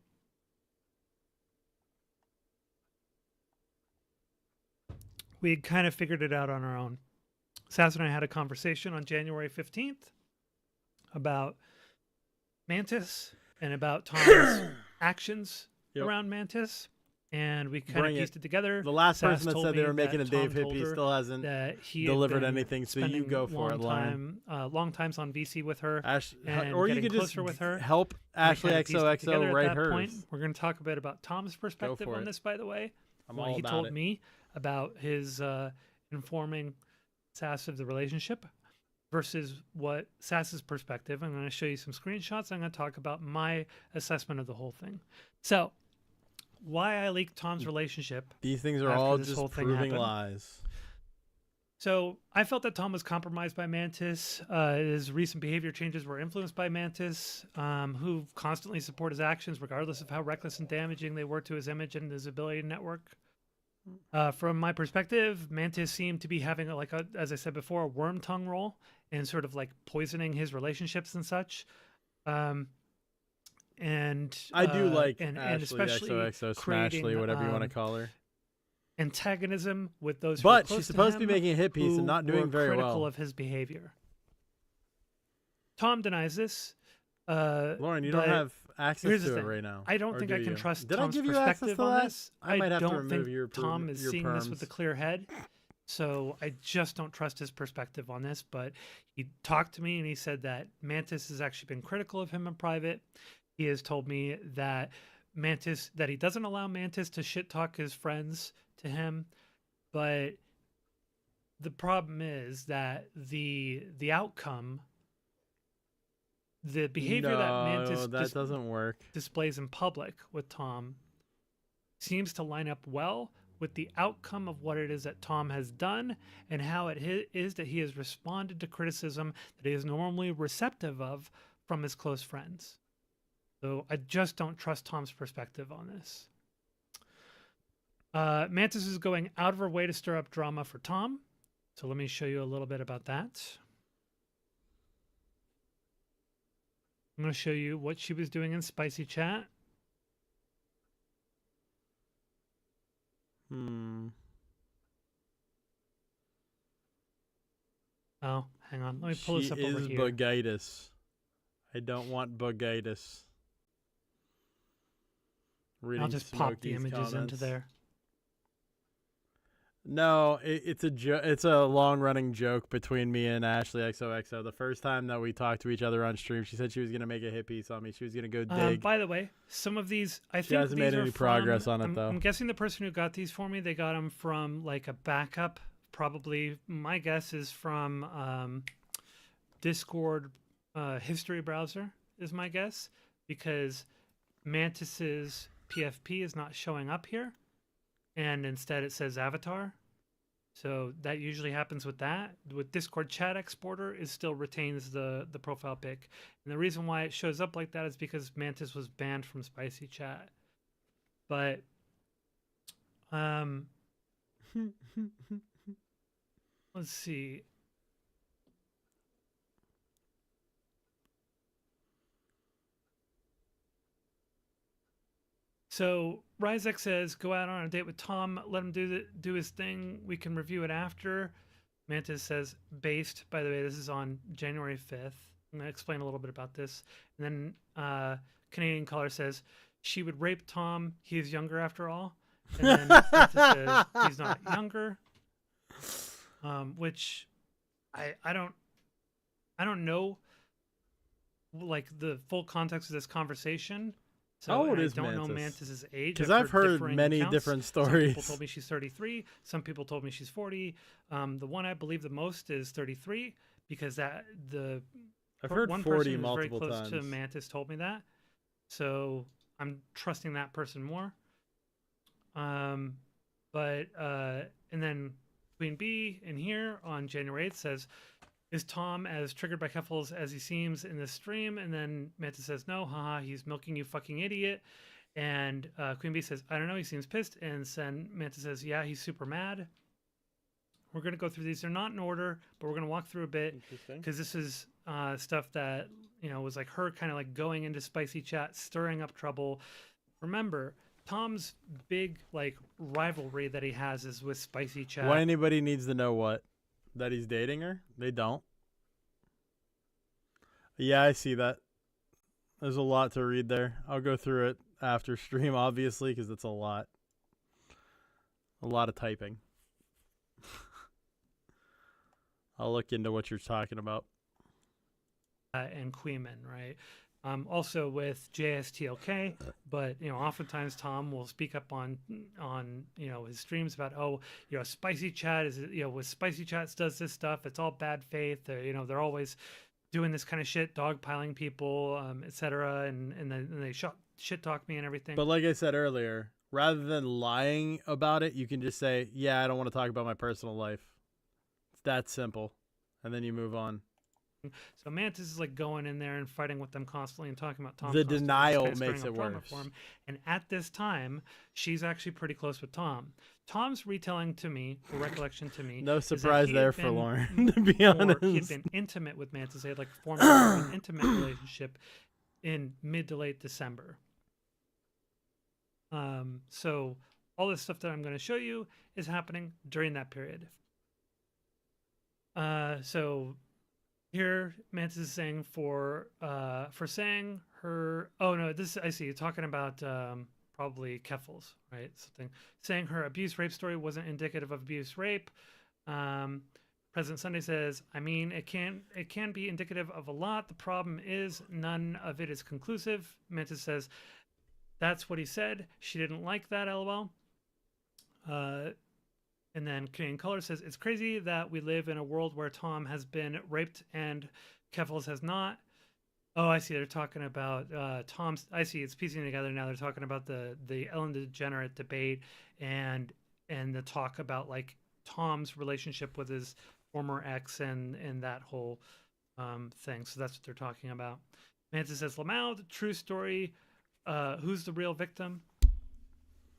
We had kind of figured it out on our own. Sass and I had a conversation on January 15th about Mantis and about Tom's actions around Mantis. And we kind Bring of pieced it. it together. The last Sass person that told said they me were making that a Dave Tom hit told piece her still hasn't that he had delivered been anything, so you spending go for it, long Lauren. long times on VC with her, and or you getting could just closer with her. help And we Ashley kinda pieced it together XOXO at write that hers. point. We're going to talk a bit about Tom's perspective for on it. this, by the way. I'm what all he about told it. me about his informing Sass of the relationship versus what Sass's perspective. I'm going to show you some screenshots. I'm going to talk about my assessment of the whole thing. So, why I leaked Tom's relationship. These things are after all this just whole thing proving happened. lies. So I felt that Tom was compromised by Mantis. His recent behavior changes were influenced by Mantis, who constantly support his actions regardless of how reckless and damaging they were to his image and his ability to network. From my perspective, Mantis seemed to be having, as I said before, a worm tongue role and sort of like poisoning his relationships and such. And I do like and Ashley especially XOXO, creating, Smashley, whatever you want to call her. Antagonism with those who are But she's close to supposed to be him making a hit piece and who not doing were very critical well. of his behavior. Tom denies this. Lauren, you don't but have access here's the to it thing. right now. I don't or think do I can you? trust Did Tom's I give you access perspective to on that? this. I might have to don't remove think your Tom is your seeing this with a perms. clear head. So I just don't trust his perspective on this. But he talked to me and he said that Mantis has actually been critical of him in private. He has told me that he doesn't allow Mantis to shit talk his friends to him. But the problem is that the outcome, the behavior that Mantis that doesn't work. displays in public with Tom seems to line up well with the outcome of what it is that Tom has done and how it is that he has responded to criticism that he is normally receptive of from his close friends. So I just don't trust Tom's perspective on this. Mantis is going out of her way to stir up drama for Tom. So let me show you a little bit about that. I'm going to show you what she was doing in Spicy Chat. Oh, hang on. Let me pull this up over She is here. bugitis. I don't want bugitis. I'll just pop the images into there. No, it's a long-running joke between me and Ashley XOXO. The first time that we talked to each other on stream, she said she was going to make a hit piece on me. She was going to go dig. By the way, some of these, I She think hasn't these made are any progress from- on it, I'm- though. I'm guessing the person who got these for me, they got them from like a backup. Probably, my guess is from Discord history browser is my guess, because Mantis's PFP is not showing up here, and instead it says avatar. So that usually happens with that. With Discord chat exporter, it still retains the profile pic. And the reason why it shows up like that is because Mantis was banned from Spicy Chat. But let's see. So Ryzek says, go out on a date with Tom, let him do his thing. We can review it after. Mantis says, based. By the way, this is on January 5th. I'm going to explain a little bit about this. And then Canadian Caller says, she would rape Tom. He is younger after all. And then Mantis says, he's not younger. Which I don't know like the full context of this conversation. So How old I is don't know Mantis? Mantis's age. Because I've heard differing many accounts. different Some stories. people told me she's 33. Some people told me she's 40. The one I believe the most is 33 because I've heard one 40 person who's multiple very close to times. Mantis told me that. So I'm trusting that person more. And then Queen Bee in here on January 8th says, is Tom as triggered by Keffels as he seems in this stream? And then Mantis says, no, haha, he's milking you, fucking idiot. And Queen Bee says, I don't know, he seems pissed. And then Mantis says, yeah, he's super mad. We're going to go through these. They're not in order, but we're going to walk through a bit because this is stuff that, was like her kind of like going into Spicy Chat, stirring up trouble. Remember, Tom's big like rivalry that he has is with Spicy Chat. Why anybody needs to know what? That he's dating her? They don't. Yeah, I see that. There's a lot to read there. I'll go through it after stream, obviously, because it's a lot. A lot of typing. I'll look into what you're talking about. And Queeman, right? Also with JSTLK, but oftentimes Tom will speak up on his streams about Spicy Chat is with Spicy Chats does this stuff. It's all bad faith. They're always doing this kind of shit, dogpiling people, etc. And then they shit talk me and everything. But like I said earlier, rather than lying about it, you can just say, "Yeah, I don't want to talk about my personal life." It's that simple, and then you move on. So Mantis is like going in there and fighting with them constantly and talking about Tom. The constantly, denial kind of makes stirring it up drama worse. for him. And at this time, she's actually pretty close with Tom. Tom's retelling to me, or recollection to me. No is that surprise he had there for been Lauren, to be he had honest. been intimate with Mantis. They had like formed an intimate relationship in mid to late December. So all this stuff that I'm going to show you is happening during that period. So here Mantis is saying for saying her, oh no, this, I see, you're talking about probably Keffels, right? Something saying her abuse rape story wasn't indicative of abuse rape. President Sunday says, I mean, it can be indicative of a lot. The problem is none of it is conclusive. Mantis says, that's what he said. She didn't like that, LOL. And then Canadian Color says, it's crazy that we live in a world where Tom has been raped and Keffels has not. Oh, I see. They're talking about Tom's. I see. It's piecing together now. They're talking about the Ellen DeGenerate debate and the talk about like Tom's relationship with his former ex and that whole thing. So that's what they're talking about. Mantis says, Lamau, the true story. Who's the real victim?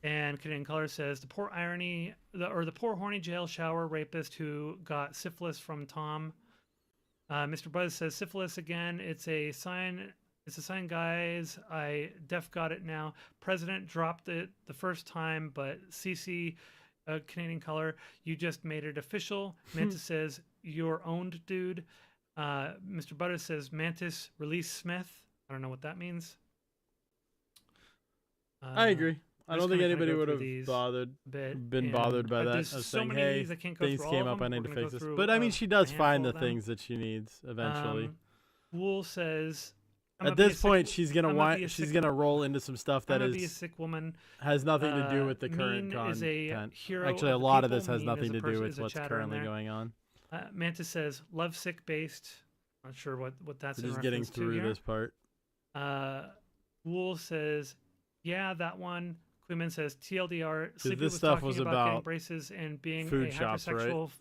And Canadian Color says the poor irony, the poor horny jail shower rapist who got syphilis from Tom. Mr. Buzz says syphilis again. It's a sign. It's a sign, guys. I got it now. President dropped it the first time, but CC, Canadian Color, you just made it official. Mantis says you're owned, dude. Mr. Butters says Mantis release Smith. I don't know what that means. I agree. I don't think anybody would have been bothered by that. There's Of so saying, many hey, of these, I can't go things through all came of up, them. I need We're to gonna fix go this. through But I mean, a she does handful find the of them. things that she needs eventually. Wool says, At this point, she's gonna roll into some stuff that I'm gonna be a is sick woman. has nothing to do with the current Mean is a content. hero Actually, a of the lot of this people. has Mean nothing is a to do person- with is a what's chatter in currently there. going on. Mantis says love sick based. Not sure what that's We're in just getting reference to through here. this part. Wool says, yeah, that one. Queen says TLDR. 'Cause Sleepy this was stuff talking was about getting about braces and being food a shops, right? hypersexual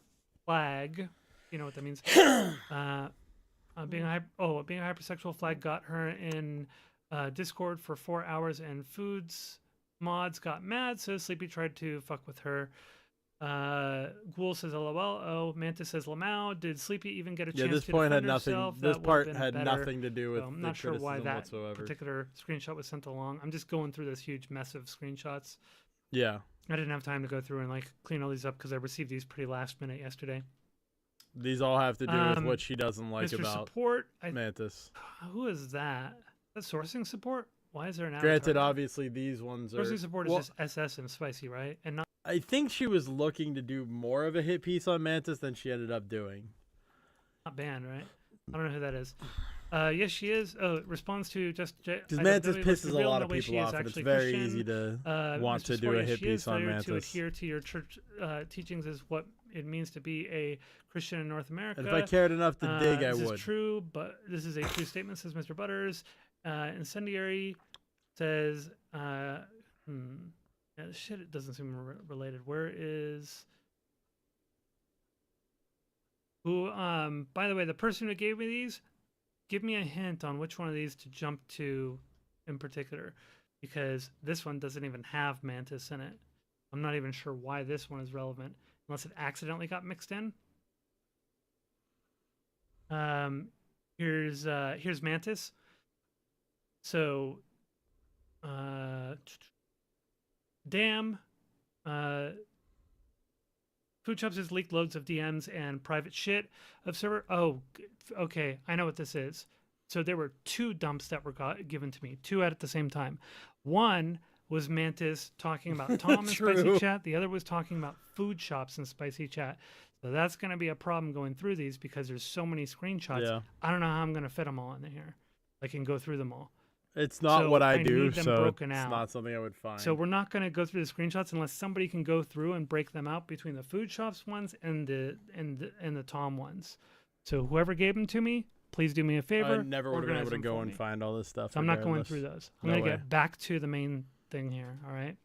flag. You know what that means? Being a hypersexual flag got her in Discord for 4 hours, and Foods mods got mad, so Sleepy tried to fuck with her. Ghoul says LOL. Oh, Mantis says Lamau. Did Sleepy even get a chance this to point had defend nothing. herself? This That would've part been had better. nothing to do with So I'm the not sure why criticism that whatsoever. particular screenshot was sent along. I'm just going through this huge mess of screenshots. Yeah. I didn't have time to go through and like clean all these up because I received these pretty last minute yesterday. These all have to do with what she doesn't like Mr. about Support, Mantis. Who is that? That sourcing support? Why is there an avatar Granted, there? obviously these ones are. Sourcing support well, is just SS and spicy, right? And not I think she was looking to do more of a hit piece on Mantis than she ended up doing. banned, right? I don't know who that is. Yes, she is. Oh, responds to just because Mantis pisses a lot of people off, and it's very easy to want to do a hit piece on Mantis. To adhere to your church teachings is what it means to be a Christian in North America. And if I cared enough to dig, I this would. Is true, but this is a true statement, says Mr. Butters. Incendiary says, yeah, this shit it doesn't seem related. Where is who? By the way, the person who gave me these, give me a hint on which one of these to jump to in particular, because this one doesn't even have Mantis in it. I'm not even sure why this one is relevant, unless it accidentally got mixed in. Here's Mantis. So, damn. Food Shops has leaked loads of DMs and private shit of server. Oh, okay. I know what this is. So there were 2 dumps that were given to me, 2 at the same time. One was Mantis talking about Tom and Spicy Chat. The other was talking about Food Shops and Spicy Chat. So that's going to be a problem going through these because there's so many screenshots. Yeah. I don't know how I'm going to fit them all in here. I can go through them all. It's not what I do, need them so broken it's out. not something I would find. So we're not going to go through the screenshots unless somebody can go through and break them out between the Food Shops ones and the Tom ones. So whoever gave them to me, please do me a favor. I never would have been able to go and find all this stuff. So I'm not going regardless. through those. I'm No going to way. get back to the main thing here. All right.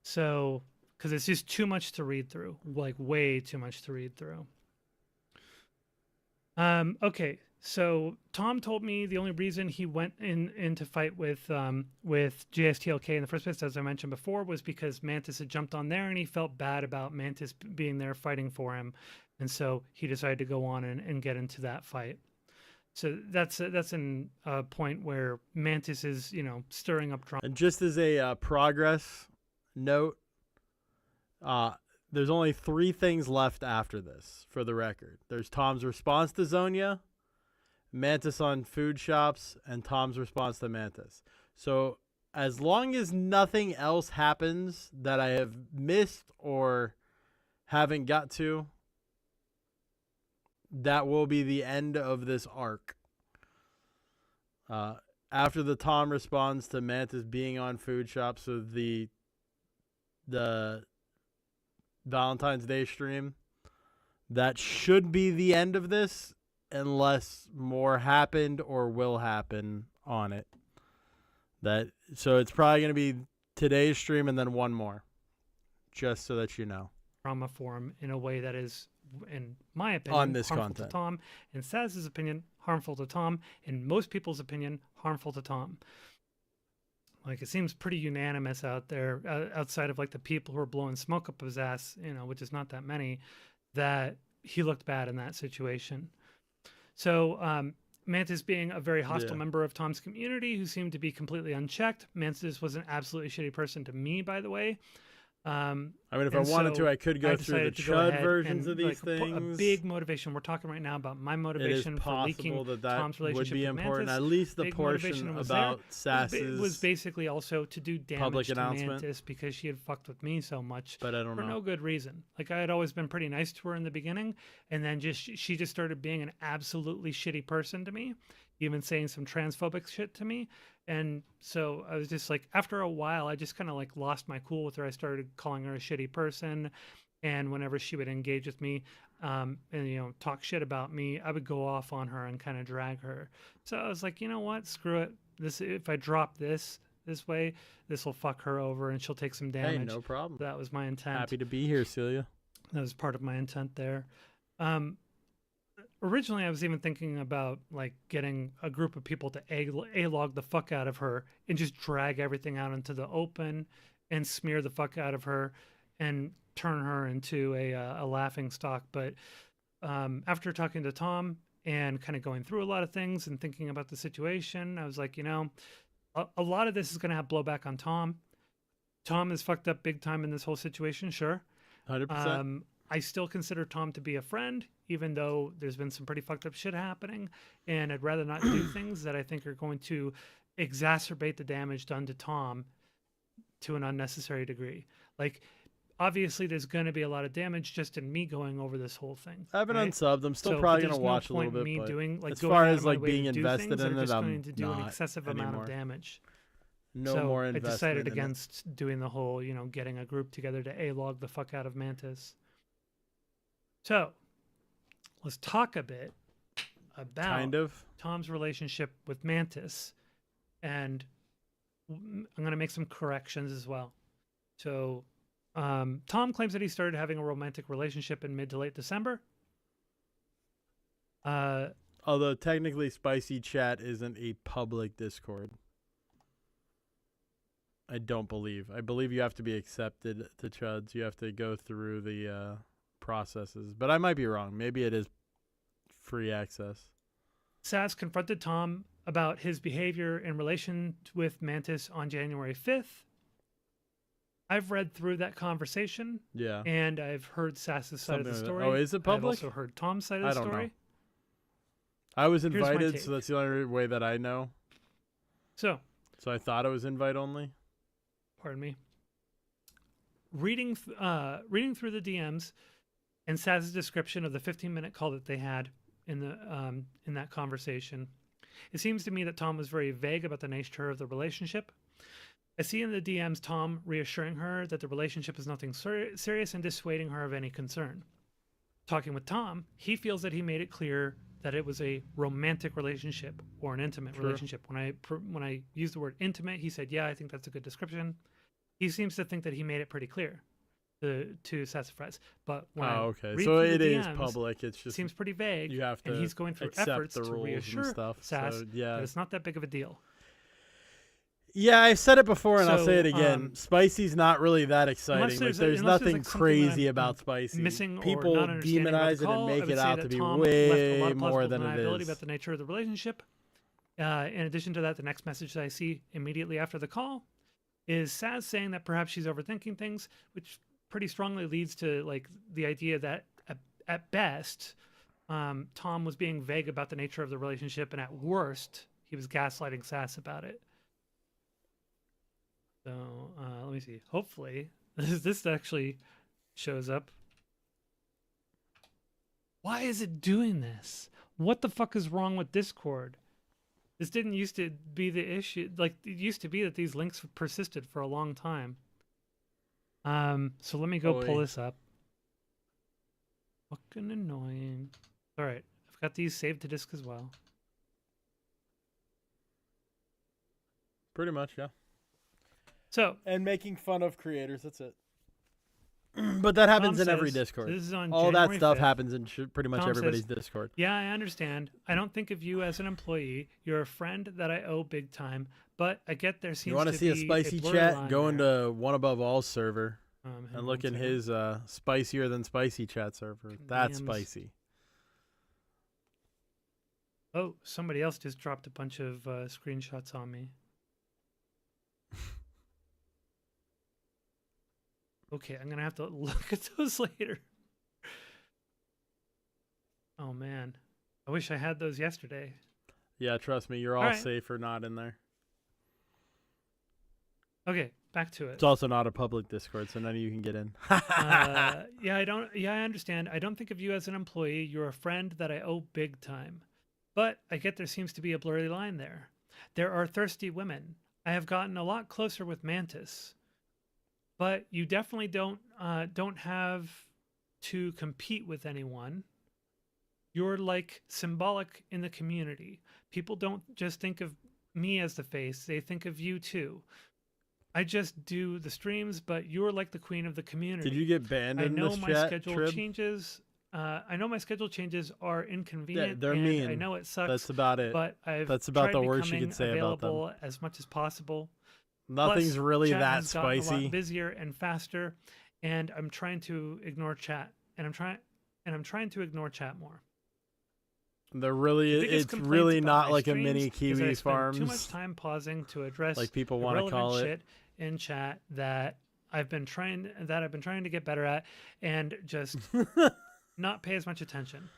So, because it's just too much to read through, like way too much to read through. Okay. So Tom told me the only reason he went into fight with JSTLK in the first place, as I mentioned before, was because Mantis had jumped on there and he felt bad about Mantis being there fighting for him, and so he decided to go on and get into that fight. So that's a point where Mantis is stirring up drama. And just as a progress note, there's only 3 things left after this, for the record. There's Tom's response to Zonia, Mantis on Food Shops, and Tom's response to Mantis. So as long as nothing else happens that I have missed or haven't got to, that will be the end of this arc. After the Tom responds to Mantis being on Food Shops, so the Valentine's Day stream, that should be the end of this, unless more happened or will happen on it. So it's probably going to be today's stream and then one more, just so that you know. Drama form in a way that is, in my opinion, On this harmful content. to Tom. In Saz's opinion, harmful to Tom. In most people's opinion, harmful to Tom. Like, it seems pretty unanimous out there, outside of like the people who are blowing smoke up his ass, which is not that many, that he looked bad in that situation. So Mantis being a very hostile member of Tom's community who seemed to be completely unchecked. Mantis was an absolutely shitty person to me, by the way. I mean, if I wanted to, I could go through the Chud versions of these A things. big motivation. We're talking right now about my motivation for leaking that Tom's would relationship be with important. Mantis. At least the Big portion motivation was about there. Sass's was basically also to do damage public to announcement. Mantis because she had fucked with me so much, But I don't for know. no good reason. Like, I had always been pretty nice to her in the beginning, and then she just started being an absolutely shitty person to me, even saying some transphobic shit to me. And so I was just like, after a while, I just kind of like lost my cool with her. I started calling her a shitty person. And whenever she would engage with me and, talk shit about me, I would go off on her and kind of drag her. So I was like, you know what? Screw it. If I drop this, this way, this will fuck her over and she'll take some damage. Hey, no problem. That was my intent. Happy to be here, Celia. That was part of my intent there. Originally, I was even thinking about like getting a group of people to A-log the fuck out of her and just drag everything out into the open and smear the fuck out of her and turn her into a laughing stock. But after talking to Tom and kind of going through a lot of things and thinking about the situation, I was like, a lot of this is going to have blowback on Tom. Tom is fucked up big time in this whole situation, sure. 100%. I still consider Tom to be a friend, even though there's been some pretty fucked up shit happening. And I'd rather not do things that I think are going to exacerbate the damage done to Tom to an unnecessary degree. Like, obviously, there's going to be a lot of damage just in me going over this whole thing. I haven't right? unsubbed. I'm still So, probably but going to there's watch no a little point bit. in me But doing, like, as going far out as of my like way being to do invested things that in are it, just I'm going to do an not excessive amount anymore. of damage. No So more I investment decided in it. against doing the whole, getting a group together to A-log the fuck out of Mantis. So let's talk a bit about Tom's relationship with Mantis, and I'm going to make some corrections as well. So Tom claims that he started having a romantic relationship in mid to late December. Although technically Spicy Chat isn't a public Discord. I don't believe. I believe you have to be accepted to Chuds. You have to go through the processes. But I might be wrong. Maybe it is free access. Saz confronted Tom about his behavior in relation with Mantis on January 5th. I've read through that conversation. Yeah. And I've heard Saz's side of the story. Oh, is it public? I've also heard Tom's side of the I don't story. know. I was Here's my invited, take. so that's the only way that I know. So I thought it was invite only. Pardon me. Reading through the DMs and Saz's description of the 15-minute call that they had in that conversation, it seems to me that Tom was very vague about the nature of the relationship. I see in the DMs Tom reassuring her that the relationship is nothing serious and dissuading her of any concern. Talking with Tom, he feels that he made it clear that it was a romantic relationship or an intimate relationship. When I used the word intimate, he said, "Yeah, I think that's a good description." He seems to think that he made it pretty clear to Sassafras. But when I read So through it the is DMs, public. It's just seems pretty vague. You have to and he's going through accept efforts the to rules reassure and stuff. Sass So, yeah. that it's not that big of a deal. Yeah, I've said it before and I'll say it So, again. Spicy's not really that exciting. There's nothing like, crazy like, about Spicy. Missing People or not understanding about demonize the it and call, I make would it say out that to be Tom left a way lot of more plausible than it deniability is. about the nature of the relationship. In addition to that, the next message that I see immediately after the call is Saz saying that perhaps she's overthinking things, which pretty strongly leads to like the idea that at best, Tom was being vague about the nature of the relationship, and at worst, he was gaslighting Sass about it. So let me see. Hopefully, this actually shows up. Why is it doing this? What the fuck is wrong with Discord? This didn't used to be the issue. Like, it used to be that these links persisted for a long time. So let me go pull this up. Fucking annoying. All right, I've got these saved to disk as well. Pretty much, yeah. So and making fun of creators, that's it. But that happens in every says- Discord. This is on All that January stuff 5th. happens in pretty much Tom everybody's says, Discord. Yeah, I understand. I don't think of you as an employee. You're a friend that I owe big time. But I get there seems You want to to see a be spicy blurry chat? line Go there. into One Above All server hang and on look in one his spicier than spicy chat server. That's DMs. spicy. Oh, somebody else just dropped a bunch of screenshots on me. Okay, I'm going to have to look at those later. Oh, man. I wish I had those yesterday. Yeah, trust me, you're all Alright. safe or not in there. Okay, back to it. It's also not a public Discord, so none of you can get in. I understand. I don't think of you as an employee. You're a friend that I owe big time. But I get there seems to be a blurry line there. There are thirsty women. I have gotten a lot closer with Mantis. But you definitely don't have to compete with anyone. You're like symbolic in the community. People don't just think of me as the face, they think of you too. I just do the streams, but you're like the queen of the community. Did you get banned I in know this my chat, schedule Trib? changes. I know my schedule changes are inconvenient. they're and mean. I know it sucks. That's about it. But I've That's about tried the worst you becoming could say about them. available as much as possible. Nothing's Plus, really chat that has gotten a spicy. lot busier and faster, and I'm trying to ignore chat. And I'm trying to ignore chat more. They're really, The biggest it's complaint really about not my like a streams mini is that I Kiwi spend Farms. Too much time pausing to address like people want to irrelevant call it. shit in chat that I've been trying to get better at, and just not pay as much attention.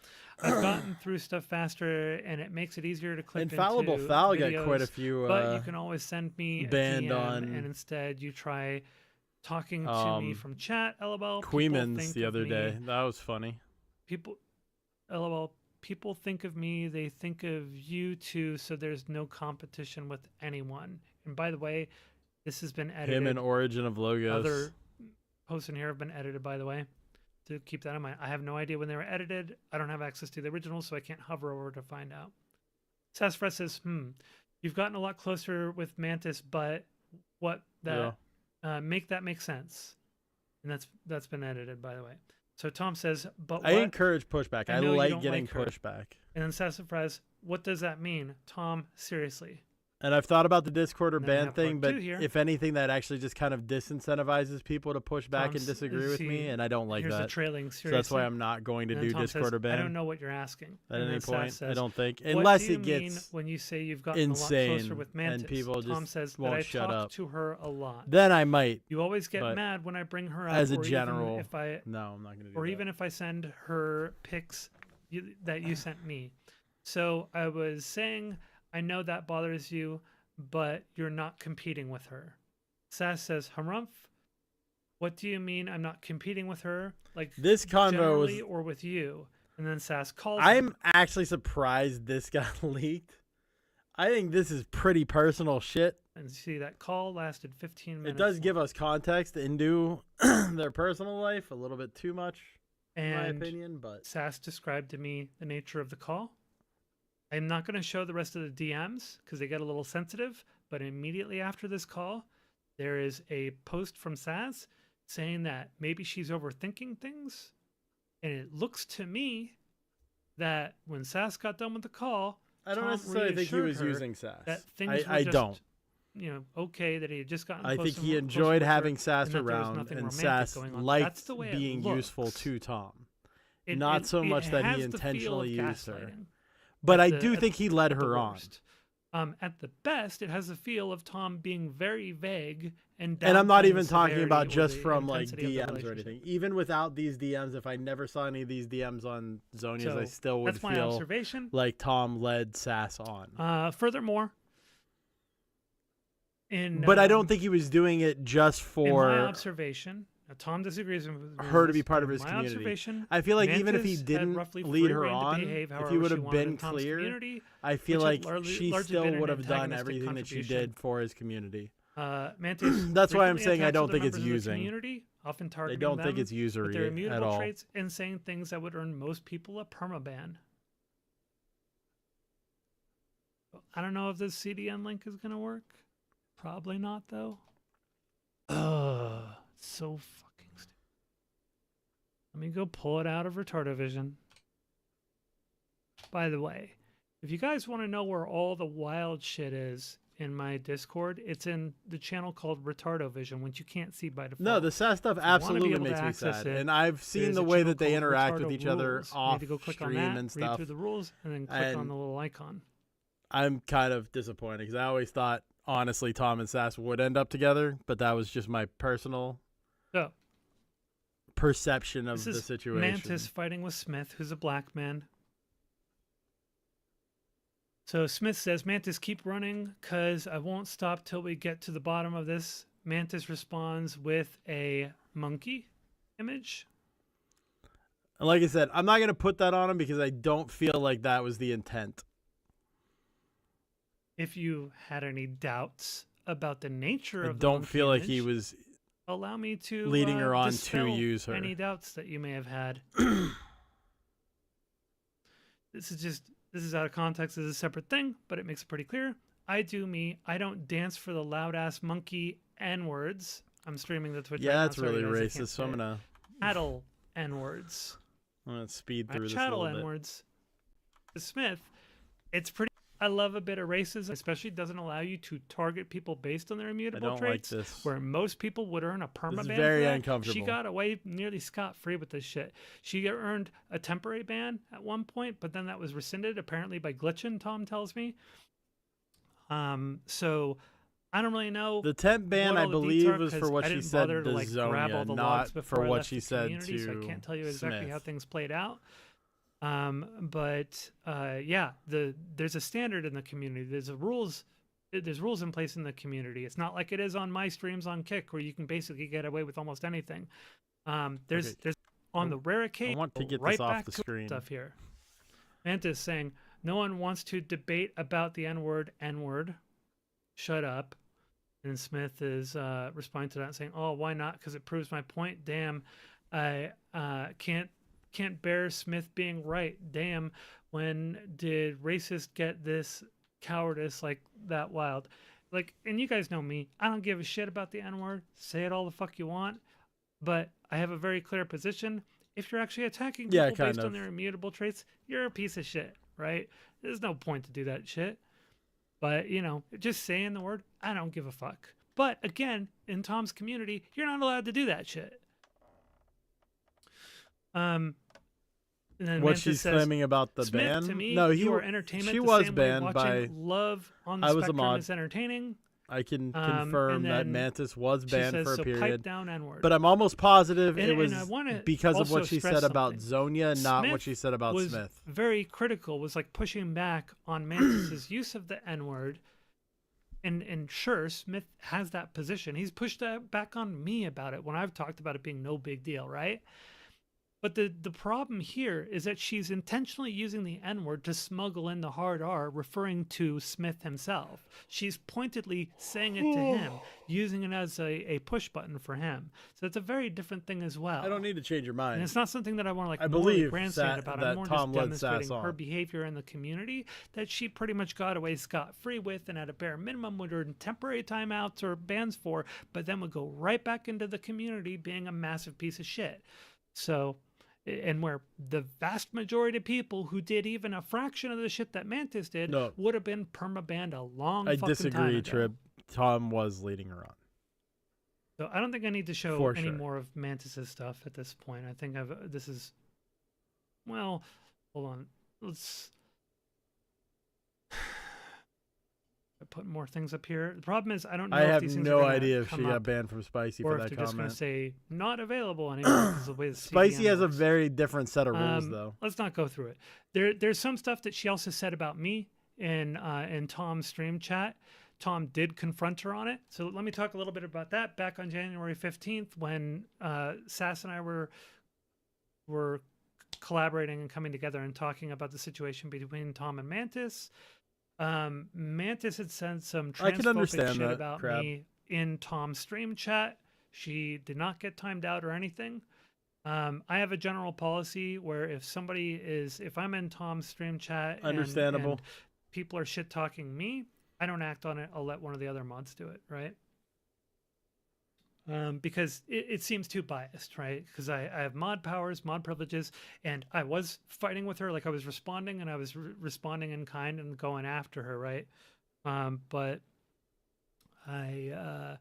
I've gotten through stuff faster, and it makes it easier to click Infallible into Foul videos, got quite a few but you can always send me a banned DM, on and instead you try talking to me from chat. LOL. people Queemans think the of other me- day. That was funny. People, LOL. People think of me. They think of you too. So there's no competition with anyone. And by the way, this has been edited. Him and Origin of Logos. Other posts in here have been edited, by the way. To keep that in mind, I have no idea when they were edited. I don't have access to the original, so I can't hover over to find out. Sassfred says, you've gotten a lot closer with Mantis, but what that make that make sense. And that's been edited, by the way. So Tom says, but what? I encourage pushback. I know you like don't getting like her. pushback. And then Sassafras, what does that mean? Tom, seriously. And I've thought about the Discord or And then we ban have thing, part but two here. if anything, that actually just kind of disincentivizes people to push back and Tom's- disagree with me, see, and I don't like here's the that. trailing, So that's why seriously. I'm not going to And then do Tom Discord says, or ban. I don't know what you're asking. At And any then Sass point, I says, don't think, what unless do you it gets mean when you say you've gotten a lot insane closer with Mantis? and people Tom just says that won't I shut talk up. to her a lot. Then I might. You always get but mad when I bring her up. as a or even general, if I, no, I'm not going to do or that. even if I send her pics that you sent me. So I was saying, I know that bothers you, but you're not competing with her. Sass says, Harumph, what do you mean I'm not competing with her? Like This convo generally was- or with you? And then Sass calls I'm him. actually surprised this got leaked. I think this is pretty personal shit. And see, that call lasted 15 minutes. It does give us context into their personal life a little bit too much, in my And opinion. But Sass described to me the nature of the call. I'm not going to show the rest of the DMs because they get a little sensitive, but immediately after this call, there is a post from Sass saying that maybe she's overthinking things. And it looks to me that when Sass got done with the call, I don't Tom necessarily think he reassured was her using Sass. That things I were just, don't. You know, okay, that he had just gotten I close think and he closer enjoyed with her, having Sass and that there was around, nothing and romantic Sass going on. liked That's the way it being looks. useful to Tom. It- Not it- so it much that he has the feel of intentionally used her. gaslighting. But At I the- do at think the- he led at the her on. worst. At the best, it has the feel of Tom being very vague and And I'm not downplaying even the talking about severity or just the from like intensity of the DMs or relationship. anything. Even without these DMs, if I never saw any of these DMs on Zonia's, I So, still would that's my feel observation. like Tom led Sass on. Furthermore, But I don't think he was doing it just in my for observation, now Tom disagrees with me her to this, be part of but his my community. observation, I feel like even if he Mantis had didn't roughly lead free her rein to on, behave if however he would she have wanted been in Tom's clear, community, I feel which had like largely she been still an would have done antagonistic everything that she contribution. did for his community. Mantis That's why I'm frequently saying I attacks don't other think it's members of the using. community, often I targeting don't think them it's usury with their at immutable all. traits and saying things that would earn most people a permaban. I don't know if this CDN link is going to work. Probably not, though. Ugh, so fucking stupid. Let me go pull it out of Retardovision. By the way, if you guys want to know where all the wild shit is in my Discord, it's in the channel called Retardovision, which you can't see by default. No, the Sass stuff If you wanna be absolutely able to makes me access sad, it, and I've seen there's the a way channel that they called interact with Retardo each other Rules. You need off to go click on stream that, and read stuff. through the rules, and then click on And the little icon. I'm kind of disappointed because I always thought, honestly, Tom and Sass would end up together, but that was just my personal So, perception of this the is situation. Mantis fighting with Smith, who's a black man. So Smith says, Mantis, keep running, because I won't stop till we get to the bottom of this. Mantis responds with a monkey image. And like I said, I'm not going to put that on him because I don't feel like that was the intent. If you had any doubts about the nature I of the don't monkey feel like he image, was allow me to leading her on to dispel use her. any doubts that you may have had. This is out of context as a separate thing, but it makes it pretty clear. I do me. I don't dance for the loud ass monkey N-words. I'm streaming the Twitch. Yeah, right now, that's sorry, really guys, I can't racist. So I'm say it. gonna Chattel N-words. speed through this a Chattel little bit. N-words. Smith, it's pretty. I love a bit of racism, especially doesn't allow you to target people based on their immutable don't like traits, this. where most people would earn a permaban. This is for very that. She uncomfortable. got away nearly scot-free with this shit. She earned a temporary ban at one point, but then that was rescinded apparently by glitching. Tom tells me. So I don't really know. The temp ban, what I all the deets believe, are, was for 'cause what I she didn't said bother to to grab all Zonia, the not logs before for I what left she the said community, so I to can't tell you exactly Smith. how things played out. But yeah, there's a standard in the community. There's rules in place in the community. It's not like it is on my streams on Kick, where you can basically get away with almost anything. There's on the rare occasion. I want to get right this off back the to screen. stuff here. Mantis saying no one wants to debate about the N-word. Shut up. And Smith is responding to that and saying, "Oh, why not? Because it proves my point. Damn, I can't bear Smith being right. Damn, when did racist get this cowardice like that wild?" Like, and you guys know me. I don't give a shit about the N-word. Say it all the fuck you want, but I have a very clear position. If you're actually attacking people based on their immutable traits, you're a piece of shit, right? There's no point to do that shit. But, you know, just saying the word, I don't give a fuck. But again, in Tom's community, you're not allowed to do that shit. And then What Mantis she's says, claiming about the Smith, ban? To me, No, you are entertainment. she the was same way banned watching by. Love on the I was a Spectrum mod. is entertaining. I can And confirm that then Mantis was she banned says, for a "So pipe period. down N-word." But I'm almost positive And- it was and I wanna because of what also she stress said about something. Zonia, not what Smith she said about was Smith. very critical, was like pushing back on Mantis's use of the N-word. And sure, Smith has that position. He's pushed that back on me about it when I've talked about it being no big deal, right? But the problem here is that she's intentionally using the N-word to smuggle in the hard R, referring to Smith himself. She's pointedly saying it to him, using it as a push button for him. So it's a very different thing as well. I don't need to change your mind. And it's not something that I want to I morally believe grandstand about. that I'm more Tom just led Sass demonstrating her on. behavior in the community that she pretty much got away scot-free with, and at a bare minimum would earn temporary timeouts or bans for, but then would go right back into the community being a massive piece of shit. So, and where the vast majority of people who did even a fraction of the shit that Mantis did would have been permabanned a long I fucking time disagree, ago. Trib. Tom was leading her on. So I don't think I need to show For any sure. more of Mantis's stuff at this point. I think this is, well, hold on. Let's put more things up here. The problem is I don't know I if have these things no are gonna idea if come she got up banned from Spicy or for if that they're just going comment. to say not available anymore because of the way the Spicy CDN has a works. very different set of rules, though. Let's not go through it. There's some stuff that she also said about me in Tom's stream chat. Tom did confront her on it. So let me talk a little bit about that. Back on January 15th, when Sass and I were collaborating and coming together and talking about the situation between Tom and Mantis. Mantis had sent some I can transphobic understand shit that, about Crab. me in Tom's stream chat. She did not get timed out or anything. I have a general policy where if I'm in Tom's stream chat Understandable. and people are shit talking me, I don't act on it. I'll let one of the other mods do it, right? Because it seems too biased, right? Because I have mod powers, mod privileges, and I was fighting with her, like I was responding, and I was responding in kind and going after her, right? But I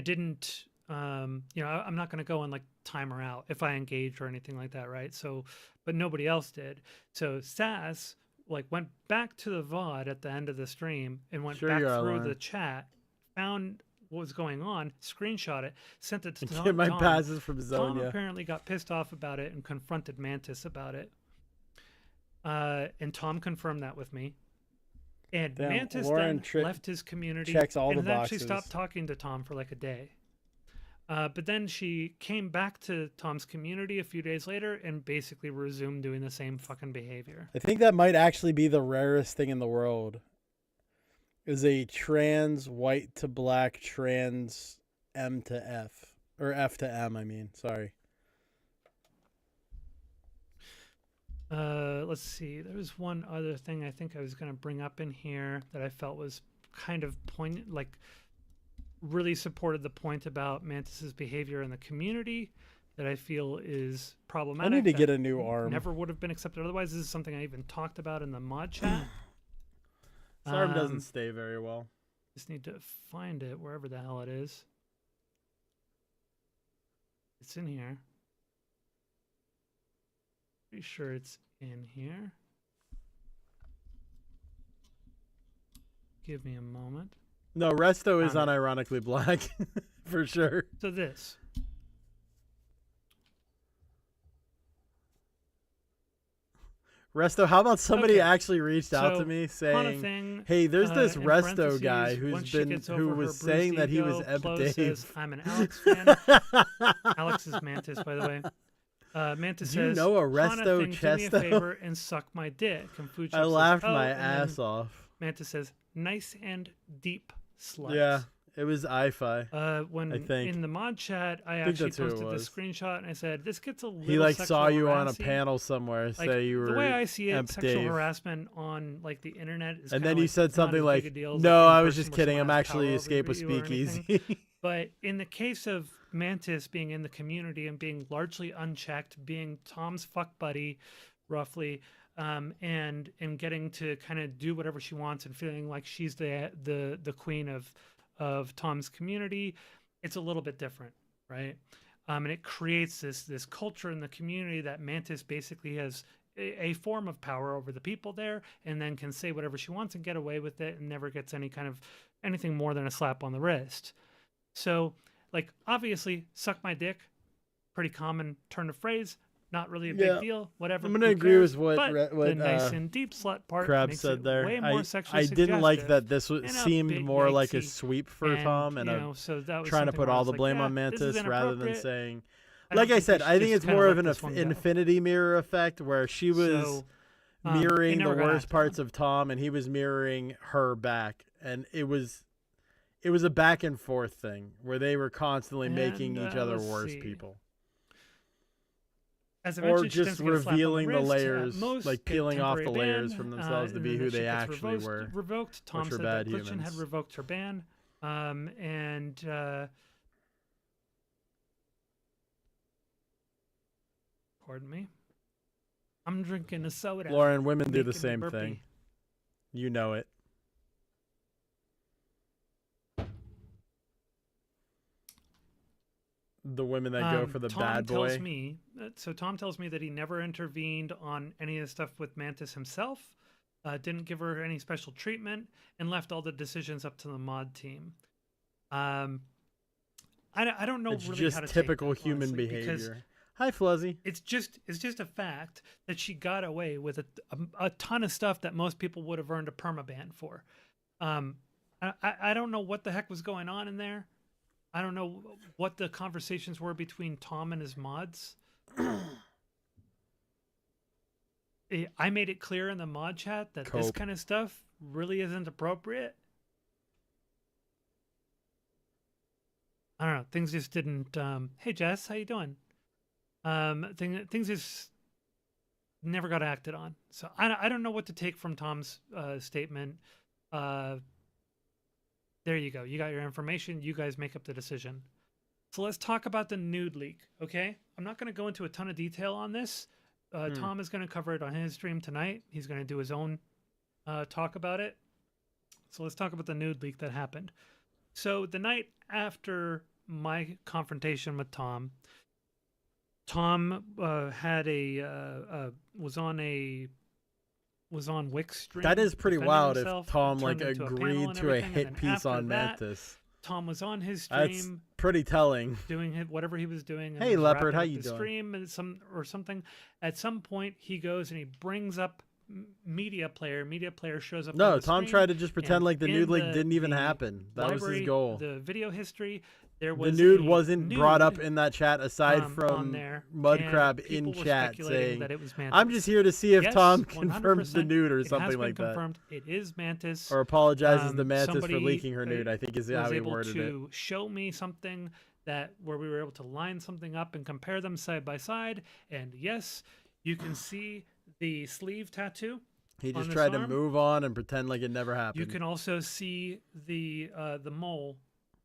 didn't, I'm not going to go and like time her out if I engaged or anything like that, right? So, but nobody else did. So Sass like went back to the VOD at the end of the stream and went Sure back you are, through Lauren. the chat, found what was going on, screenshot it, sent it to Get Tom. my passes from Tom Zonia. apparently got pissed off about it and confronted Mantis about it. And Tom confirmed that with me. And Damn, Mantis Lauren then left his community checks all and the then actually boxes. stopped talking to Tom for like a day. But then she came back to Tom's community a few days later and basically resumed doing the same fucking behavior. I think that might actually be the rarest thing in the world. Is a trans white to black trans M to F. Or F to M, I mean. Sorry. Let's see. There was one other thing I think I was going to bring up in here that I felt was kind of really supported the point about Mantis's behavior in the community that I feel is problematic. I need to that get a new arm. Never would have been accepted otherwise. This is something I even talked about in the mod chat. This arm doesn't stay very well. Just need to find it wherever the hell it is. It's in here. Pretty sure it's in here. Give me a moment. No, Resto is Found it. unironically black, for sure. So this. Resto, how about somebody Okay. actually reached out to So, me on a saying, thing, "Hey, there's this in Resto guy parentheses, once who's she been gets who over her was bruised saying that he was ego, Chloe YTEmpDave." says, I'm an Alex fan. Alex is Mantis, by the way. Mantis Do you says, know a "Hana Resto thing, do me a Chesto?" favor and suck my dick. And Fuchs I says, laughed "Oh," my and ass then off. Mantis says, "Nice and deep slut." Yeah, it was iFi. When I think. in the mod chat, I think actually that's who it posted the was. screenshot and I said, "This gets a little." He like saw sexual you on a harassing." panel somewhere, Like, say you were the way I see it, sexual YTEmpDave. harassment on like the internet is And kinda then you like, said not something as like, big a deal as, "No, like, in I was person just where kidding. someone I'm has actually power Escape over with you or anything." Speakeasy." But in the case of Mantis being in the community and being largely unchecked, being Tom's fuck buddy, roughly, and getting to kind of do whatever she wants and feeling like she's the queen of Tom's community, it's a little bit different, right? And it creates this culture in the community that Mantis basically has a form of power over the people there, and then can say whatever she wants and get away with it, and never gets any kind of anything more than a slap on the wrist. So, like, obviously, suck my dick, pretty common turn of phrase, not really a big Yeah. deal, whatever. I'm gonna who agree cares? with But what the nice and deep slut part Crab makes said it there. way more sexually I didn't like suggestive that this and a seemed bit more like a yikesy. sweep for And, Tom and you know, so that was trying to something put where I all was the like, blame yeah, on this is Mantis rather than inappropriate. saying, I don't like I think said, we I should think just it's kinda more let of an this one go. infinity mirror effect where she was So, mirroring it the never got worst acted parts of Tom and he was mirroring her back, and it was a back and forth thing where they were constantly making And, each other let's worse see. people. As I Or mentioned, she tends just to get a slap on revealing the wrist, at layers, most, like get peeling off the temporary layers ban, from themselves to and be then who if she they gets actually were, revoked. Tom which are said bad that Glitchin had humans. revoked her ban, pardon me. I'm drinking a soda. Lauren, women do the making me same burpy. thing. You know it. The women that go for the Tom bad boy. tells me, so Tom tells me that he never intervened on any of the stuff with Mantis himself, didn't give her any special treatment, and left all the decisions up to the mod team. I don't know It's really just how to typical take that, human honestly, because behavior. Hi, Fluzzy. it's just a fact that she got away with a ton of stuff that most people would have earned a permaban for. I don't know what the heck was going on in there. I don't know what the conversations were between Tom and his mods. I made it clear in the mod chat that this Cope. kind of stuff really isn't appropriate. I don't know. Things just didn't. Hey, Jess, how you doing? Things just never got acted on. So I don't know what to take from Tom's statement. There you go. You got your information. You guys make up the decision. So let's talk about the nude leak, okay? I'm not going to go into a ton of detail on this. Tom is going to cover it on his stream tonight. He's going to do his own talk about it. So let's talk about the nude leak that happened. So the night after my confrontation with Tom had was on Wix stream. That is pretty defending wild himself, if Tom like turned into a panel agreed and to a everything, and hit then piece after on that, Mantis. Tom was on his That's stream pretty telling. doing whatever he was doing. And Hey, was Leopard, wrapping how up you the doing? Stream and something. At some point, he goes and he brings up media player. Media player shows up. on No, the Tom screen, tried to just pretend and like the in nude leak didn't even happen. That was library, his goal. The video history. There The was nude a wasn't brought up nude, in that chat aside on from there, Mudcrab and in people were chat speculating saying, that it was I'm Mantis. just here to see if Yes, Tom confirms the 100%, nude or it has something been like that. confirmed. It is Mantis. Or apologizes to Mantis for somebody, leaking her nude, I think is how was he able worded to it. show me something where we were able to line something up and compare them side by side. And yes, you can see the sleeve tattoo. He on just this tried to arm. move on and pretend like it never happened. You can also see the mole,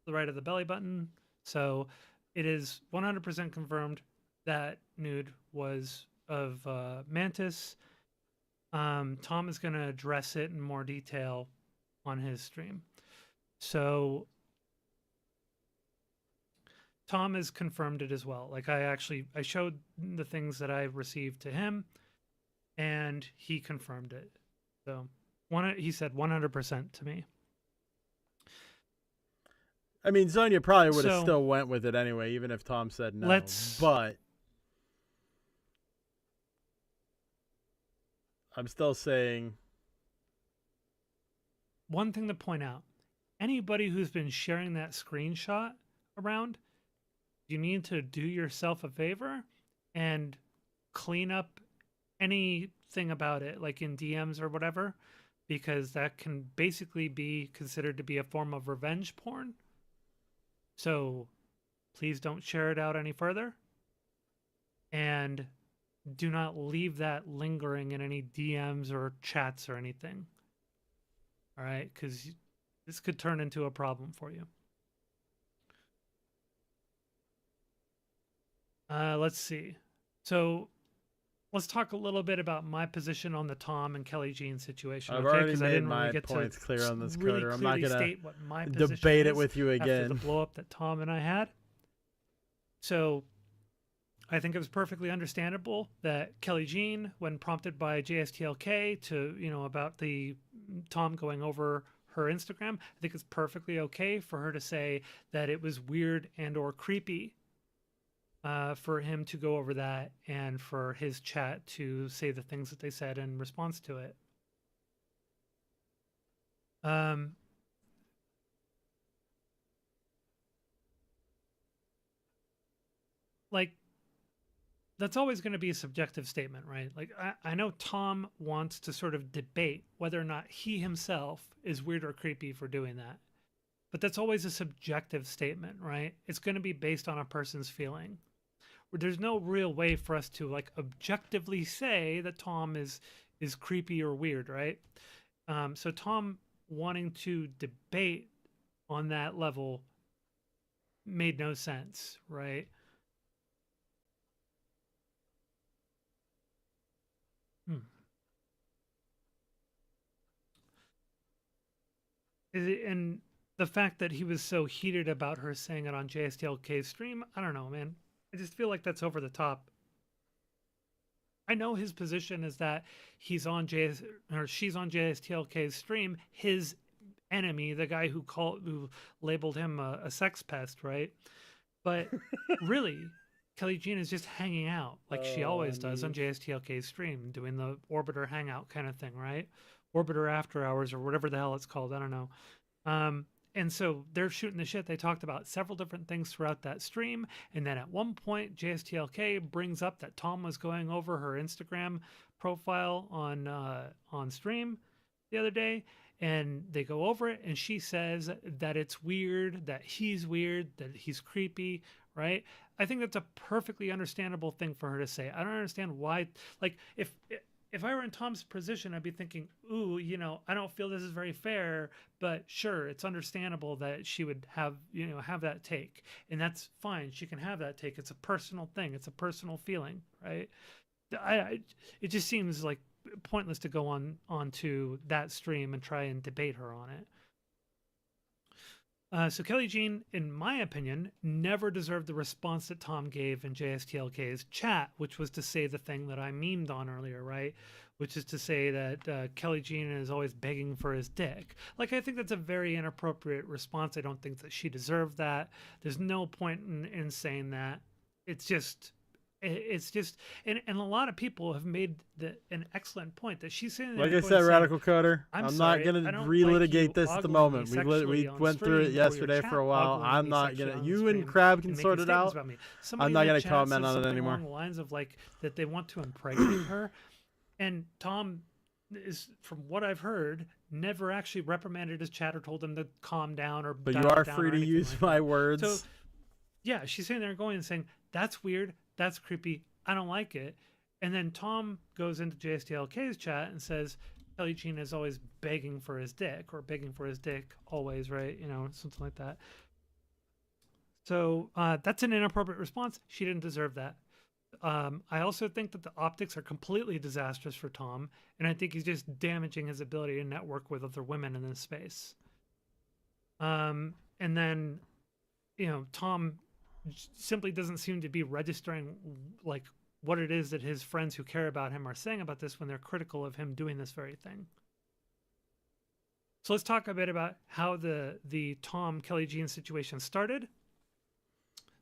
the right of the belly button. So it is 100% confirmed that nude was of Mantis. Tom is going to address it in more detail on his stream. So Tom has confirmed it as well. Like I showed the things that I received to him, and he confirmed it. So he said 100% to me. I mean, Sonya probably would have So- still went with it anyway, even if Tom said no. Let's- But I'm still saying One thing to point out, anybody who's been sharing that screenshot around, you need to do yourself a favor and clean up anything about it, like in DMs or whatever, because that can basically be considered to be a form of revenge porn. So please don't share it out any further. And do not leave that lingering in any DMs or chats or anything. All right? Because this could turn into a problem for you. Let's see. So let's talk a little bit about my position on the Tom and Kelly Jean situation. I've okay? already 'Cause I made didn't my really get points to clear on this, really Coder. I'm not clearly gonna state what my position debate it is with you after again. the blow up that Tom and I had. So I think it was perfectly understandable that Kelly Jean, when prompted by JSTLK to, about the Tom going over her Instagram, I think it's perfectly okay for her to say that it was weird and or creepy for him to go over that and for his chat to say the things that they said in response to it. Like, that's always going to be a subjective statement, right? Like, I know Tom wants to sort of debate whether or not he himself is weird or creepy for doing that. But that's always a subjective statement, right? It's going to be based on a person's feeling. There's no real way for us to, like, objectively say that Tom is creepy or weird, right? So Tom wanting to debate on that level made no sense, right? And the fact that he was so heated about her saying it on JSTLK's stream, I don't know, man. I just feel like that's over the top. I know his position is that she's on JSTLK's stream. His enemy, the guy who labeled him a sex pest, right? But really, Kelly Jean is just hanging out like she always does on JSTLK's stream, doing the Orbiter hangout kind of thing, right? Orbiter After Hours or whatever the hell it's called. I don't know. And so they're shooting the shit. They talked about several different things throughout that stream. And then at one point, JSTLK brings up that Tom was going over her Instagram profile on stream the other day. And they go over it. And she says that it's weird, that he's creepy, right? I think that's a perfectly understandable thing for her to say. I don't understand why. Like, if I were in Tom's position, I'd be thinking, ooh, I don't feel this is very fair, but sure, it's understandable that she would have that take. And that's fine. She can have that take. It's a personal thing. It's a personal feeling, right? It just seems like pointless to go onto that stream and try and debate her on it. So Kelly Jean, in my opinion, never deserved the response that Tom gave in JSTLK's chat, which was to say the thing that I memed on earlier, right? Which is to say that Kelly Jean is always begging for his dick. Like, I think that's a very inappropriate response. I don't think that she deserved that. There's no point in saying that. It's just, and a lot of people have made an excellent point that she's saying. Like I said, Radical Coder, I'm not going to relitigate this at the moment. We went through it yesterday for a while. I'm not going to. You and Crab can sort it out. I'm not going to comment on it anymore. Along the lines of like that they want to impregnate her, and Tom is, from what I've heard, never actually reprimanded his chat or told him to calm down or. But you are free to use my words. So, yeah, she's sitting there going and saying that's weird. That's creepy. I don't like it. And then Tom goes into JSTLK's chat and says Kelly Jean is always begging for his dick, or begging for his dick always, right? You know, something like that. So that's an inappropriate response. She didn't deserve that. I also think that the optics are completely disastrous for Tom, and I think he's just damaging his ability to network with other women in this space. And then, you know, Tom simply doesn't seem to be registering like what it is that his friends who care about him are saying about this when they're critical of him doing this very thing. So let's talk a bit about how the Tom Kelly Jean situation started.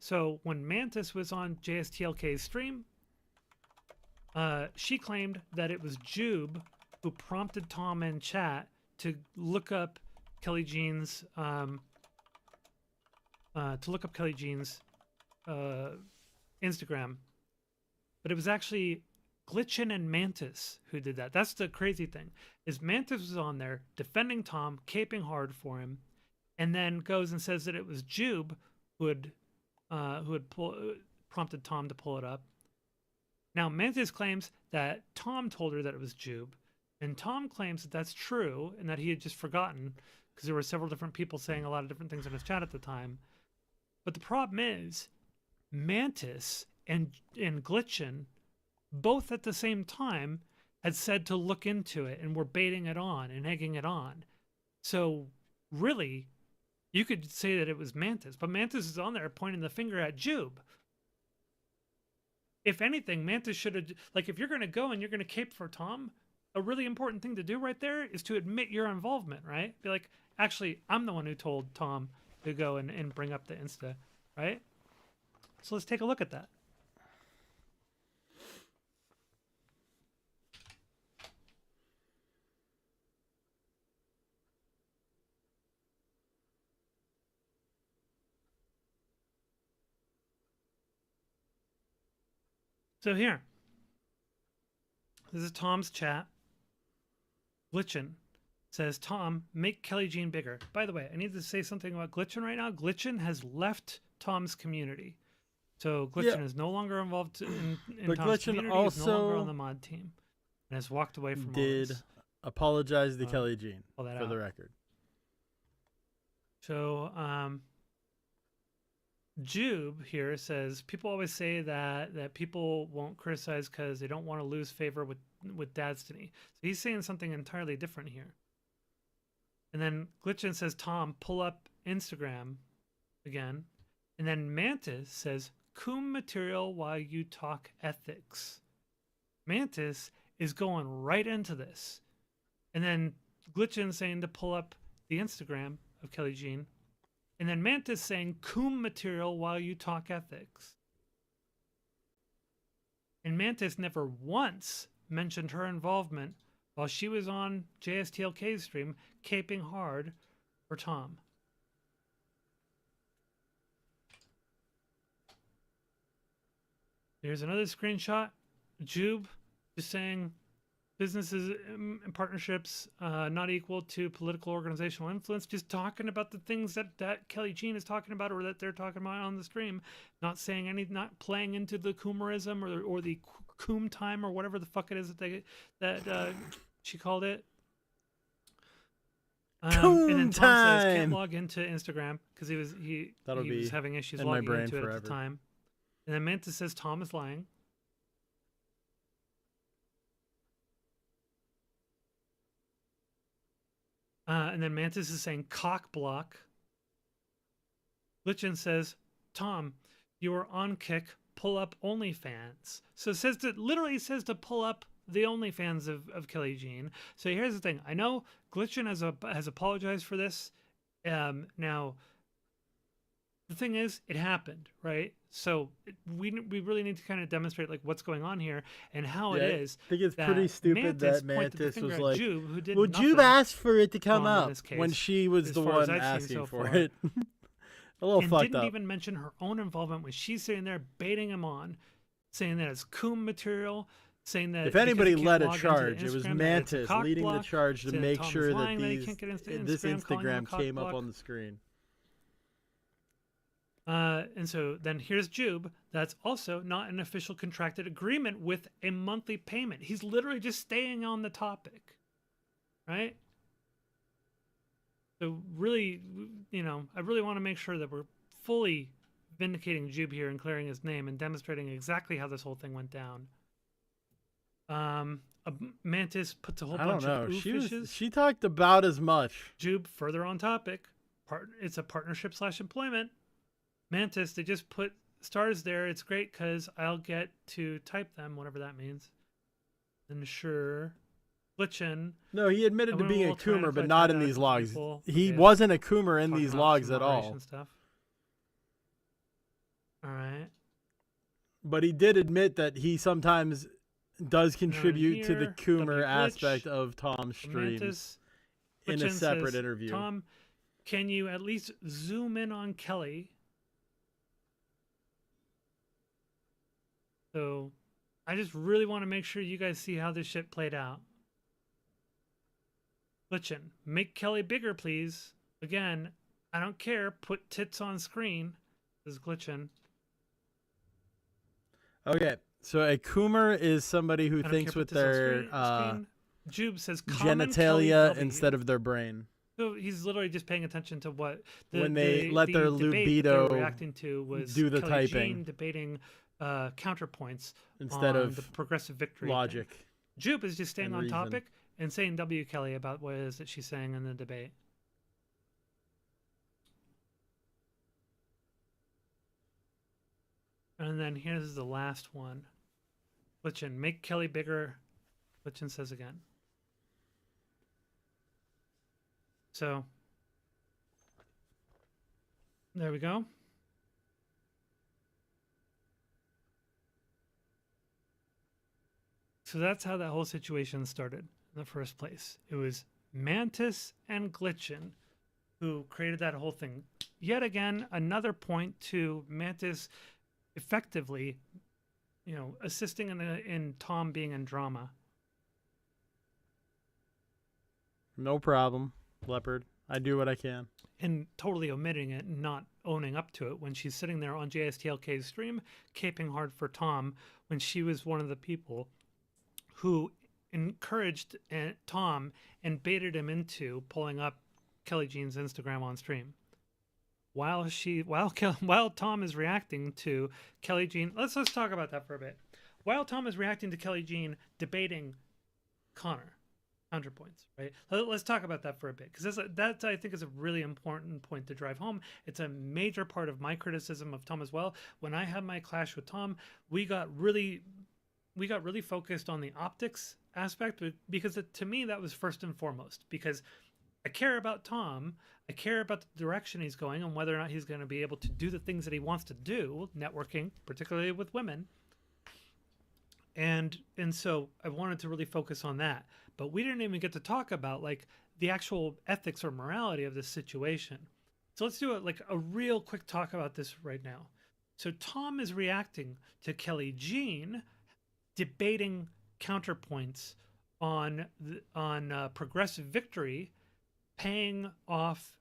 So when Mantis was on JSTLK's stream, she claimed that it was Jube who prompted Tom in chat to look up Kelly Jean's Instagram. But it was actually Glitchin and Mantis who did that. That's the crazy thing, is Mantis was on there defending Tom, caping hard for him, and then goes and says that it was Jube who had prompted Tom to pull it up. Now, Mantis claims that Tom told her that it was Jube, and Tom claims that that's true and that he had just forgotten because there were several different people saying a lot of different things in his chat at the time. But the problem is, Mantis and Glitchin both at the same time had said to look into it and were baiting it on and egging it on. So really, you could say that it was Mantis, but Mantis is on there pointing the finger at Jube. If anything, Mantis should have, like, if you're going to go and you're going to cape for Tom, a really important thing to do right there is to admit your involvement, right? Be like, actually, I'm the one who told Tom to go and bring up the Insta, right? So let's take a look at that. So here, this is Tom's chat. Glitchin says, Tom, make Kelly Jean bigger. By the way, I need to say something about Glitchin right now. Glitchin has left Tom's community. So Glitchin is no longer involved in but Tom's Glitchin community. also He's no longer on the mod team and has walked away from all did this. apologize to Kelly Jean, pull that for the out. record. So, Jube here says, people always say that people won't criticize because they don't want to lose favor with Dadstiny. So he's saying something entirely different here. And then Glitchin says, Tom, pull up Instagram again. And then Mantis says, coom material while you talk ethics. Mantis is going right into this. And then Glitchin saying to pull up the Instagram of Kelly Jean. And then Mantis saying, coom material while you talk ethics. And Mantis never once mentioned her involvement while she was on JSTLK's stream, caping hard for Tom. Here's another screenshot. Jube just saying, businesses and partnerships not equal to political organizational influence, just talking about the things that Kelly Jean is talking about or that they're talking about on the stream, not saying anything, not playing into the coomerism or the coom time or whatever the fuck it is that she called it. And then Tom says can't log into Instagram because he was having issues logging into it at the time. And then Mantis says Tom is lying. And then Mantis is saying cock block. Glitchin says, Tom, you are on Kick, pull up OnlyFans. So it says that literally says to pull up the OnlyFans of Kelly Jean. So here's the thing. I know Glitchin has apologized for this. Now, the thing is, it happened, right? So we really need to kind of demonstrate like what's going on here and how it is. I think it's pretty stupid that Mantis was like, Jube, who did well, Jube asked for it to come wrong in up this case, when she was as the far as one I've seen asking so for far. it. A little and fucked didn't up. even mention her own involvement when she's sitting there baiting him on, saying that it's coom material, saying that If anybody because he led a can't log into charge, it was Instagram, that it's a Mantis cock leading the block, charge to saying make Tom is sure that lying he these can't get into this Instagram, calling him a Instagram cock came up block. on the screen. And so then here's Jube. That's also not an official contracted agreement with a monthly payment. He's literally just staying on the topic, right? So really, I really want to make sure that we're fully vindicating Jube here and clearing his name and demonstrating exactly how this whole thing went down. Mantis puts a whole I don't bunch know. of fishes. She talked about as much. Jube, further on topic. It's a partnership / employment. Mantis, they just put stars there. It's great because I'll get to type them, whatever that means. And sure. Glitchin. No, he admitted to being a Coomer, but not in these logs. He Okay. wasn't a Coomer in Talking these about logs some at all. moderation Stuff. All right. But he did admit that he sometimes does contribute to the here, Coomer W aspect Glitch, of Tom's streams Mantis, in a Glitchin separate says, interview. Tom, can you at least zoom in on Kelly? So I just really want to make sure you guys see how this shit played out. Glitchin, make Kelly bigger, please. Again, I don't care. Put tits on screen. This is Glitchin. Okay, so a Coomer is somebody who I don't thinks care, with put this on their screen. Jube says common Kelly genitalia W. instead of their brain. So he's literally just paying attention to what When they let their debate that they libido were reacting to was do the Kelly typing. Jean debating counterpoints Instead on of the progressive victory logic thing. Jupe is just staying and on reason. topic and saying W. Kelly about what it is that she's saying in the debate. And then here's the last one. Glitchin, make Kelly bigger. Glitchin says again. So, there we go. So that's how that whole situation started in the first place. It was Mantis and Glitchin who created that whole thing. Yet again, another point to Mantis effectively, assisting in Tom being in drama. No problem, Leopard. I do what I can. And totally omitting it and not owning up to it when she's sitting there on JSTLK's stream, caping hard for Tom when she was one of the people who encouraged Tom and baited him into pulling up Kelly Jean's Instagram on stream. While Tom is reacting to Kelly Jean, let's talk about that for a bit. While Tom is reacting to Kelly Jean debating Connor, counterpoints, right? Let's talk about that for a bit, because that I think is a really important point to drive home. It's a major part of my criticism of Tom as well. When I had my clash with Tom, we got really focused on the optics aspect, because to me that was first and foremost, because I care about Tom. I care about the direction he's going and whether or not he's going to be able to do the things that he wants to do, networking, particularly with women. And so I wanted to really focus on that. But we didn't even get to talk about like the actual ethics or morality of this situation. So let's do a real quick talk about this right now. So Tom is reacting to Kelly Jean debating counterpoints on progressive victory, paying off,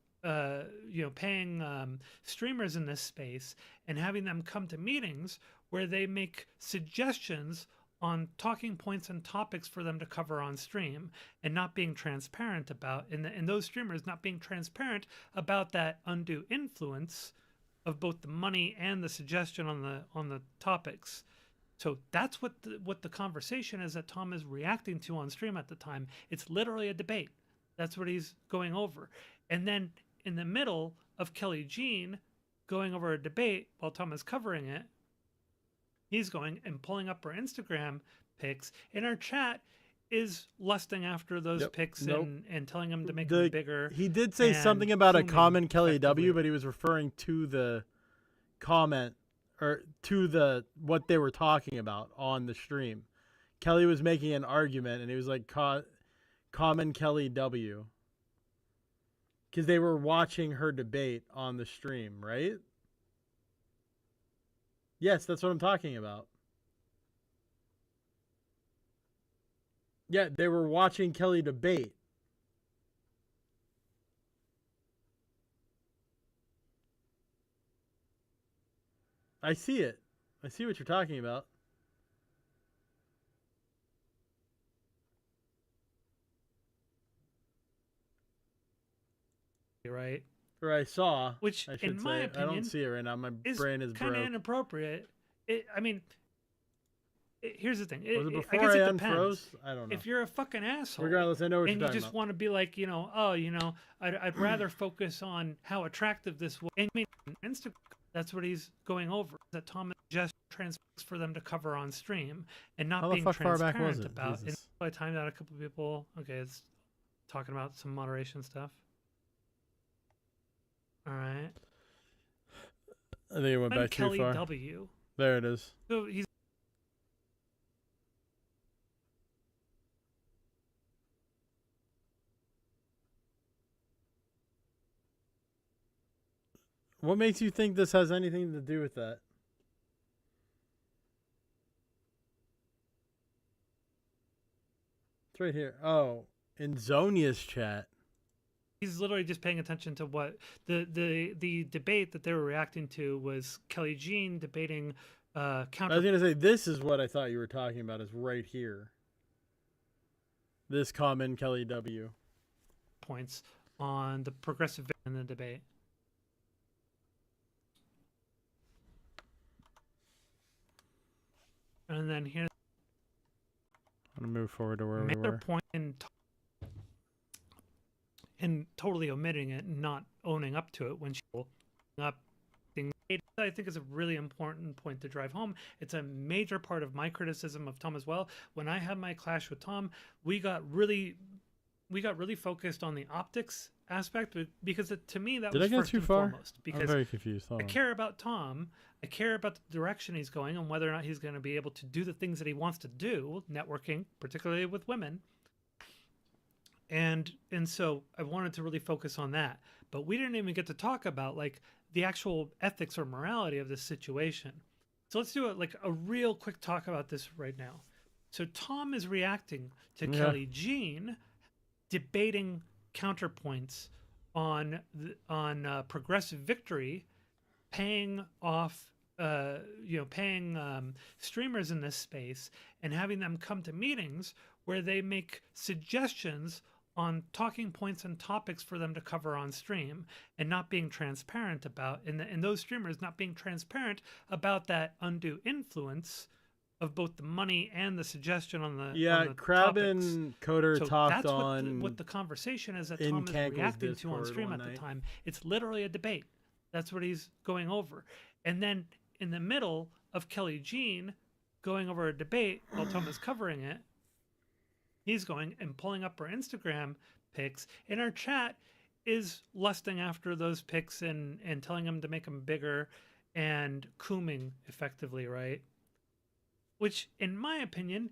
streamers in this space and having them come to meetings where they make suggestions on talking points and topics for them to cover on stream, and not being transparent about, and those streamers not being transparent about that undue influence of both the money and the suggestion on the topics. So that's what the conversation is that Tom is reacting to on stream at the time. It's literally a debate. That's what he's going over. And then in the middle of Kelly Jean going over a debate while Tom is covering it, he's going and pulling up her Instagram pics, and our chat is lusting after those pics and telling him to make them bigger. He did say something about a common Kelly W, but he was referring to the comment or to what they were talking about on the stream. Kelly was making an argument, and he was like, common Kelly W. Because they were watching her debate on the stream, right? Yes, that's what I'm talking about. Yeah, they were watching Kelly debate. I see it. I see what you're talking about. Right. Or I saw. Which, I should in my say. I opinion, don't see it right now. My brain is kind of broke. inappropriate. Here's the thing. Was it I before guess I it depends. unfroze? I don't know. If you're a fucking asshole, Regardless, I know what and you're you talking just about. want to be like, I'd rather focus on how attractive this was. And I mean, Instagram, that's what he's going over. That Tom just transfers for them to cover on stream and not How the being fuck far back transparent was it? about. And Jesus. so I timed out a couple of people. Okay, it's talking about some moderation stuff. All right. I think it went back too Kelly far. W. There it is. So he's What makes you think this has anything to do with that? It's right here. Oh, in Zonia's chat. He's literally just paying attention to what the debate that they were reacting to was Kelly Jean debating counter. I was gonna say this is what I thought you were talking about. Is right here. This comment, Kelly W. Points on the progressive in the debate. And then here, I'm gonna move forward to where we made their were. point and totally omitting it and not owning up to it when she up. I think is a really important point to drive home. It's a major part of my criticism of Tom as well. When I had my clash with Tom, we got really focused on the optics aspect because to me that Did was I go first too and far? foremost. Because I'm very confused. Hold I on. care about Tom. I care about the direction he's going and whether or not he's going to be able to do the things that he wants to do, networking, particularly with women. And so I wanted to really focus on that. But we didn't even get to talk about like the actual ethics or morality of this situation. So let's do a real quick talk about this right now. So Tom is reacting to Kelly Jean debating counterpoints on progressive victory, paying off, paying streamers in this space and having them come to meetings where they make suggestions on talking points and topics for them to cover on stream and not being transparent about, and those streamers not being transparent about that undue influence of both the money and the suggestion on the Crab topics. and Coder So talked that's on what the conversation is that in Tom is Cankle's reacting to on Discord stream one at the night. time. It's literally a debate. That's what he's going over. And then in the middle of Kelly Jean going over a debate while Tom is covering it, he's going and pulling up her Instagram pics, and our chat is lusting after those pics and telling him to make them bigger and cooming effectively, right? Which, in my opinion,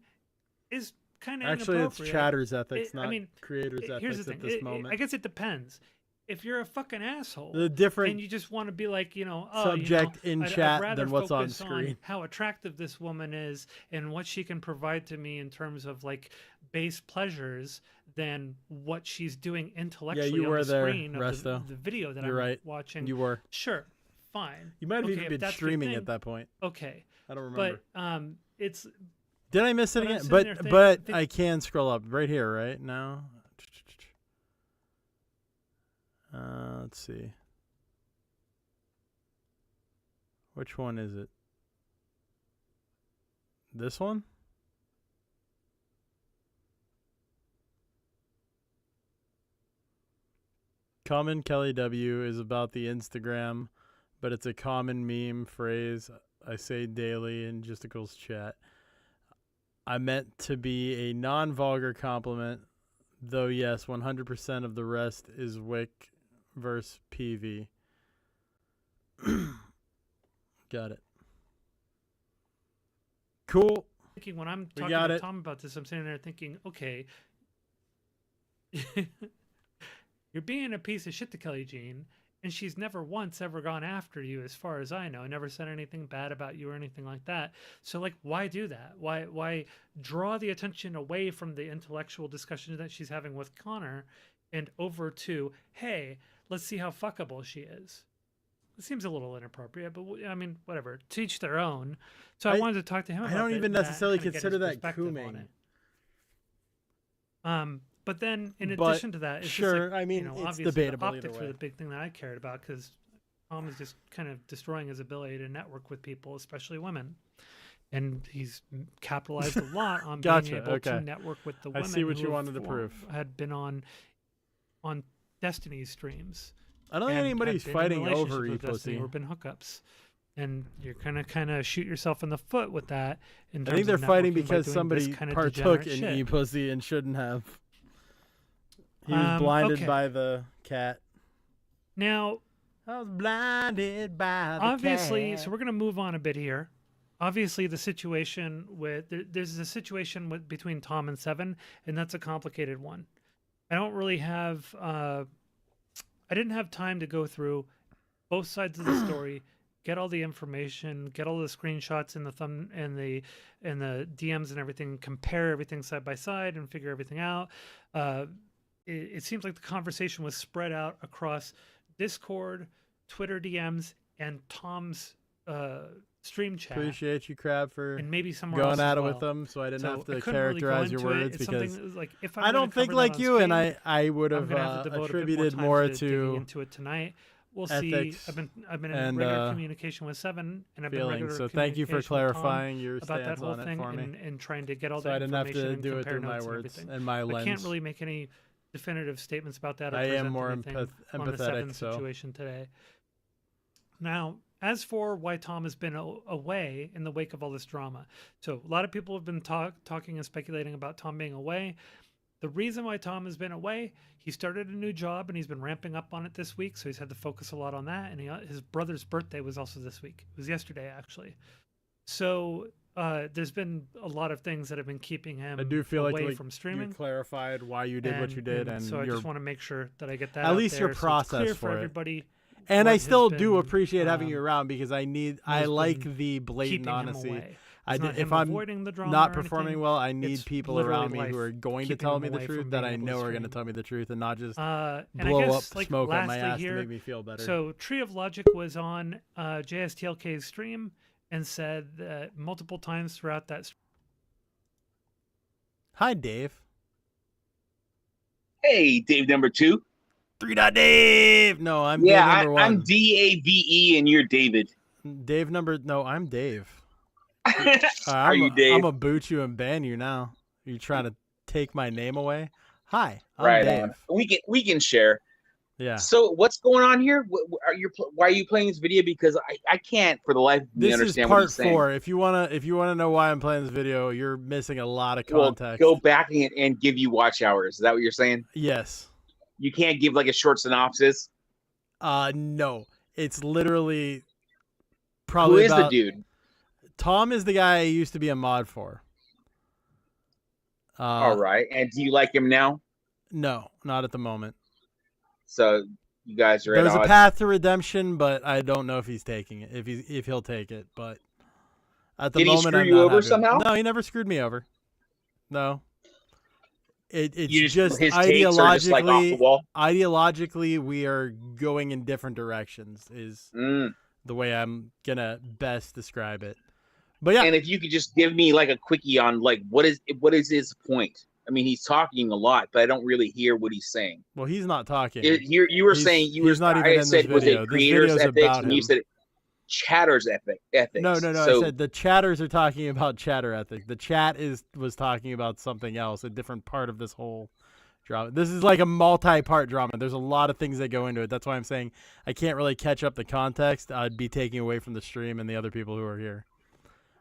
is kind of Actually, it's inappropriate. chatter's ethics, not creators' Here's ethics the at thing. this moment. I guess it depends. If you're a fucking asshole, The different and you just want to be like, subject in chat rather than what's on focus screen. how attractive this woman is and what she can provide to me in terms of like base pleasures than what she's doing intellectually you on were the there, screen of Resto. the video that You're I'm right. watching. You were. Sure, fine. You might have Okay, even if been that's your streaming thing, at that point. Okay, I don't remember. But it's. Did I miss it But I'm again? sitting there But thinking- I can scroll up right here, right now. Let's see. Which one is it? This one? Common Kelly W is about the Instagram, but it's a common meme phrase I say daily in Justicles chat. I meant to be a non-vulgar compliment, though yes, 100% of the rest is Wick versus PV. Got it. Cool. Thinking when I'm We talking got to it. Tom about this, I'm sitting there thinking, okay, you're being a piece of shit to Kelly Jean, and she's never once ever gone after you, as far as I know. I never said anything bad about you or anything like that. So, like, why do that? Why draw the attention away from the intellectual discussion that she's having with Connor and over to, hey, let's see how fuckable she is? it seems a little inappropriate, but I mean, whatever. To each their own. So I I- wanted to talk to him. I about don't even that, necessarily kinda get his consider that perspective on cooming. it. But then, in But addition to that, it's sure, just like, I mean, you know, it's obviously debatable the either optics way. were the big thing that I cared about because Tom is just kind of destroying his ability to network with people, especially women. And he's capitalized a lot on Gotcha, being able okay. to network with the I women see what who you have wanted to prove. had been on Destiny's streams. I don't think and anybody's had been in fighting relationships over with Destiny E-Pussy. or been hookups. And you're gonna kind of shoot yourself in the foot with that. In I terms think they're of fighting networking by because doing somebody this kind of partook degenerate in shit. E-Pussy and shouldn't have. He was blinded okay. by the cat. Now, I was blinded by the obviously, cat. so we're gonna move on a bit here. Obviously, the situation with there's a situation between Tom and Seven, and that's a complicated one. I don't really have. I didn't have time to go through both sides of the story, get all the information, get all the screenshots and the thumb and the DMs and everything, compare everything side by side, and figure everything out. It seems like the conversation was spread out across Discord, Twitter DMs, and Tom's stream chat. Appreciate you, Crab, for And maybe somewhere going else at as it with well. them, so I didn't So have I to couldn't really go characterize your into it. words It's something because that was like, if I'm I gonna don't think cover that like on you, and stream, I would I'm have gonna have to devote a bit more attributed time more digging to into it tonight. We'll ethics see. I've been in and, regular communication with Seven, and I've been feelings. regular So thank you for communication with Tom clarifying your about that stance whole on it thing for me. and trying to get all So that I didn't have information to and do it compare through my notes and words everything. and my I can't lens. really make any definitive statements about that. Or I am present more anything on the empathetic, Seven so. situation today. Now, as for why Tom has been away in the wake of all this drama, so a lot of people have been talking and speculating about Tom being away. The reason why Tom has been away, he started a new job and he's been ramping up on it this week, so he's had to focus a lot on that. And his brother's birthday was also this week. It was yesterday, actually. So there's been a lot of things that have been keeping him I do feel away like from you streaming. clarified why you did what you did, and so I your, just want to make sure that I get that at out least there your so it's process clear for it. everybody. And what I has still do been, appreciate having you around because I has like been the blatant keeping him honesty. away. I It's did, not if him I'm avoiding the drama not or performing anything, well, I need it's people literally around me who life are going to keeping tell him me the away truth from that being I able to know are going to stream. tell me the truth and not just And I blow up guess, like, smoke up my lastly ass here, to make me feel better. So Tree of Logic was on JSTLK's stream and said that multiple times throughout that stream. Hi, Dave. Hey, Dave number 2. 3.Dave. No, I'm yeah, Dave number 1. I'm DAVE and you're David. Dave number. No, I'm Dave. Are you Dave? I'm gonna boot you and ban you now. Are you trying to take my name away? Hi, I'm right Dave. on. We can share. Yeah. So what's going on here? Why are you playing this video? Because I can't for the life of me This is understand what part he's saying. 4. If you wanna know why I'm playing this video, you're missing a lot of Well, context. go back and give you watch hours. Is that what you're saying? Yes. You can't give like a short synopsis. No. It's literally probably Who is the about- dude? Tom is the guy I used to be a mod for. All right. And do you like him now? No, not at the moment. So you guys are There's at a odds. path to redemption, but I don't know if he's taking it. If he'll take it, but at the Did he moment, screw I'm you not over happy with it. somehow? No, he never screwed me over. No. It's You just his takes are just like off the wall? ideologically, we are going in different directions. Is Mm. the way I'm gonna best describe it. But yeah, And if you could just give me like a quickie on like what is his point? I mean, he's talking a lot, but I don't really hear what he's saying. well, he's not talking. You were saying he's not even I in this said was video. it This creators video's ethics, about and you him. said chatters ethics. No. So, I said the chatters are talking about chatter ethics. The chat was talking about something else, a different part of this whole drama. This is like a multi-part drama. There's a lot of things that go into it. That's why I'm saying I can't really catch up the context. I'd be taking away from the stream and the other people who are here.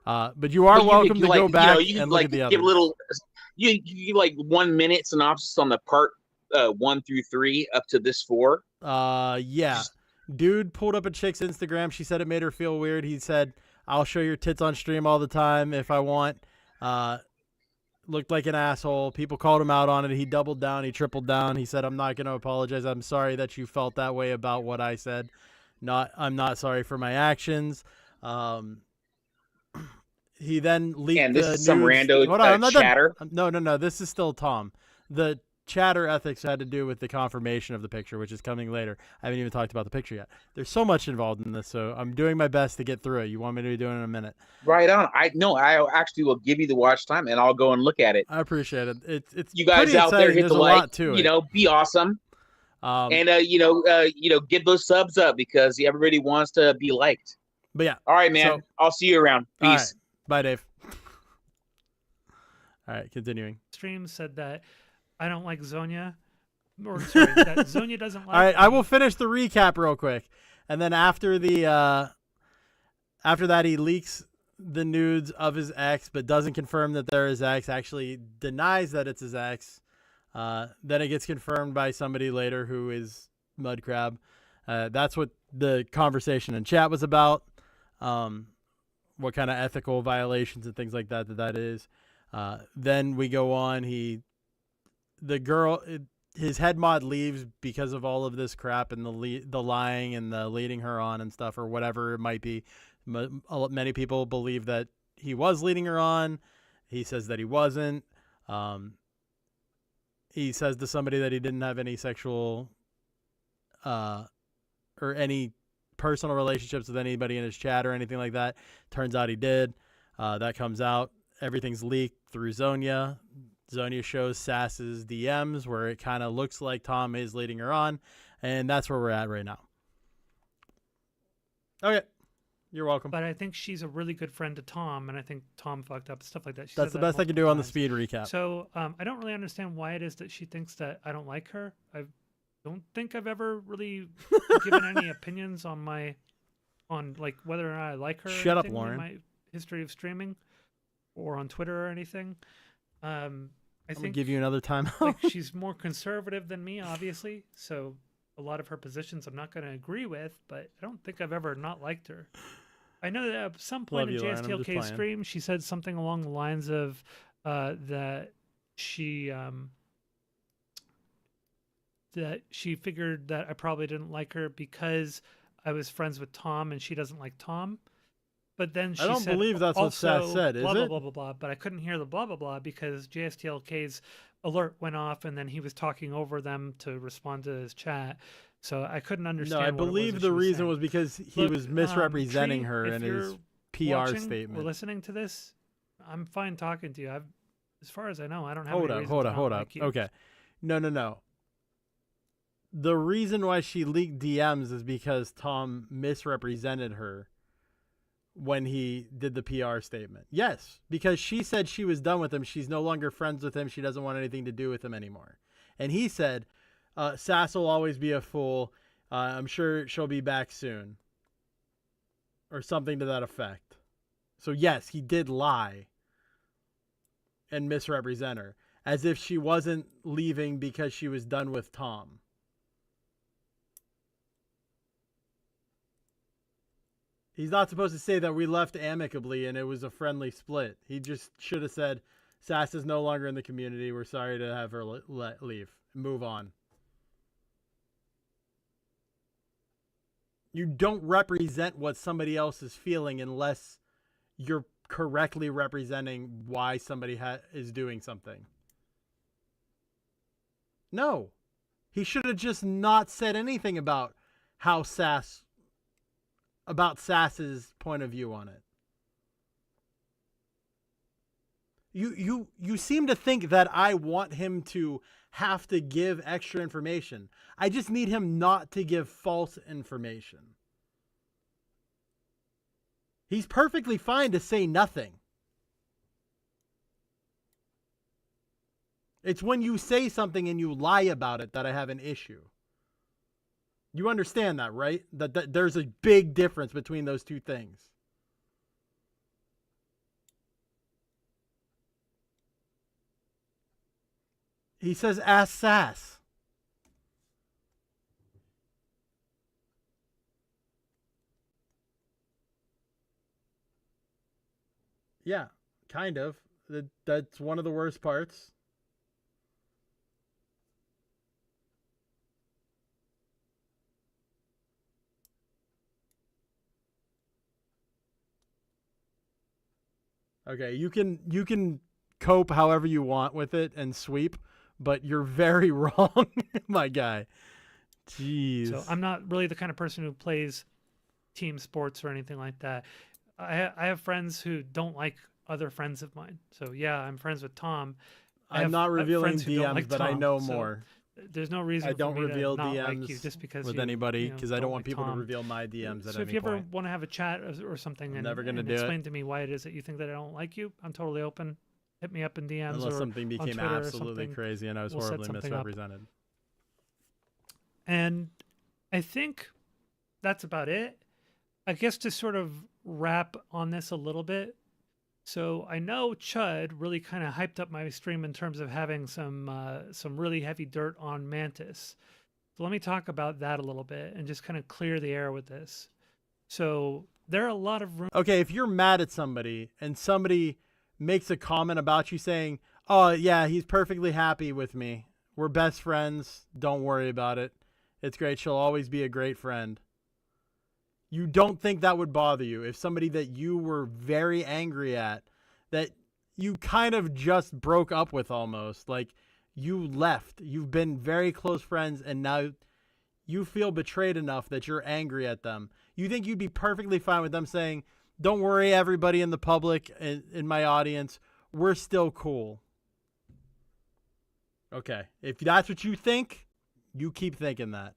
But you are but welcome to like, go back you and like look at the give others. little. You give like 1 minute synopsis on the part 1 through 3 up to this 4. Yeah. Dude pulled up a chick's Instagram. She said it made her feel weird. He said, I'll show your tits on stream all the time if I want. Looked like an asshole. People called him out on it. He doubled down. He tripled down. He said, I'm not going to apologize. I'm sorry that you felt that way about what I said. I'm not sorry for my actions. He then leaked And this the is some nudes. rando Hold on, I'm not done. chatter? No. This is still Tom. The chatter ethics had to do with the confirmation of the picture, which is coming later. I haven't even talked about the picture yet. There's so much involved in this, so I'm doing my best to get through it. You want me to do it in a minute? Right on. I actually will give you the watch time, and I'll go and look at it. I appreciate it. It's you guys pretty out there exciting. hit There's the a like. lot to it. Be awesome. And give those subs up because everybody wants to be liked. But yeah. All right, man. So, I'll see you around. Peace. All right. Bye, Dave. All right, continuing. Stream said that I don't like Zonia. Or sorry, that Zonia doesn't like. All right, I will finish the recap real quick, and then after that, he leaks the nudes of his ex, but doesn't confirm that they're his ex. Actually, denies that it's his ex. Then it gets confirmed by somebody later who is Mudcrab. That's what the conversation in chat was about. What kind of ethical violations and things like that is. Then we go on. His head mod leaves because of all of this crap and the lying and the leading her on and stuff or whatever it might be. Many people believe that he was leading her on. He says that he wasn't. He says to somebody that he didn't have any sexual or any personal relationships with anybody in his chat or anything like that. Turns out he did. That comes out. Everything's leaked through Zonia. Zonia shows Sass's DMs where it kind of looks like Tom is leading her on, and that's where we're at right now. Okay. You're welcome. But I think she's a really good friend to Tom, and I think Tom fucked up, stuff like that. That's the best I can do on the speed recap. So I don't really understand why it is that she thinks that I don't like her. I don't think I've ever really given any opinions on like whether or not I like her. Shut up, in Lauren. my history of streaming, or on Twitter or anything. I think give you another time. Like she's more conservative than me, obviously. So a lot of her positions I'm not going to agree with, but I don't think I've ever not liked her. I know that at some point in JSTLK's stream, she said something along the lines of that she figured that I probably didn't like her because I was friends with Tom and she doesn't like Tom. But then she I don't said believe that's what Sass also said, is blah, blah, it? blah, blah, blah. But I couldn't hear the blah, blah, blah because JSTLK's alert went off and then he was talking over them to respond to his chat. So I couldn't understand. No, I what it was believe that the she was reason saying. was because he Look, was misrepresenting Tree, her if in you're his PR watching statement. or listening to this, I'm fine talking to you. As far as I know, I don't have Hold any up, reason hold to up, not hold up. like you. Okay. No. The reason why she leaked DMs is because Tom misrepresented her when he did the PR statement. Yes, because she said she was done with him. She's no longer friends with him. She doesn't want anything to do with him anymore. And he said, Sass will always be a fool. I'm sure she'll be back soon. Or something to that effect. So yes, he did lie and misrepresent her. As if she wasn't leaving because she was done with Tom. He's not supposed to say that we left amicably and it was a friendly split. He just should have said, Sass is no longer in the community. We're sorry to have her leave. Move on. You don't represent what somebody else is feeling unless you're correctly representing why somebody is doing something. No. He should have just not said anything about how Sass's point of view on it. You seem to think that I want him to have to give extra information. I just need him not to give false information. He's perfectly fine to say nothing. It's when you say something and you lie about it that I have an issue. You understand that, right? That there's a big difference between those two things. He says, ask Sass. Yeah, kind of. That's one of the worst parts. Okay, you can cope however you want with it and sweep, but you're very wrong, my guy. Jeez. So I'm not really the kind of person who plays team sports or anything like that. I have friends who don't like other friends of mine. So yeah, I'm friends with Tom. I'm not revealing friends who don't DMs, like but I Tom, know so more. There's no reason I don't for me reveal to not DMs like you just because with you, anybody because I don't want like people Tom. to reveal my DMs at So any if you ever point. want to have a chat or something and, never gonna and do it. explain to me why it is that you think that I don't like you, I'm totally open. Hit me up in DMs Unless or something on became Twitter or absolutely something. crazy and I was We'll set horribly something up. misrepresented. And I think that's about it. I guess to sort of wrap on this a little bit. So I know Chud really kind of hyped up my stream in terms of having some really heavy dirt on Mantis. So let me talk about that a little bit and just kind of clear the air with this. So there are a lot of Okay, if you're mad at somebody and somebody makes a comment about you saying, "Oh yeah, he's perfectly happy with me. We're best friends. Don't worry about it. It's great. She'll always be a great friend." You don't think that would bother you if somebody that you were very angry at, that you kind of just broke up with almost, like you left, you've been very close friends and now you feel betrayed enough that you're angry at them. You think you'd be perfectly fine with them saying, "Don't worry, everybody in the public, in my audience, we're still cool." Okay, if that's what you think, you keep thinking that.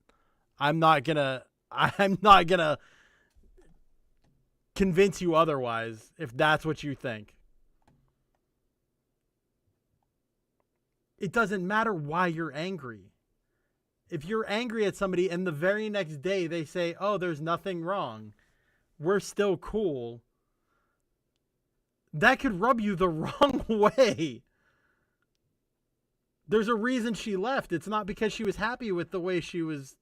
I'm not gonna convince you otherwise if that's what you think. It doesn't matter why you're angry. If you're angry at somebody and the very next day they say, "Oh, there's nothing wrong, we're still cool," that could rub you the wrong way. There's a reason she left. It's not because she was happy with the way she was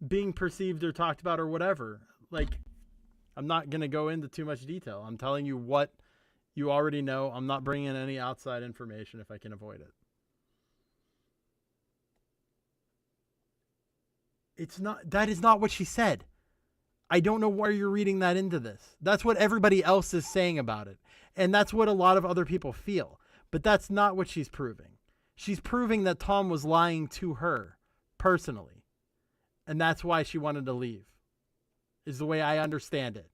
being perceived or talked about or whatever. Like, I'm not going to go into too much detail. I'm telling you what you already know. I'm not bringing in any outside information if I can avoid it. That is not what she said. I don't know why you're reading that into this. That's what everybody else is saying about it. And that's what a lot of other people feel. But that's not what she's proving. She's proving that Tom was lying to her personally. And that's why she wanted to leave, is the way I understand it.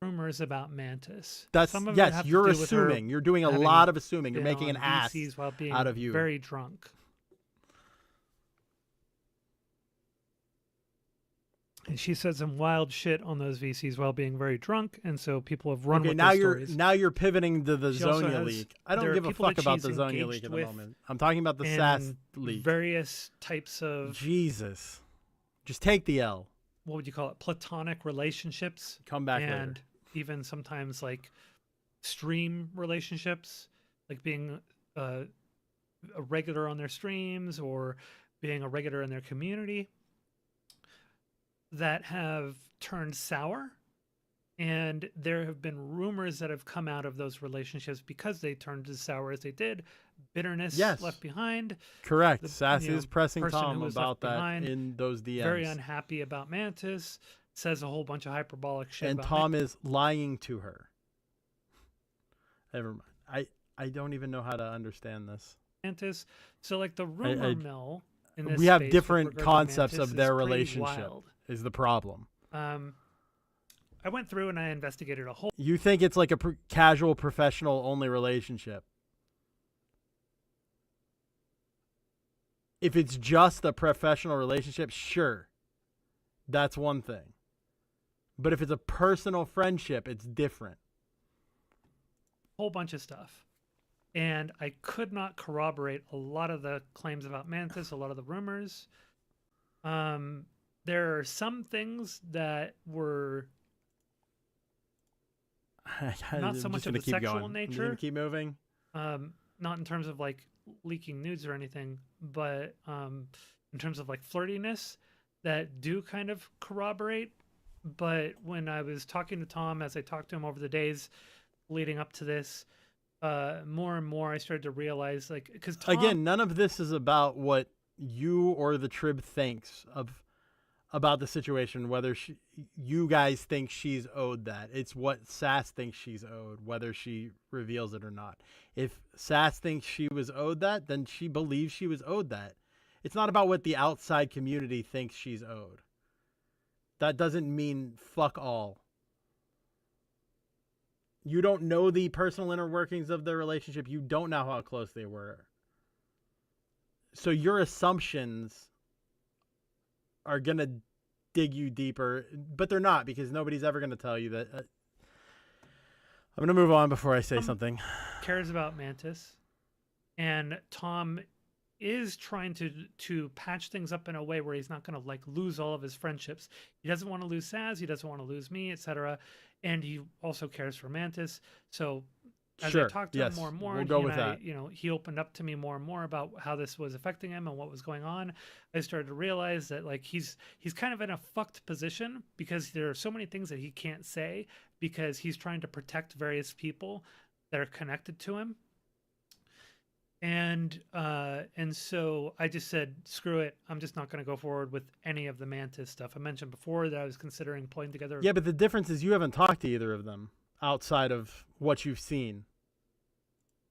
rumors about Mantis. That's Some of it yes, have to you're do with her assuming. You're doing a having lot of assuming. You're been making an on ass VCs while being out of you. very drunk. And she said some wild shit on those VCs while being very drunk, and so people have run Okay, with now those you're stories. now you're pivoting to the She also Zonia has- leak. I don't there are give a people fuck that about the she's Zonia leak engaged at the with moment. I'm talking about the SAS in leak. Various types of Jesus, just take the L. what would you call it? Platonic relationships. Come back later. and even sometimes like stream relationships, like being a regular on their streams or being a regular in their community, that have turned sour. And there have been rumors that have come out of those relationships because they turned as sour as they did. Bitterness Yes. left behind. Correct. Sass is pressing person Tom who was about left that behind, in those DMs. Very unhappy about Mantis. Says a whole bunch of hyperbolic shit And about Tom is lying to her. Never mind. I don't even know how to understand this. Mantis. So like the rumor mill in this We have space with different regard to concepts Mantis of their is pretty relationship wild. is the problem. I went through and I investigated a whole You think it's like a casual professional only relationship. If it's just a professional relationship, sure. That's one thing. But if it's a personal friendship, it's different. whole bunch of stuff. And I could not corroborate a lot of the claims about Mantis, a lot of the rumors. There are some things that were not so much of the sexual nature. I'm gonna keep moving. Not in terms of like leaking nudes or anything, but in terms of like flirtiness that do kind of corroborate. But when I was talking to Tom, as I talked to him over the days leading up to this, more and more I started to realize, like, because Again, none of this is about what you or the Trib thinks about the situation, whether you guys think she's owed that. It's what Sass thinks she's owed, whether she reveals it or not. If Sass thinks she was owed that, then she believes she was owed that. It's not about what the outside community thinks she's owed. That doesn't mean fuck all. You don't know the personal inner workings of their relationship. You don't know how close they were. So your assumptions are going to dig you deeper, but they're not, because nobody's ever going to tell you that. I'm going to move on before I say something. Cares about Mantis, and Tom is trying to patch things up in a way where he's not going to like lose all of his friendships. He doesn't want to lose Saz, he doesn't want to lose me, etc. And he also cares for Mantis. So as I talked to him more and more, we'll go with that. You know, he opened up to me more and more about how this was affecting him and what was going on. I started to realize that like he's kind of in a fucked position, because there are so many things that he can't say because he's trying to protect various people that are connected to him. And so I just said, screw it. I'm just not going to go forward with any of the Mantis stuff. I mentioned before that I was considering pulling together. Yeah, but the difference is you haven't talked to either of them outside of what you've seen.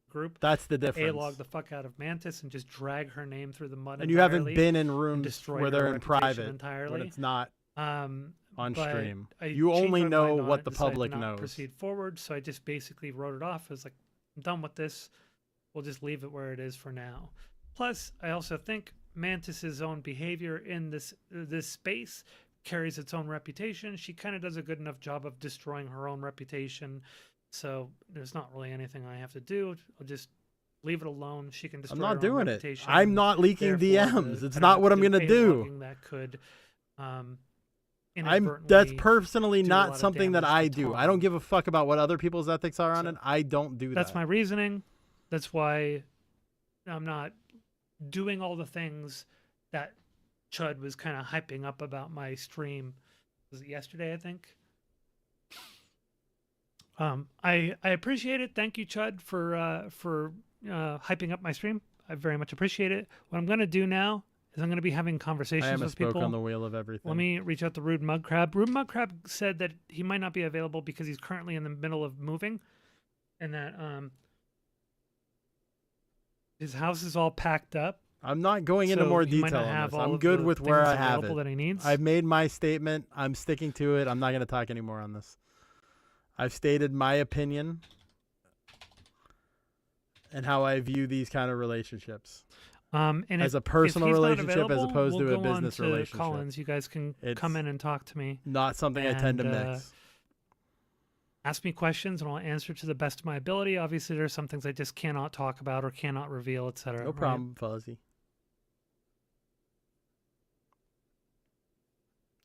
Group. That's the difference. A-log the fuck out of Mantis and just drag her name through the mud. And you haven't been in rooms where they're in private, entirely. when it's not on stream. I You only changed my know mind on what it, the decided public not to knows. Proceed forward. So I just basically wrote it off as like, I'm done with this. We'll just leave it where it is for now. Plus, I also think Mantis's own behavior in this space carries its own reputation. She kind of does a good enough job of destroying her own reputation. So there's not really anything I have to do. I'll just leave it alone. She can destroy I'm not her own doing it. reputation. I'm not leaking Therefore, DMs. I It's don't not have what to I'm going to pay do. logging that could That's inadvertently personally do a lot not of something that damage to I do. Tom. I don't give a fuck about what other people's ethics are on it. I don't do that. That's my reasoning. That's why I'm not doing all the things that Chud was kind of hyping up about my stream. Was it yesterday, I think? I appreciate it. Thank you, Chud, for hyping up my stream. I very much appreciate it. What I'm going to do now is I'm going to be having conversations I am a with spoke people. on the wheel of everything. Let me reach out to Rude Mug Crab. Rude Mug Crab said that he might not be available because he's currently in the middle of moving, and that his house is all packed up. I'm not going into So more he might detail not on have this. all I'm of good the with where things I have it. available that he needs. I've made my statement. I'm sticking to it. I'm not going to talk anymore on this. I've stated my opinion and how I view these kind of relationships. And as if- a personal if he's not relationship as available, opposed we'll to a go on business to relationship. Collins, you guys can It's come in and talk to me. not something I tend to and, mix. Ask me questions and I'll answer to the best of my ability. Obviously, there's some things I just cannot talk about or cannot reveal, etc. No problem, Fuzzy.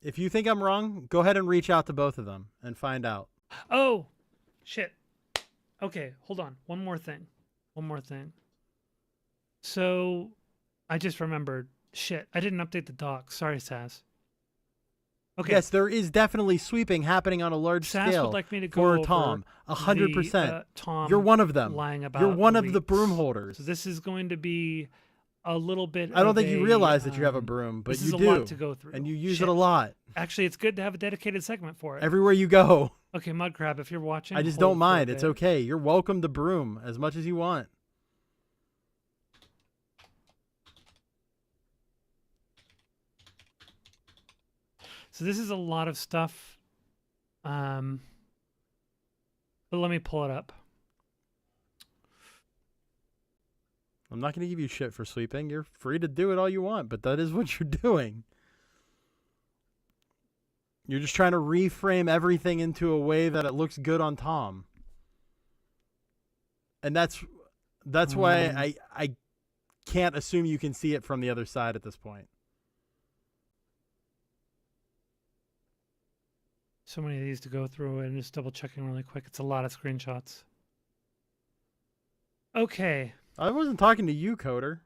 If you think I'm wrong, go ahead and reach out to both of them and find out. Oh, shit. Okay, hold on. One more thing. So, I just remembered. Shit, I didn't update the doc. Sorry, Saz. Okay. Yes, there is definitely sweeping happening on a large Saz scale would like me to go for over Tom. 100%. the, Tom You're one of them. lying You're about one the of the leaks. broom holders. So this is going to be a little bit. I don't of think you a, realize that you have a broom, but this you is a do, lot to go through. and you use Shit. it a lot. Actually, it's good to have a dedicated segment for it. Everywhere you go. Okay, Mudcrab, if you're watching, I just hold don't for a mind. It's bit. okay. You're welcome to broom as much as you want. So this is a lot of stuff. But let me pull it up. I'm not going to give you shit for sweeping. You're free to do it all you want, but that is what you're doing. You're just trying to reframe everything into a way that it looks good on Tom. And that's why I can't assume you can see it from the other side at this point. So many of these to go through and just double checking really quick. It's a lot of screenshots. Okay. I wasn't talking to you, Coder.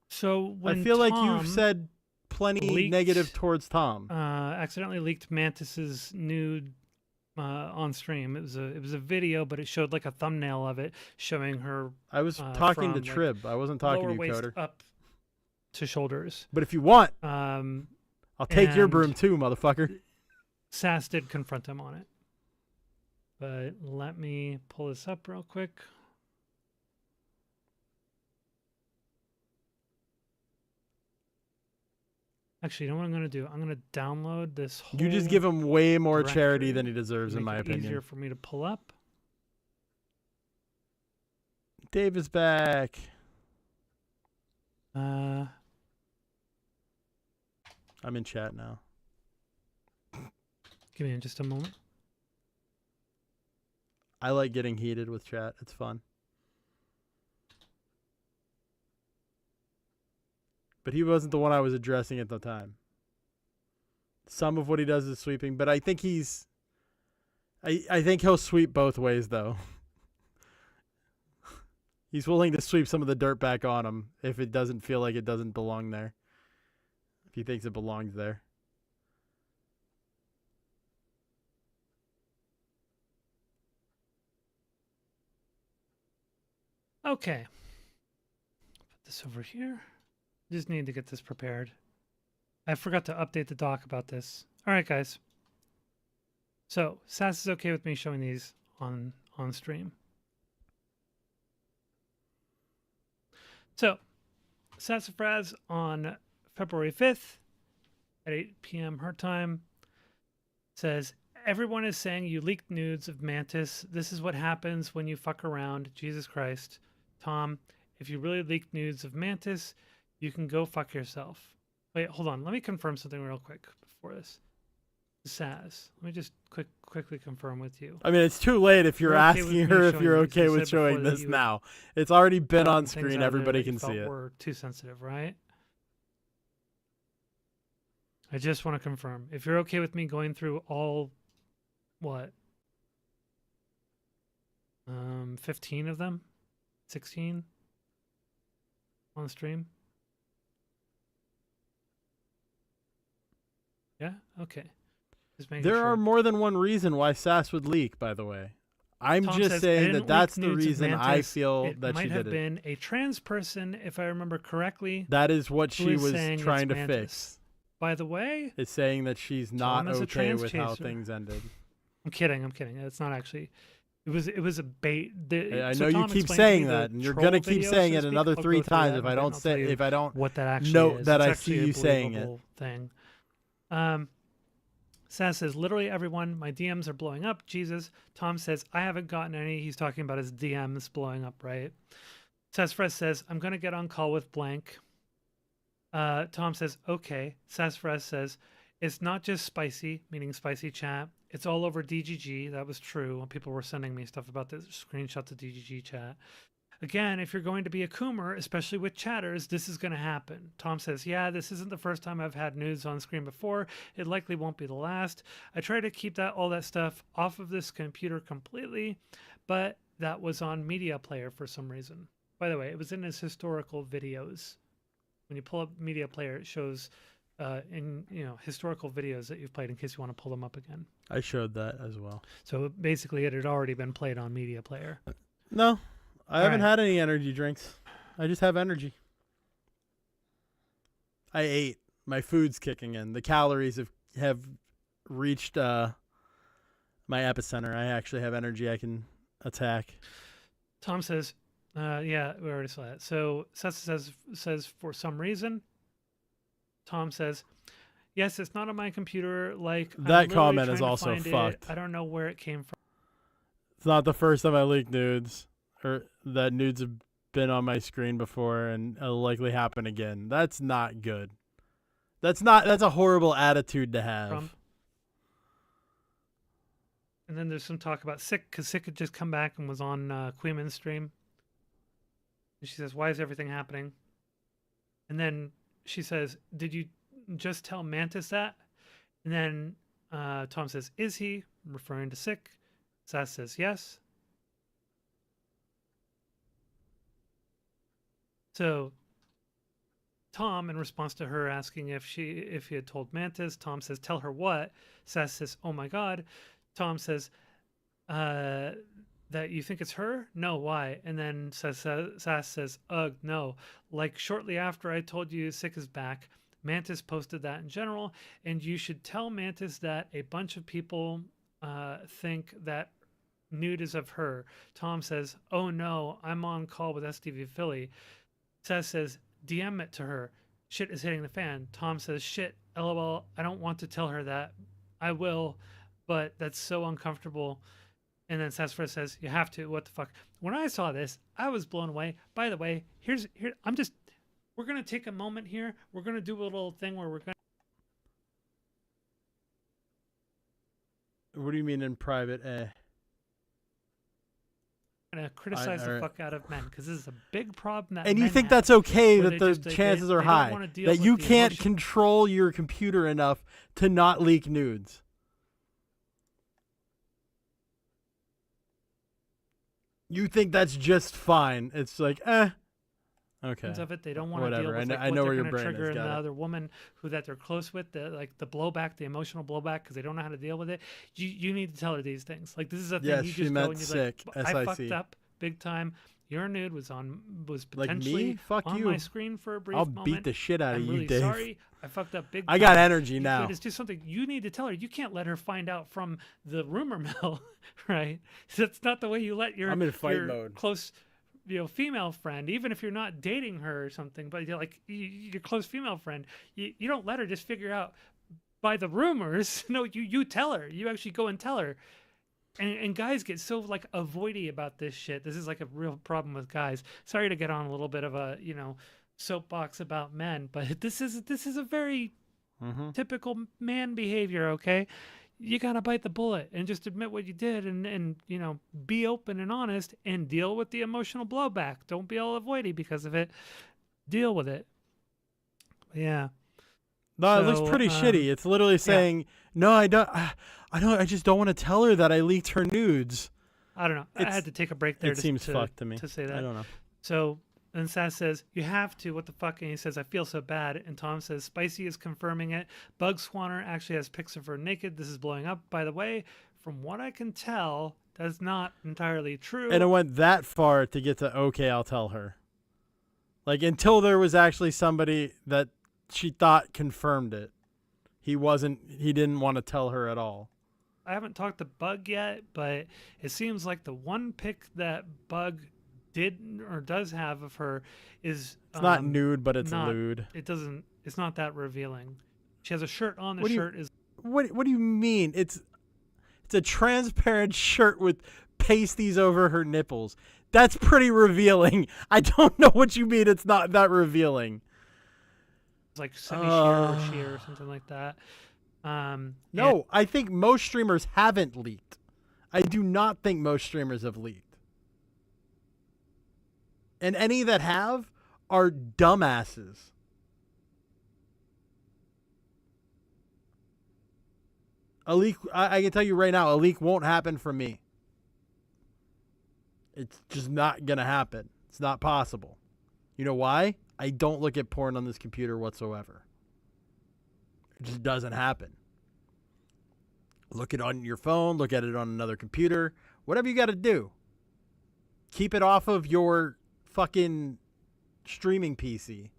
So when I feel like Tom you've said plenty leaked, negative towards Tom. accidentally leaked Mantis's nude on stream. It was a video, but it showed like a thumbnail of it showing her. I was talking to from, Trib. I wasn't talking lower to you, waist Coder. up to shoulders. But if you want, I'll take your And broom too, motherfucker. Sass did confront him on it. But let me pull this up real quick. Actually, you know what I'm going to do? I'm going to download this whole You just give him way more charity directory than he deserves, to in make my it opinion. easier for me to pull up. Dave is back. Uh, I'm in chat now. Give me just a moment. I like getting heated with chat. It's fun. But he wasn't the one I was addressing at the time. Some of what he does is sweeping, but I think he's... I think he'll sweep both ways, though. He's willing to sweep some of the dirt back on him if it doesn't feel like it doesn't belong there. If he thinks it belongs there. Okay. Put this over here. Just need to get this prepared. I forgot to update the doc about this. All right, guys. So, Sass is okay with me showing these on stream. So, Sassafras on February 5th at 8 p.m. her time says, everyone is saying you leaked nudes of Mantis. This is what happens when you fuck around. Jesus Christ. Tom, if you really leaked nudes of Mantis, you can go fuck yourself. Wait, hold on. Let me confirm something real quick before this. Saz, let me just quickly confirm with you. I mean, it's too late if you're okay with asking me her if showing you're these? okay You with said before showing that this you would now. It's already been cut on things screen. out of there Everybody that you can see felt it. were too sensitive, right? I just want to confirm. If you're okay with me going through all, what? 15 of them? 16? On stream? Yeah? Okay. Just making There sure. are more than one reason why Sass would leak, by the way. I'm Tom just says, saying didn't that that's leak the nudes of reason I Mantis. feel It that she might have did it. been a trans person, if I remember correctly. That is what who she is was saying trying it's to Mantis. fix. By the way, It's saying that she's not Tom is a okay trans with how chaser. things ended. I'm kidding. It's not actually. It was a bait. I So know you Tom keep explained to me saying the that, and you're troll gonna keep video, saying so it to speak. another I'll 3 go through times that if in a I bit, don't and I'll tell you what that actually note is. that It's I actually see a you saying it. believable thing. Sass says, literally everyone, my DMs are blowing up. Jesus. Tom says, I haven't gotten any. He's talking about his DMs blowing up, right? Sassafras says, I'm going to get on call with blank. Tom says, okay. Sassafras says, it's not just spicy, meaning spicy chat. It's all over DGG. That was true. People were sending me stuff about this, screenshots of DGG chat. Again, if you're going to be a coomer, especially with chatters, this is going to happen. Tom says, yeah, this isn't the first time I've had nudes on screen before. It likely won't be the last. I try to keep all that stuff off of this computer completely, but that was on Media Player for some reason. By the way, it was in his historical videos. When you pull up Media Player, it shows historical videos that you've played in case you want to pull them up again. I showed that as well. So basically, it had already been played on Media Player. No, I haven't right. had any energy drinks. I just have energy. I ate. My food's kicking in. The calories have reached my epicenter. I actually have energy I can attack. Tom says, yeah, we already saw that. So Sessa says for some reason. Tom says, yes, it's not on my computer. Like That I'm comment is trying to also find fucked. it. I don't know where it came from. It's not the first time I leaked nudes, or that nudes have been on my screen before, and it'll likely happen again. That's not good. That's a horrible attitude to have. And then there's some talk about Sick, because Sick had just come back and was on Queeman's stream. And she says, why is everything happening? And then she says, did you just tell Mantis that? And then Tom says, is he? Referring to Sick. Sass says, yes. So Tom, in response to her asking if he had told Mantis, Tom says, tell her what? Sass says, oh my God. Tom says, that you think it's her? No, why? And then Sass says, ugh, no. Like shortly after I told you Sick is back, Mantis posted that in general, and you should tell Mantis that a bunch of people think that nude is of her. Tom says, oh no, I'm on call with STV Philly. Seth says, DM it to her. Shit is hitting the fan. Tom says, shit, LOL, I don't want to tell her that. I will, but that's so uncomfortable. And then Sassafras says, you have to. What the fuck? When I saw this, I was blown away. By the way, we're going to take a moment here. We're going to do a little thing where we're going What do you mean in private? to criticize the fuck out of men, because this is a big problem that And you men think have, that's okay, where that they the just- they- chances are they don't high, wanna deal that with you the can't emotion. control your computer enough to not leak nudes? You think that's just fine? It's like, okay. of it. They don't want to deal Whatever. with like, I what know they're where your gonna brain trigger is. in the Got it. other woman who that they're close with, the blowback, the emotional blowback, because they don't know how to deal with it. You need to tell her these things. Like, this is a thing Yes, you she just meant go and you're sick, like, I fucked SIC. up big time. Your nude was Like potentially me? Fuck on you. my screen for a brief I'll moment. beat the shit out of I'm you, really Dave. sorry. I fucked up big time. I got energy But now. it's just something you need to tell her. You can't let her find out from the rumor mill, right? That's not the way you let your, I'm in fight your mode. close female friend, even if you're not dating her or something, but you're like your close female friend, you don't let her just figure out by the rumors. No, you tell her. You actually go and tell her. And guys get so like avoidy about this shit. This is like a real problem with guys. Sorry to get on a little bit of a soapbox about men, but this is a very typical man behavior. Okay, you gotta bite the bullet and just admit what you did, and be open and honest, and deal with the emotional blowback. Don't be all avoidy because of it. Deal with it. Yeah. No, it looks pretty shitty. It's literally saying, no, I don't. I just don't want to tell her that I leaked her nudes. I don't know. I had to take a break there. It seems fucked to me. To say that. I don't know. So then Sass says, you have to. What the fuck? And he says, I feel so bad. And Tom says, Spicy is confirming it. Bug Swanner actually has pics of her naked. This is blowing up. By the way, from what I can tell, that's not entirely true. And it went that far to get to, okay, I'll tell her. Like, until there was actually somebody that she thought confirmed it. He didn't want to tell her at all. I haven't talked to Bug yet, but it seems like the one pic that Bug did or does have of her is It's not nude, but it's not, lewd. It's not that revealing. She has a shirt on. The What do you- shirt is What do you mean? It's a transparent shirt with pasties over her nipples. That's pretty revealing. I don't know what you mean. It's not that revealing. like semi-sheer or sheer or something like that. No, I think most streamers haven't leaked. I do not think most streamers have leaked. And any that have are dumbasses. A leak, I can tell you right now, a leak won't happen from me. It's just not going to happen. It's not possible. You know why? I don't look at porn on this computer whatsoever. It just doesn't happen. Look it on your phone, look at it on another computer, whatever you got to do. Keep it off of your fucking streaming PC.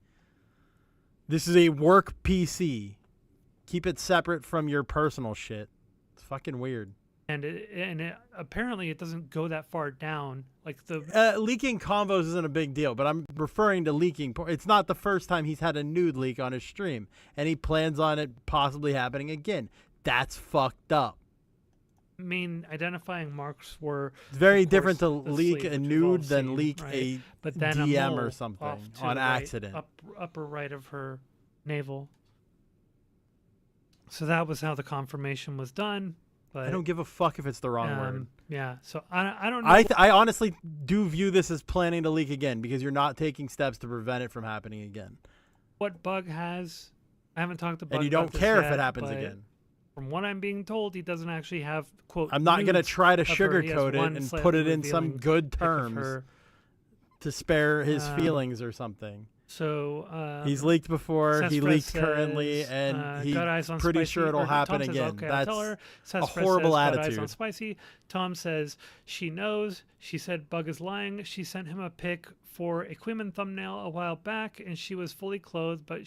This is a work PC. Keep it separate from your personal shit. It's fucking weird. and apparently it doesn't go that far down. Like the leaking convos isn't a big deal, but I'm referring to leaking. It's not the first time he's had a nude leak on his stream, and he plans on it possibly happening again. That's fucked up. main identifying marks were It's very of different to course, the leak sleeve, a which we've all nude than seen, leak right? a but then DM a or mole something off to on the right, accident. upper right of her navel. So that was how the confirmation was done. But I don't give a fuck if it's the wrong word. Yeah, so I don't know. I honestly do view this as planning to leak again because you're not taking steps to prevent it from happening again. What Bug has. I haven't talked to Bug And you about don't this care if yet, it happens but again. From what I'm being told, he doesn't actually have, quote, I'm not going to nudes try to of her. He has sugarcoat one it and slightly put it in some revealing good pic of terms her. to spare his feelings or something. So he's leaked before, he Sesfred leaked currently, says, and he's got eyes on pretty Spicy, sure it'll or happen Tom says, again. okay, I'll tell her. That's a Sesfred horrible says, got eyes on attitude. Spicy. Tom says she knows. She said Bug is lying. She sent him a pic for a Queeman thumbnail a while back, and she was fully clothed, but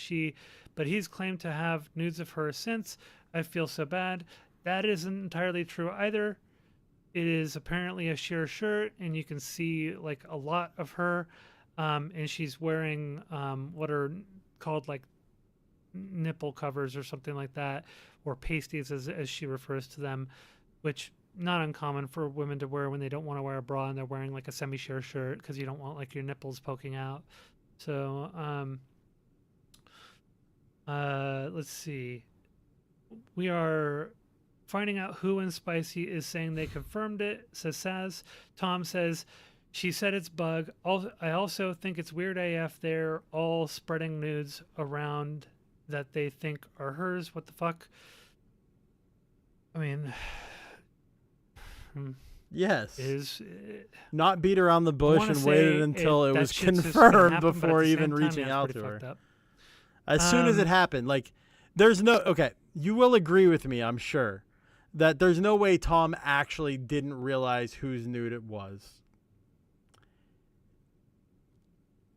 he's claimed to have nudes of her since. I feel so bad. That isn't entirely true either. It is apparently a sheer shirt, and you can see like a lot of her, and she's wearing what are called like nipple covers or something like that, or pasties as she refers to them, which not uncommon for women to wear when they don't want to wear a bra and they're wearing like a semi-sheer shirt because you don't want like your nipples poking out. So let's see. We are finding out who in Spicy is saying they confirmed it, says Saz. Tom says, she said it's bug. I also think it's weird AF they're all spreading nudes around that they think are hers. What the fuck? I mean... Yes. Is not beat around the bush and waited until it was confirmed before even reaching out to her. As soon as it happened, like, there's no... Okay, you will agree with me, I'm sure, that there's no way Tom actually didn't realize whose nude it was.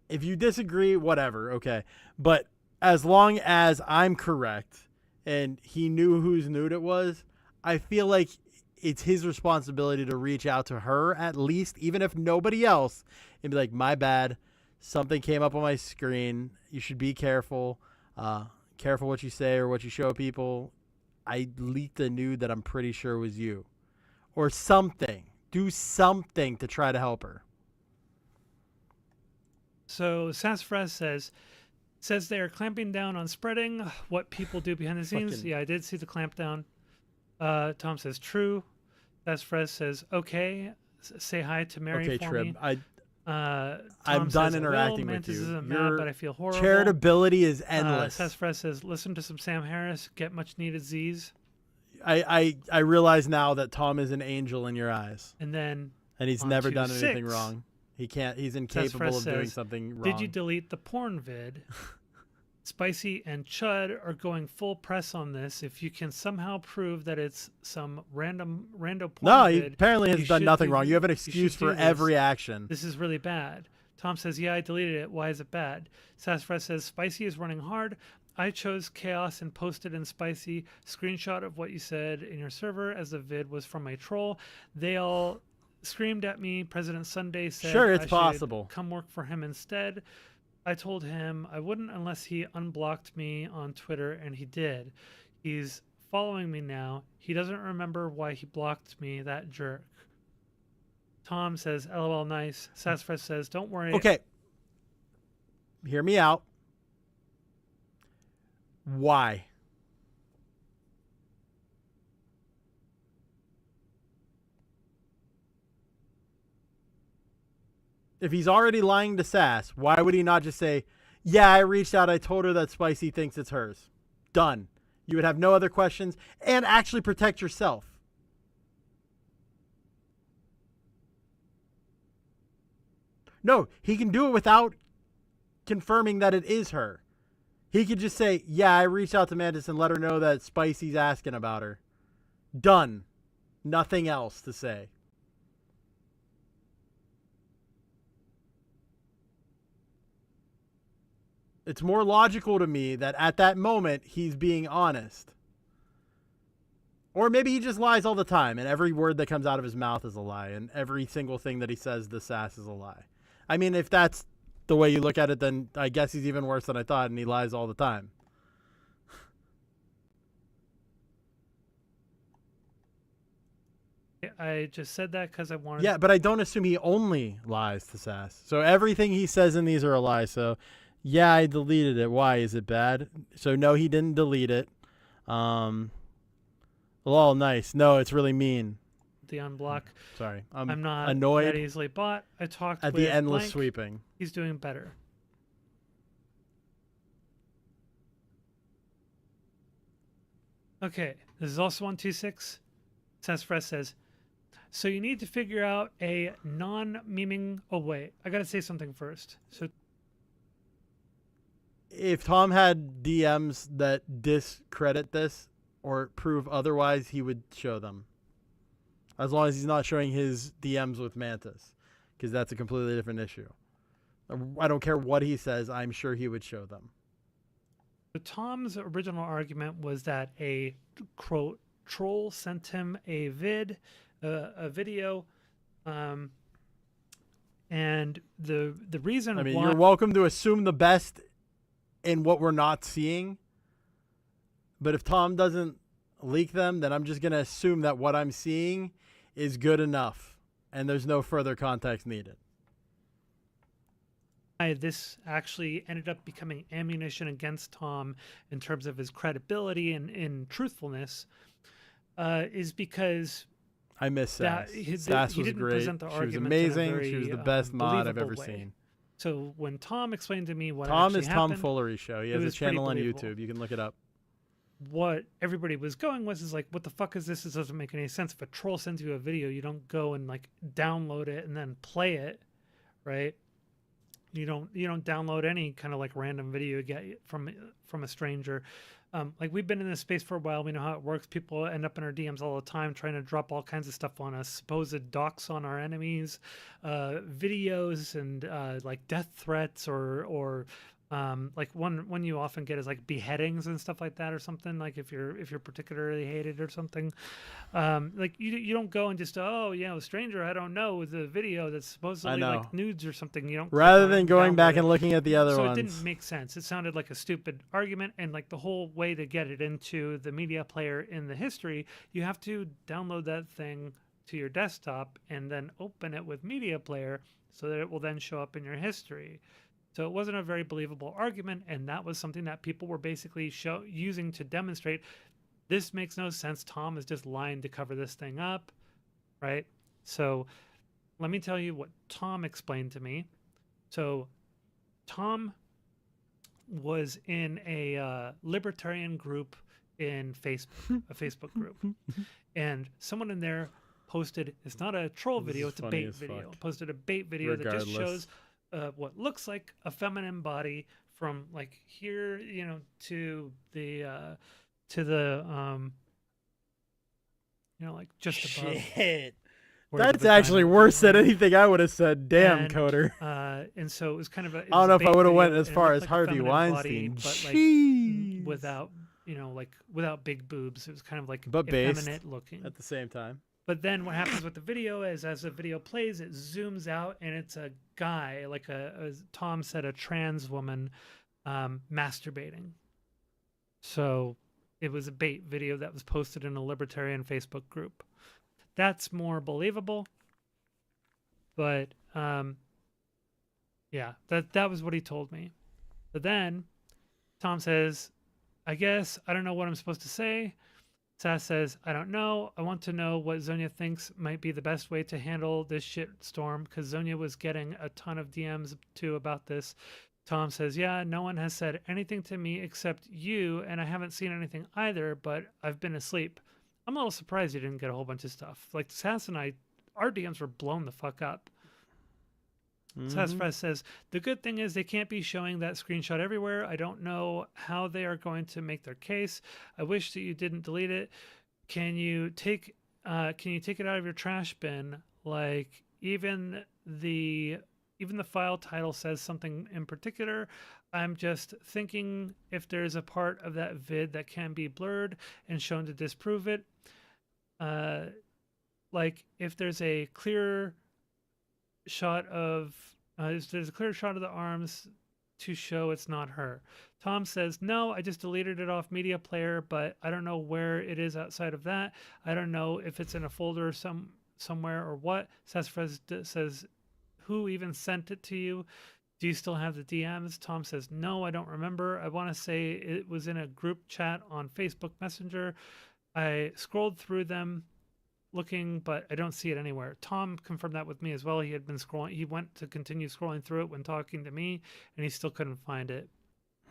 If you disagree, whatever, okay. But as long as I'm correct and he knew whose nude it was, I feel like it's his responsibility to reach out to her at least, even if nobody else, and be like, my bad, something came up on my screen. You should be careful. Careful what you say or what you show people. I leaked a nude that I'm pretty sure was you. Or something. Do something to try to help her. So Sassafras says they are clamping down on spreading what people do behind the scenes. Yeah, I did see the clamp down. Tom says true. Sassafras says okay. Say hi to Mary okay, for Trib. me. I'm done interacting with you. Isn't mad, but I feel horrible. Charitability is endless. Sassafras says listen to some Sam Harris. Get much needed Z's. I realize now that Tom is an angel in your eyes. And he's never done anything wrong. He can't. He's incapable of doing something wrong. Did you delete the porn vid? Spicy and Chud are going full press on this. If you can somehow prove that it's some rando porn No, he vid, apparently has done nothing wrong. You have an you excuse should for do every this. action. This is really bad. Tom says, yeah, I deleted it. Why is it bad? Sassafras says, Spicy is running hard. I chose chaos and posted in Spicy. Screenshot of what you said in your server as the vid was from a troll. They all screamed at me. President Sunday said Sure, it's I should possible. come work for him instead. I told him I wouldn't unless he unblocked me on Twitter, and he did. He's following me now. He doesn't remember why he blocked me, that jerk. Tom says, LOL, nice. Sassafras says, don't worry. Okay. Hear me out. Why? If he's already lying to Sass, why would he not just say, yeah, I reached out. I told her that Spicy thinks it's hers. Done. You would have no other questions and actually protect yourself. No, he can do it without confirming that it is her. He could just say, yeah, I reached out to Mantis and let her know that Spicy's asking about her. Done. Nothing else to say. It's more logical to me that at that moment, he's being honest. Or maybe he just lies all the time, and every word that comes out of his mouth is a lie, and every single thing that he says to Sass is a lie. I mean, if that's the way you look at it, then I guess he's even worse than I thought, and he lies all the time. I just said that because I wanted... Yeah, but I don't assume he only lies to Sass. So everything he says in these are a lie, so... Yeah, I deleted it. Why? Is it bad? So, no, he didn't delete it. Lol, nice. No, it's really mean. The unblock. Sorry. I'm not annoyed that easily bought. I talked at with the endless Blank. sweeping. He's doing better. Okay, this is also 126. Sassafras says, so you need to figure out a non-memeing... Oh, wait. I got to say something first. So... If Tom had DMs that discredit this or prove otherwise, he would show them. As long as he's not showing his DMs with Mantis, because that's a completely different issue. I don't care what he says. I'm sure he would show them. So Tom's original argument was that a quote troll sent him a video, and the reason I mean, why you're welcome to assume the best in what we're not seeing. But if Tom doesn't leak them, then I'm just going to assume that what I'm seeing is good enough, and there's no further context needed. this actually ended up becoming ammunition against Tom in terms of his credibility and in truthfulness, is because I miss Sass. Sass he was didn't great. present the She was argument in a amazing. very, She was the best mod I've believable ever way. seen. So when Tom explained to me what Tom actually is happened, Tomfoolery Show. He it has a was pretty channel on believable. YouTube. You can look it up. What everybody was going was is like, what the fuck is this? This doesn't make any sense. If a troll sends you a video, you don't go and like download it and then play it, right? You don't download any kind of like random video you get from a stranger. Like we've been in this space for a while. We know how it works. People end up in our DMs all the time trying to drop all kinds of stuff on us, supposed docs on our enemies, videos, and like death threats or like one you often get is like beheadings and stuff like that or something, like if you're particularly hated or something. Like you don't go and just, oh yeah, a stranger I don't know with a video that's supposedly like nudes or something. You don't click Rather on it than and going back download and it. looking at the other So ones. it didn't make sense. It sounded like a stupid argument, and like the whole way to get it into the media player in the history, you have to download that thing to your desktop and then open it with media player so that it will then show up in your history. So it wasn't a very believable argument, and that was something that people were basically using to demonstrate this makes no sense. Tom is just lying to cover this thing up, right? So let me tell you what Tom explained to me. So Tom was in a libertarian group in Facebook, a Facebook group, and someone in there posted, it's not a troll This video, is it's a funny as video, fuck. posted a bait video that just Regardless. shows what looks like a feminine body from like here, to the like just above. Shit. where the That's actually vagina worse than is. anything I would have said. Damn, And, Coder. And so it was kind of I don't know if I would have went as far as Harvey Harvey Weinstein. but like Jeez. without without big boobs. It was kind of like But based effeminate looking at the same time. But then what happens with the video is as the video plays, it zooms out and it's a guy, like as Tom said, a trans woman masturbating. So it was a bait video that was posted in a libertarian Facebook group. That's more believable. But yeah, that was what he told me. But then Tom says, I guess I don't know what I'm supposed to say. Sass says, I don't know. I want to know what Zonia thinks might be the best way to handle this shit storm, because Zonia was getting a ton of DMs too about this. Tom says, yeah, no one has said anything to me except you, and I haven't seen anything either, but I've been asleep. I'm a little surprised you didn't get a whole bunch of stuff. Like Sass and I, our DMs were blown the fuck up. Sassfrez says, the good thing is they can't be showing that screenshot everywhere. I don't know how they are going to make their case. I wish that you didn't delete it. Can you take it out of your trash bin? Like even the file title says something in particular. I'm just thinking if there's a part of that vid that can be blurred and shown to disprove it. Like if there's a clear shot of there's a clear shot of the arms to show it's not her. Tom says, no, I just deleted it off media player, but I don't know where it is outside of that. I don't know if it's in a folder somewhere or what. Sassfrez says, who even sent it to you? Do you still have the DMs? Tom says, no, I don't remember. I want to say it was in a group chat on Facebook Messenger. I scrolled through them looking, but I don't see it anywhere. Tom confirmed that with me as well. He had been scrolling. He went to continue scrolling through it when talking to me, and he still couldn't find it.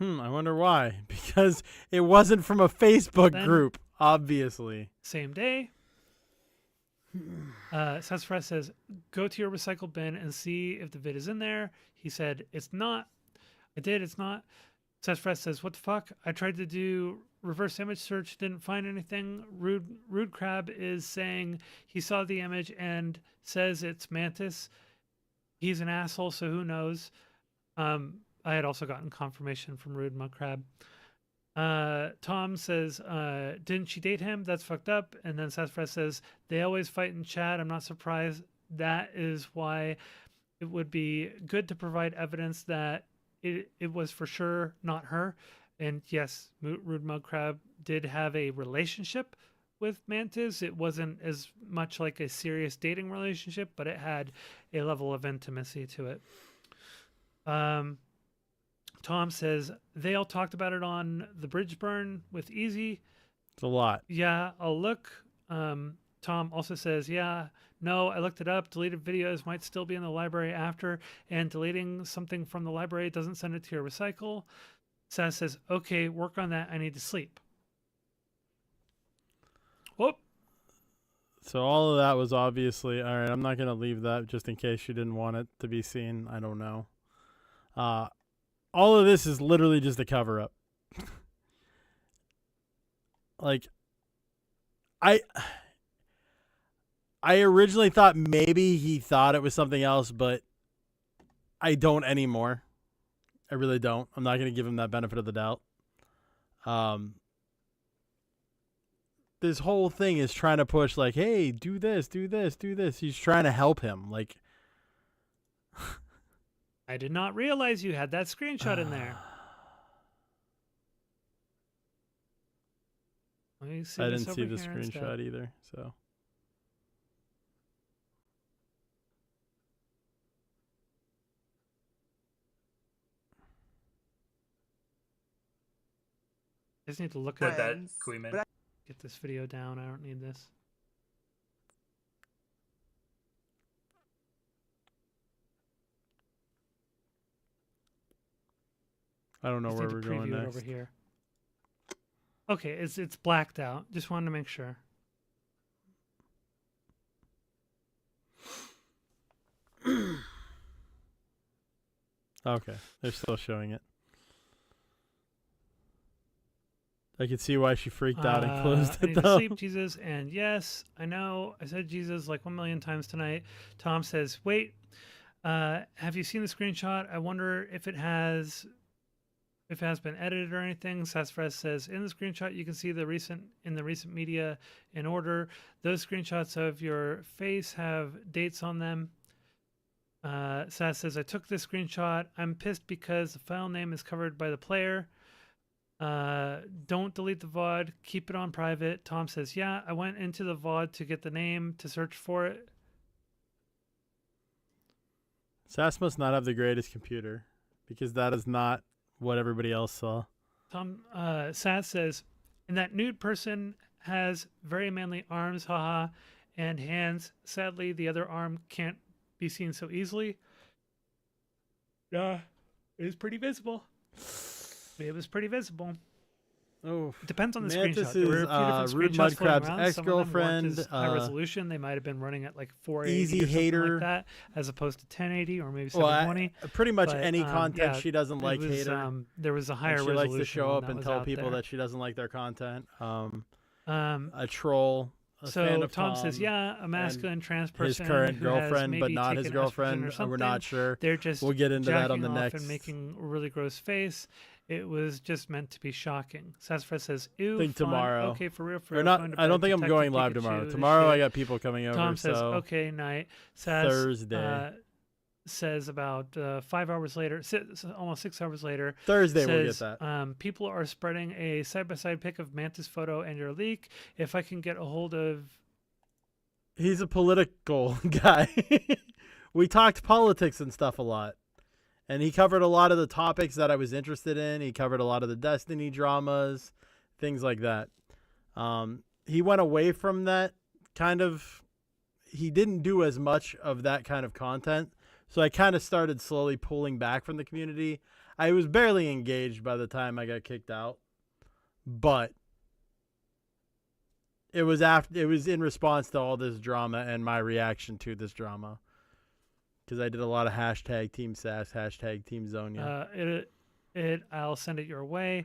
I wonder why. Because it wasn't from a Facebook Then- group, obviously. Same day, Sassfrez says, go to your recycle bin and see if the vid is in there. He said, it's not. I did, it's not. Sassfrez says, what the fuck? I tried to do reverse image search, didn't find anything. Rude Crab is saying he saw the image and says it's Mantis. He's an asshole, so who knows? I had also gotten confirmation from Rude Mudcrab. Tom says, didn't she date him? That's fucked up. And then Sassafras says, they always fight in chat. I'm not surprised. That is why it would be good to provide evidence that it was for sure not her. And yes, Rude Mudcrab did have a relationship with Mantis. It wasn't as much like a serious dating relationship, but it had a level of intimacy to it. Tom says they all talked about it on the bridge burn with Easy. It's a lot. Yeah, I'll look. Tom also says, yeah, no, I looked it up. Deleted videos might still be in the library after, and deleting something from the library doesn't send it to your recycle. Sass says, okay, work on that. I need to sleep. Whoop. So all of that was obviously, all right, I'm not going to leave that just in case you didn't want it to be seen. I don't know. All of this is literally just a cover up. Like, I originally thought maybe he thought it was something else, but I don't anymore. I really don't. I'm not going to give him that benefit of the doubt. This whole thing is trying to push like, hey, do this, do this, do this. He's trying to help him. Like, I did not realize you had that screenshot in there. Let me see I this didn't see over the here screenshot instead. either, so. I just need to look Said at that, Queeman. Get this video down. I don't need this. I don't know Just where need we're to going preview it next. over here. Okay, it's blacked out. Just wanted to make sure. Okay, they're still showing it. I can see why she freaked out and closed I it need to though. sleep, Jesus. And yes, I know I said Jesus like 1 million times tonight. Tom says, wait, have you seen the screenshot? I wonder if it has been edited or anything. Sassafras says, in the screenshot, you can see the recent media in order. Those screenshots of your face have dates on them. Sass says, I took this screenshot. I'm pissed because the file name is covered by the player. Don't delete the VOD. Keep it on private. Tom says, yeah, I went into the VOD to get the name to search for it. Sass must not have the greatest computer because that is not what everybody else saw. Tom Sass says, and that nude person has very manly arms, haha, and hands. Sadly, the other arm can't be seen so easily. Yeah, it is pretty visible. It was pretty visible. Oh, it depends on the Mantis screenshot. There were a few different Rude screenshots floating Mudcrab's around. Some of them weren't ex-girlfriend, as high resolution. They might have been running at like 480 Easy or something hater. like that, as opposed to 1080 or maybe Well, 720. pretty much But, any content yeah, she doesn't it like was, hater. there was a higher And she resolution. likes to show one up that and was tell out people there. that she doesn't like their content. A troll. A So fan of Tom says, Tom, yeah, a masculine and trans his person current who has girlfriend, but maybe not his taken estrogen girlfriend. or We're something. not sure. They're just We'll get into that on the jacking off next. and making a really gross face. It was just meant to be shocking. Sassafras says, ew, think fun. tomorrow. Okay, for real, Or not. going to I don't bed, think I'm Detective going live Pikachu, tomorrow. this Tomorrow I shit. got people coming over. Tom says, so okay, night. Sass, Thursday. says about 5 hours later, almost 6 hours later. Thursday we'll get says, that. People are spreading a side-by-side pic of Mantis photo and your leak. If I can get a hold of... He's a political guy. We talked politics and stuff a lot. And he covered a lot of the topics that I was interested in. He covered a lot of the Destiny dramas, things like that. He went away from that kind of... He didn't do as much of that kind of content. So I kind of started slowly pulling back from the community. I was barely engaged by the time I got kicked out. But it was in response to all this drama and my reaction to this drama. Because I did a lot of hashtag Team Sass, hashtag Team Zonia. I'll send it your way.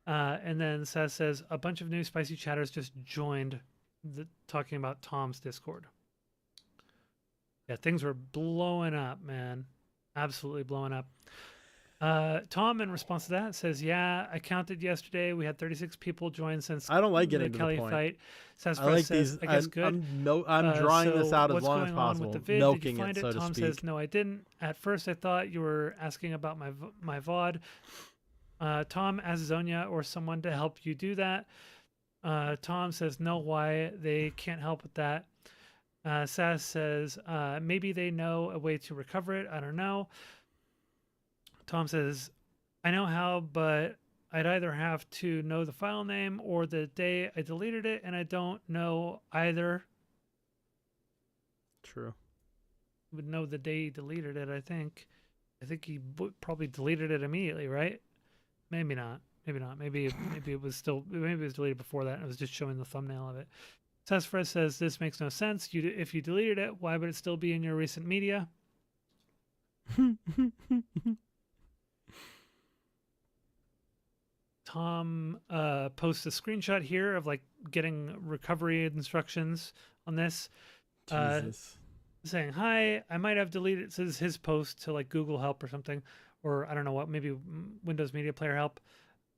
And then Sass says, a bunch of new spicy chatters just joined talking about Tom's Discord. Yeah, things were blowing up, man. Absolutely blowing up. Tom, in response to that, says, "Yeah, I counted yesterday. We had 36 people join since I don't like the getting to the Kelly point. fight." Says, I like says, these. "I guess good." I'm drawing this So out as what's long as going on with possible, the vid? milking Did you find it, so to Tom speak. says, "No, I didn't. At first, I thought you were asking about my VOD." Tom asks Zonia or someone to help you do that. Tom says, "No, why? They can't help with that." Sass says, "Maybe they know a way to recover it. I don't know." Tom says, "I know how, but I'd either have to know the file name or the day I deleted it, and I don't know either." True. Would know the day he deleted it, I think. I think he probably deleted it immediately, right? Maybe not. Maybe not. Maybe it was deleted before that. And it was just showing the thumbnail of it. Tessfred says, "This makes no sense. If you deleted it, why would it still be in your recent media?" Tom posts a screenshot here of like getting recovery instructions on this. Jesus. Saying, "Hi, I might have deleted," it says his post to like Google Help or something, or I don't know what, maybe Windows Media Player Help.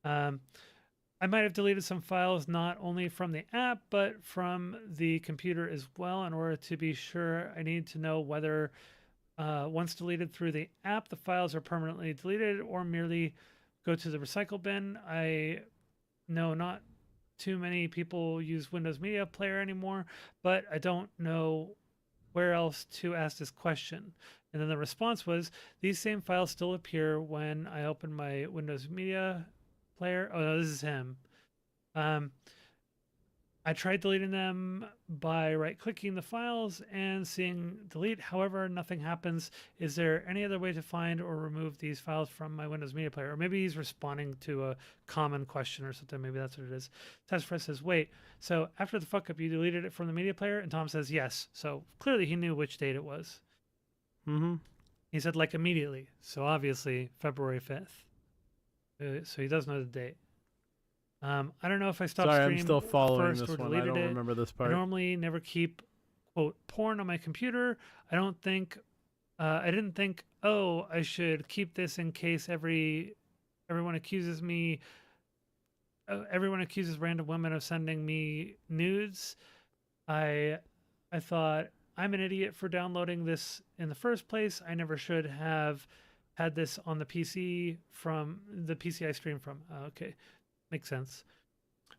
"I might have deleted some files not only from the app, but from the computer as well. In order to be sure, I need to know whether once deleted through the app, the files are permanently deleted or merely go to the recycle bin. I know not too many people use Windows Media Player anymore, but I don't know where else to ask this question." And then the response was, "These same files still appear when I open my Windows Media Player." Oh, no, this is him. "I tried deleting them by right-clicking the files and seeing delete. However, nothing happens. Is there any other way to find or remove these files from my Windows Media Player?" Or maybe he's responding to a common question or something. Maybe that's what it is. Testfred says, "Wait, so after the fuck-up, you deleted it from the media player?" And Tom says, "Yes." So clearly he knew which date it was. Mm-hmm. He said, like, immediately. So obviously February 5th. So he does know the date. "I don't know if I stopped Sorry, I'm stream still following first this or one. I deleted don't it. remember this I part. normally never keep, quote, porn on my computer. I didn't think, oh, I should keep this in case everyone accuses random women of sending me nudes. I thought, I'm an idiot for downloading this in the first place. I never should have had this on the PC from the PC I stream from." Okay, makes sense.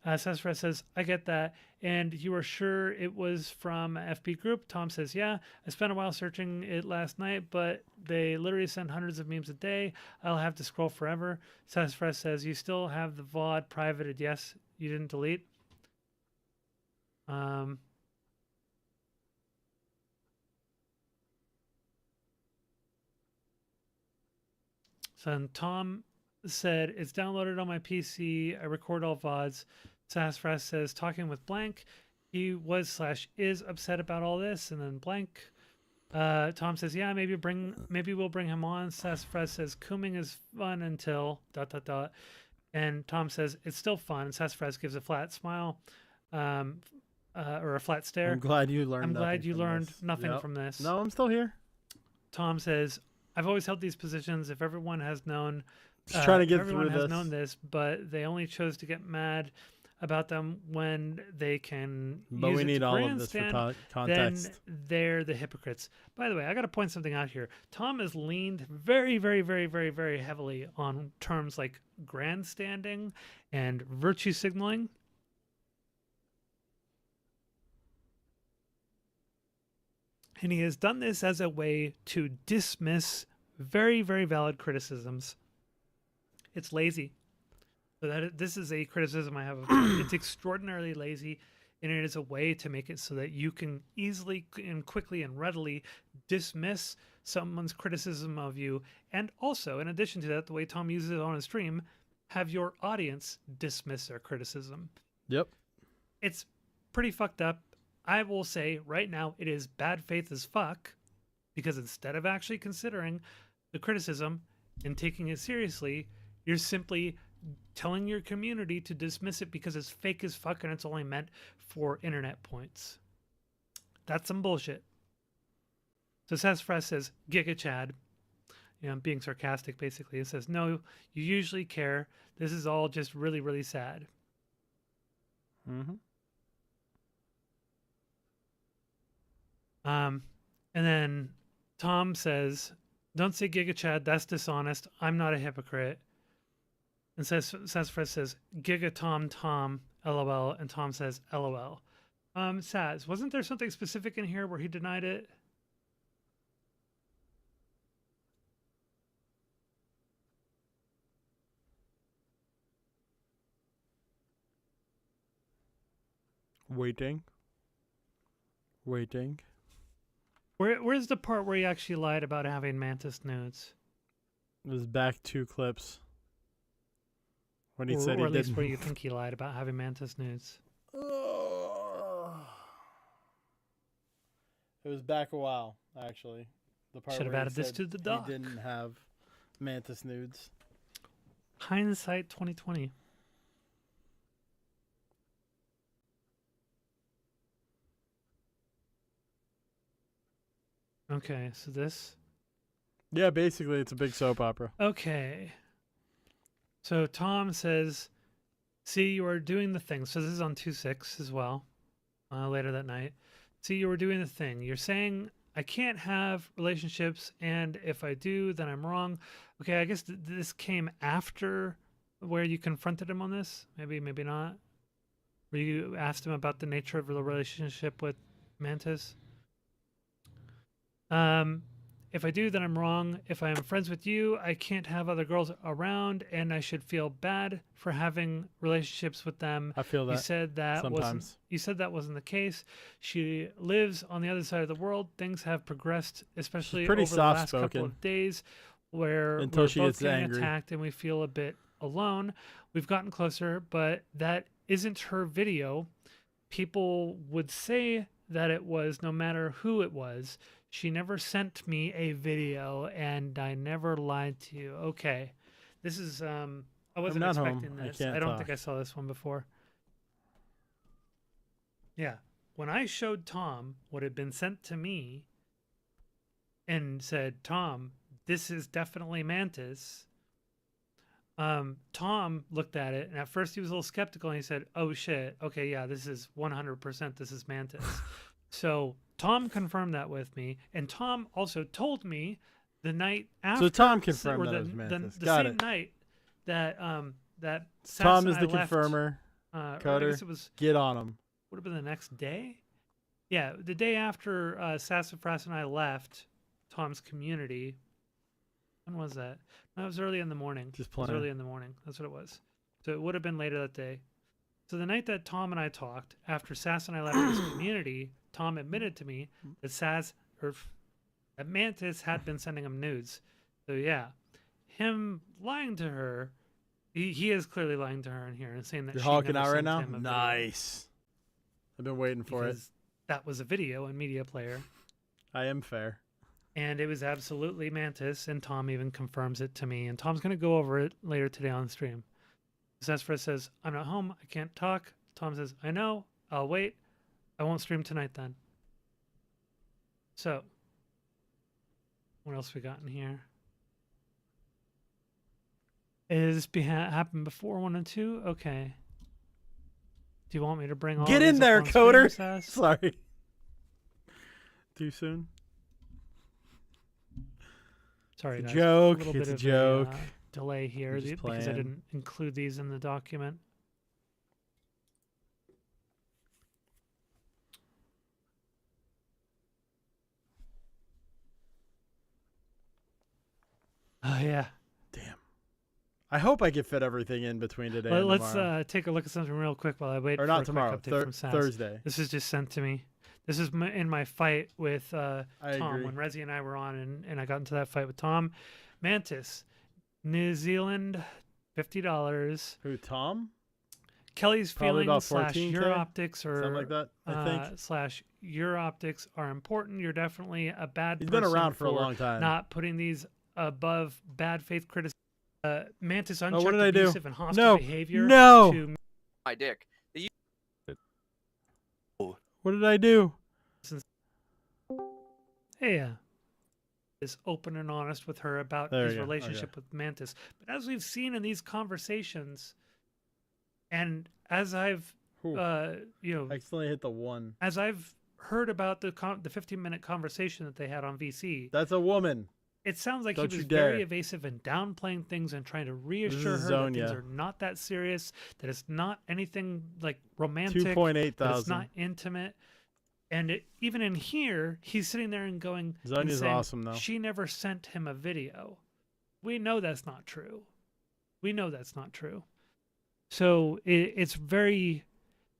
Sesfred says, "I get that. And you were sure it was from FB group?" Tom says, "Yeah. I spent a while searching it last night, but they literally send hundreds of memes a day. I'll have to scroll forever." Sesfred says, "You still have the VOD privated? Yes, you didn't delete." So then Tom said, "It's downloaded on my PC. I record all VODs." Sassfras says, "Talking with blank. He was/is upset about all this." And then blank. Tom says, "Yeah, maybe we'll bring him on." Sassfras says, "Cooming is fun until ... And Tom says, "It's still fun." And Sassfras gives a flat smile, or a flat stare. I'm glad you learned. I'm glad nothing you from learned this. nothing Yep. from this. No, I'm still here. Tom says, "I've always held these positions. If everyone has known, Just trying to get everyone through has this. known this, but they only chose to get mad about them when they can But use we it need to all of this for grandstand, context. then they're the hypocrites." By the way, I got to point something out here. Tom has leaned very, very, very, very, very heavily on terms like grandstanding and virtue signaling. And he has done this as a way to dismiss very, very valid criticisms. It's lazy. So this is a criticism I have of Tom. It's extraordinarily lazy, and it is a way to make it so that you can easily and quickly and readily dismiss someone's criticism of you. And also, in addition to that, the way Tom uses it on his stream, have your audience dismiss their criticism. Yep. It's pretty fucked up. I will say right now, it is bad faith as fuck, because instead of actually considering the criticism and taking it seriously, you're simply telling your community to dismiss it because it's fake as fuck and it's only meant for internet points. That's some bullshit. So Sassfras says, "Giga Chad." being sarcastic basically. It says, no, you usually care. This is all just really, really sad. Mm-hmm. And then Tom says, don't say Giga Chad, that's dishonest. I'm not a hypocrite. And Sassafras says, Giga Tom, LOL. And Tom says, LOL. Saz, wasn't there something specific in here where he denied it? Waiting. Where's the part where he actually lied about having Mantis nudes? It was back 2 clips. When he said or he at least didn't. where you think he lied about having Mantis nudes. It was back a while, actually. The part Should have where he added this said to the doc. He didn't have Mantis nudes. Hindsight 2020. Okay, so this. Yeah, basically, it's a big soap opera. Okay. So Tom says, see, you are doing the thing. So this is on 2/6 as well, later that night. See, you were doing the thing. You're saying I can't have relationships, and if I do, then I'm wrong. Okay, I guess this came after where you confronted him on this. Maybe, maybe not. Where you asked him about the nature of the relationship with Mantis. If I do, then I'm wrong. If I am friends with you, I can't have other girls around, and I should feel bad for having relationships with them. I feel that You said that sometimes. wasn't the case. She lives on the other side of the world. Things have progressed, especially over pretty the last soft-spoken. couple of days, where Until we're she both gets getting angry. attacked and we feel a bit alone. We've gotten closer, but that isn't her video. People would say that it was, no matter who it was. She never sent me a video, and I never lied to you. Okay, this is I wasn't not home. expecting I this. can't I don't talk. think I saw this one before. Yeah, when I showed Tom what had been sent to me, and said, Tom, this is definitely Mantis. Tom looked at it, and at first he was a little skeptical, and he said, oh shit, okay, yeah, this is 100%, this is Mantis. So Tom confirmed that with me, and Tom also told me the night after. So Tom confirmed or that the, it was Mantis. The Got same it. night that that Sass Tom and is I the left, confirmer. or I Cutter, guess it was get on him. would have been the next day. Yeah, the day after Sassafras and I left Tom's community. When was that? No, it was early in the morning. Just It was playing. early in the morning. That's what it was. So it would have been later that day. So the night that Tom and I talked, after Sass and I left his community, Tom admitted to me that that Mantis had been sending him nudes. So yeah, him lying to her, he is clearly lying to her in here and saying that You're she hawking never out right sent now? him a video. Nice. I've been waiting for it. Because that was a video in Media Player. I am fair. And it was absolutely Mantis, and Tom even confirms it to me. And Tom's going to go over it later today on stream. Sassafras says, I'm not home. I can't talk. Tom says, I know. I'll wait. I won't stream tonight then. So, what else we got in here? Is this happened before 1 and 2? Okay. Do you want me to bring all Get these in up there, on stream, Coder. Sass? Sorry. Too soon? Sorry, It's a guys. joke. A little It's bit a of joke. Delay here I'm just because I playing. didn't include these in the document. Oh yeah. Damn. I hope I can fit everything in between today and Let's tomorrow. take a look at something real quick while I wait Or for not a tomorrow, quick update from Sass. Thursday. This is just sent to me. This is in my fight with Tom agree. when Rezi and I were on, and I got into that fight with Tom. Mantis, New Zealand, $50. Who, Tom? Kelly's Probably about feelings / 14K? your optics or Something like that, I think. / your optics are important. You're definitely a bad He's person been around for a long time. not putting these above bad faith criticism. Mantis Oh, unchecked what did I do? abusive and hostile No. behavior No. to My dick. What did I do? Hey, is open and honest with her about There his you go, relationship with Mantis. But as we've seen in these conversations, and as I've you know, I accidentally hit the 1. as I've heard about the 15-minute conversation that they had on VC, That's a woman. it sounds like Don't he you was dare. very evasive and downplaying things and trying to reassure is her that things Zonia. are not that serious, that it's not anything like romantic, 2.8 that it's thousand. not intimate. And even in here, he's sitting there and going, and Zonia's saying, awesome, though. she never sent him a video. We know that's not true. We know that's not true. So it's very,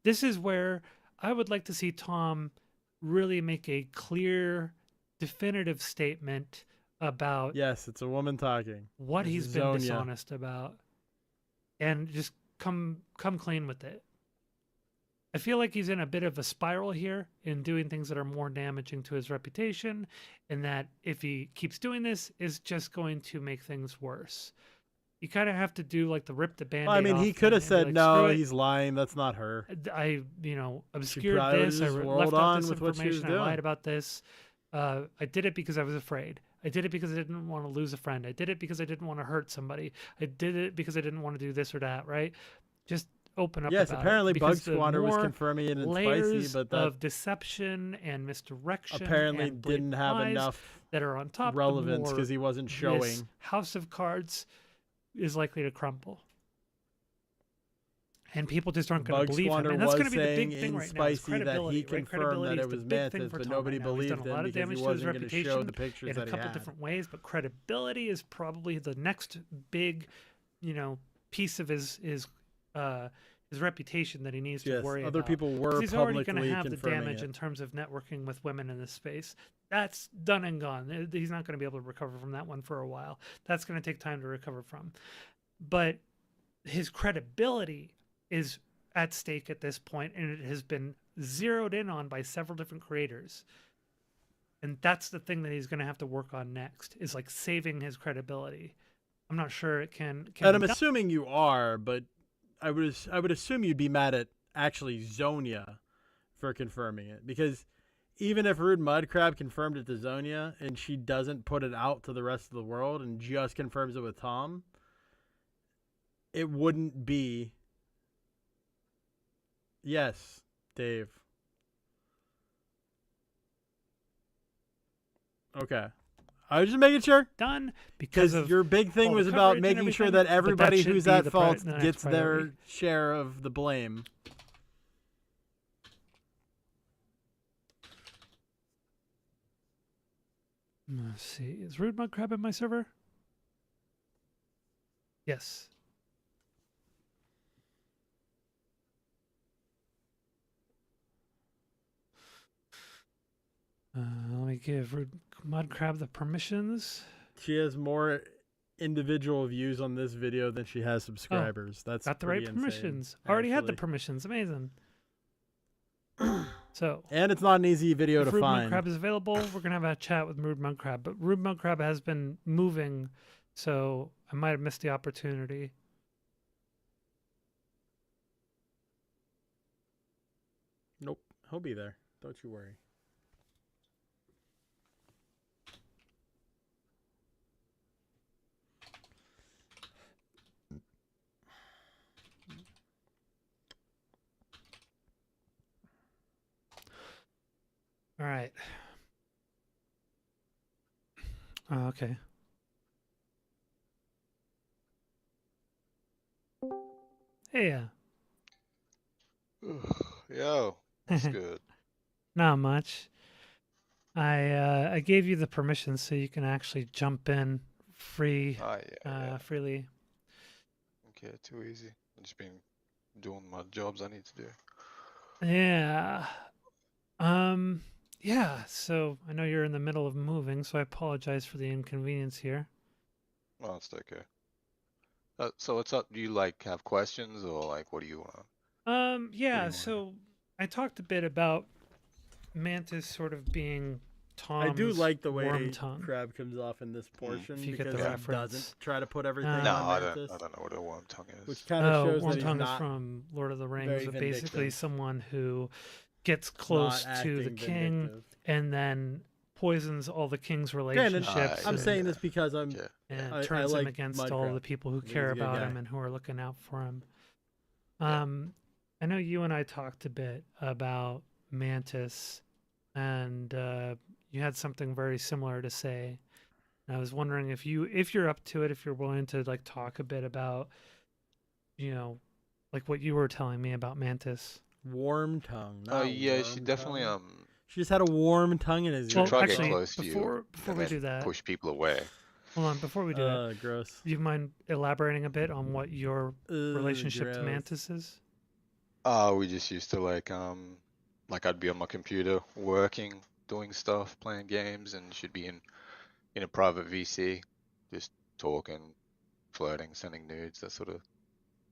this is where I would like to see Tom really make a clear, definitive statement about Yes, it's a woman talking. what This he's is been Zonia. dishonest about, and just come clean with it. I feel like he's in a bit of a spiral here in doing things that are more damaging to his reputation, and that if he keeps doing this, is just going to make things worse. You kind of have to do like the rip the band-aid I mean, off he could have thing and said, be like, no, "Screw it. he's lying. That's not her. I obscured probably this. I just left rolled out on this with what she was information. I lied doing. about this. I did it because I was afraid. I did it because I didn't want to lose a friend. I did it because I didn't want to hurt somebody. I did it because I didn't want to do this or that, right? Just open up Yes, about apparently it. Because Bug the Squatter was more confirming it in layers Spicy, but that of deception and misdirection apparently and blatant didn't have lies enough that are on top, the relevance more 'cause he wasn't this showing. house of cards is likely to crumble. And people just aren't going Bug to believe him. Squatter And that's going was to be the big saying thing in right now. Is Spicy that he credibility, right? confirmed Credibility that is it the was big thing Mantis, for but Tom nobody right now. He's done believed a lot him of because damage he to his wasn't going to show reputation the pictures in that a he couple had. different ways, but credibility is probably the next big, piece of his reputation that he needs to Yes, worry other about. people were 'Cause he's already going to publicly have the confirming damage it. in terms of networking with women in this space. That's done and gone. He's not going to be able to recover from that one for a while. That's going to take time to recover from. But his credibility is at stake at this point, and it has been zeroed in on by several different creators. And that's the thing that he's going to have to work on next, is like saving his credibility. I'm not sure it can And I'm be done. assuming you are, but I would assume you'd be mad at actually Zonia for confirming it, because even if Rude Mudcrab confirmed it to Zonia and she doesn't put it out to the rest of the world and just confirms it with Tom, it wouldn't be. Yes, Dave. Okay. I was just making sure. Done because of your big thing all was the about coverage and making sure everything, that but everybody should who's be at the fault next gets their priority. share of the blame. Let's see. Is Rude Mudcrab in my server? Yes. Let me give Rude Mudcrab the permissions. She has more individual views on this video than she has subscribers. That's Got the right pretty insane, permissions. Already had the actually. permissions. Amazing. So, And it's not an easy video if to Rude find. Mudcrab is available, we're gonna have a chat with Rude Mudcrab. But Rude Mudcrab has been moving, so I might have missed the opportunity. Nope, he'll be there. Don't you worry. All right. Okay. Hey, Yo, what's good? Not much. I gave you the permission so you can actually jump in freely. Okay, too easy. I've just been doing my jobs I need to do. Yeah. Yeah, so I know you're in the middle of moving, so I apologize for the inconvenience here. Well, it's okay. So what's up? Do you like have questions or like what do you want? Yeah, so I talked a bit about Mantis sort of being Tom's I do like the way worm tongue. Crab comes off in this portion If you get because the he reference. doesn't try to put everything No, on I Mantis. don't know what a worm tongue is. Which kind of shows Worm that he's tongue is not from Lord of the Rings, very but basically vindictive. someone who gets close Not to the acting king vindictive. and then poisons all the king's Okay, and relationships. I'm and- saying this because and I turns him like against all Mudcrab. the people who I think care he's a good about guy. him and who are looking out for him. I know you and I talked a bit about Mantis, and you had something very similar to say. And I was wondering if you're up to it, if you're willing to like talk a bit about, like what you were telling me about Mantis. Warm tongue. Oh not yeah, she worm definitely tongue. She just had a warm tongue in his she'll ear. try to actually, get close to you before and we then do that, push people away. hold on, before we do that, Gross. do you mind elaborating a bit on what your relationship to gross. Mantis is? We just used to like I'd be on my computer working, doing stuff, playing games, and she'd be in a private VC, just talking, flirting, sending nudes, that sort of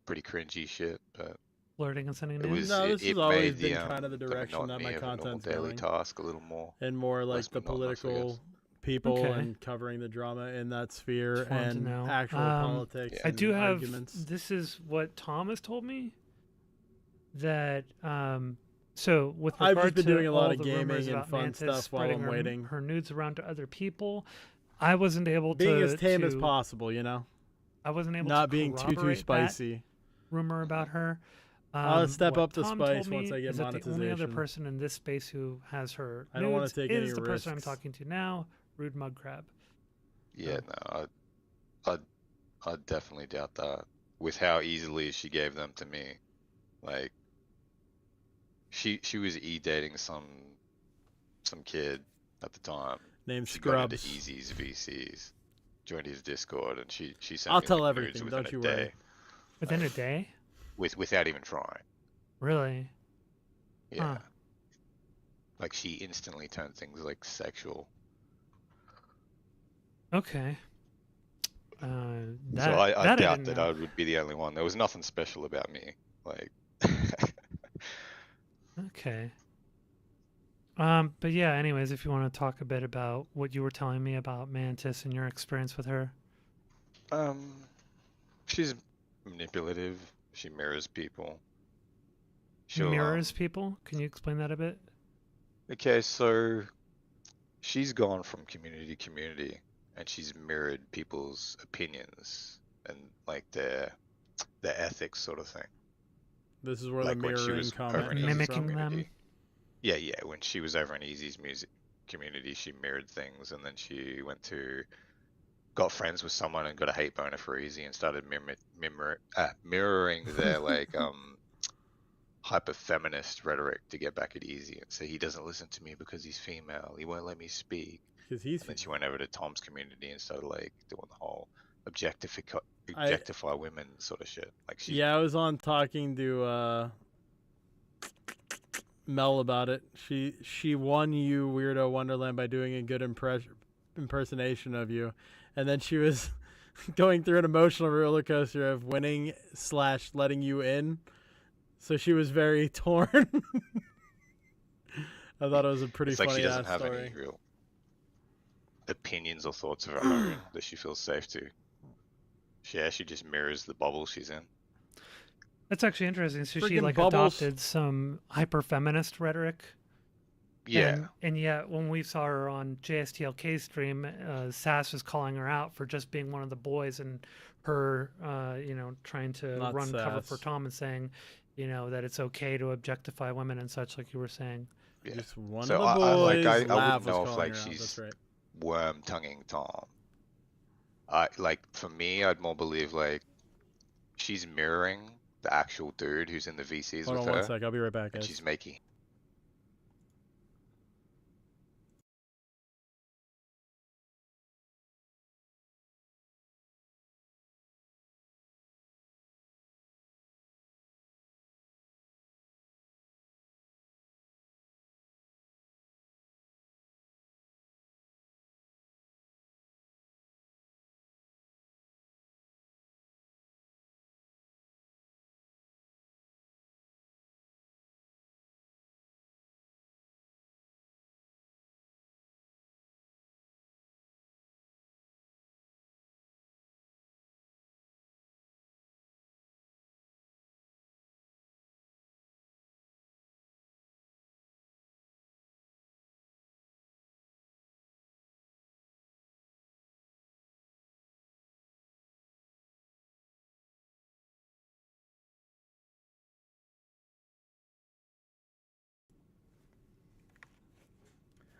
pretty cringy shit. But Flirting and sending it nudes? was No, this it has always made been the kind of the direction that monotony my of a normal content's daily going. task a little more And more less like the monotonous, I political guess. people Okay. and covering the drama in that sphere Just wanted to and know. actual politics. I and do have. arguments. This is what Tom has told me. That so with I've regard just been to doing a lot all of the gaming rumors and about fun Mantis stuff while spreading I'm her, waiting. her nudes around to other people, I wasn't able Being to as tame as to- possible, you know. I wasn't able Not to being too corroborate that spicy. rumor about her. I'll step what up the Tom spice told once me I get is that the only other monetization. person in this space who has her I don't wanna nudes take is any the person I'm risks. talking to now, Rude Mudcrab. Yeah, no, I definitely doubt that. With how easily she gave them to me, like she was dating some kid at the time. Named She got into Scrubs. Easy's VCs, joined his Discord, and she sent I'll me tell like, everything, nudes within don't a you day. worry. Within a day? Without even trying. Really? Yeah. Huh. Like she instantly turned things like sexual. Okay. So That, I that doubt didn't that know. I would be the only one. There was nothing special about me. Like Okay. But yeah, anyways, if you want to talk a bit about what you were telling me about Mantis and your experience with her. she's manipulative. She mirrors people. She'll Mirrors people? Can you explain that a bit? Okay, so she's gone from community to community, and she's mirrored people's opinions and like their ethics, sort of thing. This is where Like the when she mirroring was comment over in comes Easy's Mimicking from. them? community. Yeah. When she was over in Easy's music community, she mirrored things, and then she got friends with someone and got a hate boner for Easy and started mirroring their like hyper feminist rhetoric to get back at Easy and say he doesn't listen to me because he's female. He won't let me speak. Because he's. And then she went over to Tom's community and started like doing the whole objectify women sort of shit. Like she. Yeah, I was on talking to Mel about it. She won you, Weirdo Wonderland, by doing a good impersonation of you, and then she was going through an emotional roller coaster of winning / letting you in. So she was very torn. I thought it was a pretty It's like funny she doesn't ass have story. any real opinions or thoughts of her own that she feels safe to. She just mirrors the bubble she's in. That's actually interesting. So she Friggin' like Bubbles. adopted some hyper feminist rhetoric. Yeah. And yet when we saw her on JSTLK stream, Sass was calling her out for just being one of the boys and her, trying to Not run cover for Sass. Tom and saying, that it's okay to objectify women and such, like you were saying. Yeah. Just one So of the boys. I Lav wouldn't was know if calling like her out, she's that's right. worm tonguing Tom. For me, I'd more believe like she's mirroring the actual dude who's in the VCs Hold with on her. one sec. I'll be right back, And guys. she's making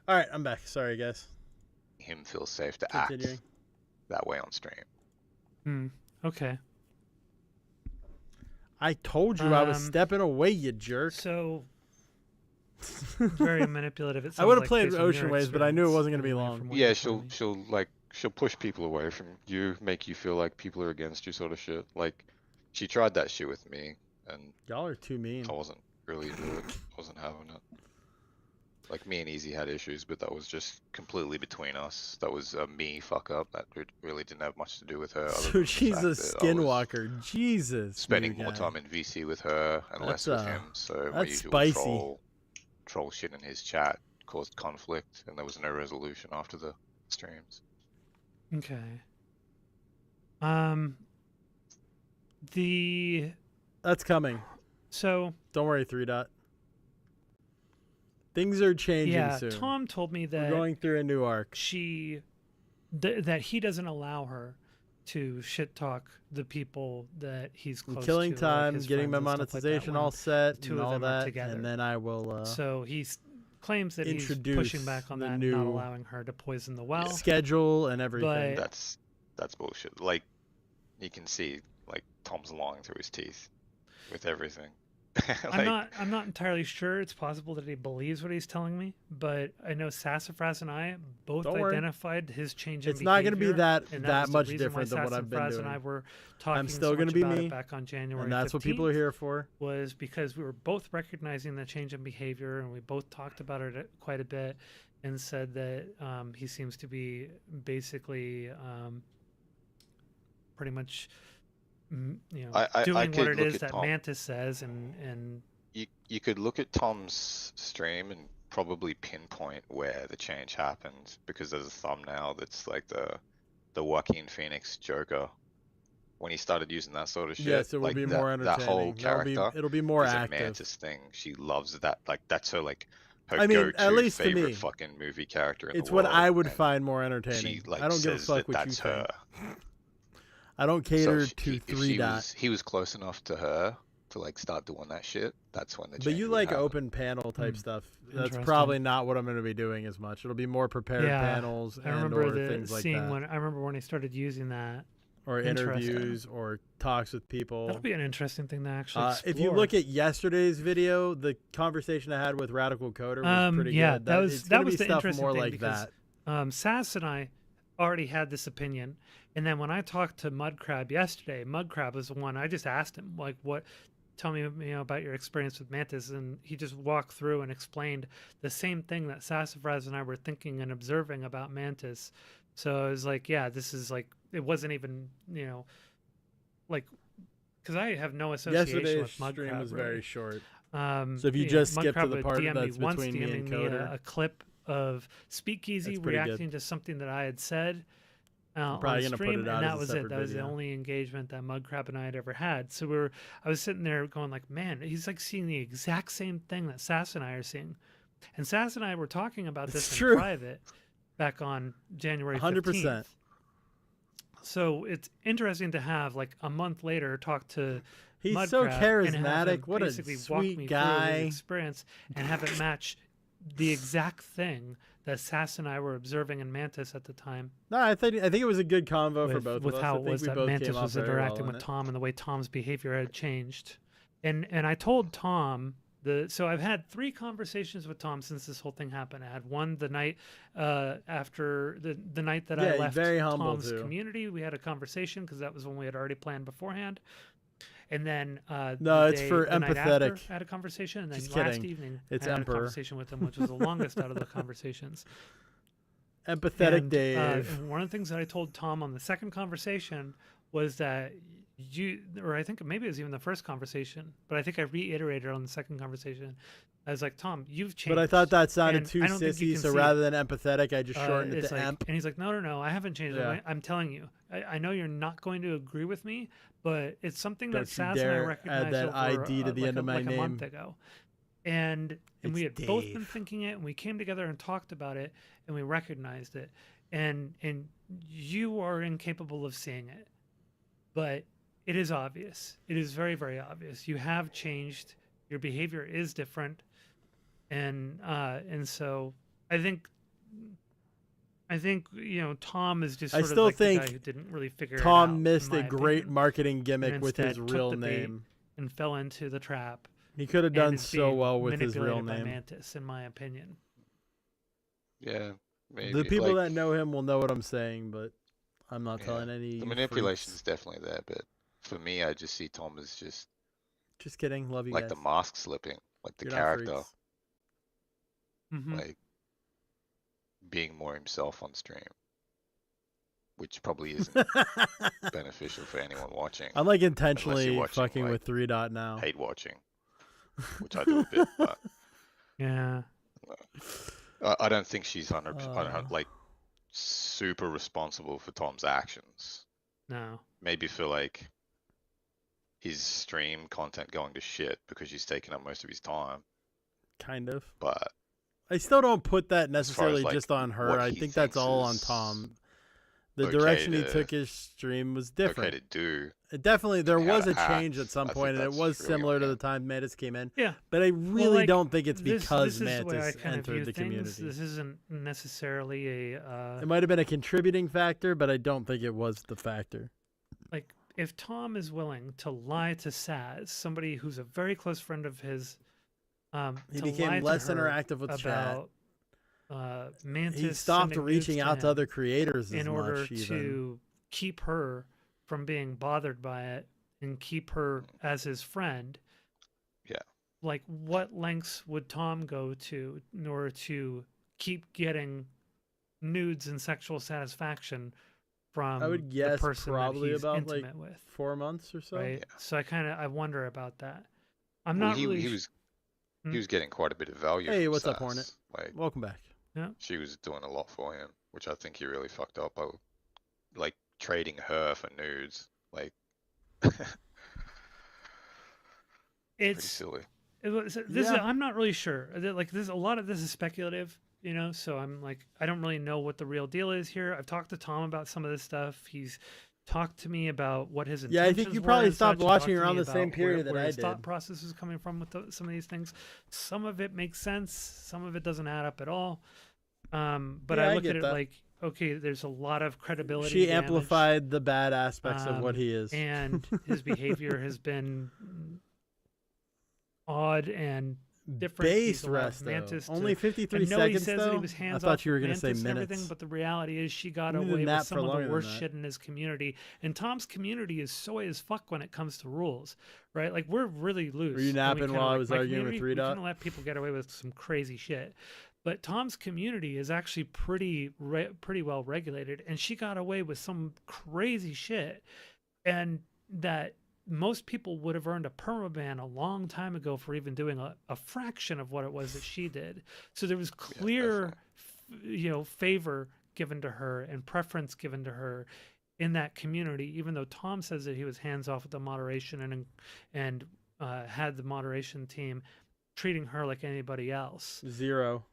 All right, I'm back. Sorry, guys. Him feel safe to Continuing. act that way on stream. Okay. I told you I was stepping away, you jerk. So very manipulative. It I would have sounds like, played based on your Ocean Waves, but I knew it experience, wasn't going to be anyway, long. from what Yeah, you told me. she'll push people away from you, make you feel like people are against you, sort of shit. Like, she tried that shit with me, and y'all are too mean. I wasn't really into it. Wasn't having it. Like, me and Easy had issues, but that was just completely between us. That was a me fuck up. That really didn't have much to do with her. other So than the she's fact a that I was skinwalker. Jesus. spending new more guy. time in VC with her and less That's, with him. So my that's usual spicy. troll shit in his chat caused conflict, and there was no resolution after the streams. Okay. That's coming. So don't worry, 3 Dot. Things are changing yeah, soon. Tom told me that We're going through a new arc. That he doesn't allow her to shit talk the people that he's close Killing to, time, like his getting my friends and stuff like that, monetization when all set, the two and of all them are that, together. and then I will. So he claims that he's introduce pushing back on the that, and new not allowing her to poison the well. schedule and everything. But That's bullshit. Like, you can see, like, Tom's lying through his teeth with everything. Like, I'm not entirely sure. It's possible that he believes what he's telling me, but I know Sassafras and I both Don't worry. identified his change in It's not gonna be behavior, that- and that was the much reason different why than what I've been Sassafras doing. and I were talking I'm still so gonna much be about me, it back on January and that's what people are 15th, here for. was because we were both recognizing the change in behavior, and we both talked about it quite a bit, and said that he seems to be basically pretty much doing what it is that Mantis says, and you could look at Tom's stream and probably pinpoint where the change happened, because there's a thumbnail that's like the Joaquin Phoenix Joker. When he started using that sort of shit, Yes, it will like be that, more that whole entertaining. character, It'll be more is active. a Mantis thing. She loves that. Like, that's her her I mean, go-to at least to favorite me. fucking movie character in It's the what world. I would and find more entertaining. She, like, I don't give a says fuck that what you that's think. her. I don't cater So to if 3 Dot. he was close enough to her to like start doing that shit. That's when the But change you would like happen. open panel type stuff. That's Interesting. probably not what I'm going to be doing as much. It'll be more prepared yeah, panels I and remember or things like that. I remember when he started using that, Or Interesting. interviews or talks with people. That'll be an interesting thing to actually explore. If you look at yesterday's video, the conversation I had with Radical Coder was pretty yeah, good. that was it's that gonna was be the stuff interesting more thing like because that. Sass and I already had this opinion, and then when I talked to Mudcrab yesterday, Mudcrab was the one I just asked him like, "What? Tell me, about your experience with Mantis," and he just walked through and explained the same thing that Sassafras and I were thinking and observing about Mantis. So I was like, "Yeah, this is like it wasn't even like." Because I have no association Yesterday's with Mudcrab. stream was really. very short. So if you just skip to Mudcrab the would part DM that's me once, between me DMing and me Coder. a clip of Speakeasy That's pretty good. reacting to something that I had said on probably gonna put stream, it out and as that a was it. separate That was the video. only engagement that Mudcrab and I had ever had. So I was sitting there going like, man, he's like seeing the exact same thing that Sass and I are seeing. And Sass and I were talking about this It's in true. private back on January 100%. 15th. So it's interesting to have like a month later talk to He's Mudcrab so and have him charismatic. What a basically walk sweet me guy. through his experience and have it match the exact thing that Sass and I were observing in Mantis at the time. No, I think it was a good convo for both With of us. how I it think was we that both Mantis came off was very interacting well with in it. Tom and the way Tom's behavior had changed. And I told Tom so I've had 3 conversations with Tom since this whole thing happened. I had one the night after the night that Yeah, I left very humble, Tom's too. community. We had a conversation because that was when we had already planned beforehand. And then No, the it's for the night after, empathetic. I had a conversation, and then Just last kidding. evening It's I had Emperor. a conversation with him, which was the longest out of the conversations. Empathetic And, Dave. and one of the things that I told Tom on the second conversation was that or I think maybe it was even the first conversation, but I think I reiterated on the second conversation. I was like, Tom, you've changed. But I thought that sounded and too I don't think you sissy, can so see rather it. than empathetic, I just shortened it It's to like, emp. And he's like, no, I haven't changed. Yeah. it. I'm telling you, I know you're not going to agree with me, but it's something Don't that you Sass and I dare add recognized that over ID to the like end of my like a month name. ago. And we had It's both been Dave. thinking it, and we came together and talked about it, and we recognized it. And you are incapable of seeing it, but it is obvious. It is very, very obvious. You have changed. Your behavior is different, and so I think I think Tom is just. I Sort still of like think the guy who didn't really figure it out, Tom in missed my a great opinion, marketing and gimmick with his instead took real the bait name. and fell into the trap. He could have and done is so being well with his real manipulated by name. Mantis, in my opinion. Yeah, maybe. The people like, that know him will know what I'm saying, but I'm not telling any. the manipulation's definitely there, but for me, I just see Tom as just kidding. Love you like guys. the mask slipping, like the You're not character, freaks. like being more himself on stream, which probably isn't beneficial for anyone watching. I'm like unless you're intentionally watching, fucking like, with 3 Dot now. hate watching, which I do a bit, but Yeah. I don't think she's like super responsible for Tom's actions. No. Maybe for like his stream content going to shit because she's taking up most of his time. Kind of. But I still don't put that as necessarily like, just on her. what I he think that's thinks all on is Tom. The okay direction he to- took his stream was different. okay to do, It definitely, there and how was to a change act, at some I think point, and it that's was really similar on to him. the time Mantis came in. Yeah. But I Well, really like, don't think it's this because is the way I Mantis kind of entered view the things. community. This isn't necessarily a. It might have been a contributing factor, but I don't think it was the factor. Like, if Tom is willing to lie to Saz, somebody who's a very close friend of his, He to became lie to less her interactive with chat. about Mantis He stopped sending reaching nudes out to him other creators in as order much, even. to keep her from being bothered by it and keep her as his friend. Yeah. Like, what lengths would Tom go to in order to keep getting nudes and sexual satisfaction from I would the guess person probably that he's about intimate like with? 4 months or so. Right. So I wonder about that. I'm Well, not he really. he was getting quite a bit of value. Hey, from what's up, Saz. Hornet? Like, Welcome back. Yeah. she was doing a lot for him, which I think he really fucked up by like trading her for nudes. Like, pretty It's silly. I'm not really sure. Like, a lot of this is speculative, so I'm like, I don't really know what the real deal is here. I've talked to Tom about some of this stuff. He's talked to me about what his Yeah, I think intentions you were probably and stopped such, and watching talked to around me the same about period that where I his thought did. process is coming from with some of these things. Some of it makes sense. Some of it doesn't add up at all. But Yeah, I I look get at it that. like, okay, there's a lot of credibility She damage, amplified the bad aspects of what he is. and his behavior has been odd and different. Base He's allowed rest, though. Mantis to- Only 53 I know he seconds, says that he though? was I hands thought off you were with gonna say Mantis and everything, minutes. but the reality is she got You need to away nap with for some of longer the than worst that. shit in his community. And Tom's community is soy as fuck when it comes to rules, right? Like, we're really loose. Were you and we napping kinda, while I like, was my arguing with community, 3 we Dot? kinda let people get away with some crazy shit. But Tom's community is actually pretty well regulated, and she got away with some crazy shit, and that most people would have earned a permaban a long time ago for even doing a fraction of what it was that she did. So there was clear, favor given to her and preference given to her in that community, even though Tom says that he was hands off with the moderation and had the moderation team treating her like anybody else. Zero.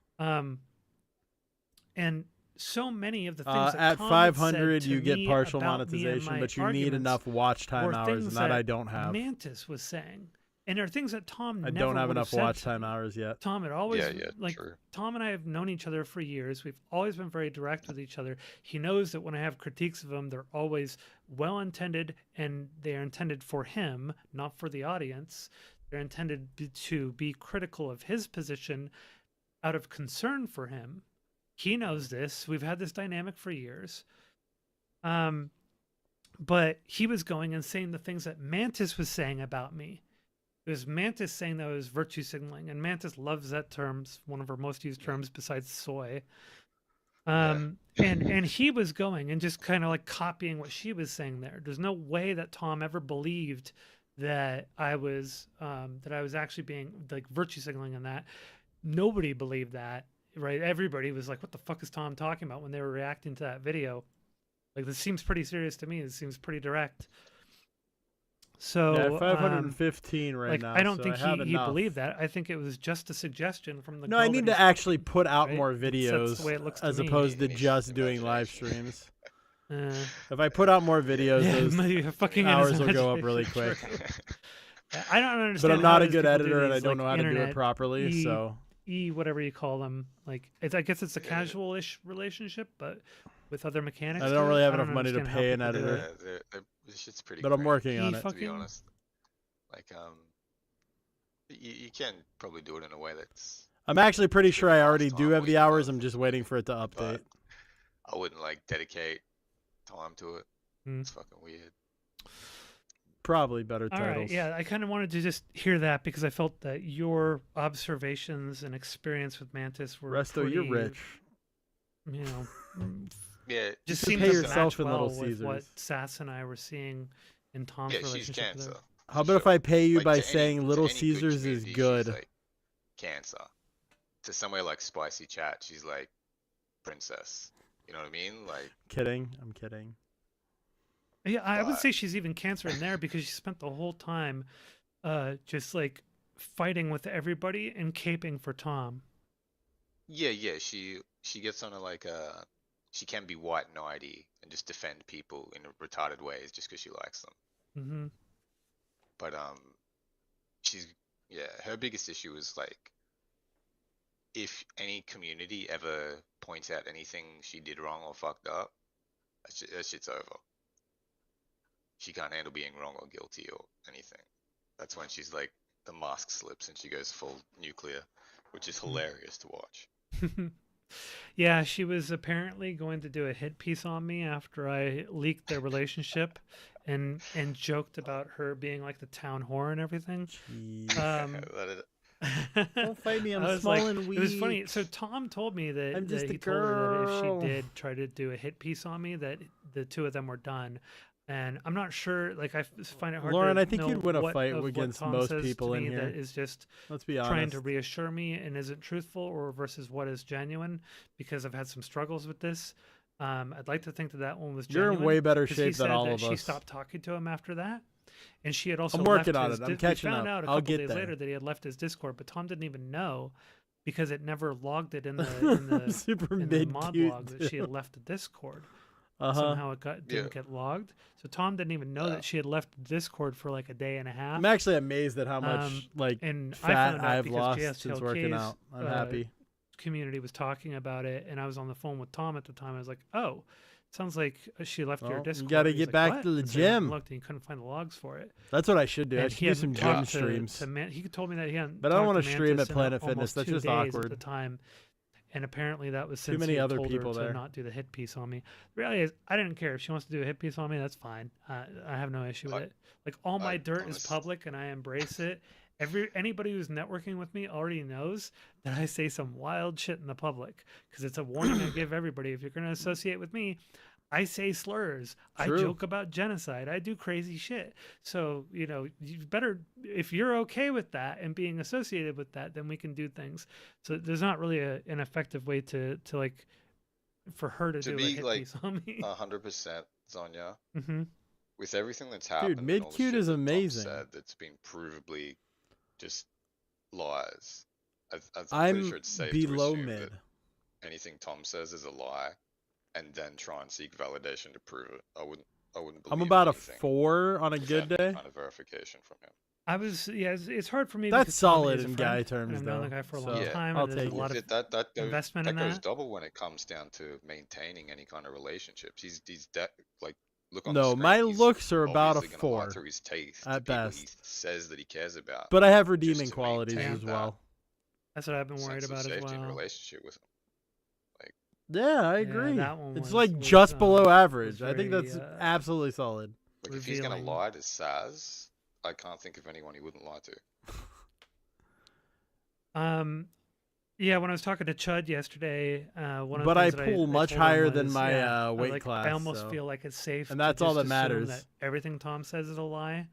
And so many of the things that at Tom had 500, said you to get me partial about me and monetization, my but you need arguments enough watch time were hours, things and that I don't have. Mantis was saying, and there are things that Tom I never don't have would enough said watch to time me. hours yet. Tom had always Yeah, true. Tom and I have known each other for years. We've always been very direct with each other. He knows that when I have critiques of him, they're always well intended, and they are intended for him, not for the audience. They're intended to be critical of his position out of concern for him. He knows this. We've had this dynamic for years. But he was going and saying the things that Mantis was saying about me. It was Mantis saying that I was virtue signaling, and Mantis loves that term, one of her most used terms besides soy. And he was going and just kind of like copying what she was saying there. There's no way that Tom ever believed that I was actually being like virtue signaling in that. Nobody believed that, right? Everybody was like, what the fuck is Tom talking about when they were reacting to that video? Like, this seems pretty serious to me. This seems pretty direct. So Yeah, 515 right like, now. I don't so think I have he enough. believed that. I think it was just a suggestion from the No, girl I that need to he's actually fucking, put out right? more That's videos the way it looks to as me. opposed to just doing live streams. Uh, If I put out more videos, Yeah, those you're fucking hours will go up exaggerating, really sure. quick. I don't understand. But I'm how not it a is good people do editor, and I these, don't like, know how to do it internet properly. So whatever you call them. Like, I guess it's a casual-ish relationship, but with other mechanics. I don't really have enough don't money to understand how pay an people do editor. it. This shit's pretty. But I'm cringe, working on He it. to be fucking- honest. Like you can probably do it in a way that's. I'm actually pretty sure I already do have what the you hours. love, I'm just waiting for it to update. but I wouldn't like dedicate time to it. Hmm. It's fucking weird. Probably better All titles. right, yeah, I kind of wanted to just hear that because I felt that your observations and experience with Mantis were Resto, you're pretty, rich. You know, Yeah, just should seemed pay to yourself match in Little well with what Caesars. Sass and I were seeing in Tom's Yeah, she's relationship with cancer. her. How about if I pay you Like, by to any- saying to Little any good Caesars is community, good? She's like cancer. To somewhere like Spicy Chat, she's like princess. You know what I mean? Like, Kidding. I'm kidding. Yeah, I would But- say she's even cancer in there because she spent the whole time just like fighting with everybody and caping for Tom. yeah. She gets on a like she can be white knighty and just defend people in retarded ways just because she likes them. Mm-hmm. But her biggest issue is like if any community ever points out anything she did wrong or fucked up, that shit's over. She can't handle being wrong or guilty or anything. That's when she's like the mask slips and she goes full nuclear, which is hilarious to watch. Yeah, she was apparently going to do a hit piece on me after I leaked their relationship and joked about her being like the town whore and everything. Don't fight me. I'm I was small like- and weak. It was funny. So Tom told me that, I'm just that a he told her that if girl. she did try to do a hit piece on me, that the two of them were done. And I'm not sure. Like I find it hard. Lauren, to I think know you'd win a what fight of what against Tom most says to people in me here. That is just Let's be trying honest. to reassure me and isn't truthful, or versus what is genuine. Because I've had some struggles with this. I'd like to think that one was You're in genuine. way better 'cause he shape than said all that of she us. stopped talking to him after that, and she had also. I'm working left on his it. I'm we catching found up. out a I'll couple get days there. later that he had left his Discord, but Tom didn't even know because it never logged it in the Super in the mid mod cute, log that she had too. left the Discord. Uh-huh. Somehow it didn't get logged, so Tom didn't even know that she had left Discord for like a day and a half. I'm actually amazed at how much and I fat found out I've because lost JSLK's, since working out. I'm happy. Community was talking about it, and I was on the phone with Tom at the time. I was like, "Oh, sounds like she left your Well, you Discord." gotta He's get like, back "What?" to the And so I gym. Looked, and he couldn't find the logs for it. That's what I should do. I And should he do hadn't some talked gym streams. he told me that he hadn't. But I don't want wanna to stream at in Planet almost Fitness. That's 2 just days awkward. at the time. And apparently that was Too since many he had other told people her there. to not do the hit piece on me. The reality is, I didn't care if she wants to do a hit piece on me. That's fine. I have no issue with it. Like all my dirt is public, and I embrace it. Anybody who's networking with me already knows that I say some wild shit in the public because it's a warning I give everybody. If you're going to associate with me, I say slurs. True. I joke about genocide. I do crazy shit. So, you better, if you're okay with that and being associated with that, then we can do things. So there's not really an effective way to like, for her to do a be hit like piece on me. 100%, Zonya. Mhm. With everything that's happened, and mid all the cute shit is that Tom amazing. said that's been provably just lies. I'm I'm pretty sure it's safe below to assume mid. that anything Tom says is a lie, and then try and seek validation to prove it. I wouldn't believe I'm about a anything 4 on a good without any day. kind of verification from him. I was, it's hard for me. That's because Tommy solid is a in friend, guy and terms, I've known the though, guy for a so long Yeah, time, I'll and there's take a lot it. of that investment that in goes that. double when it comes down to maintaining any kind of relationships. He's like look on No, the screen, my he's looks are about a obviously gonna lie 4 through his teeth to at people best. he says that he cares about. But I have just redeeming to qualities maintain as that well. That's what I've been worried sense of about as safety in a well. relationship with him. Yeah, I Yeah, agree. that one It's was- like was, just um, below was average. I think very, that's absolutely solid. Like if he's gonna revealing. lie to Saz, I can't think of anyone he wouldn't lie to. Yeah, when I was talking to Chud yesterday, one of But the I things that pull much told him higher than was, my, yeah, weight like, class, I almost so- feel like it's safe, and to that's all just that assume matters. that everything Tom says is a lie.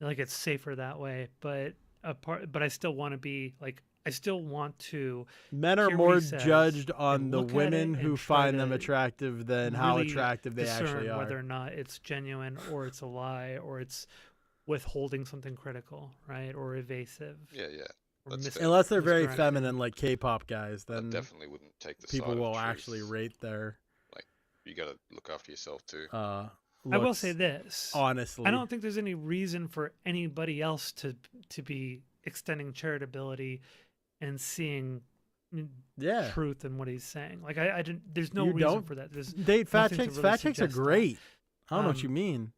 Like it's safer that way, but I still want to be like, I still want to. Men are hear what more he says judged on and the look at women it who and try find them to attractive than how really attractive they discern actually are. whether or not it's genuine or it's a lie or it's withholding something critical, right? Or evasive. Yeah. Or That's fair. Unless they're very misdirection. feminine, like K-pop guys, then definitely wouldn't take the people side of will truth. actually rate their. Like you gotta look after yourself too. I will looks, say this. honestly. I don't think there's any reason for anybody else to be extending charitability and seeing Yeah. truth in what he's saying. Like I didn't. There's no You reason don't for that. There's date fact nothing to checks. really Fact checks are suggest that. great. I don't know what you mean.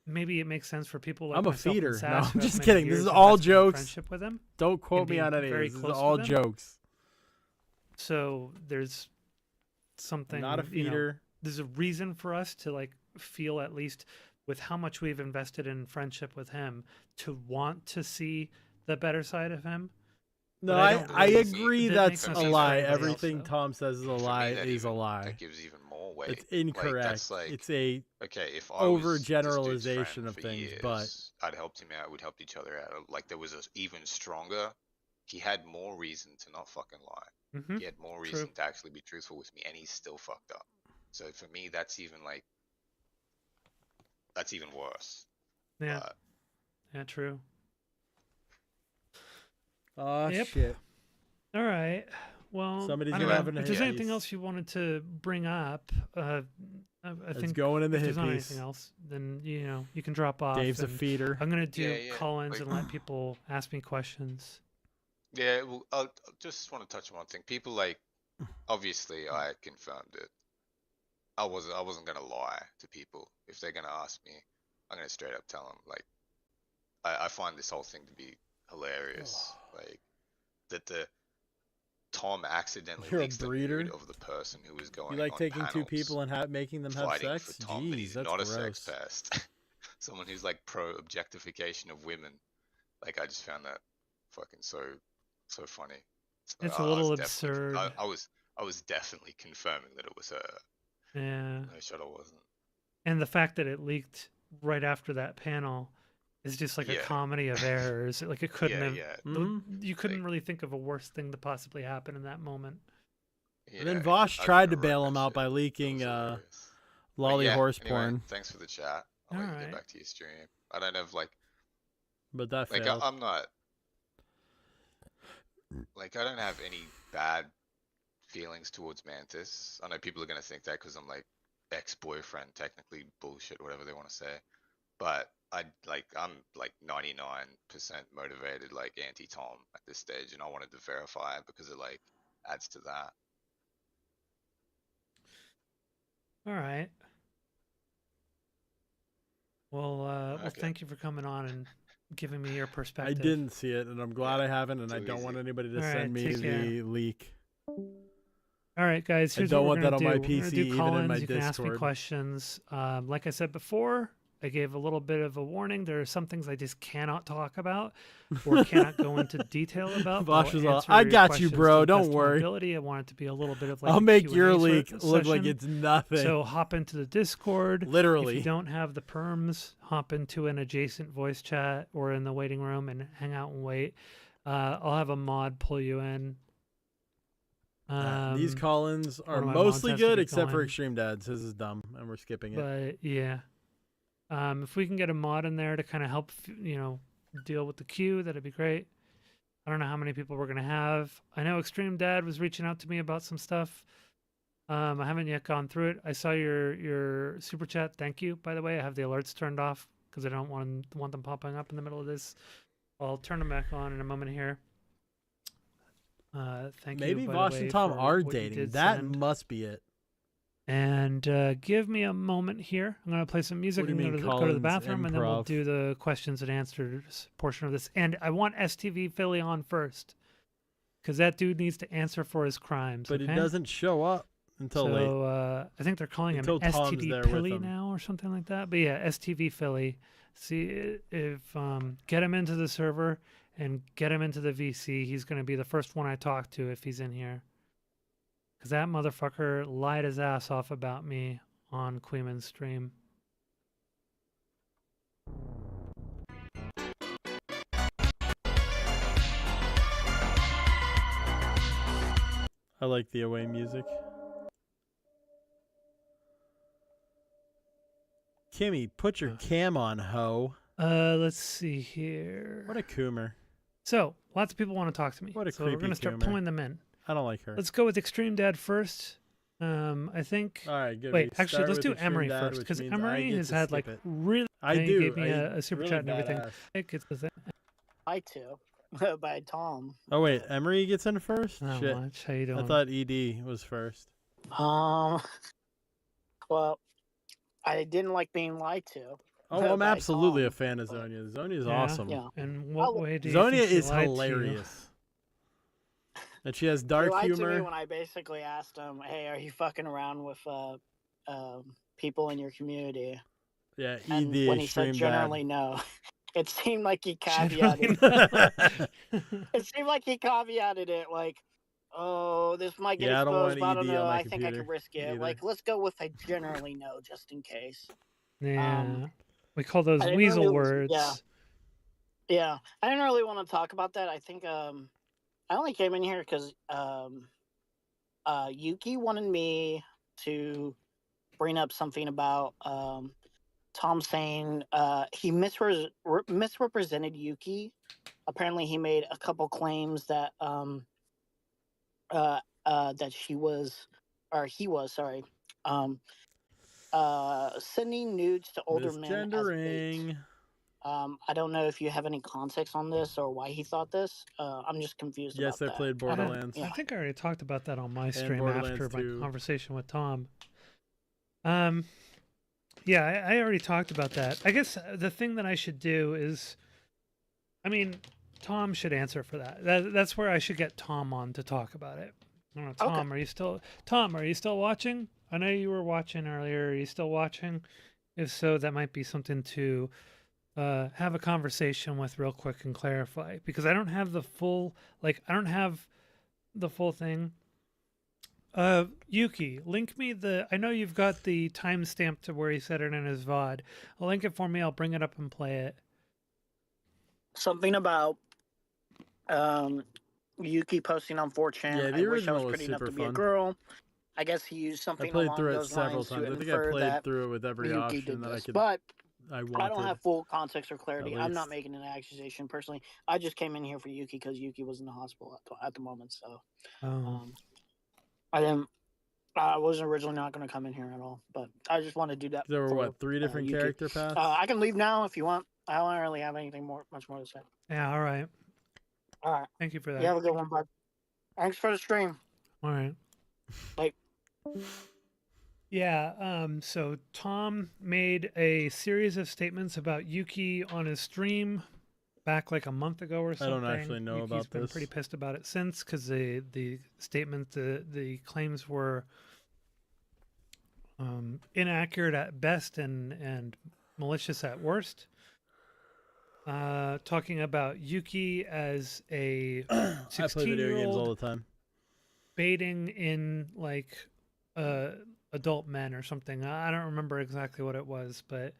Maybe it makes sense for people like I'm a myself and feeder. No, Sass I'm who have just many kidding. This years is of all invested in jokes. friendship with him. Don't quote and me being on any of very this. This is close all with him. jokes. So there's something. Not a you know, feeder. there's a reason for us to like feel, at least with how much we've invested in friendship with him, to want to see the better side of him. No, But I don't agree really- that that's makes no a sense for lie. anybody else, Everything though. Tom says is a For me, lie that is a even- lie. That gives even more weight. It's incorrect. That's like, it's a okay, if I was this dude's overgeneralization friend of for things, years, but I'd helped him out. We'd helped each other out. Like there was a even stronger. He had more reason to not fucking lie. Mhm. He had more True. reason to actually be truthful with me, and he's still fucked up. So for me, that's even like, that's even worse. Yeah. But Yeah. True. oh Yep. shit. All right. Well, Somebody's I gonna don't have know. an If there's hit anything piece. else you wanted to bring up, I It's think going in the if hit there's not piece. anything else, then you can drop off. Dave's a and feeder. I'm gonna do Yeah, call-ins like- and let people ask me questions. yeah, well, I just want to touch on one thing. People like, obviously, I confirmed it. I wasn't gonna lie to people. If they're gonna ask me, I'm gonna straight up tell them. Like, I find this whole thing to be hilarious. Like that the Tom accidentally You're a leaks the breeder? mood of the person who was going You like on taking two panels people and making them have fighting sex? for Tom, but he's Jeez, that's not a gross. sex pest. Someone who's like pro objectification of women. Like I just found that fucking so funny. So It's a I little was definitely- absurd. I was definitely confirming that it was her. Yeah. No shot, I wasn't. And the fact that it leaked right after that panel is just like a Yeah. comedy of errors. Like it couldn't Yeah, have. yeah. You couldn't really think of a worse thing to possibly happen in that moment. And then Vosh tried to bail him out by leaking But lolly yeah, horse anyway, porn, Thanks for the chat. I'll let you Alright. get back to your stream. I don't have like but that like failed. I'm not like I don't have any bad feelings towards Mantis. I know people are gonna think that because I'm like ex-boyfriend, technically bullshit, whatever they want to say. But I'm like 99% motivated, like anti-Tom at this stage, and I wanted to verify it because it like adds to that. All right. Well, Okay. thank you for coming on and giving me your I perspective. didn't see it, and I'm glad I haven't, and I too don't want easy. anybody to All right, send me take care. the leak. All right, guys. I Here's don't what want we're that gonna on my do. We're gonna PC, do even in call-ins. my You can ask me Discord. questions. Like I said before, I gave a little bit of a warning. There are some things I just cannot talk about or cannot go into detail about. but Vosh I'll was all, answer I your got you, questions to bro. the Don't best of my worry. ability. I want it to be a little bit of like I'll a make Q&A your sort leak of look like session. it's nothing. So hop into the Discord. Literally. If you don't have the perms, hop into an adjacent voice chat or in the waiting room and hang out and wait. I'll have a mod pull you in. These call-ins one are of my mods mostly has to good, get except for going. Extreme Dads. His is dumb, and we're skipping it. But yeah, if we can get a mod in there to kind of help, deal with the queue, that'd be great. I don't know how many people we're gonna have. I know Extreme Dad was reaching out to me about some stuff. I haven't yet gone through it. I saw your super chat. Thank you, by the way. I have the alerts turned off because I don't want them popping up in the middle of this. I'll turn them back on in a moment here. Thank you. Maybe by the Vosh way, and Tom for are what you dating. did That send. must be it. And give me a moment here. I'm going to play some music What do you and mean, go to the Collins bathroom, and then we'll improv? do the questions and answers portion of this. And I want STV Philly on first, because that dude needs to answer for his crimes. But okay? he doesn't show up until late. So I think they're calling him Until Tom's STV there with Philly him. now or something like that. But yeah, STV Philly. See if get him into the server and get him into the VC. He's going to be the first one I talk to if he's in here. Because that motherfucker lied his ass off about me on Queeman's stream. I like the away music. Kimmy, put your cam on, ho. Let's see here. What a coomer. So, lots of people want to talk to me. What a so we're creepy going to start coomer. pulling them in. I don't like her. Let's go with Extreme Dad first. I think. All right, good. Wait, We actually, start let's with do Extreme Emery Dad, first which because means I Emery get has to had skip like it. really. I he do. gave me I a super really chat and everything. badass. It's the thing. I too. by Tom. Oh wait, Emery gets in first. Not Shit. much. How you doing? I thought ED was first. Well, I didn't like being lied to. Oh, I'm by absolutely Tom. a fan of Zonia. Zonia is Yeah? awesome. Yeah. And what way do you Zonia think she is lied to you? hilarious. And she has He dark lied to me humor. when I basically asked him, "Hey, are you fucking around with people in your community?" Yeah, And ED when he said extreme generally bad. no, it seemed like he Generally caveated. It seemed like he caveated it like, "Oh, this might get Yeah, I don't want exposed, but I don't ED on know. my I think I computer could risk it. either. Like, let's go with a generally no, just in case." Yeah. We call those I didn't weasel really- words. Yeah, I didn't really want to talk about that. I think I only came in here because Yuki wanted me to bring up something about Tom saying he misrepresented Yuki. Apparently, he made a couple claims that that he was sending nudes to older men as bait. Misgendering. I don't know if you have any context on this or why he thought this. I'm just confused Yes, I about that. played Borderlands. I think I already talked about that on my And stream Borderlands after 2. my conversation with Tom. Yeah, I already talked about that. I guess the thing that I should do is, I mean, Tom should answer for that. That's where I should get Tom on to talk about it. I don't know, Tom, are you still watching? I know you were watching earlier. Are you still watching? If so, that might be something to have a conversation with real quick and clarify, because I don't have the full, thing. Yuki, link me I know you've got the timestamp to where he said it in his VOD. Link it for me. I'll bring it up and play it. Something about Yuki posting on 4chan. Yeah, the I wish I original was was pretty enough super to be a fun. girl. I guess he used I something played along through it those several lines times. to I think I infer played that through it with every Yuki option did that I this. could. But I I wanted. don't have full context or clarity. I'm not least. making an accusation personally. I just came in here for Yuki because Yuki was in the hospital at the moment. So I wasn't originally not going to come in here at all, but I just want to do that. There were for, what, 3 different Yuki. character paths? I can leave now if you want. I don't really have anything much more to say. Yeah, all right. All right. Thank you for that. You have a good one, bud. Thanks for the stream. All right. Bye. Yeah, so Tom made a series of statements about Yuki on his stream back like a month ago or I something. don't actually know Yuki's about been this. pretty pissed about it since, because the statement, the claims were inaccurate at best and malicious at worst. Talking about Yuki as a I play video games all 16-year-old the time. baiting in like adult men or something. I don't remember exactly what it was, but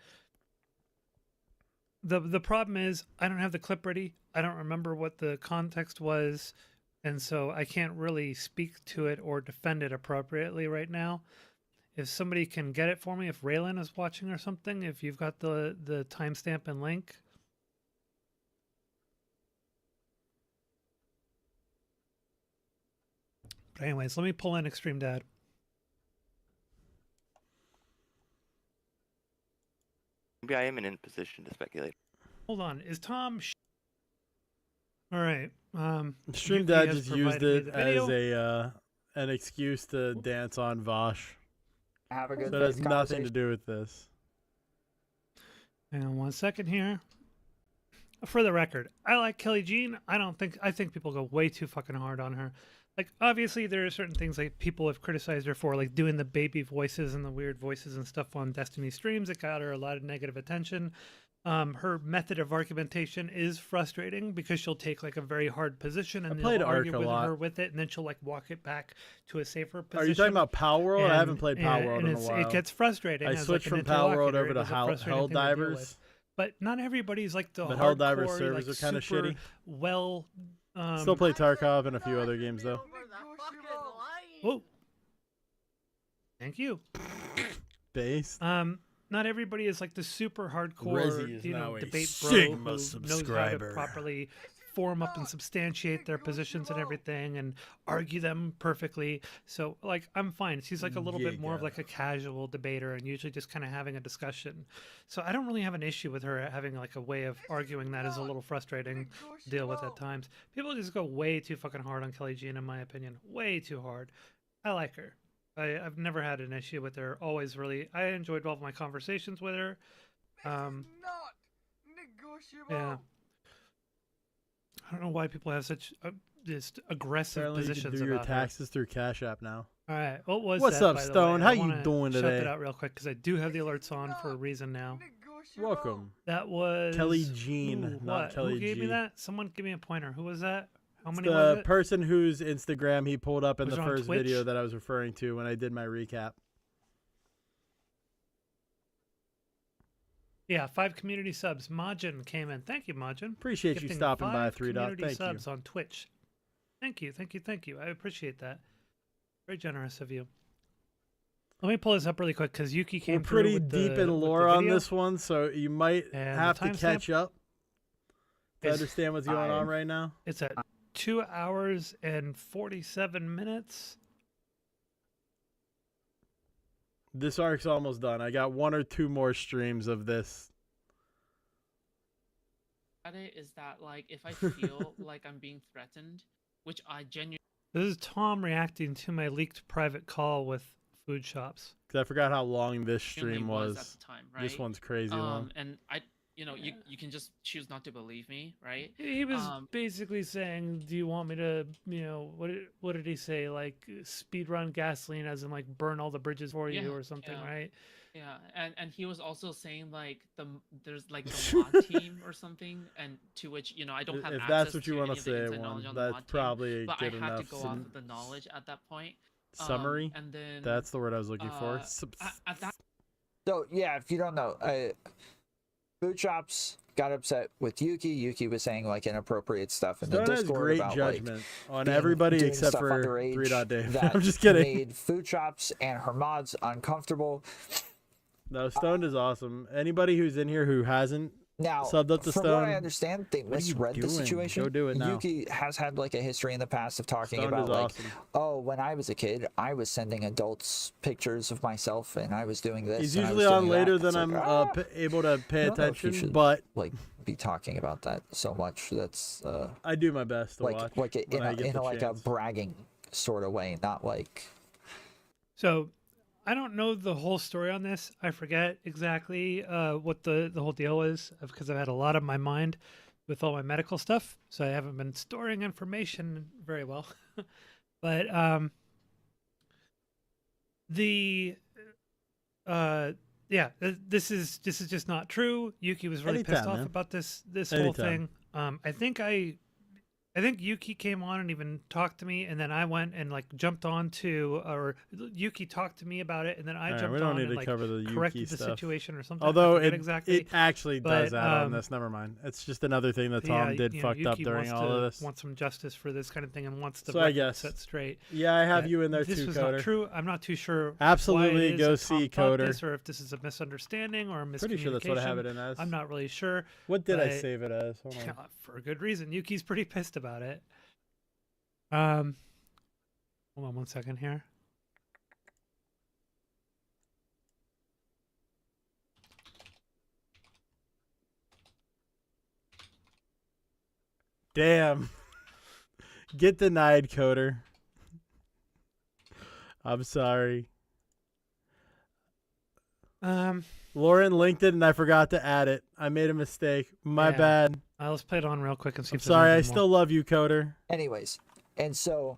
the problem is I don't have the clip ready. I don't remember what the context was, and so I can't really speak to it or defend it appropriately right now. If somebody can get it for me, if Raylan is watching or something, if you've got the timestamp and link. But anyways, let me pull in Extreme Dad. Maybe I am in a position to speculate. Hold on, is Tom? All right. Stream Yuki Dad has just used provided me it the video. as an excuse to dance on Vosh. Have a good So it has nothing to do with this. Hang on 1 second here. For the record, I like Kelly Jean. I think people go way too fucking hard on her. Like, obviously there are certain things like people have criticized her for, like doing the baby voices and the weird voices and stuff on Destiny streams. It got her a lot of negative attention. Her method of argumentation is frustrating because she'll take like a very hard position and played they'll argue Ark a with lot. her with it, and then she'll like walk it back to a safer position. Are you talking about Power World? I haven't played Power World in a while. It gets frustrating. I as, switched like, an from Power World interlocutor. over It to was a frustrating Hell thing to deal Divers. with. But not everybody's like the But Hell hardcore, Divers servers like, are kinda super shitty. well. Still play Tarkov and a few other games though. Thank you. Based. Not everybody is like the super hardcore, Resi is you know, now a debate bro Sigma who knows how to subscriber. properly form up and substantiate their positions and everything and argue them perfectly. So like I'm fine. She's like a little bit more of like a casual debater and usually just kind of having a discussion. So I don't really have an issue with her having like a way of arguing that is a little frustrating to deal with at times. People just go way too fucking hard on Kelly Jean, in my opinion. Way too hard. I like her. I've never had an issue with her. Always really, I enjoyed all of my conversations with her. Yeah. I don't know why people have such just aggressive Apparently positions you can do your about her. taxes through Cashapp now. All right. What was What's that, up, by the Stone? way? How I you wanna doing shut today? that out real quick because I do have the alerts on for a reason now. Welcome. That was Kelly Jean, Ooh, not what? Kelly Who gave G. me that? Someone give me a pointer. Who was that? How It's many was the it? person whose Instagram he pulled up in Was the it on first Twitch? video that I was referring to when I did my recap. Yeah, 5 community subs. Majin came in. Thank you, Majin. Appreciate you Gifting stopping by, 5 3 Dot. community Thank you. subs on Twitch. Thank you, thank you, thank you. I appreciate that. Very generous of you. Let me pull this up really quick because Yuki came We're through pretty with deep the, in with the lore on video. this one, so you might And have the to catch timestamp up to is- understand what's going on right now. It's at 2 hours and 47 minutes. This arc's almost done. I got 1 or 2 more streams of this. At it is that like if I feel like I'm being threatened, which I genuinely This is Tom reacting to my leaked private call with food shops. Because I forgot how long this stream was was. at the time, This right? one's crazy long. And you can just choose not to believe me, right? He was basically saying, "Do you want me to, what did he say? Like speed run gasoline, as in like burn all the bridges for you or something, yeah. right?" Yeah, and he was also saying like there's like the mod team or something, and to which I don't have If access that's what you to want any to of the say, inside knowledge on the that's mod team, probably but good I had enough. to go off of the knowledge at that point. Summary? And then That's the word I was looking for. at that So yeah, if you don't know, food shops got upset with Yuki. Yuki was saying like inappropriate stuff in the Stone has Discord great about judgment like on being- everybody doing except stuff for underage 3 Dot Dave. that I'm just kidding. Made food shops and her mods uncomfortable. No, Stone is awesome. Anybody who's in here who hasn't Now, subbed up to from Stone, what I understand, they what are you misread the doing? situation. Go do it now. Yuki has had like a history in the past of talking Stone about is like, awesome. oh, when I was a kid, I was sending adults pictures of myself, and I was doing this. He's and I was usually on doing that. later It's than like, I'm able to pay I don't know if you attention, should, but like be talking about that so much. That's I do my best to watch like when I get in the like a chance. bragging sort of way, not like. So, I don't know the whole story on this. I forget exactly what the whole deal is because I've had a lot on my mind with all my medical stuff, so I haven't been storing information very well. But this is just not true. Yuki was really pissed Anytime, off man. about this whole thing. I think Yuki came on and even talked to me, and then I went and like jumped on to, or Yuki talked to me about it, and then I Alright, jumped we don't on need and to like cover the Yuki corrected the stuff. situation or something. I Although forget it exactly, it actually does but, add on this. Never mind. It's just another thing that Tom yeah, did fucked up Yuki during wants all to, of this. wants some justice for this kind of thing and wants to So I record guess set straight. Yeah, I have that you in there this too, was Coder. not true. I'm not too sure. Absolutely, why it is go that see Tom thought Coder. this, or if this is a misunderstanding or a miscommunication. Pretty sure that's what I have it in as. I'm not really sure. What did I but- save it as? Hold on. For a good reason. Yuki's pretty pissed about it. Hold on one second here. Damn. Get denied, Coder. I'm sorry. Lauren linked it and I forgot to add it. I made a mistake. My Yeah. bad. Let's play it on real quick and see I'm if there's sorry. I anything more. still love you, Coder. Anyways, and so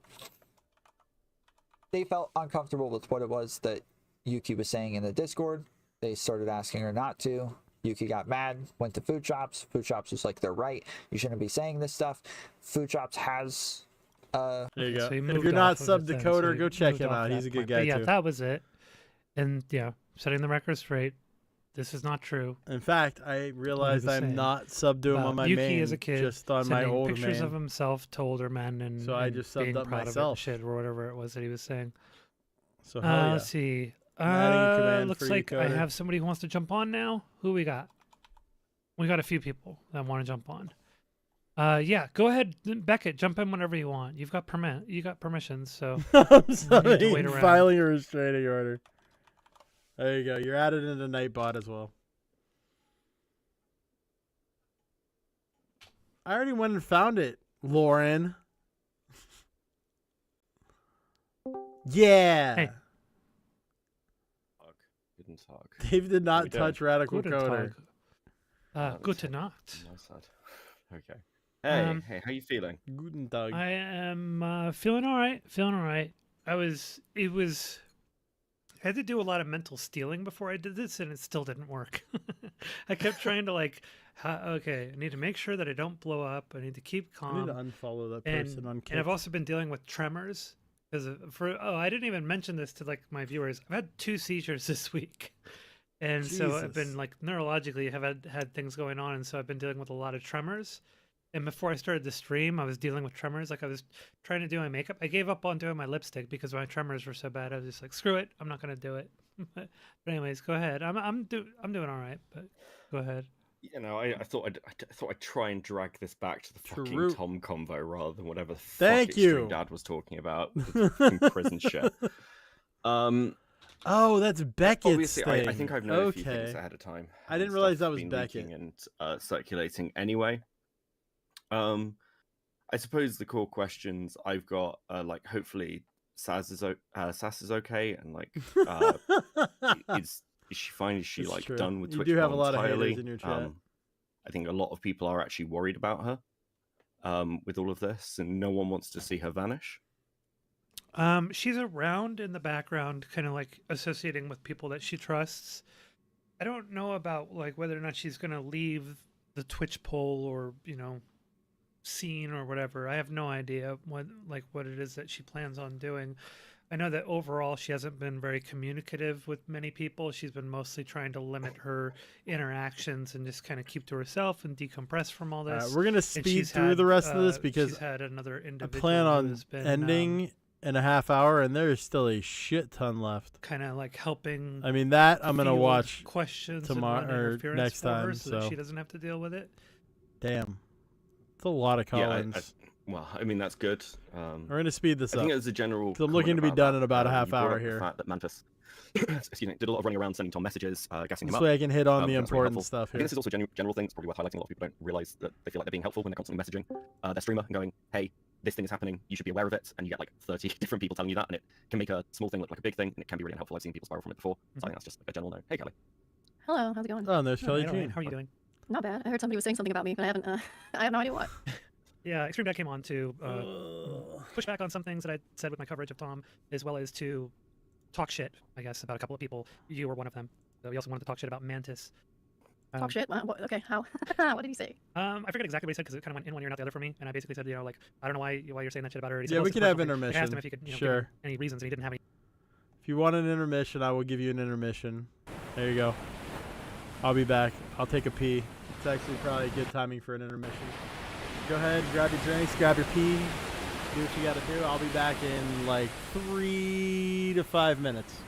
they felt uncomfortable with what it was that Yuki was saying in the Discord. They started asking her not to. Yuki got mad, went to food shops. Food shops was like, they're right. You shouldn't be saying this stuff. Food shops has. There you go. So he If moved you're not off of subbed it to then, so Coder, he go check moved him off out. that He's a good point. guy But yeah, too. that was it. And yeah, setting the record straight. This is not true. In fact, I realized just I'm saying. not subbed to him on About my Yuki main, as a kid, just on my sending old pictures main. of himself to older men and So I and just subbed being up proud of it and myself. shit or whatever it was that he was saying. So hell yeah. Let's see. I'm adding a command Looks for you, like I Coder. have somebody who wants to jump on now. Who we got? We got a few people that want to jump on. Yeah, go ahead, Beckett. Jump in whenever you want. You've got permissions, so I'm you need to sorry, wait around. filing a restraining order. There you go. You're added into Nightbot as well. I already went and found it, Lauren. Yeah. Hey. Guten Tag. Dave did not We did. touch Radical Guten Coder. Tag. Gute Nacht. Nice side. Okay. Hey, hey, how you feeling? Guten Tag. I am feeling all right. Feeling all right. I had to do a lot of mental stealing before I did this, and it still didn't work. I kept trying to okay, I need to make sure that I don't blow up. I need to keep calm. I need to unfollow that person on Kick. And I've also been dealing with tremors. Because I didn't even mention this to my viewers. I've had 2 seizures this week, and so I've been neurologically have had things going on, and so I've been dealing with a lot of tremors. And before I started the stream, I was dealing with tremors. I was trying to do my makeup. I gave up on doing my lipstick because my tremors were so bad. I was just like, screw it, I'm not gonna do it. But anyways, go ahead. I'm doing all right. But go ahead. You know, I thought I'd try and drag this back to the fucking Tom convo rather than whatever the fuck Extreme Dad was talking about, the fucking prison shit. Oh, that's Beckett's obviously, thing. I think I've known a few things ahead of time. I didn't realize that was been Beckett. leaking and circulating anyway. I suppose the core questions I've got are hopefully Sass is okay, and is she fine? Is she That's done with you Twitch do have a lot entirely? of haters in your chat. I think a lot of people are actually worried about her with all of this, and no one wants to see her vanish. She's around in the background, kind of associating with people that she trusts. I don't know about whether or not she's gonna leave the Twitch poll or scene or whatever. I have no idea what it is that she plans on doing. I know that overall she hasn't been very communicative with many people. She's been mostly trying to limit her interactions and just kind of keep to herself and decompress from all this. We're gonna speed through the rest of this because she's had another I individual plan on who's been, ending in a half hour, and there's still a shit ton left. kind of helping. I mean, that I'm gonna field watch questions tomorrow and run or interference next for her time. so that So she doesn't have to deal with it. damn, it's a lot of Yeah, call-ins. well, I mean that's good. We're gonna speed this I think up. it was a general. 'Cause I'm looking to be comment done about in about that. a half You brought hour up the here. fact that Mantis, did a lot of running around sending Tom messages, gassing him This up. way I can hit on the That's really important helpful. stuff I think here. this is also a general thing. It's probably worth highlighting. A lot of people don't realize that they feel like they're being helpful when they're constantly messaging their streamer and going, "Hey, this thing is happening. You should be aware of it." And you get 30 different people telling you that, and it can make a small thing look like a big thing, and it can be really unhelpful. I've seen people spiral from it before. So I think that's just a general note. Hey, Kelly. Hello, how's it going? Oh, and there's Kelly Hey, Jean. how are you doing? Not bad. I heard somebody was saying something about me, but I haven't. I have no idea what. Yeah, Extreme Dad came on to push back on some things that I said with my coverage of Tom, as well as to talk shit, I guess, about a couple of people. You were one of them. So we also wanted to talk shit about Mantis. Talk shit? Okay, how? What did he say? I forget exactly what he said because it kind of went in one ear and out the other for me. And I basically said, I don't know why you're saying that shit about her. He said, Yeah, "Well, we it's could a have personal thing." I asked intermission. him if he could, give Sure. any reasons, and he didn't have any. If you want an intermission, I will give you an intermission. There you go. I'll be back. I'll take a pee. It's actually probably good timing for an intermission. Go ahead, grab your drinks, grab your pee, do what you gotta do. I'll be back in 3 to 5 minutes.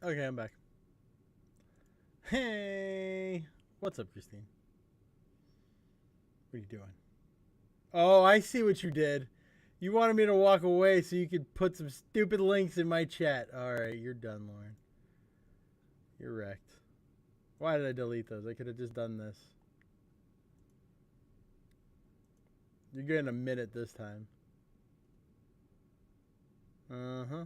Okay, I'm back. Hey, what's up, Christine? What are you doing? Oh, I see what you did. You wanted me to walk away so you could put some stupid links in my chat. All right, you're done, Lauren. You're wrecked. Why did I delete those? I could have just done this. You're getting a minute this time. Uh-huh.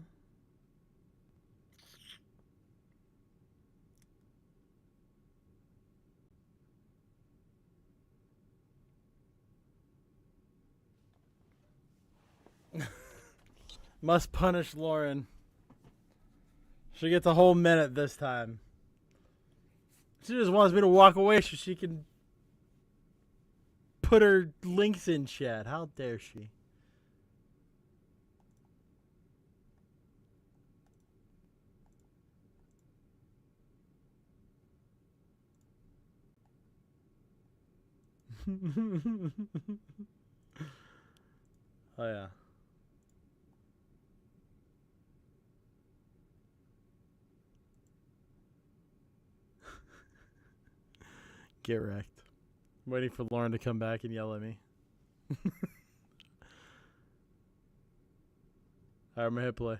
Must punish Lauren. She gets a whole minute this time. She just wants me to walk away so she can put her links in chat. How dare she? Oh, yeah. Get wrecked. I'm waiting for Lauren to come back and yell at me. Alright, I'm gonna hit play.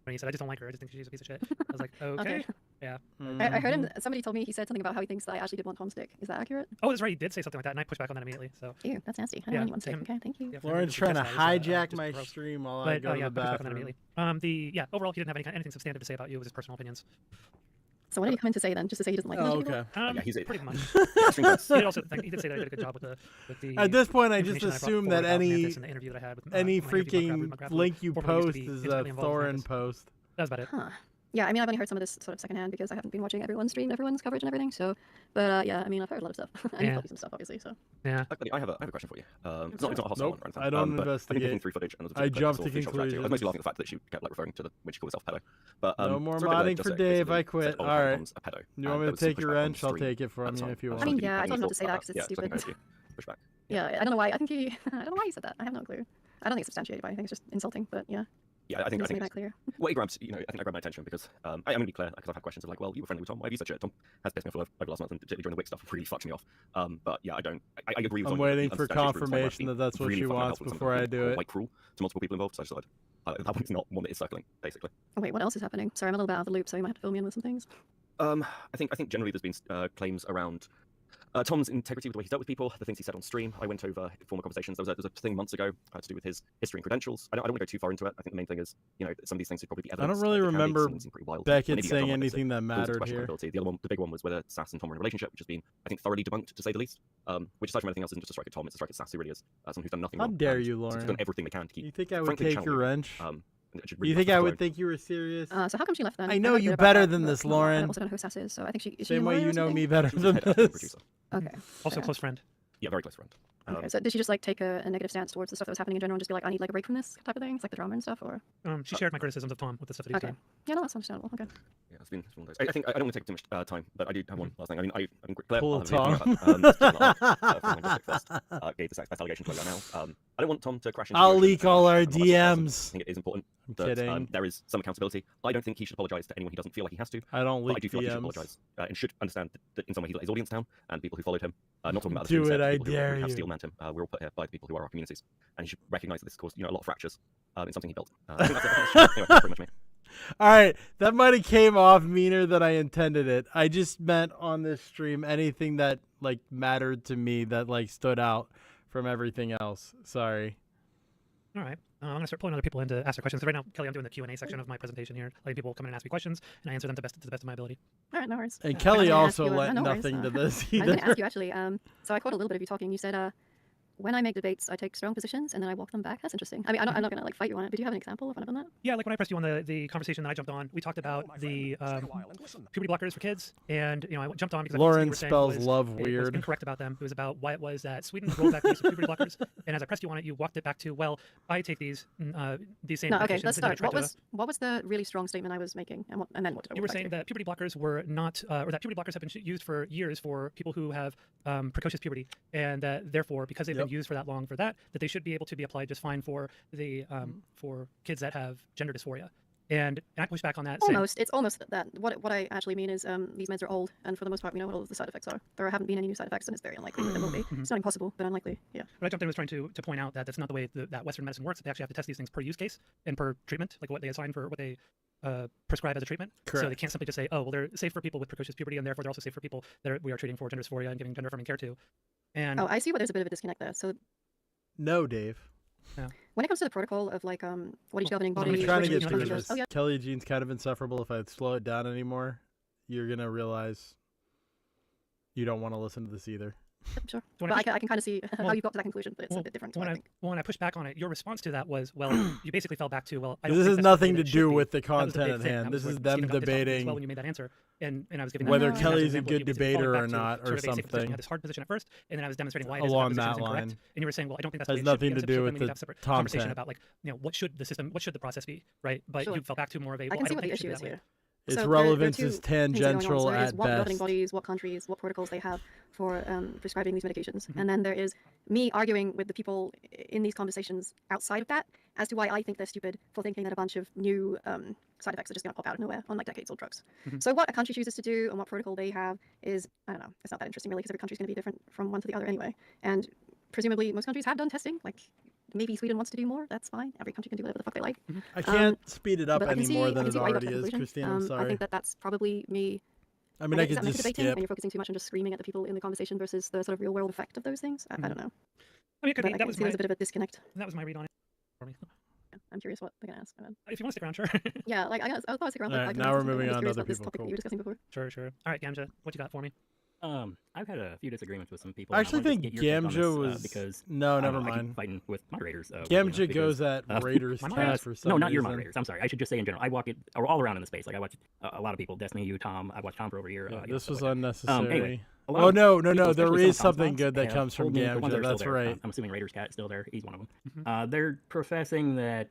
When he said, I just don't like her. I just think she's a piece of shit. I was like, okay. Okay. Yeah. I heard him. Somebody told me he said something about how he thinks that I actually did want Tom's dick. Is that accurate? Oh, that's right. He did say something like that, and I pushed back on that immediately. So. Ew, that's nasty. I don't want anyone's dick. Okay, thank you. Yeah, Lauren's trying to hijack my stream while I go to the pushed back on that bathroom. immediately. Overall, he didn't have anything substantive to say about you. It was his personal opinions. So what did he come in to say then? Just to say he doesn't like Oh, people? okay. Yeah, he's pretty much. he did also, he did say that I did a good job with the At this point, I just information brought assume forward that about any Mantis and the interview that I had with, any my interview freaking with McGrath, link you formerly used to post be is intimately a involved with Thorin Mantis. post. That's about it. Huh. Yeah, I mean, I've only heard some of this sort of secondhand because I haven't been watching everyone's stream, everyone's coverage and everything. So, but yeah, I mean, I've heard a lot of stuff. I need to copy some stuff, obviously. So. Yeah. Actually, I have a question for you. It's not a hostile Nope, one or anything. I don't but I've been investigate. looking through footage and I jumped to I was mostly conclusions. laughing at the fact that she kept like referring to when she called herself pedo. But No more it's very modding just for like, Dave. basically I quit. said, oh, All right. Tom's a pedo. You want And me there to was some take your pushback on wrench? I'll stream take it at from the you time. if you I want. just I mean, wanted yeah, I any told him not to thoughts say about that because it's Yeah, so I stupid. think maybe push back. Yeah, I don't know why. I think I don't know why he said that. I have no clue. I don't think it's substantiated, but I think it's just insulting. But yeah. Yeah, I think Just to make that clear. Well, it grabs, I think that grabbed my attention because I'm going to be clear because I've had questions of like, well, you were friendly with Tom. Why have you said shit? Tom has pissed me off over last month, and particularly during the Wick stuff, really fucked me off. But yeah, I agree with. I'm waiting for confirmation that that's what she wants before I do it. Quite cruel to multiple people involved, so I decided that one's not one that is circling, basically. Oh, wait, what else is happening? Sorry, I'm a little bit out of the loop, so you might have to fill me in with some things. I think generally there's been claims around Tom's integrity with the way he dealt with people, the things he said on stream. I went over former conversations. There was a thing months ago to do with his history and credentials. I don't want to go too far into it. I think the main thing is, some of these things would probably be I evidence. don't really remember Beckett Maybe saying Tom anything that mattered question here. credibility. The big one was whether Sass and Tom were in a relationship, which has been, I think, thoroughly debunked, to say the least. Which aside from anything else isn't just a strike at Tom, it's a strike at Sass, who really is someone who's done nothing How wrong. dare and you, has Lauren? done everything they can to keep. You think I would frankly, the take channel your moving. wrench? And it should really You think matter I for would growing. think you were serious? So how come she left then? I know heard a you bit about better that, than but this, not a lot. Lauren. I also don't know who Sass is, so I think she is she a Same way lawyer you or know something? me better She was than head producer. this. Okay. Also fair. close friend. Yeah, very close friend. Okay, so did she just like take a negative stance towards the stuff that was happening in general and just be like, I need like a break from this type of thing? It's like the drama and stuff, or? She shared my criticisms of Tom with the stuff that he was Okay. doing. Yeah, no, that's understandable. Okay. Yeah, it's been one of those. I think I don't want to take too much time, but I do have one last thing. I mean, I'm clear. Pull I'll a have a video Tom. about, gave the sex best allegation to everyone now. I don't want Tom to crash into I'll the ocean. leak all our I'm not that person. DMs. I think it is important I'm that kidding. there is some accountability. I don't think he should apologize to anyone he doesn't feel like he has to. I don't But I leak do feel like he should DMs. apologize and should understand that in some way he let his audience down and people who followed him. Not talking about the Do stream it, set, I people dare who have you. steel manned him. We're all put here by the people who are our communities, and he should recognize that this caused a lot of fractures in something he built. I think that's it. Anyway, that's pretty much me. All right, that might have came off meaner than I intended it. I just meant on this stream anything that like mattered to me that like stood out from everything else. Sorry. All right. I'm going to start pulling other people in to ask their questions. So right now, Kelly, I'm doing the Q&A section of my presentation here, letting people come in and ask me questions, and I answer them to the best of my ability. All right, no worries. And I Kelly was gonna ask also you, lent no worries, nothing to this I was going to either. ask you actually. So I caught a little bit of you talking. You said, when I make debates, I take strong positions and then I walk them back. That's interesting. I mean, I'm not going to like fight you on it, but do you have an example of when I've done that? Yeah, like when I pressed you on the conversation that I jumped on, we talked about the puberty blockers for kids, and I jumped on because Lauren I think what you spells were saying was, love it was weird. incorrect about them. It was about why it was that Sweden rolled back the use of puberty blockers, and as I pressed you on it, you walked it back to, well, I take these same No, okay, medications, let's and then you start. tried What was the really strong statement I was making, and then what did I You walk were back saying to? that puberty blockers were not, or that puberty blockers have been used for years for people who have precocious puberty, and that therefore, because they've been used for that long for that they should be able to be applied just fine for the for kids that have gender dysphoria. And I push back on that. saying- Almost. It's almost that. What I actually mean is these meds are old, and for the most part, we know what all of the side effects are. There haven't been any new side effects, and it's very unlikely that there will be. It's not impossible, but unlikely. Yeah. But I jumped in was trying to point out that that's not the way that Western medicine works. They actually have to test these things per use case and per treatment, like what they assign for what they prescribe as a treatment. So they Correct. can't simply just say, oh, well, they're safe for people with precocious puberty, and therefore they're also safe for people that we are treating for gender dysphoria and giving gender affirming care to. And Oh, I see where there's a bit of a disconnect there. So No, Dave. Yeah. when it comes to the protocol of like what each governing body, I'm trying to which get through country this. does- Oh yeah. Kelly Jean's kind of insufferable. If I slow it down anymore, you're gonna realize you don't want to listen to this either. Sure. When But I I can kind of see how well- you got to that conclusion, but it's a bit different. to what I think. When I pushed back on it, your response to that was, well, you basically fell back to, well, I don't This think has that's the way nothing that to it should do be. with the That was the content big at thing. hand. That This was is what them Stephen got pissed off with as debating well when you made that answer, and I was giving whether that Kelly's a example good of you basically falling debater back or to not, sort or of a safe position. You something had this hard position at first, and then I was demonstrating why it is along that that position is incorrect. line. And you were saying, well, I don't think that's Has the way it should be. nothing to And so do then with we need to the have a separate conversation Tomtent. about, like, what should the system, what should the process be, right? But Sure. you fell back to more of a, I well, can I see don't what the think it should issue be is that way. here. Its So there are relevance two is things going on. tangential So there is at what governing best. bodies, what countries, what protocols they have for prescribing these medications, Mm-hmm. and then there is me arguing with the people in these conversations outside of that as to why I think they're stupid for thinking that a bunch of new side effects are just going to pop out of nowhere on like decades-old drugs. Mhm. So what a country chooses to do and what protocol they have is, I don't know, it's not that interesting really because every country is going to be different from one to the other anyway. And presumably most countries have done testing, like maybe Sweden wants to do more, that's fine. Every country can do whatever the fuck they like. I can't speed it up But I can any more see- I than can it see why you got already to that is, conclusion. Christine. I'm I sorry. think that that's probably me. I mean, I is could that method just debating, skip. and you're focusing too much on just screaming at the people in the conversation versus the sort of real world effect of those things. I don't know. I mean, it could But be. I That can was see there's a bit of a disconnect. that was my read on it for me. I'm curious what they're gonna ask. If you want to stick around, sure. Yeah, like I thought I'd stick around. All for right, 5 now minutes we're or something. moving I'm just on to curious other about this people. topic that Cool. you were discussing before. Sure, sure. All right, Gamja, what you got for me? I've had a few disagreements with some people. I and actually wanted to think get your take on Gamja this, was because no, I don't never know, I keep mind. fighting with moderators. Gamja goes at Raiders my cast for some no, not your reason. moderators. I'm sorry. I should just say in general. I walk it all around in the space. Like I watch a lot of people. Destiny, you, Tom. I watch Tom for over here. Yeah, you know, this stuff was like that. unnecessary. Anyway, a lot Oh of no, people, there especially some is of Tom's something mods, good that have comes from told me, the ones that Gamja. are still That's there, right. I'm assuming Raiders Cat is still there. He's one of them. Mm-hmm. They're professing that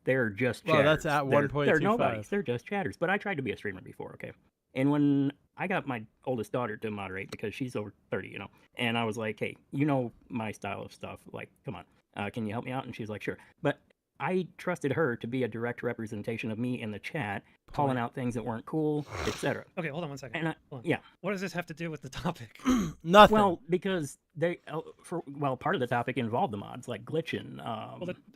they're just Well, chatters. that's at They're 1.25. nobodies. They're just chatters. But I tried to be a streamer before, okay? And when I got my oldest daughter to moderate because she's over 30, you know, and I was like, hey, you know my style of stuff. Like, come on, can you help me out? And she's like, sure. But I trusted her to be a direct representation of me in the chat, calling out things that weren't cool, etc. Okay, hold on one second. And Hold on. yeah. What does this have to do with the topic? Nothing. Well, because they, part of the topic involved the mods, like glitching.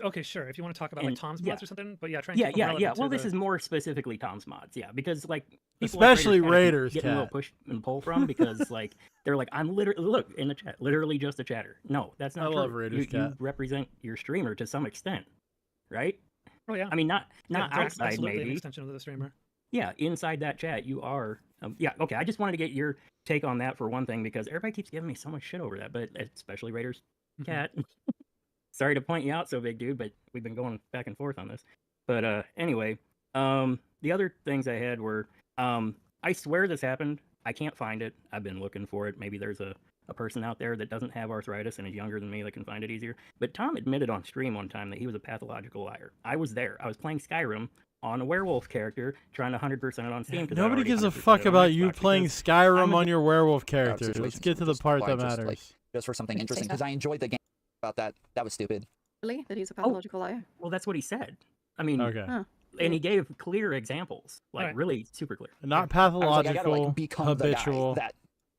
Okay, sure. If you want to talk about like and- Tom's yeah. mods or something, but yeah, try and Yeah, keep them yeah, relevant yeah. to Well, this the- is more specifically Tom's mods, yeah, because like people like Especially kinda Raiders getting a little Cat. push and pull from because like they're like I'm literally look in the chat, literally just a chatter. No, that's not I true. love Raiders you Cat. represent your streamer to some extent, right? Oh yeah. I mean, not Yeah, they're outside absolutely an maybe. extension of the streamer. Yeah, inside that chat, you are. Yeah, okay. I just wanted to get your take on that for one thing because everybody keeps giving me so much shit over that, but especially Raiders Cat. Sorry to point you out so big, dude, but we've been going back and forth on this. But anyway, the other things I had were, I swear this happened. I can't find it. I've been looking for it. Maybe there's a person out there that doesn't have arthritis and is younger than me that can find it easier. But Tom admitted on stream one time that he was a pathological liar. I was there. I was playing Skyrim on a werewolf character, trying to 100% it on Steam. 'cause I Nobody already gives a 100% fuck it on about Xbox you playing because Skyrim I'm a- on your werewolf Crowd character. Let's situations get to the just part apply that just, matters. like, just for something Say interesting, so. because I enjoyed the game about that. That was stupid. Really? That he's a pathological liar? Well, that's what he said. I mean, Okay. Huh. and he gave clear examples, like Alright. really super clear. Not I was like, I gotta pathological, like become the guy habitual. that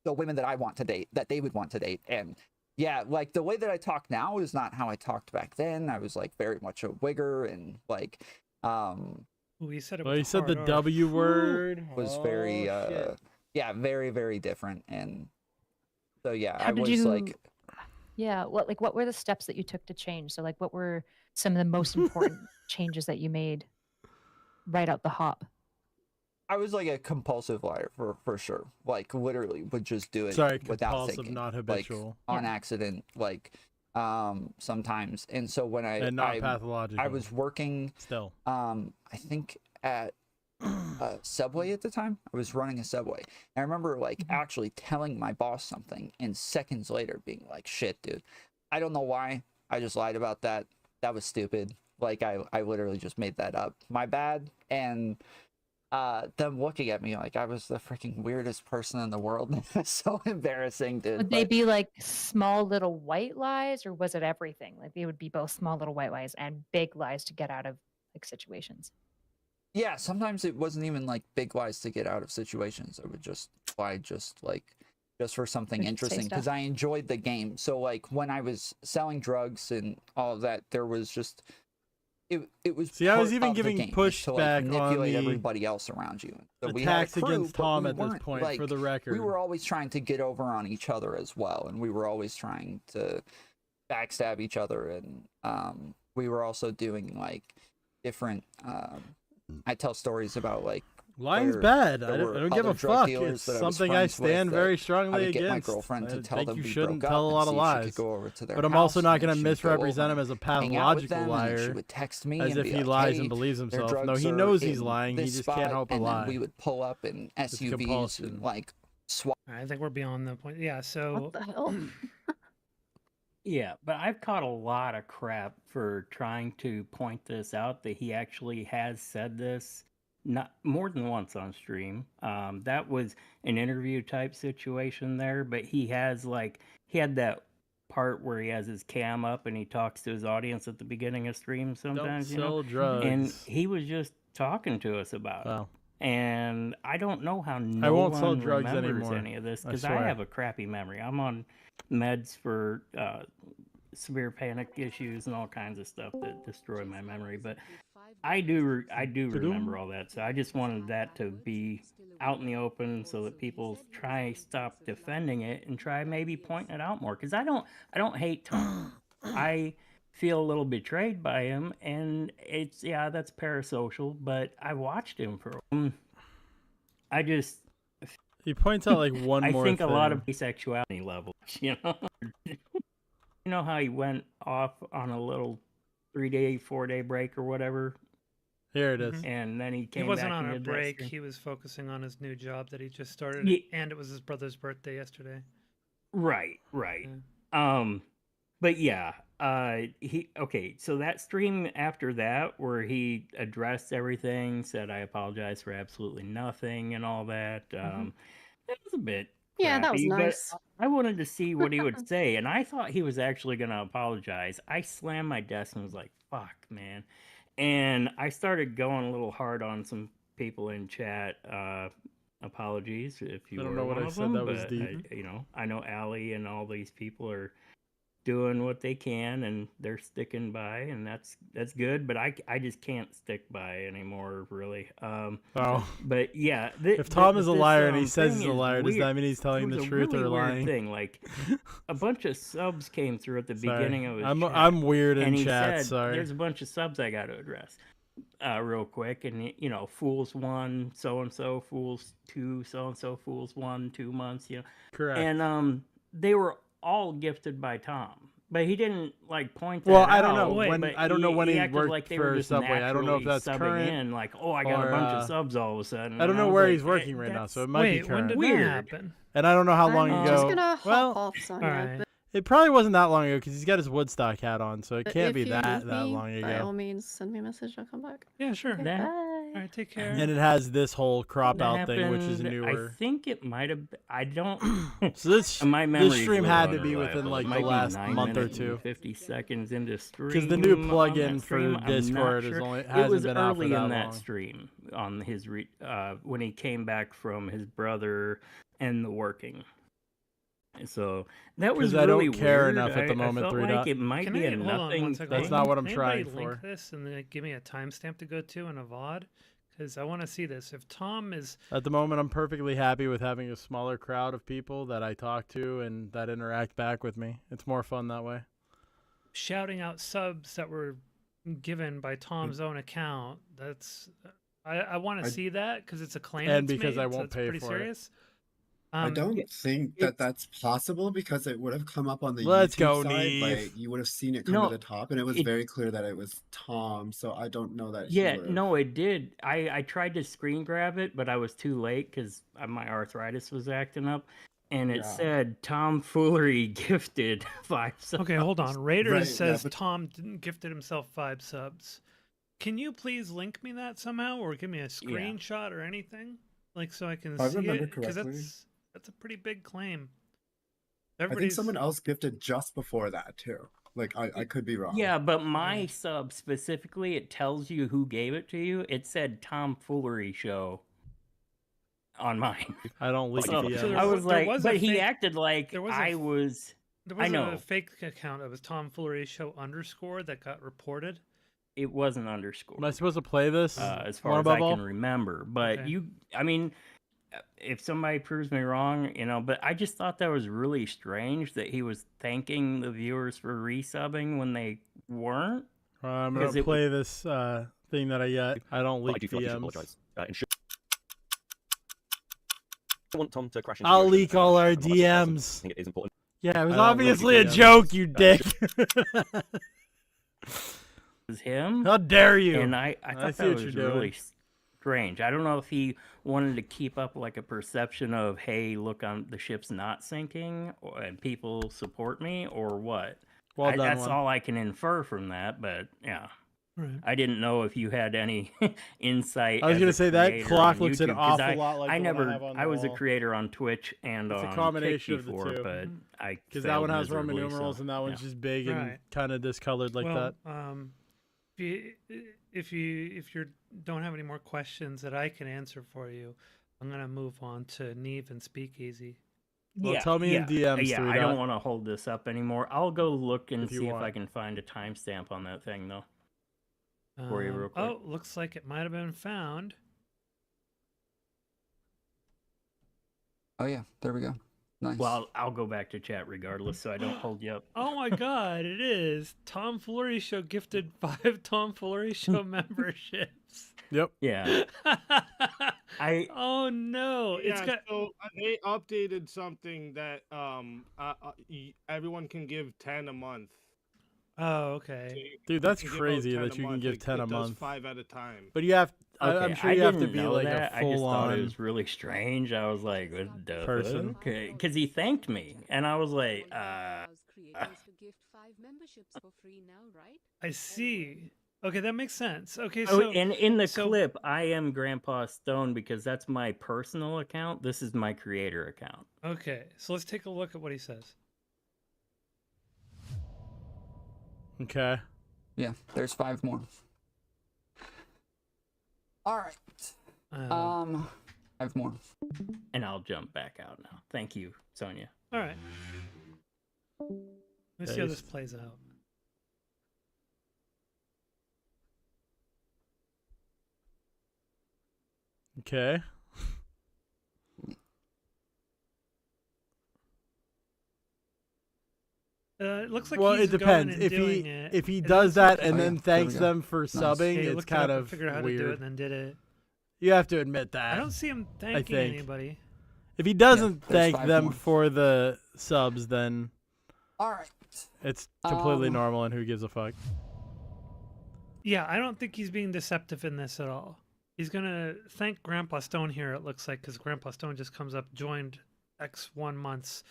the women that I want to date, that they would want to date, and yeah, like the way that I talk now is not how I talked back then. I was like very much a wigger and like Ooh, he said it. Well, with he the said the hard R. W word. was Oh, very shit. yeah, very very different, and so yeah, How I did was you? like Yeah. What were the steps that you took to change? So like, what were some of the most important changes that you made right out the hop? I was like a compulsive liar for sure. Like literally would just do it Sorry, without compulsive, thinking, not like habitual. on Yeah. accident, like sometimes. And so when And not I pathological. was working Still. I think at Subway at the time. I was running a Subway. And I remember like actually telling my boss something and seconds later being like, shit, dude. I don't know why. I just lied about that. That was stupid. Like I literally just made that up. My bad. And them looking at me like I was the freaking weirdest person in the world. It was so embarrassing, dude. Would they but- be like small little white lies, or was it everything? Like they would be both small little white lies and big lies to get out of like situations. Yeah, sometimes it wasn't even like big lies to get out of situations. I would just lie just for something Or just say interesting because stuff. I enjoyed the game. So like when I was selling drugs and all of that, there was just it was See, I was part even of the giving game, is to pushback on manipulate the everybody else around you. So we had a attacks crew, against but Tom we at this weren't, point, like, for the we record. were always trying to get over on each other as well, and we were always trying to backstab each other, and we were also doing like different. I tell stories about like Lying's where bad. there I were don't give other a drug fuck. dealers It's that I was something I friends with stand that very I strongly would get my against. girlfriend to I tell think them you we shouldn't broke tell up a lot and of see if she lies. could go over to their But I'm house, also not and going then to she would go misrepresent him over as a and hang out with pathological them, and then liar. she would text me As and if be he like, lies "Hey, and believes their himself. No, drugs he are knows he's in lying. He this just can't spot," help but and then lie. we would pull up in SUVs compulsion. and like swap. I think we're beyond the point. Yeah. So. What the hell? Yeah, but I've caught a lot of crap for trying to point this out that he actually has said this not more than once on stream. That was an interview type situation there, but he has he had that part where he has his cam up and he talks to his audience at the beginning of stream sometimes, Don't sell drugs. and he was just talking to us about it. And I don't know how no won't sell one drugs remembers anymore, any of this I because I swear. have a crappy memory. I'm on meds for severe panic issues and all kinds of stuff that destroy my memory. But I do remember all that. So I just wanted that to be out in the open so that people stop defending it and try maybe pointing it out more. Because I don't hate Tom. I feel a little betrayed by him, and that's parasocial. But I watched him for. He points out like one I more think thing. a lot of asexuality levels, you know. You know how he went off on a little 3-day, 4-day break or whatever? Here it is. And then he came He wasn't back on and a did that break. stream. He was focusing on his new job that he just started, Ye- and it was his brother's birthday yesterday. Right. But yeah, so that stream after that where he addressed everything, said I apologize for absolutely nothing and all that, that was a bit Yeah, that was crappy, nice. but I wanted to see what he would say, and I thought he was actually going to apologize. I slammed my desk and was like, fuck, man. And I started going a little hard on some people in chat. Apologies if you I don't were know what one I of said them, that was but deep. I know Allie and all these people are doing what they can and they're sticking by, and that's good, but I just can't stick by anymore, really. But yeah, If Tom is a this, liar and he says thing he's a is liar, does weird. that mean he's telling There the was a truth really or weird lying? thing, like a bunch of subs came through at the Sorry. beginning of his I'm chat, weird in and he chat, said, sorry. there's a bunch of subs I got to address real quick, and fools 1 so and so, fools 2 so and so, fools 1 2 months, Correct. and they were all gifted by Tom, but he didn't point that Well, out. I don't know when but I don't know when he acted worked like they for were just Subway. I don't know if naturally that's subbing current. in, I got a bunch of subs all of a sudden. I don't and know was where like, he's working right now, so it might be Wait, when current. did Weird. that happen? And I don't know how long I'm ago. just gonna hop well, off, Sonia. Alright. But it probably wasn't that long ago because he's got his Woodstock hat on, so it if can't be you that need me, long by all ago. means, send me a message. I'll come back. Yeah, sure. Okay, That- bye. All right, take care. And it has this whole crop That out thing, which is happened, newer. I think it might have. I don't. So this my this memory's stream a had little to be within unreliable. like It the might be last 9 month or minutes and two. 50 seconds into stream. Because the new on plugin that for stream, I'm not Discord is sure. only It hasn't was been out for early that in that long. stream on his when he came back from his brother and the working. So that was 'Cause I don't really care weird. enough at the I moment, felt 3 like dot. it might be a Hold on one nothing second. That's thing. not what I'm Can trying anybody for. link this and then give me a timestamp to go to in a VOD? Because I want to see this. If Tom is At the moment, I'm perfectly happy with having a smaller crowd of people that I talk to and that interact back with me. It's more fun that way. shouting out subs that were given by Tom's own account, that's I want to see that because it's a claim. And that's because made, I so won't it's pay pretty for it. serious. I don't think that that's possible because it would have come up on the Let's YouTube go, side. Neve. Like you would have seen it come No, to the top, and it was very clear that it was Tom. So I don't know that. He Yeah, would have. no, it did. I tried to screen grab it, but I was too late because my arthritis was acting up, and it Yeah. said Tom Foolery gifted 5 subs. Okay, hold on. Raiders Right, yeah, says but- Tom didn't gifted himself 5 subs. Can you please link me that somehow, or give me a screenshot or anything, so I can If I see remember it? Because correctly. that's a pretty big claim. I think someone else gifted just before that too. Like I could be wrong. Yeah, but my sub specifically, it tells you who gave it to you. It said Tomfoolery Show on mine. I don't leak So DMs. I was there like, was but a he fake- acted like there was a I f- was. There I was know a fake account. It was Tomfoolery Show _ that got reported. It wasn't underscore. Am I supposed to play this? As One far as I above all? can remember. But Okay. I mean, if somebody proves me wrong, but I just thought that was really strange that he was thanking the viewers for resubbing when they weren't. I'm Because gonna it play this thing that I got. I don't But I leak do feel like you should DMs. apologise. I want Tom to crash into I'll the ocean leak and all our I'm not the person. I DMs. think it is important. Yeah, it was I don't leak obviously a DMs. joke, you dick. Was him. How dare you? And I I thought see that what was you're really doing. strange. I don't know if he wanted to keep up like a perception of, hey, look, the ship's not sinking, and people support me, or what. Well done, That's one. all I can infer from that. But yeah, Right. I didn't know if you had any insight. I was as gonna a say that creator clock on looks an YouTube, 'cause awful lot like I the one I never. have on I the was a wall. creator on Twitch and It's a on combination Kick of the before, two. but I Because that one failed has Roman miserably, numerals so, and that one's yeah. just big and Right. kind of discolored like well, that. If you don't have any more questions that I can answer for you, I'm gonna move on to Neve and Speakeasy. Well, tell me in DMs, Yeah, Three I don't Dot. want to hold this up anymore. I'll go look and If you see if want. I can find a timestamp on that thing, though. For you, real quick. Oh, looks like it might have been found. Oh yeah, there we go. Nice. Well, I'll go back to chat regardless, so I don't hold you up. Oh my God, it is Tomfoolery Show gifted 5 Tomfoolery Show memberships. Yep. Yeah. Oh no, it's Yeah, got. so they updated something that everyone can give 10 a month. Oh, okay. Dude, that's can give out crazy 10 that a you can month. give 10 a it does month. 5 at a time. But you have, Okay, I'm sure you have to didn't be know like that. a I just full thought it on. was really strange. I was like, what the Person. fuck? Okay, because he thanked me, and I was like, I see. Okay, that makes sense. Okay, Oh, so and in the so- clip, I am Grandpa Stone because that's my personal account. This is my creator account. Okay, so let's take a look at what he says. Okay. Yeah, there's 5 more. All right. 5 more. And I'll jump back out now. Thank you, Sonia. All right. Let's see how this Paste. plays out. Okay. It looks like Well, he's it depends. going and If he doing it. if he It does looks like that and Oh, then yeah, there we thanks go. them for Nice. subbing, he it's looked it kind up and of figured out how to do it weird. and then did it. You have to admit that. I don't see him thanking think. anybody. If he doesn't there's thank 5 them more. for the subs, then All right. it's completely Um, normal and who gives a fuck. Yeah, I don't think he's being deceptive in this at all. He's gonna thank Grandpa Stone here. It looks like because Grandpa Stone just comes up, joined X1 months.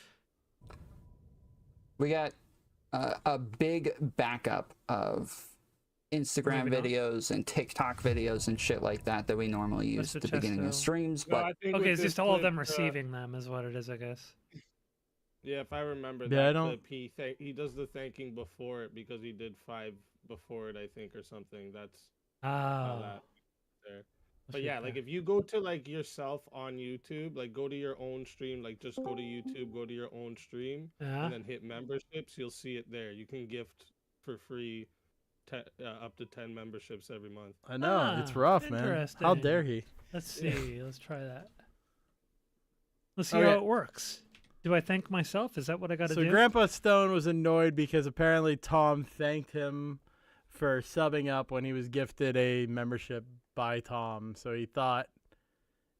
We got a big backup of Instagram Maybe not. videos and TikTok videos and shit like that that we normally use What's at the the beginning of chest, streams. No, But I think Okay, with it's this just all of them clip, receiving them is what it is, I guess. Yeah, if I remember Yeah, I that don't- clip, he does the thanking before it because he did 5 before it, I think, or something. That's how Ah, that there. But That's yeah, right like there. if you go to like yourself on YouTube, like go to your own stream, like just go to YouTube, go to your own stream, Yeah. and then hit memberships. You'll see it there. You can gift for free up to 10 memberships every month. I know it's Ah, rough, man. How interesting. dare he? Let's see. Let's try that. Let's see Okay. how it works. Do I thank myself? Is that what I got to So do? Grandpa Stone was annoyed because apparently Tom thanked him for subbing up when he was gifted a membership by Tom. So he thought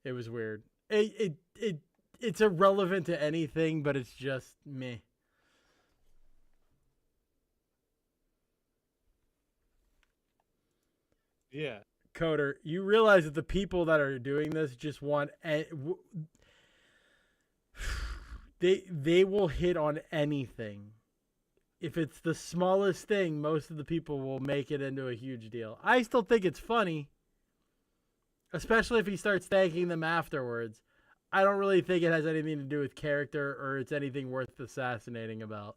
it was weird. It's irrelevant to anything, but it's just meh. Yeah. Coder, you realize that the people that are doing this just want they will hit on anything. If it's the smallest thing, most of the people will make it into a huge deal. I still think it's funny, especially if he starts thanking them afterwards. I don't really think it has anything to do with character or it's anything worth assassinating about.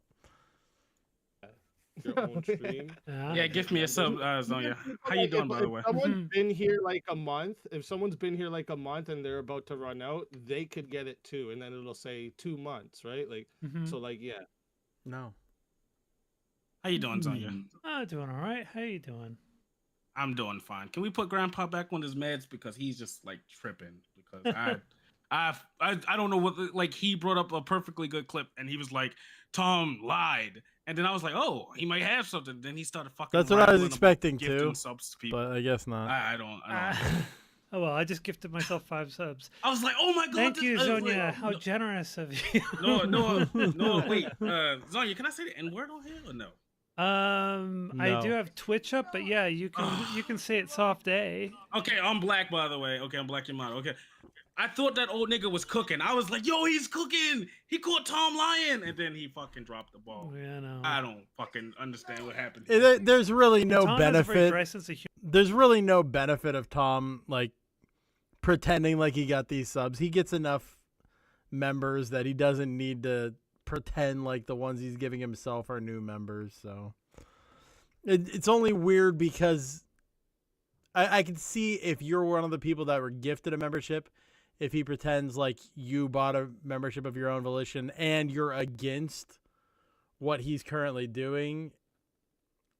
your own stream. Yeah, give me a sub, Zonia. How you Like, doing, by the if way? someone's been here like a month, if someone's been here like a month and they're about to run out, they could get it too, and then it'll say 2 months, right? Like, so like, yeah. No. How you doing, Zonia? Oh, doing all right. How you doing? I'm doing fine. Can we put Grandpa back on his meds because he's just like tripping? Because I don't know what, like, he brought up a perfectly good clip and he was like, Tom lied, and then I was like, oh, he might have something. Then he started fucking. That's what I was rambling about expecting gifting too, subs to people. but I guess not. I don't. Oh well, I just gifted myself 5 subs. I was like, oh my god. Thank you, I was like, Zonia. How generous of you. No, wait, Zonia, can I say the N word on here or no? I do have Twitch up, but yeah, you can say it soft A. Okay, I'm black, by the way. Okay, I'm black in mind. Okay, I thought that old nigga was cooking. I was like, yo, he's cooking. He caught Tom lying, and then he fucking dropped the ball. Yeah, no. I don't fucking understand what happened. There's really no Tom has a very benefit. dry sense of humor. There's really no benefit of Tom like pretending like he got these subs. He gets enough members that he doesn't need to pretend like the ones he's giving himself are new members. So it's only weird because I can see if you're one of the people that were gifted a membership, if he pretends like you bought a membership of your own volition and you're against what he's currently doing.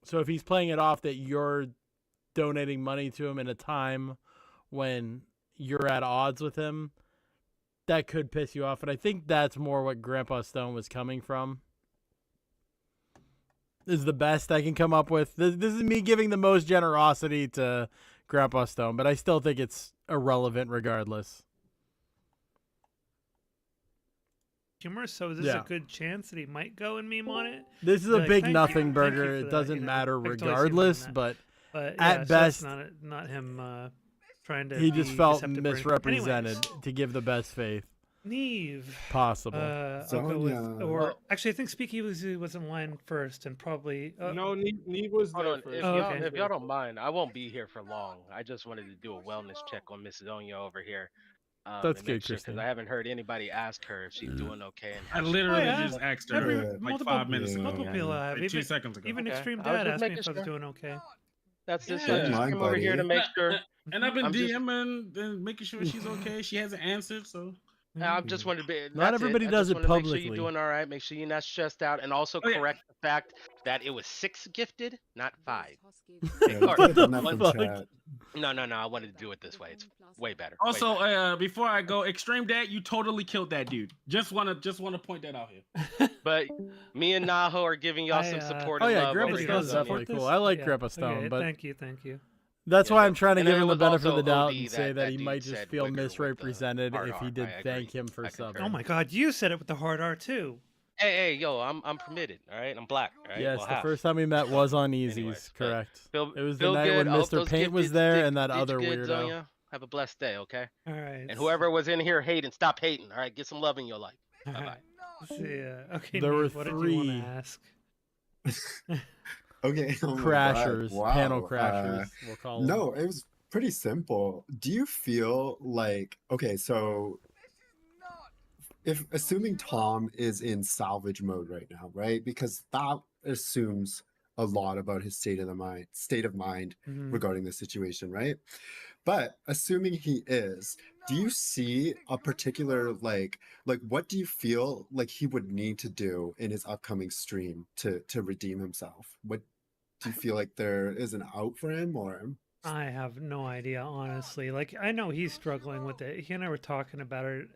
So if he's playing it off that you're donating money to him in a time when you're at odds with him, that could piss you off. And I think that's more what Grandpa Stone was coming from. This is the best I can come up with. This is me giving the most generosity to Grandpa Stone, but I still think it's irrelevant regardless. Humor, so this is a good chance that he might go and meme on it. This is Be a like, big "Thank nothing you, burger. thank you It for that," doesn't you know? matter I can totally see him doing regardless, that. but yeah, at so best, that's not him trying to. he just be felt deceptive or anything. misrepresented Anyways, to give the best faith Neve possible. I'll go with, or actually, I think Speakeasy was in line first, and probably No, Neve was Hold there on. first. If y'all don't mind, I won't be here for long. I just wanted to do a wellness check on Miss Zonia over here. That's and good, make sure, Christine. because I haven't heard anybody ask her if she's doing okay. And I how she- literally just asked her like multiple, 5 minutes ago. multiple people have. Like 2 Even, seconds ago. even Okay. Extreme I was Dad just asked me making if I was sure. doing okay. That's just Yeah. I just came over here to make sure. And I've been I'm just- DMing and making sure she's okay. She hasn't answered, so. I just wanted to be. Not that's everybody I does just it wanted to Make sure publicly. you're doing all right. Make sure you're not stressed out, and also Oh, yeah. correct the fact that it was 6 gifted, not 5. Yeah, Or- let's get enough one- from chat. No. I wanted to do it this way. It's way better. way Also, better. before I go, Extreme Dad, you totally killed that dude. Just wanna point that out here. But me and Naho are giving y'all some support Oh and yeah, love Grandpa over here. Stone's so- definitely cool. I like Grandpa Stone, Okay, but thank you. that's why I'm trying to And give then him it the was benefit of the also doubt OD and say that he dude might just said feel Wigger with the misrepresented hard if he R. did I thank agree. him for I subbing. concur. Oh my God, you said it with the hard R too. Hey, yo, I'm permitted. All right, I'm black. All right. Yes, well, the half. first time we met was on Easies, Anyways, but correct. feel- It was the feel night good. when I hope Mr. those Paint was gifted there did- and that did other good, weirdo. Zonia. Have a blessed day, okay? All right. And whoever was in here hating, stop hating. All right, get some love in your life. Bye bye. Okay. There were Neve, what did you want to 3 ask? Okay. Oh my crashers, God. panel Wow. crashers, we'll call them. No, it was pretty simple. Do you feel like, okay, so if assuming Tom is in salvage mode right now, right? Because that assumes a lot about his state of mind Mhm. regarding the situation, right? But assuming he is, do you see a particular like what do you feel like he would need to do in his upcoming stream to redeem himself? What do you feel like there is an out for him, or I have no idea, honestly. Like, I know he's struggling with it. He and I were talking about it.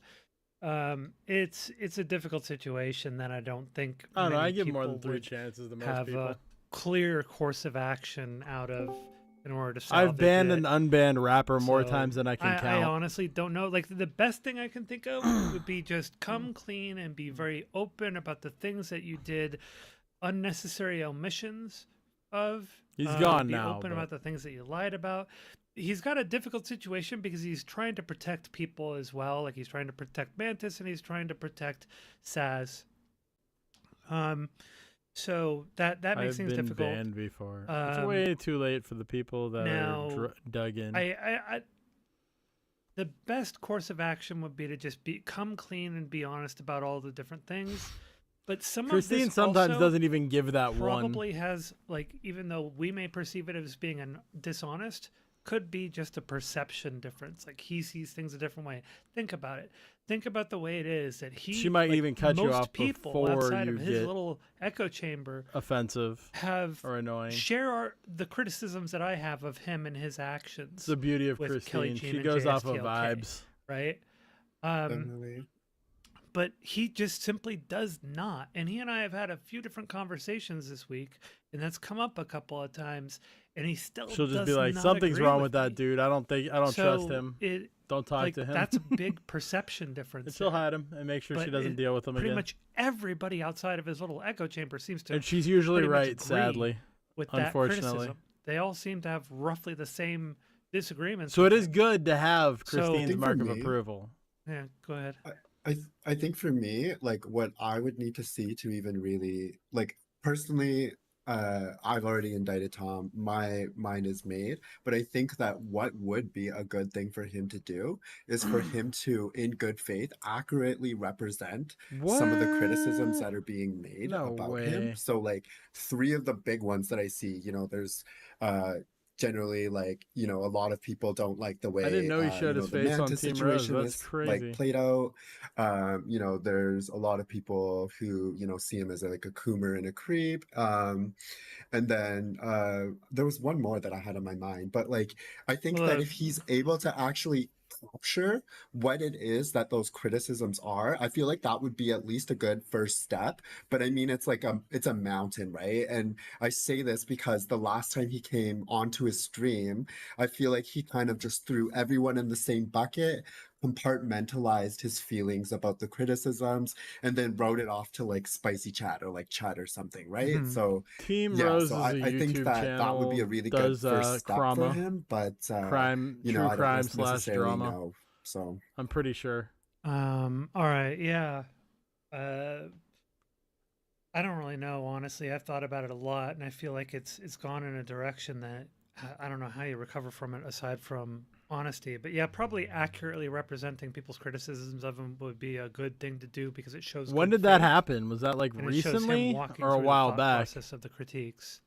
It's a difficult situation that I don't think I don't know. many I give more than people 3 would chances to most have people. a clear course of action out of in order to I've salvage banned it. and unbanned rapper more So, times than I can I count. honestly don't know. Like, the best thing I can think of would be just come clean and be very open about the things that you did, unnecessary omissions of. He's gone be now, open but- about the things that you lied about. He's got a difficult situation because he's trying to protect people as well. Like, he's trying to protect Mantis and he's trying to protect Saz. So that makes I've things been difficult. banned before. It's way too late for the people that now, are dug in. I the best course of action would be to just come clean and be honest about all the different things. But some Christine of this sometimes also doesn't even give that one. probably has, like, even though we may perceive it as being dishonest, could be just a perception difference. Like, he sees things a different way. Think about it. Think about the way it is that he. She might like, even cut you most off people before outside you of his get little echo chamber offensive have or annoying. share the criticisms that I have of him and his actions. It's the beauty of with Kelly Christine. Jean She and goes off of JSTLK, vibes. right? Definitely. But he just simply does not. And he and I have had a few different conversations this week, and that's come up a couple of times. And he still She'll just be does like, not "Something's agree wrong with with that me." dude. I don't trust So him. it, Don't talk like, to him." That's a big perception difference. And she'll there. hide him and make sure she But doesn't deal with him pretty again. much everybody outside of his little echo chamber seems to. And she's usually pretty much right, agree sadly, with that unfortunately. criticism. They all seem to have roughly the same disagreements. So it with is him. good to have So- Christine's I think mark for of me- approval. Yeah, go ahead. I think for me, like what I would need to see to even really like personally, I've already indicted Tom. My mind is made, but I think that what would be a good thing for him to do is for him to, in good faith, accurately represent some of the criticisms that are being made No about way. him. So like 3 of the big ones that I see, there's generally like a lot of people don't like the way I didn't know he showed his the face on Mantis Team Rose. situation That's is crazy. like played out. There's a lot of people who see him as like a coomer and a creep. And then there was one more that I had on my mind, but like I think that if he's able to actually capture what it is that those criticisms are, I feel like that would be at least a good first step. But I mean, it's like it's a mountain, right? And I say this because the last time he came onto his stream, I feel like he kind of just threw everyone in the same bucket, compartmentalized his feelings about the criticisms, and then wrote it off to like spicy chat or like chat or something, right? Mhm. So Team yeah, Rose so is a I think YouTube that would be a channel, really does, good first step for crama. him, but Crime, I true don't crime / necessarily drama. know. So I'm pretty sure. All right, yeah. I don't really know, honestly. I've thought about it a lot, and I feel like it's gone in a direction that I don't know how you recover from it aside from honesty. But yeah, probably accurately representing people's criticisms of him would be a good thing to do because it shows. When good did that faith, happen? Was that like and it shows him recently walking or a through the while thought back? process of the critiques.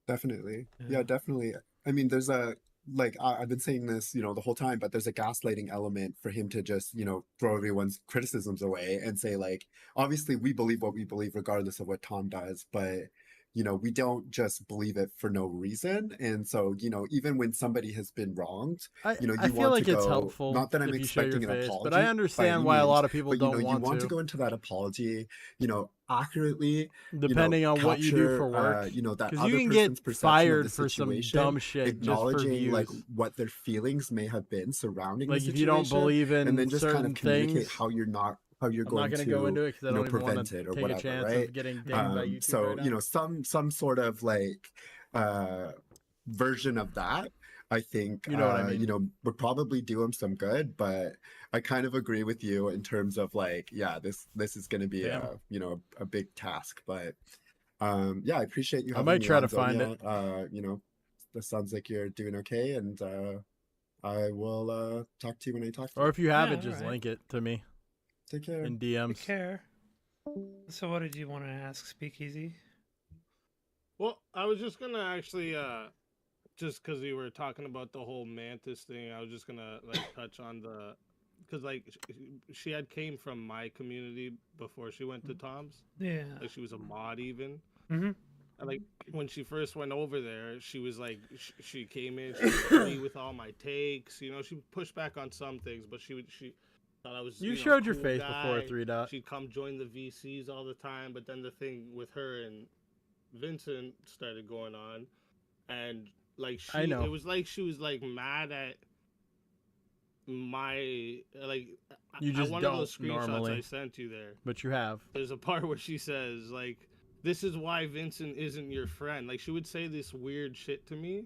definitely, Yeah. yeah, definitely. I mean, there's a like I've been saying this, the whole time, but there's a gaslighting element for him to just, throw everyone's criticisms away and say like, obviously we believe what we believe regardless of what Tom does, but we don't just believe it for no reason. And so, even when somebody has been wronged, I you feel want like to it's go, helpful not that I'm if you show your expecting an face, apology but I by understand any why a means, lot of people but don't you want want to. to go into that apology, accurately, Depending on what you do capture, for work, that because other you can person's get perception of fired the for some situation, dumb shit just for acknowledging like views. what their feelings may have been surrounding Like the if you don't situation, believe and in then just kind certain of communicate things, how you're I'm not going going to to go into it because I don't even want prevent to it or take a whatever, chance right? of getting dinged by YouTube So right now. some sort of like version of that, I think You know what I mean. would probably do him some good. But I kind of agree with you in terms of like, yeah, this is going to be Damn. a big task. But yeah, I appreciate you I having might me try on, to find Zonia. This sounds like you're doing okay, and I will talk to you when I talk to you. Or if you have Yeah, it, just alright. link it to me Take care. in Take DMs. care. So what did you want to ask, Speakeasy? Well, I was just gonna actually, just because you were talking about the whole Mantis thing, I was just gonna like touch on because like she had came from my community before she went to Tom's. Yeah. Like she was a mod even. Mm-hmm. And like when she first went over there, she was like, she came in, she would agree with all my takes. She would push back on some things, but she thought I was. You know, showed your cool face guy. before, 3 Dot. She'd come join the VCs all the time, but then the thing with her and Vincent started going on, and like I know. it was like she was like mad at my like. You just one don't of those screenshots normally. I sent you there. But you have. There's a part where she says like, "This is why Vincent isn't your friend." Like she would say this weird shit to me,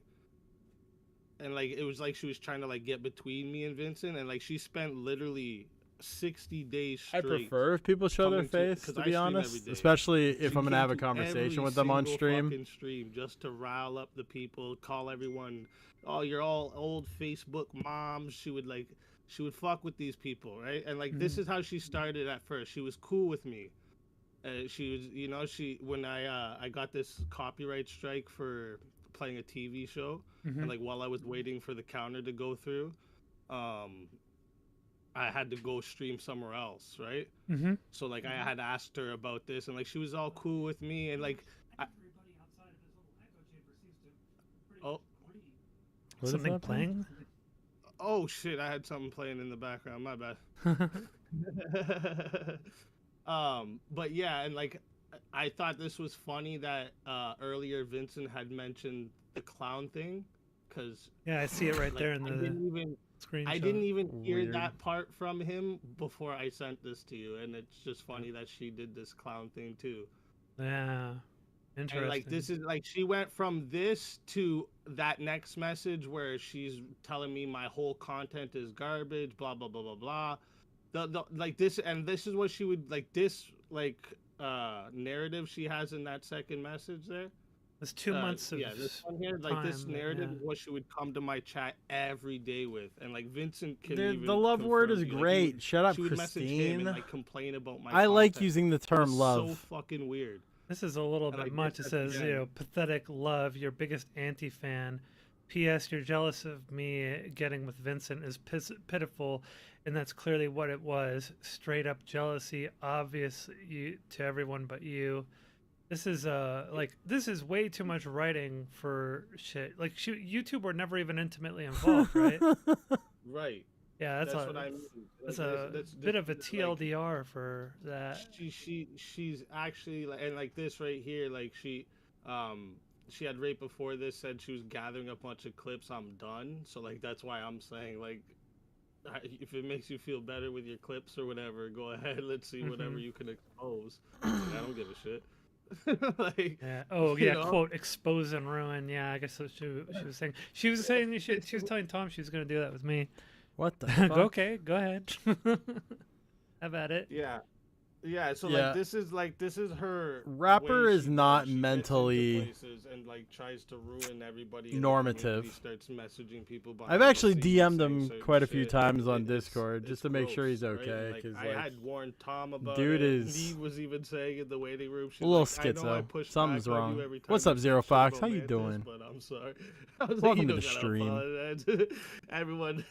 and like it was like she was trying to like get between me and Vincent, and like she spent literally 60 days I straight. prefer if people show their coming face, 'cause to I be stream every honest. day. Especially if She I'm going to came have a to conversation every with them on single stream. fucking stream just to rile up the people, call everyone, "Oh, you're all old Facebook moms." She would fuck with these people, right? And like this is how she started at first. She was cool with me. She was, you know, when I got this copyright strike for playing a TV show, and like while I was waiting for the counter to go through, I had to go stream somewhere else, right? So like I had asked her about this, and like she was all cool with me, and like oh, Something playing? Oh shit! I had something playing in the background. My bad. But yeah, and like I thought this was funny that earlier Vincent had mentioned the clown thing, because Yeah, I see it right there in the screenshot. I didn't even hear that part from him before I sent this to you, and it's just funny that she did this clown thing too. Yeah, interesting. And like this is like she went from this to that next message where she's telling me my whole content is garbage, blah blah blah blah blah. Like this, and this is what she would like. This like narrative she has in that second message there. There's 2 months of this one here, like this time, narrative yeah. is what she would come to my chat every day with, and like Vincent can Dude, even the love word confirm is to you, like, great. Shut up, she would message him Christine. and like complain about my I like content. using the It term was love. So fucking weird. This is a little And, bit like, much. It this says, again. you know, pathetic love, your biggest anti-fan. P.S. You're jealous of me getting with Vincent is pitiful, and that's clearly what it was. Straight up jealousy, obvious to everyone but you. This is this is way too much writing for shit. Like YouTube were never even intimately involved, right? Right. Yeah, that's what I mean. That's Like, a bit of a TLDR for that. She's actually and like this right here, like she had right before this said she was gathering a bunch of clips. I'm done. So like that's why I'm saying like if it makes you feel better with your clips or whatever, go ahead. Let's see whatever you can expose. Like, I don't give a shit. Like, Yeah. Oh you yeah. know? Quote: expose and ruin. Yeah, I guess that's what she was saying. She was saying she was telling Tom she was gonna do that with me. What the fuck? Okay, go ahead. Have at it. Yeah. Yeah, so Yeah. like this is her Rapper way is she not gets into mentally places and like tries to ruin everybody in the normative. community, starts messaging people I've behind the actually scenes, DM'd saying him certain quite a few shit. times on It's- Discord it's just to make sure he's gross, right? okay. Like, 'Cause, I had warned Tom about dude it. is He was even saying in the waiting room, she's a little like, I know I schizo. push Something's back on wrong. you every time What's you up, say Zero shit Fox? about How you Mantis, doing? But I'm sorry. I was Welcome to you the don't gotta stream. apologize. Everyone,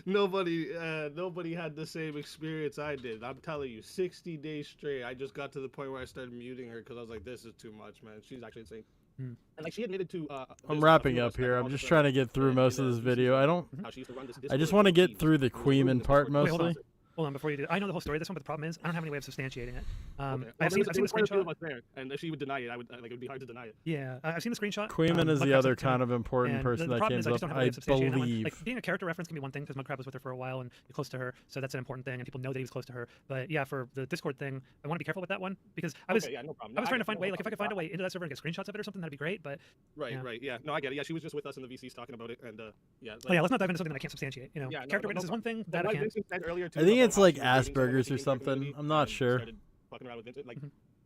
nobody had the same experience I did. I'm telling you, 60 days straight. I just got to the point where I started muting her because I was like, this is too much, man. She's actually insane. And like she admitted to. I'm wrapping up here. I'm just trying to get through most of this video. I just want to get through the Queeman part Wait, hold on. mostly. Hold on, before you do. I know the whole story of this one, but the problem is I don't have any way of substantiating it. Okay. I've seen the screenshot. There, and if she would deny it, I would like it would be hard to deny it. Yeah, I've seen the screenshot. Queeman is the Mudcrab other sent it to me, kind of important and person the that problem came is I just up, don't have a way I of substantiating that one. believe. Like being a character reference can be one thing because Mudcrab was with her for a while and you're close to her, so that's an important thing, and people know that he was close to her. But yeah, for the Discord thing, I want to be careful with that one because I was Okay, yeah, no problem. I was No, trying I to find a get way. no Like if I could find a way into that server and get screenshots of it or something, that'd be great. But Right, yeah. right, yeah. No, I get it. Yeah, she was just with us in the VCs talking about it, and yeah. Oh yeah, let's not dive into something that I can't substantiate. You know, Yeah, no, character no, witness no is one thing problem. that I What can't. Vincent said earlier, too, I think about it's how like she was dating someone Asperger's in or the something. community I'm not and sure. started fucking around with Vincent. Like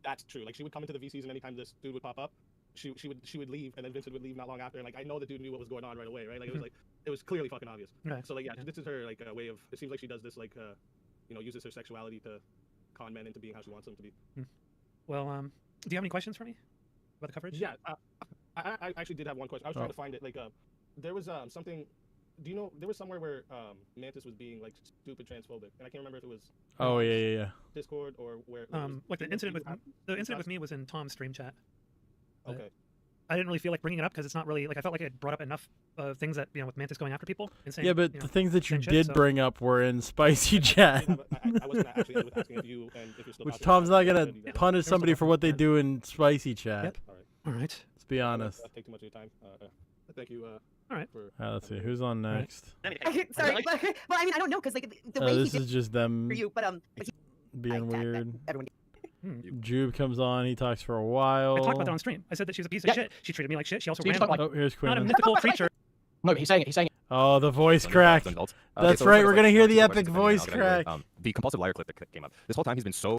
that's true. Like she would come into the VCs, and anytime this dude would pop up, she would leave, and then Vincent would leave not long after. And like I know the dude knew what was going on right away, right? Like it was clearly fucking obvious. Right. So like yeah, this is her like a way of. It seems like she does this like uses her sexuality to con men into being how she wants them to be. Well, do you have any questions for me about the coverage? Yeah, I actually did have one question. I was trying to find it. Like, there was something. Do you know there was somewhere where Mantis was being like stupid transphobic, and I can't remember if it was. Oh yeah. Discord or where. Like the incident with me was in Tom's stream chat. But Okay. I didn't really feel like bringing it up because it's not really like I felt like I had brought up enough things that with Mantis going after people and saying. Yeah, but you the know, things that you saying shit, did so- bring up were in Spicy Chat. I wasn't actually asking if you and if you're still. Which popular. Tom's not gonna Yeah. punish somebody for what they do in Spicy Chat. Yep. All right. Let's be honest. Take too much of your time. Thank you. All right. For Let's see who's on next. Sorry, well, I mean, I don't know because like the way he This did is just them for you, but being weird. everyone. Jube comes on. He talks for a while. I talked about that on stream. I said that she was a piece of shit. She treated me like shit. She also So you ran just like talk like- Oh, here's not a Quinlan. mythical creature. No, he's saying Oh, the voice crack. Okay, That's so right. let's We're like gonna hear one, the two epic questions, and then voice I'll get into it. crack. The compulsive liar clip that came up. This whole time he's been so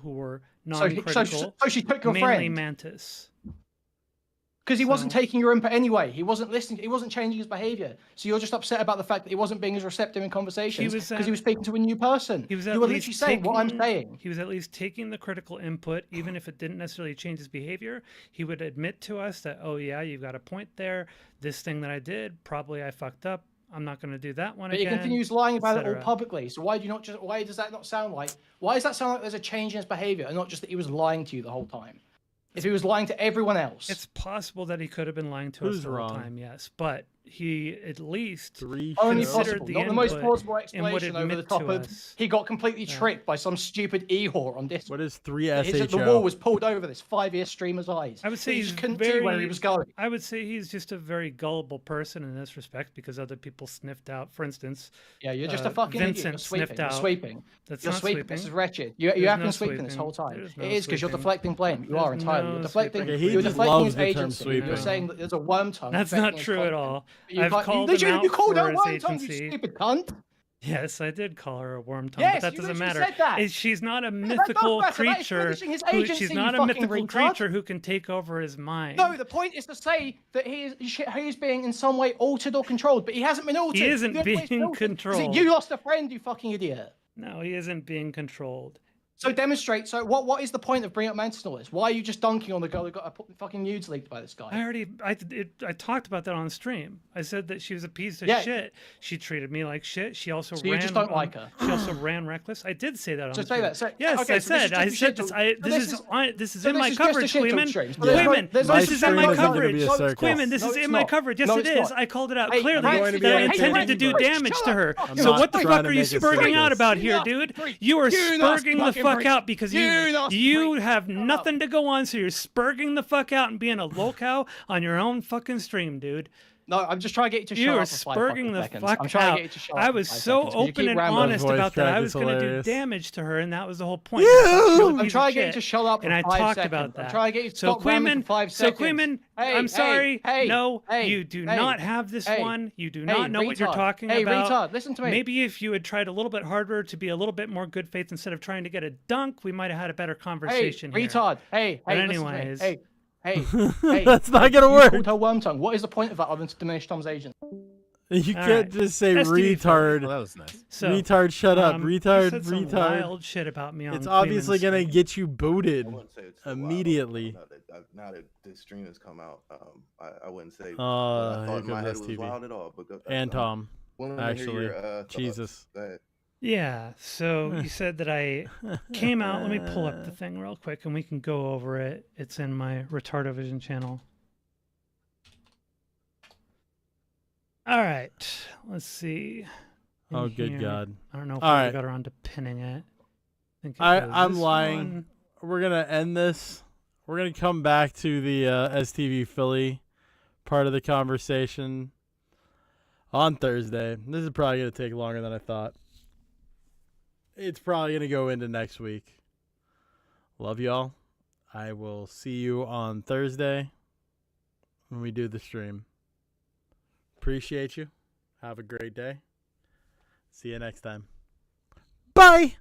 who were So non-critical, she took your mainly friend? Mantis. Because he wasn't So- taking your input anyway. He wasn't listening. He wasn't changing his behavior. So you're just upset about the fact that he wasn't being as receptive in conversations was because at- he was speaking to a new person. He was at You were least literally saying what I'm taking- saying. He was at least taking the critical input, even if it didn't necessarily change his behavior. He would admit to us that, oh yeah, you've got a point there. This thing that I did, probably I fucked up. I'm not going to do that one But he again. continues lying about it all etc. publicly. So why do you not just? Why does that not sound like? Why does that sound like there's a change in his behavior, and not just that he was lying to you the whole time? If he was lying to everyone else, It's possible that he could have been lying to us Who's the whole wrong? time, yes. But he at least only considered possible, the not the most input plausible and would explanation over the admit top to of us. he got completely tricked by some stupid e-whore on Discord. What is 3 The SHO? wall was pulled over this 5-year streamer's eyes. I would say He he's just couldn't very, see where he was going. I would say he's just a very gullible person in this respect because other people sniffed out. For instance, Yeah, you're just a fucking Vincent idiot. You're sweeping. sniffed You're out. sweeping. That's You're not sweeping. sweeping. This is wretched. You There's have no been sweeping this sweeping. whole time. There's no It is because you're sweeping. deflecting blame. You are There's entirely. no You're deflecting. sweeping. Okay, he You're just deflecting loves his the term agency. You're sweeping. saying that there's a worm tongue. That's affecting not his true at content. all. But you I've can't- called you, him out you called for her a his worm tongue, you agency. stupid cunt. Yes, I did call her a worm tongue, Yes, but that you doesn't literally matter. said that. She's not a that does mythical matter. That is creature. finishing his She's agency, not you a fucking mythical retard. creature who can take over his mind. No, the point is to say that he is being in some way altered or controlled, but he hasn't been altered. He isn't The only way he's been being altered is controlled. You lost a friend, you fucking idiot. No, he isn't being controlled. So demonstrate. So what is the point of bringing up mental illness? Why are you just dunking on the girl who got her fucking nudes leaked by this guy? I talked about that on stream. I said that she was a piece of Yeah. shit. She treated me like shit. She also So ran. you just don't like her? She also ran reckless. I did say that on So stream. say that. So, Yes, okay, I so this said. is I just a said shit this. talk. I, So this is on. This is so in this my is just a coverage, shit talk Queeman. stream. So there's no- Queeman, there's no this is in my stream isn't gonna coverage. be a circus. Queeman, this No, is it's in my not. coverage. Yes, No, it it's is. not. I called it out Hey, clearly Francis, that I hey, intended to do Francis, damage shut to her. up. So what the trying fuck to are you make it spurging out circus. about You here, not dude? freak. You are You not spurging the fucking fuck freak. out because You not you freak. have nothing to go on, so you're spurging the fuck out and being a lolcow on your own fucking stream, dude. No, I'm just trying to get you to shut You up are for 5 spurging fucking the seconds. fuck I'm trying out. to get you to shut up I for was 5 so seconds, 'cause you open keep and rambling. honest Voice about that. crack I is was going to do hilarious. damage to her, and that was the whole point. I'm trying to get you to shut up for and I 5 talked seconds. about that. I'm trying to get you to so stop rambling Queeman, for 5 so seconds. Queeman, Hey, I'm sorry. hey, no, hey, you do hey, not have this hey, one. You do hey, not know what you're retard. talking Hey, about. retard, listen to me. Maybe if you had tried a little bit harder to be a little bit more good faith instead of trying to get a dunk, we might have had a better conversation Hey, here. retard. Hey, But hey, listen to me. anyways. Hey, hey. That's not gonna you work. called her worm tongue. What is the point of that other than to diminish Tom's agent? You All can't right. just say STD retard. Well, that was nice. So, retard, shut up. you Retard, said some retard. wild shit about me on It's obviously Queeman's gonna stream. get you booted I wouldn't say it's too wild. immediately. Now that this stream has come out, I wouldn't say what Oh, I thought here in my comes head was STV. wild at all. But And Tom, willing to hear actually, your, thoughts. Jesus. Go ahead. Yeah, so you said that I came out. Let me pull up the thing real quick and we can go over it. It's in my Retardovision channel. All right, let's see. In Oh, good here. God. I don't know if All I right. got around to pinning it. Think it was I'm this lying. one. We're gonna end this. We're gonna come back to the STV Philly part of the conversation on Thursday. This is probably gonna take longer than I thought. It's probably gonna go into next week. Love y'all. I will see you on Thursday when we do the stream. Appreciate you. Have a great day. See you next time. Bye.